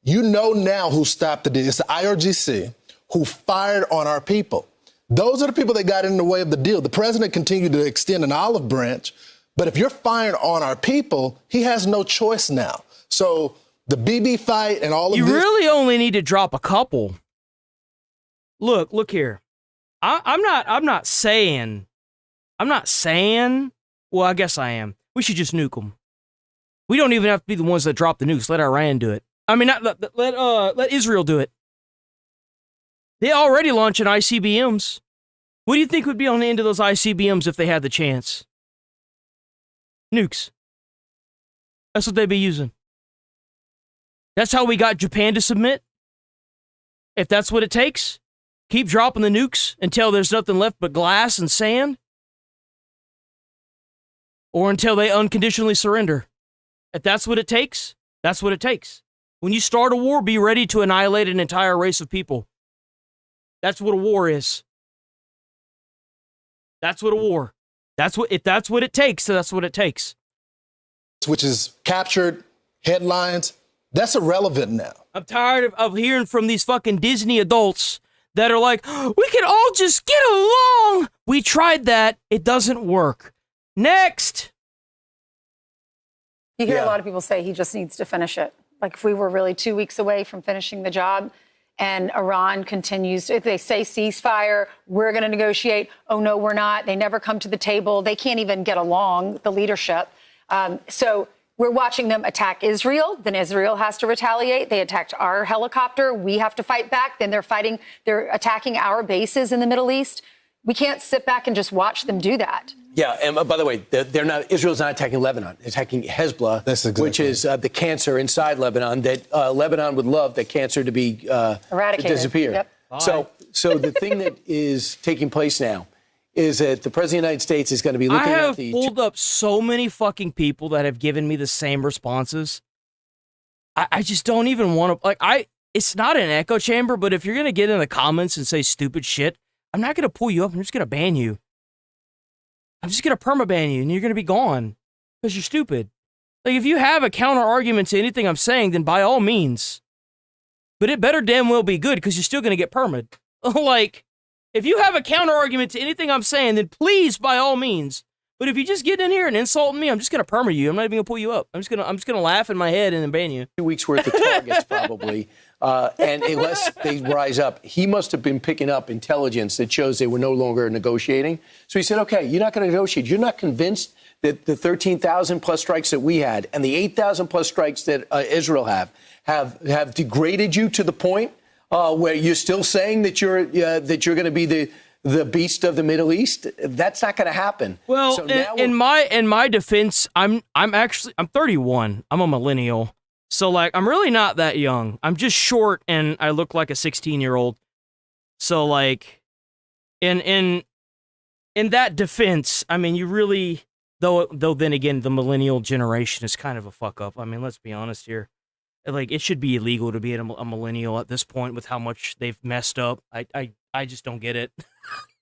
You know now who stopped the deal. It's the IRGC who fired on our people. Those are the people that got in the way of the deal. The president continued to extend an olive branch, but if you're firing on our people, he has no choice now. So the BB fight and all of this. You really only need to drop a couple. Look here. I'm not saying, well, I guess I am. We should just nuke them. We don't even have to be the ones that drop the nukes. Let Iran do it. I mean, let Israel do it. They already launching ICBMs. What do you think would be on the end of those ICBMs if they had the chance? Nukes. That's what they'd be using. That's how we got Japan to submit. If that's what it takes, keep dropping the nukes until there's nothing left but glass and sand. Or until they unconditionally surrender. If that's what it takes, that's what it takes. When you start a war, be ready to annihilate an entire race of people. That's what a war is. That's what a war. If that's what it takes, so that's what it takes. Which is captured headlines. That's irrelevant now. I'm tired of hearing from these fucking Disney adults that are like, we can all just get along. We tried that. It doesn't work. Next. You hear a lot of people say he just needs to finish it. Like if we were really 2 weeks away from finishing the job and Iran continues, if they say ceasefire, we're going to negotiate. Oh, no, we're not. They never come to the table. They can't even get along, the leadership. So we're watching them attack Israel. Then Israel has to retaliate. They attacked our helicopter. We have to fight back. Then they're attacking our bases in the Middle East. We can't sit back and just watch them do that. Yeah, and by the way, Israel's not attacking Lebanon. They're attacking Hezbollah, which is the cancer inside Lebanon that Lebanon would love that cancer to be eradicated, disappear. Yep. So the thing that is taking place now is that the President of the United States is going to be looking at the... I have pulled up so many fucking people that have given me the same responses. I just don't even want to... It's not an echo chamber, but if you're going to get in the comments and say stupid shit, I'm not going to pull you up. I'm just going to ban you. I'm just going to permaban you, and you're going to be gone because you're stupid. Like, if you have a counter argument to anything I'm saying, then by all means. But it better damn well be good because you're still going to get perma'd. Like, if you have a counter argument to anything I'm saying, then please, by all means. But if you just get in here and insulting me, I'm just going to perma you. I'm not even going to pull you up. I'm just going to laugh in my head and then ban you. 2 weeks worth of targets, probably. And unless they rise up, he must have been picking up intelligence that shows they were no longer negotiating. So he said, okay, you're not going to negotiate. You're not convinced that the 13,000 plus strikes that we had and the 8,000 plus strikes that Israel have degraded you to the point where you're still saying that you're going to be the beast of the Middle East. That's not going to happen. Well, so in my defense, I'm 31. I'm a millennial. So, like, I'm really not that young. I'm just short, and I look like a 16-year-old. So, like, in that defense, I mean, you really, though then again, the millennial generation is kind of a fuck up. I mean, let's be honest here. Like, it should be illegal to be a millennial at this point with how much they've messed up. I just don't get it.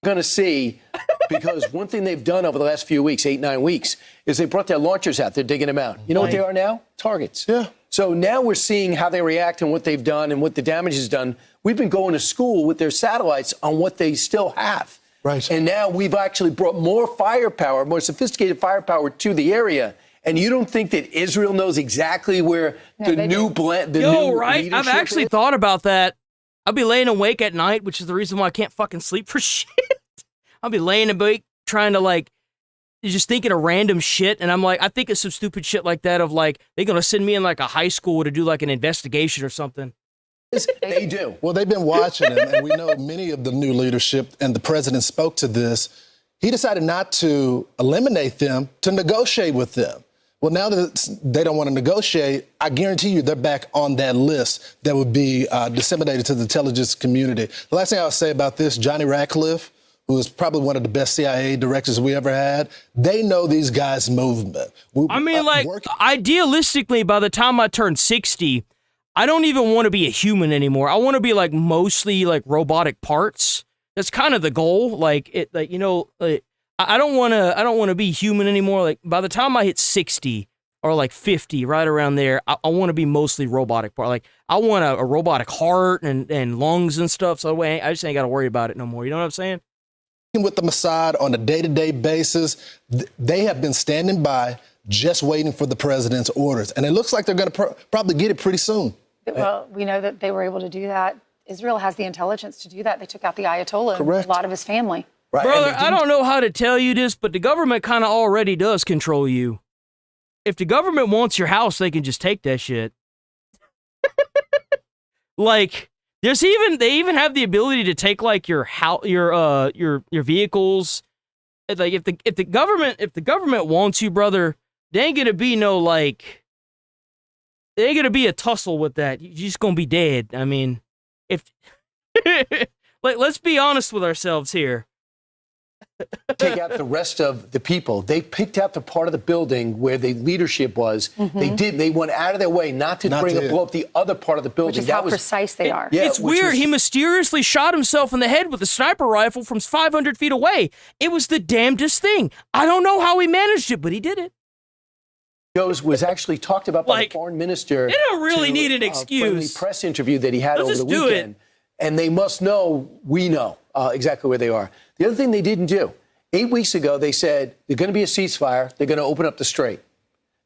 Going to see, because one thing they've done over the last few weeks, 8-9 weeks, is they brought their launchers out. They're digging them out. You know what they are now? Targets. Yeah. So now we're seeing how they react and what they've done and what the damage is done. We've been going to school with their satellites on what they still have. Right. And now we've actually brought more firepower, more sophisticated firepower to the area. And you don't think that Israel knows exactly where the new right? I've actually thought about that. I'll be laying awake at night, which is the reason why I can't fucking sleep for shit. I'll be laying awake trying to, like, just thinking of random shit. And I'm like, I think of some stupid shit like that of, like, they're going to send me in, like, a high school to do, like, an investigation or something. They do. Well, they've been watching him, and we know many of the new leadership, and the president spoke to this. He decided not to eliminate them, to negotiate with them. Well, now that they don't want to negotiate, I guarantee you they're back on that list that would be disseminated to the intelligence community. The last thing I'll say about this, Johnny Ratcliffe, who is probably one of the best CIA directors we ever had, they know these guys' movement. Idealistically, by the time I turn 60, I don't even want to be a human anymore. I want to be like mostly like robotic parts. That's kind of the goal. I don't want to be human anymore. Like by the time I hit 60 or like 50, right around there, I want to be mostly robotic part. Like I want a robotic heart and lungs and stuff. So I just ain't got to worry about it no more. You know what I'm saying? With the Mossad on a day-to-day basis, they have been standing by just waiting for the president's orders. And it looks like they're going to probably get it pretty soon. Well, we know that they were able to do that. Israel has the intelligence to do that. They took out the Ayatollah and a lot of his family. Right. Brother, I don't know how to tell you this, but the government kind of already does control you. If the government wants your house, they can just take that shit. Like, they even have the ability to take like your vehicles. Like, if the government wants you, brother, there ain't gonna be no like. There ain't gonna be a tussle with that. You're just gonna be dead. I mean, if let's be honest with ourselves here. Take out the rest of the people. They picked out the part of the building where the leadership was. Mm-hmm. They went out of their way not to blow up the other part of the building. Which is how precise they are. Yeah, it's weird. He mysteriously shot himself in the head with a sniper rifle from 500 feet away. It was the damnedest thing. I don't know how he managed it, but he did it. Was actually talked about by the foreign minister. They don't really need an excuse. A press interview that he had over the weekend. And they must know, we know exactly where they are. The other thing they didn't do, 8 weeks ago, they said there's going to be a ceasefire. They're going to open up the strait.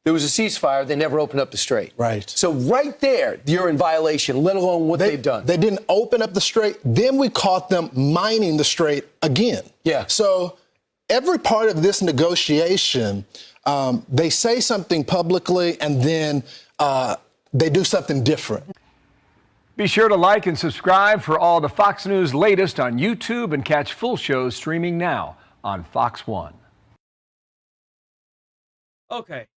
There was a ceasefire. They never opened up the strait. Right. So right there, you're in violation, let alone what they've done. They didn't open up the strait. Then we caught them mining the strait again. Yeah. So every part of this negotiation, they say something publicly and then they do something different. Be sure to like and subscribe for all the Fox News latest on YouTube and catch full shows streaming now on Fox One. Okay,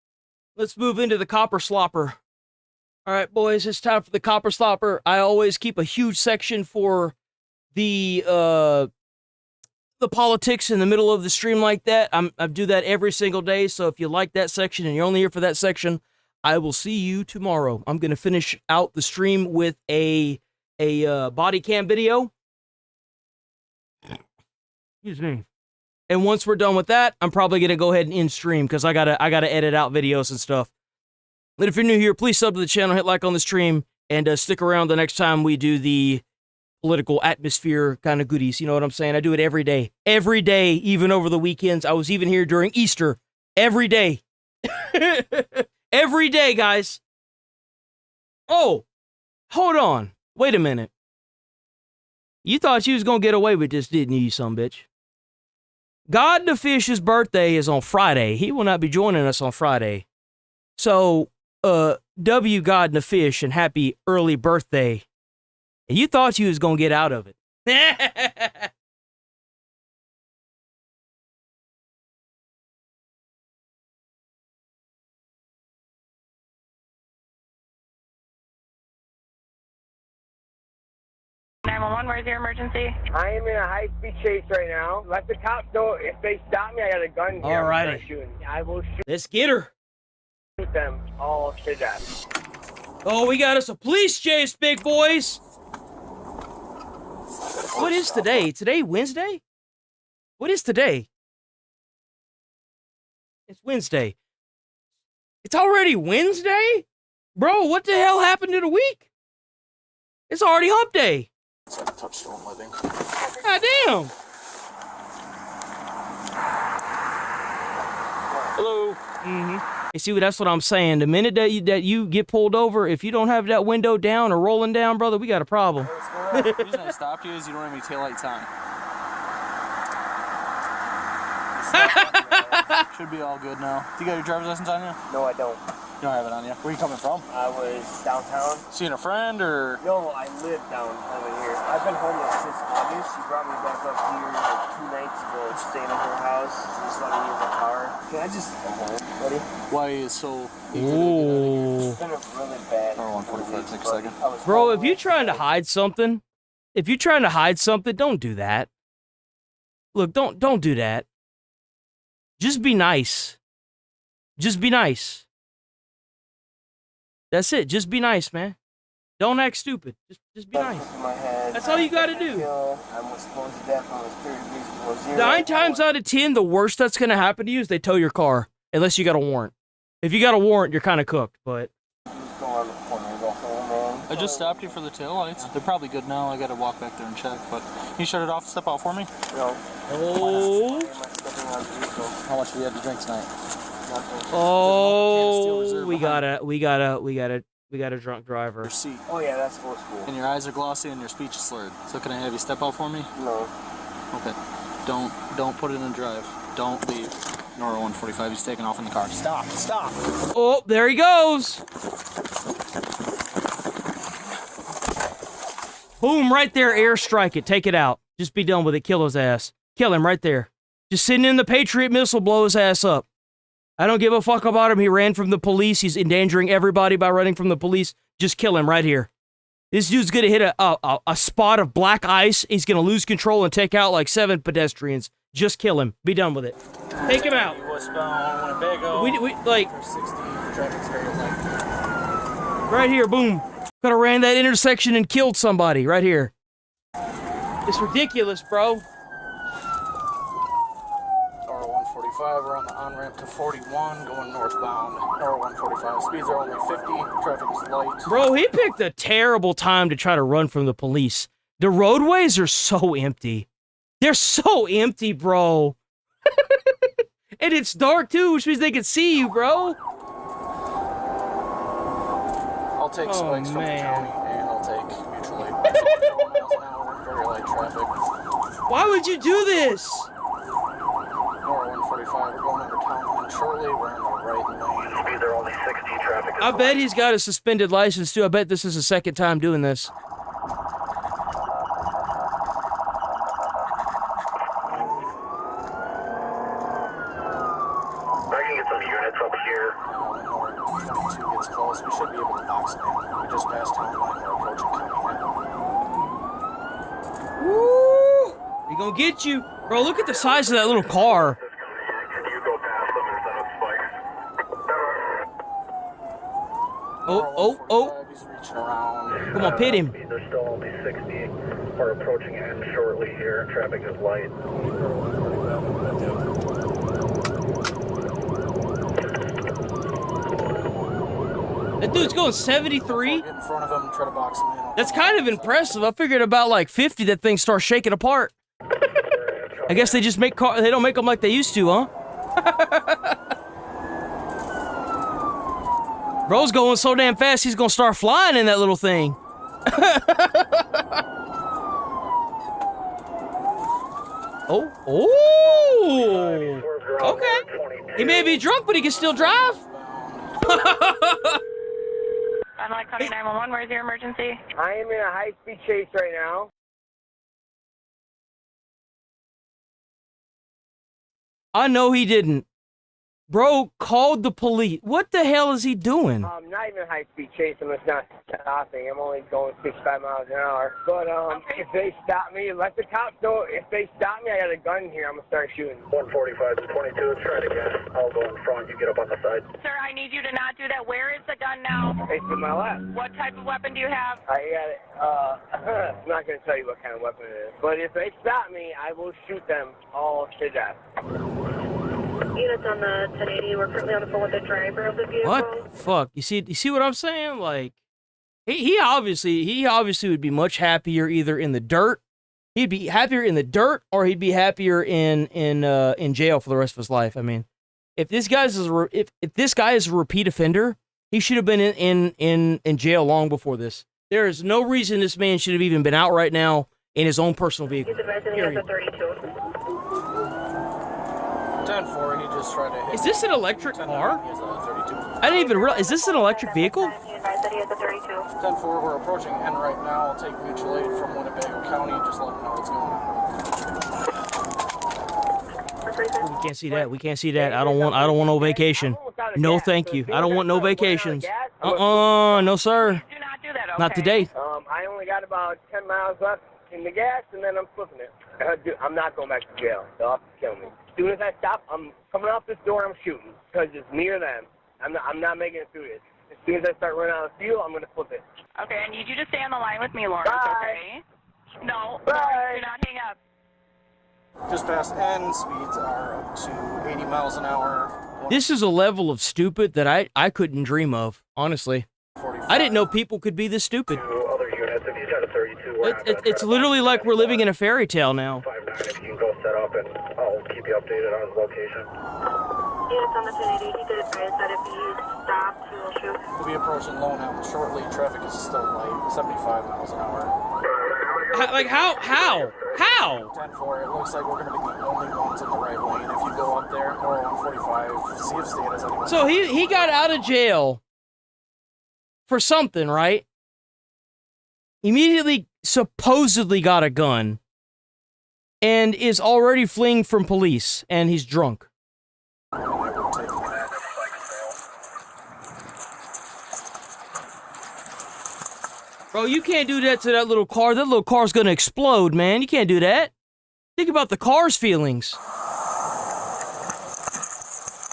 let's move into the Copper Slopper. All right, boys, it's time for the Copper Slopper. I always keep a huge section for the politics in the middle of the stream like that. I do that every single day, so if you like that section and you're only here for that section, I will see you tomorrow. I'm going to finish out the stream with a body cam video. Excuse me. And once we're done with that, I'm probably going to go ahead and end stream because I gotta edit out videos and stuff. But if you're new here, please sub to the channel, hit like on the stream, and stick around the next time we do the political atmosphere kind of goodies. You know what I'm saying? I do it every day. Every day, even over the weekends. I was even here during Easter. Every day. Every day, guys. Oh, hold on. Wait a minute. You thought you was going to get away with this, didn't you, you son of a bitch? God the Fish's birthday is on Friday. He will not be joining us on Friday. So, W God the Fish and happy early birthday. And you thought you was going to get out of it. Where's your emergency? I am in a high-speed chase right now. Let the cops know if they stop me, I got a gun here. Alrighty. I will shoot. Let's get her. Shoot them all to death. Oh, we got us a police chase, big boys. What is today? Today Wednesday? What is today? It's Wednesday. It's already Wednesday? Bro, what the hell happened to the week? It's already hump day. Touchstone living. God damn. Hello. Mm-hmm. You see, that's what I'm saying. The minute that you get pulled over, if you don't have that window down or rolling down, brother, we got a problem. The reason I stopped you is you don't have any taillights on. Should be all good now. Do you got your driver's license on you? No, I don't. You don't have it on you. Where are you coming from? I was downtown. Seeing a friend or? No, I live down over here. I've been homeless since August. She brought me back up here like 2 nights ago, staying at her house. She just let me use the car. Can I just go home, buddy? Why is so? Ooh. It's been a really bad. Or 145, take a second. Bro, if you're trying to hide something, don't do that. Look, don't do that. Just be nice. Just be nice. That's it. Just be nice, man. Don't act stupid. Just be nice. That's all you gotta do. 9 times out of 10, the worst that's gonna happen to you is they tow your car, unless you got a warrant. If you got a warrant, you're kind of cooked. But I just stopped you for the taillights. They're probably good now. I gotta walk back there and check. But can you shut it off and step out for me? No. Oh. How much have you had to drink tonight? Oh, we got a drunk driver. Your seat. Oh yeah, that's full school. And your eyes are glossy and your speech is slurred. So can I have you step out for me? No. Okay. Don't put it in drive. Don't leave. Nora 145, he's taking off in the car. Stop. Oh, there he goes. Boom, right there, airstrike it, take it out. Just be done with it, kill his ass. Kill him right there. Just sitting in the Patriot missile, blow his ass up. I don't give a fuck about him. He ran from the police. He's endangering everybody by running from the police. Just kill him right here. This dude's gonna hit a spot of black ice. He's gonna lose control and take out like 7 pedestrians. Just kill him. Be done with it. Take him out. We like right here. Boom. Could have ran that intersection and killed somebody right here. It's ridiculous, bro. Nora 145, we're on the on-ramp to 41, going northbound. Nora 145, speeds are only 50, traffic is light. Bro, he picked a terrible time to try to run from the police. The roadways are so empty. They're so empty, bro. And it's dark too, which means they can see you, bro. I'll take spikes from the county and I'll take mutual aid. 4 miles an hour, very light traffic. Why would you do this? Nora 145, we're going under town line shortly. We're in the right lane. Speeds are only 60, traffic is I bet he's got a suspended license too. I bet this is the second time doing this. I can get some units up here. Nora 2 gets close. We should be able to knock some in. We just passed town line. We're approaching county now. Woo! He gonna get you. Bro, look at the size of that little car. Oh. He's reaching around. Come on, pit him. They're still only 60. We're approaching end shortly here. Traffic is light. That dude's going 73? Get in front of him, try to box him in. That's kind of impressive. I figured about like 50 that thing starts shaking apart. I guess they just make cars, they don't make them like they used to, huh? Bro's going so damn fast, he's gonna start flying in that little thing. Oh. Okay. He may be drunk, but he can still drive. I'm like calling 911. Where's your emergency? I am in a high-speed chase right now. I know he didn't. Bro called the police. What the hell is he doing? Not even high-speed chase. I'm just not stopping. I'm only going 65 miles an hour. But if they stop me, let the cops know. If they stop me, I got a gun here. I'm going to start shooting. 145 to 22. Try it again. I'll go in front. You get up on the side. Sir, I need you to not do that. Where is the gun now? It's in my lap. What type of weapon do you have? I got it. I'm not going to tell you what kind of weapon it is. But if they stop me, I will shoot them all to death. Units on the 1080. We're currently on the phone with the driver of the vehicle. What the fuck? You see what I'm saying? Like, he obviously would be much happier either in the dirt. He'd be happier in the dirt, or he'd be happier in jail for the rest of his life. I mean, if this guy is a repeat offender, he should have been in jail long before this. There is no reason this man should have even been out right now in his own personal vehicle. He's advising he has a 32. 10-4, he just tried to hit. Is this an electric car? He has a 32. I didn't even realize. Is this an electric vehicle? 10-4, we're approaching N right now. I'll take mutual aid from Winnebago County. Just let them know what's going on. We can't see that. We can't see that. I don't want no vacation. No, thank you. I don't want no vacations. No, sir. Do not do that, okay? Not today. I only got about 10 miles left in the gas, and then I'm flipping it. I'm not going back to jail. They'll have to kill me. As soon as I stop, I'm coming off this door, I'm shooting, because it's me or them. I'm not making it through this. As soon as I start running out of fuel, I'm going to flip it. Okay, I need you to stay on the line with me, Lawrence, okay? No, Bye. do not hang up. Just past N, speeds are up to 80 miles an hour. This is a level of stupid that I couldn't dream of, honestly. I didn't know people could be this stupid. Other units, if you got a 32, It's literally like we're living in a fairy tale now. 5-9, if you can go set up, and I'll keep you updated on his location. Units on the 1080, he did advise that if he stopped, he will shoot. We'll be approaching Lone Elm shortly. Traffic is still light, 75 miles an hour. How? 10-4, it looks like we're going to be the only ones in the right lane. If you go up there, or 145, see if State has anyone. So he got out of jail for something, right? Immediately supposedly got a gun and is already fleeing from police, and he's drunk. Bro, you can't do that to that little car. That little car's gonna explode, man. You can't do that. Think about the car's feelings.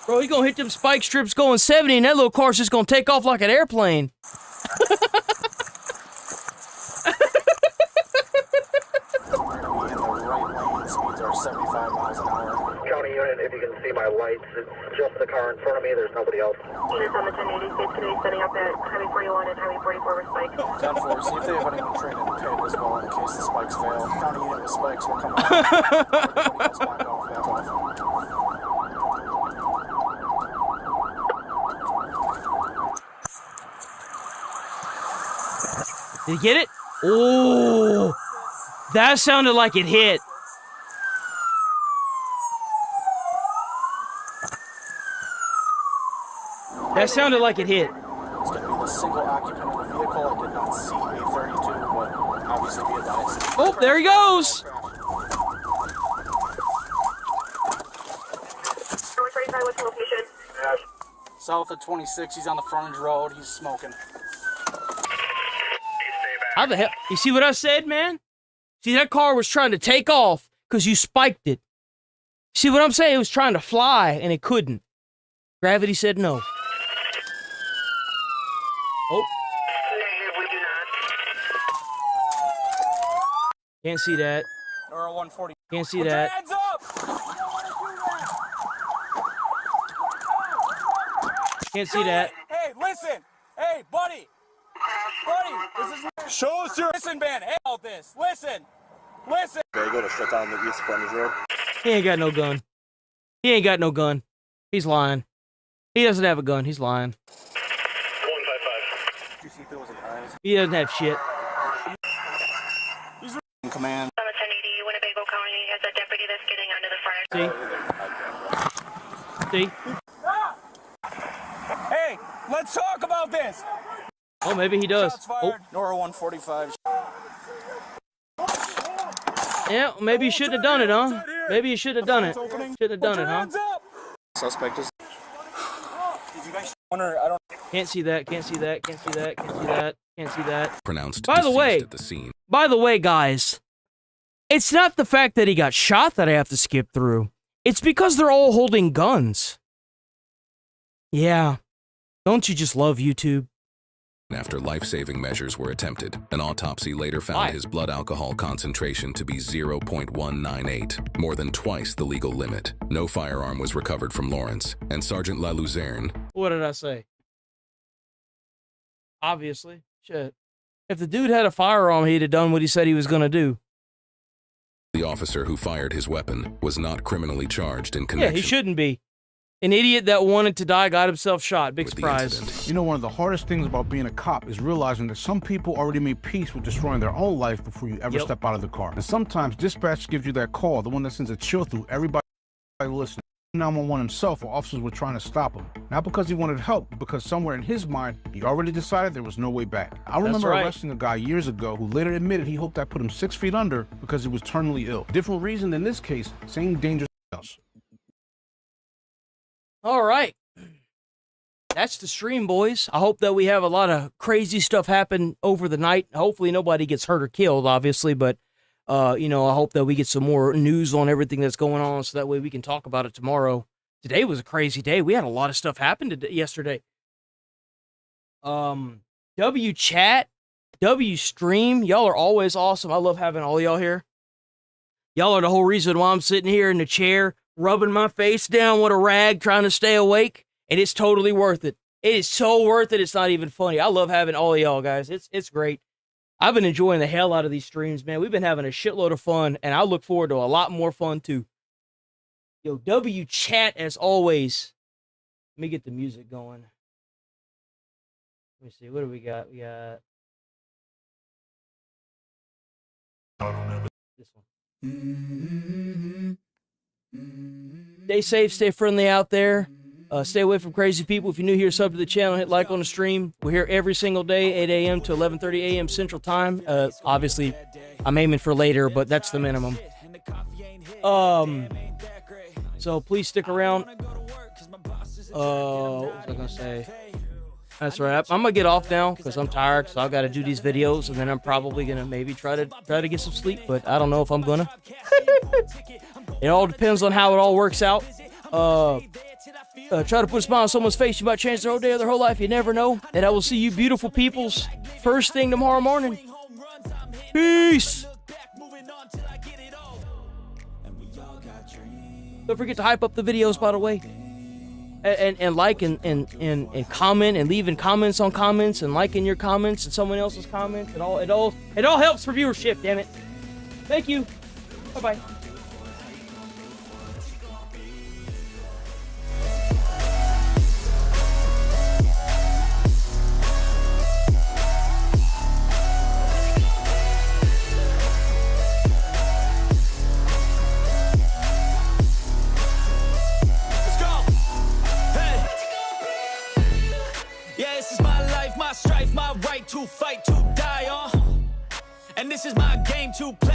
Bro, he gonna hit them spike strips going 70, and that little car's just gonna take off like an airplane. Speeds are 75 miles an hour. County unit, if you can see my lights, it's just the car in front of me, there's nobody else. Units on the 1080, State's going to be setting up at Highway 41 and Highway 44 with spikes. 10-4, see if they have anyone trained in pit as well in case the spikes fail. County unit with spikes will come out. Did you get it? Oh, that sounded like it hit. That sounded like it hit. It's going to be the single occupant of the vehicle. I did not see a 32, but obviously be advised. Oh, there he goes. What's the location? South of 26, he's on the frontage road. He's smoking. How the hell? You see what I said, man? See, that car was trying to take off because you spiked it. See what I'm saying? It was trying to fly and it couldn't. Gravity said no. Oh. Can't see that. Or 140. Can't see Put that. your hands up! Can't see that. Hey, listen! Hey, buddy! Buddy, this is... Show us your... Listen, man, hey, all this. Listen! Listen! They go to shut down the east frontage road. He ain't got no gun. He ain't got no gun. He's lying. He doesn't have a gun. He's lying. 155. Did you see if there was an eyes? He doesn't have shit. He's in command. On the 1080, Winnebago County has a deputy that's getting under the fire. See? See? Hey, let's talk about this! Oh, maybe he does. Shots fired. Nora 145. Yeah, maybe you shouldn't have done it, huh? Maybe you should have done it. Should have done it, huh? Suspect is... Did you guys wonder? I don't... Can't see that, can't see that, can't see that, can't see that, can't see that. Pronounced By the way, at the scene. by the way, guys, it's not the fact that he got shot that I have to skip through. It's because they're all holding guns. Yeah. Don't you just love YouTube? After life-saving measures were attempted, an autopsy later found his blood alcohol concentration to be 0.198, more than twice the legal limit. No firearm was recovered from Lawrence, and Sergeant La Luzerne... What did I say? Obviously. Shit. If the dude had a firearm, he'd have done what he said he was going to do. The officer who fired his weapon was not criminally charged in connection... Yeah, he shouldn't be. An idiot that wanted to die got himself shot. Big surprise. You know, one of the hardest things about being a cop is realizing that some people already made peace with destroying their own life before you ever step out of the car. And sometimes dispatch gives you that call, the one that sends a chill through everybody listening. 911 himself while officers were trying to stop him. Not because he wanted help, but because somewhere in his mind, he already decided there was no way back. I remember arresting a guy years ago who later admitted he hoped I put him 6 feet under because he was terminally ill. Different reason than this case, same dangerous else. All right. That's the stream, boys. I hope that we have a lot of crazy stuff happen over the night. Hopefully nobody gets hurt or killed, obviously, but I hope that we get some more news on everything that's going on so that way we can talk about it tomorrow. Today was a crazy day. We had a lot of stuff happen yesterday. W chat, W stream, y'all are always awesome. I love having all y'all here. Y'all are the whole reason why I'm sitting here in the chair, rubbing my face down with a rag, trying to stay awake, and it's totally worth it. It is so worth it. It's not even funny. I love having all of y'all, guys. It's great. I've been enjoying the hell out of these streams, man. We've been having a shitload of fun, and I look forward to a lot more fun, too. Yo, W chat, as always. Let me get the music going. Let me see. What do we got? We got this one. Stay safe, stay friendly out there. Stay away from crazy people. If you're new here, sub to the channel, hit like on the stream. We're here every single day, 8 a.m. to 11:30 a.m. Central Time. Obviously, I'm aiming for later, but that's the minimum. So please stick around. What was I gonna say? That's right. I'm gonna get off now because I'm tired. So I've got to do these videos, and then I'm probably gonna maybe try to get some sleep, but I don't know if I'm gonna. It all depends on how it all works out. Try to put a smile on someone's face. You might change their whole day or their whole life. You never know. And I will see you beautiful peoples first thing tomorrow morning. Peace. Don't forget to hype up the videos, by the way. And like and comment and leaving comments on comments and liking your comments and someone else's comments. It all helps for viewership, damn it. Thank you. Bye-bye. Strife, my right to fight, to die on. And this is my game to play.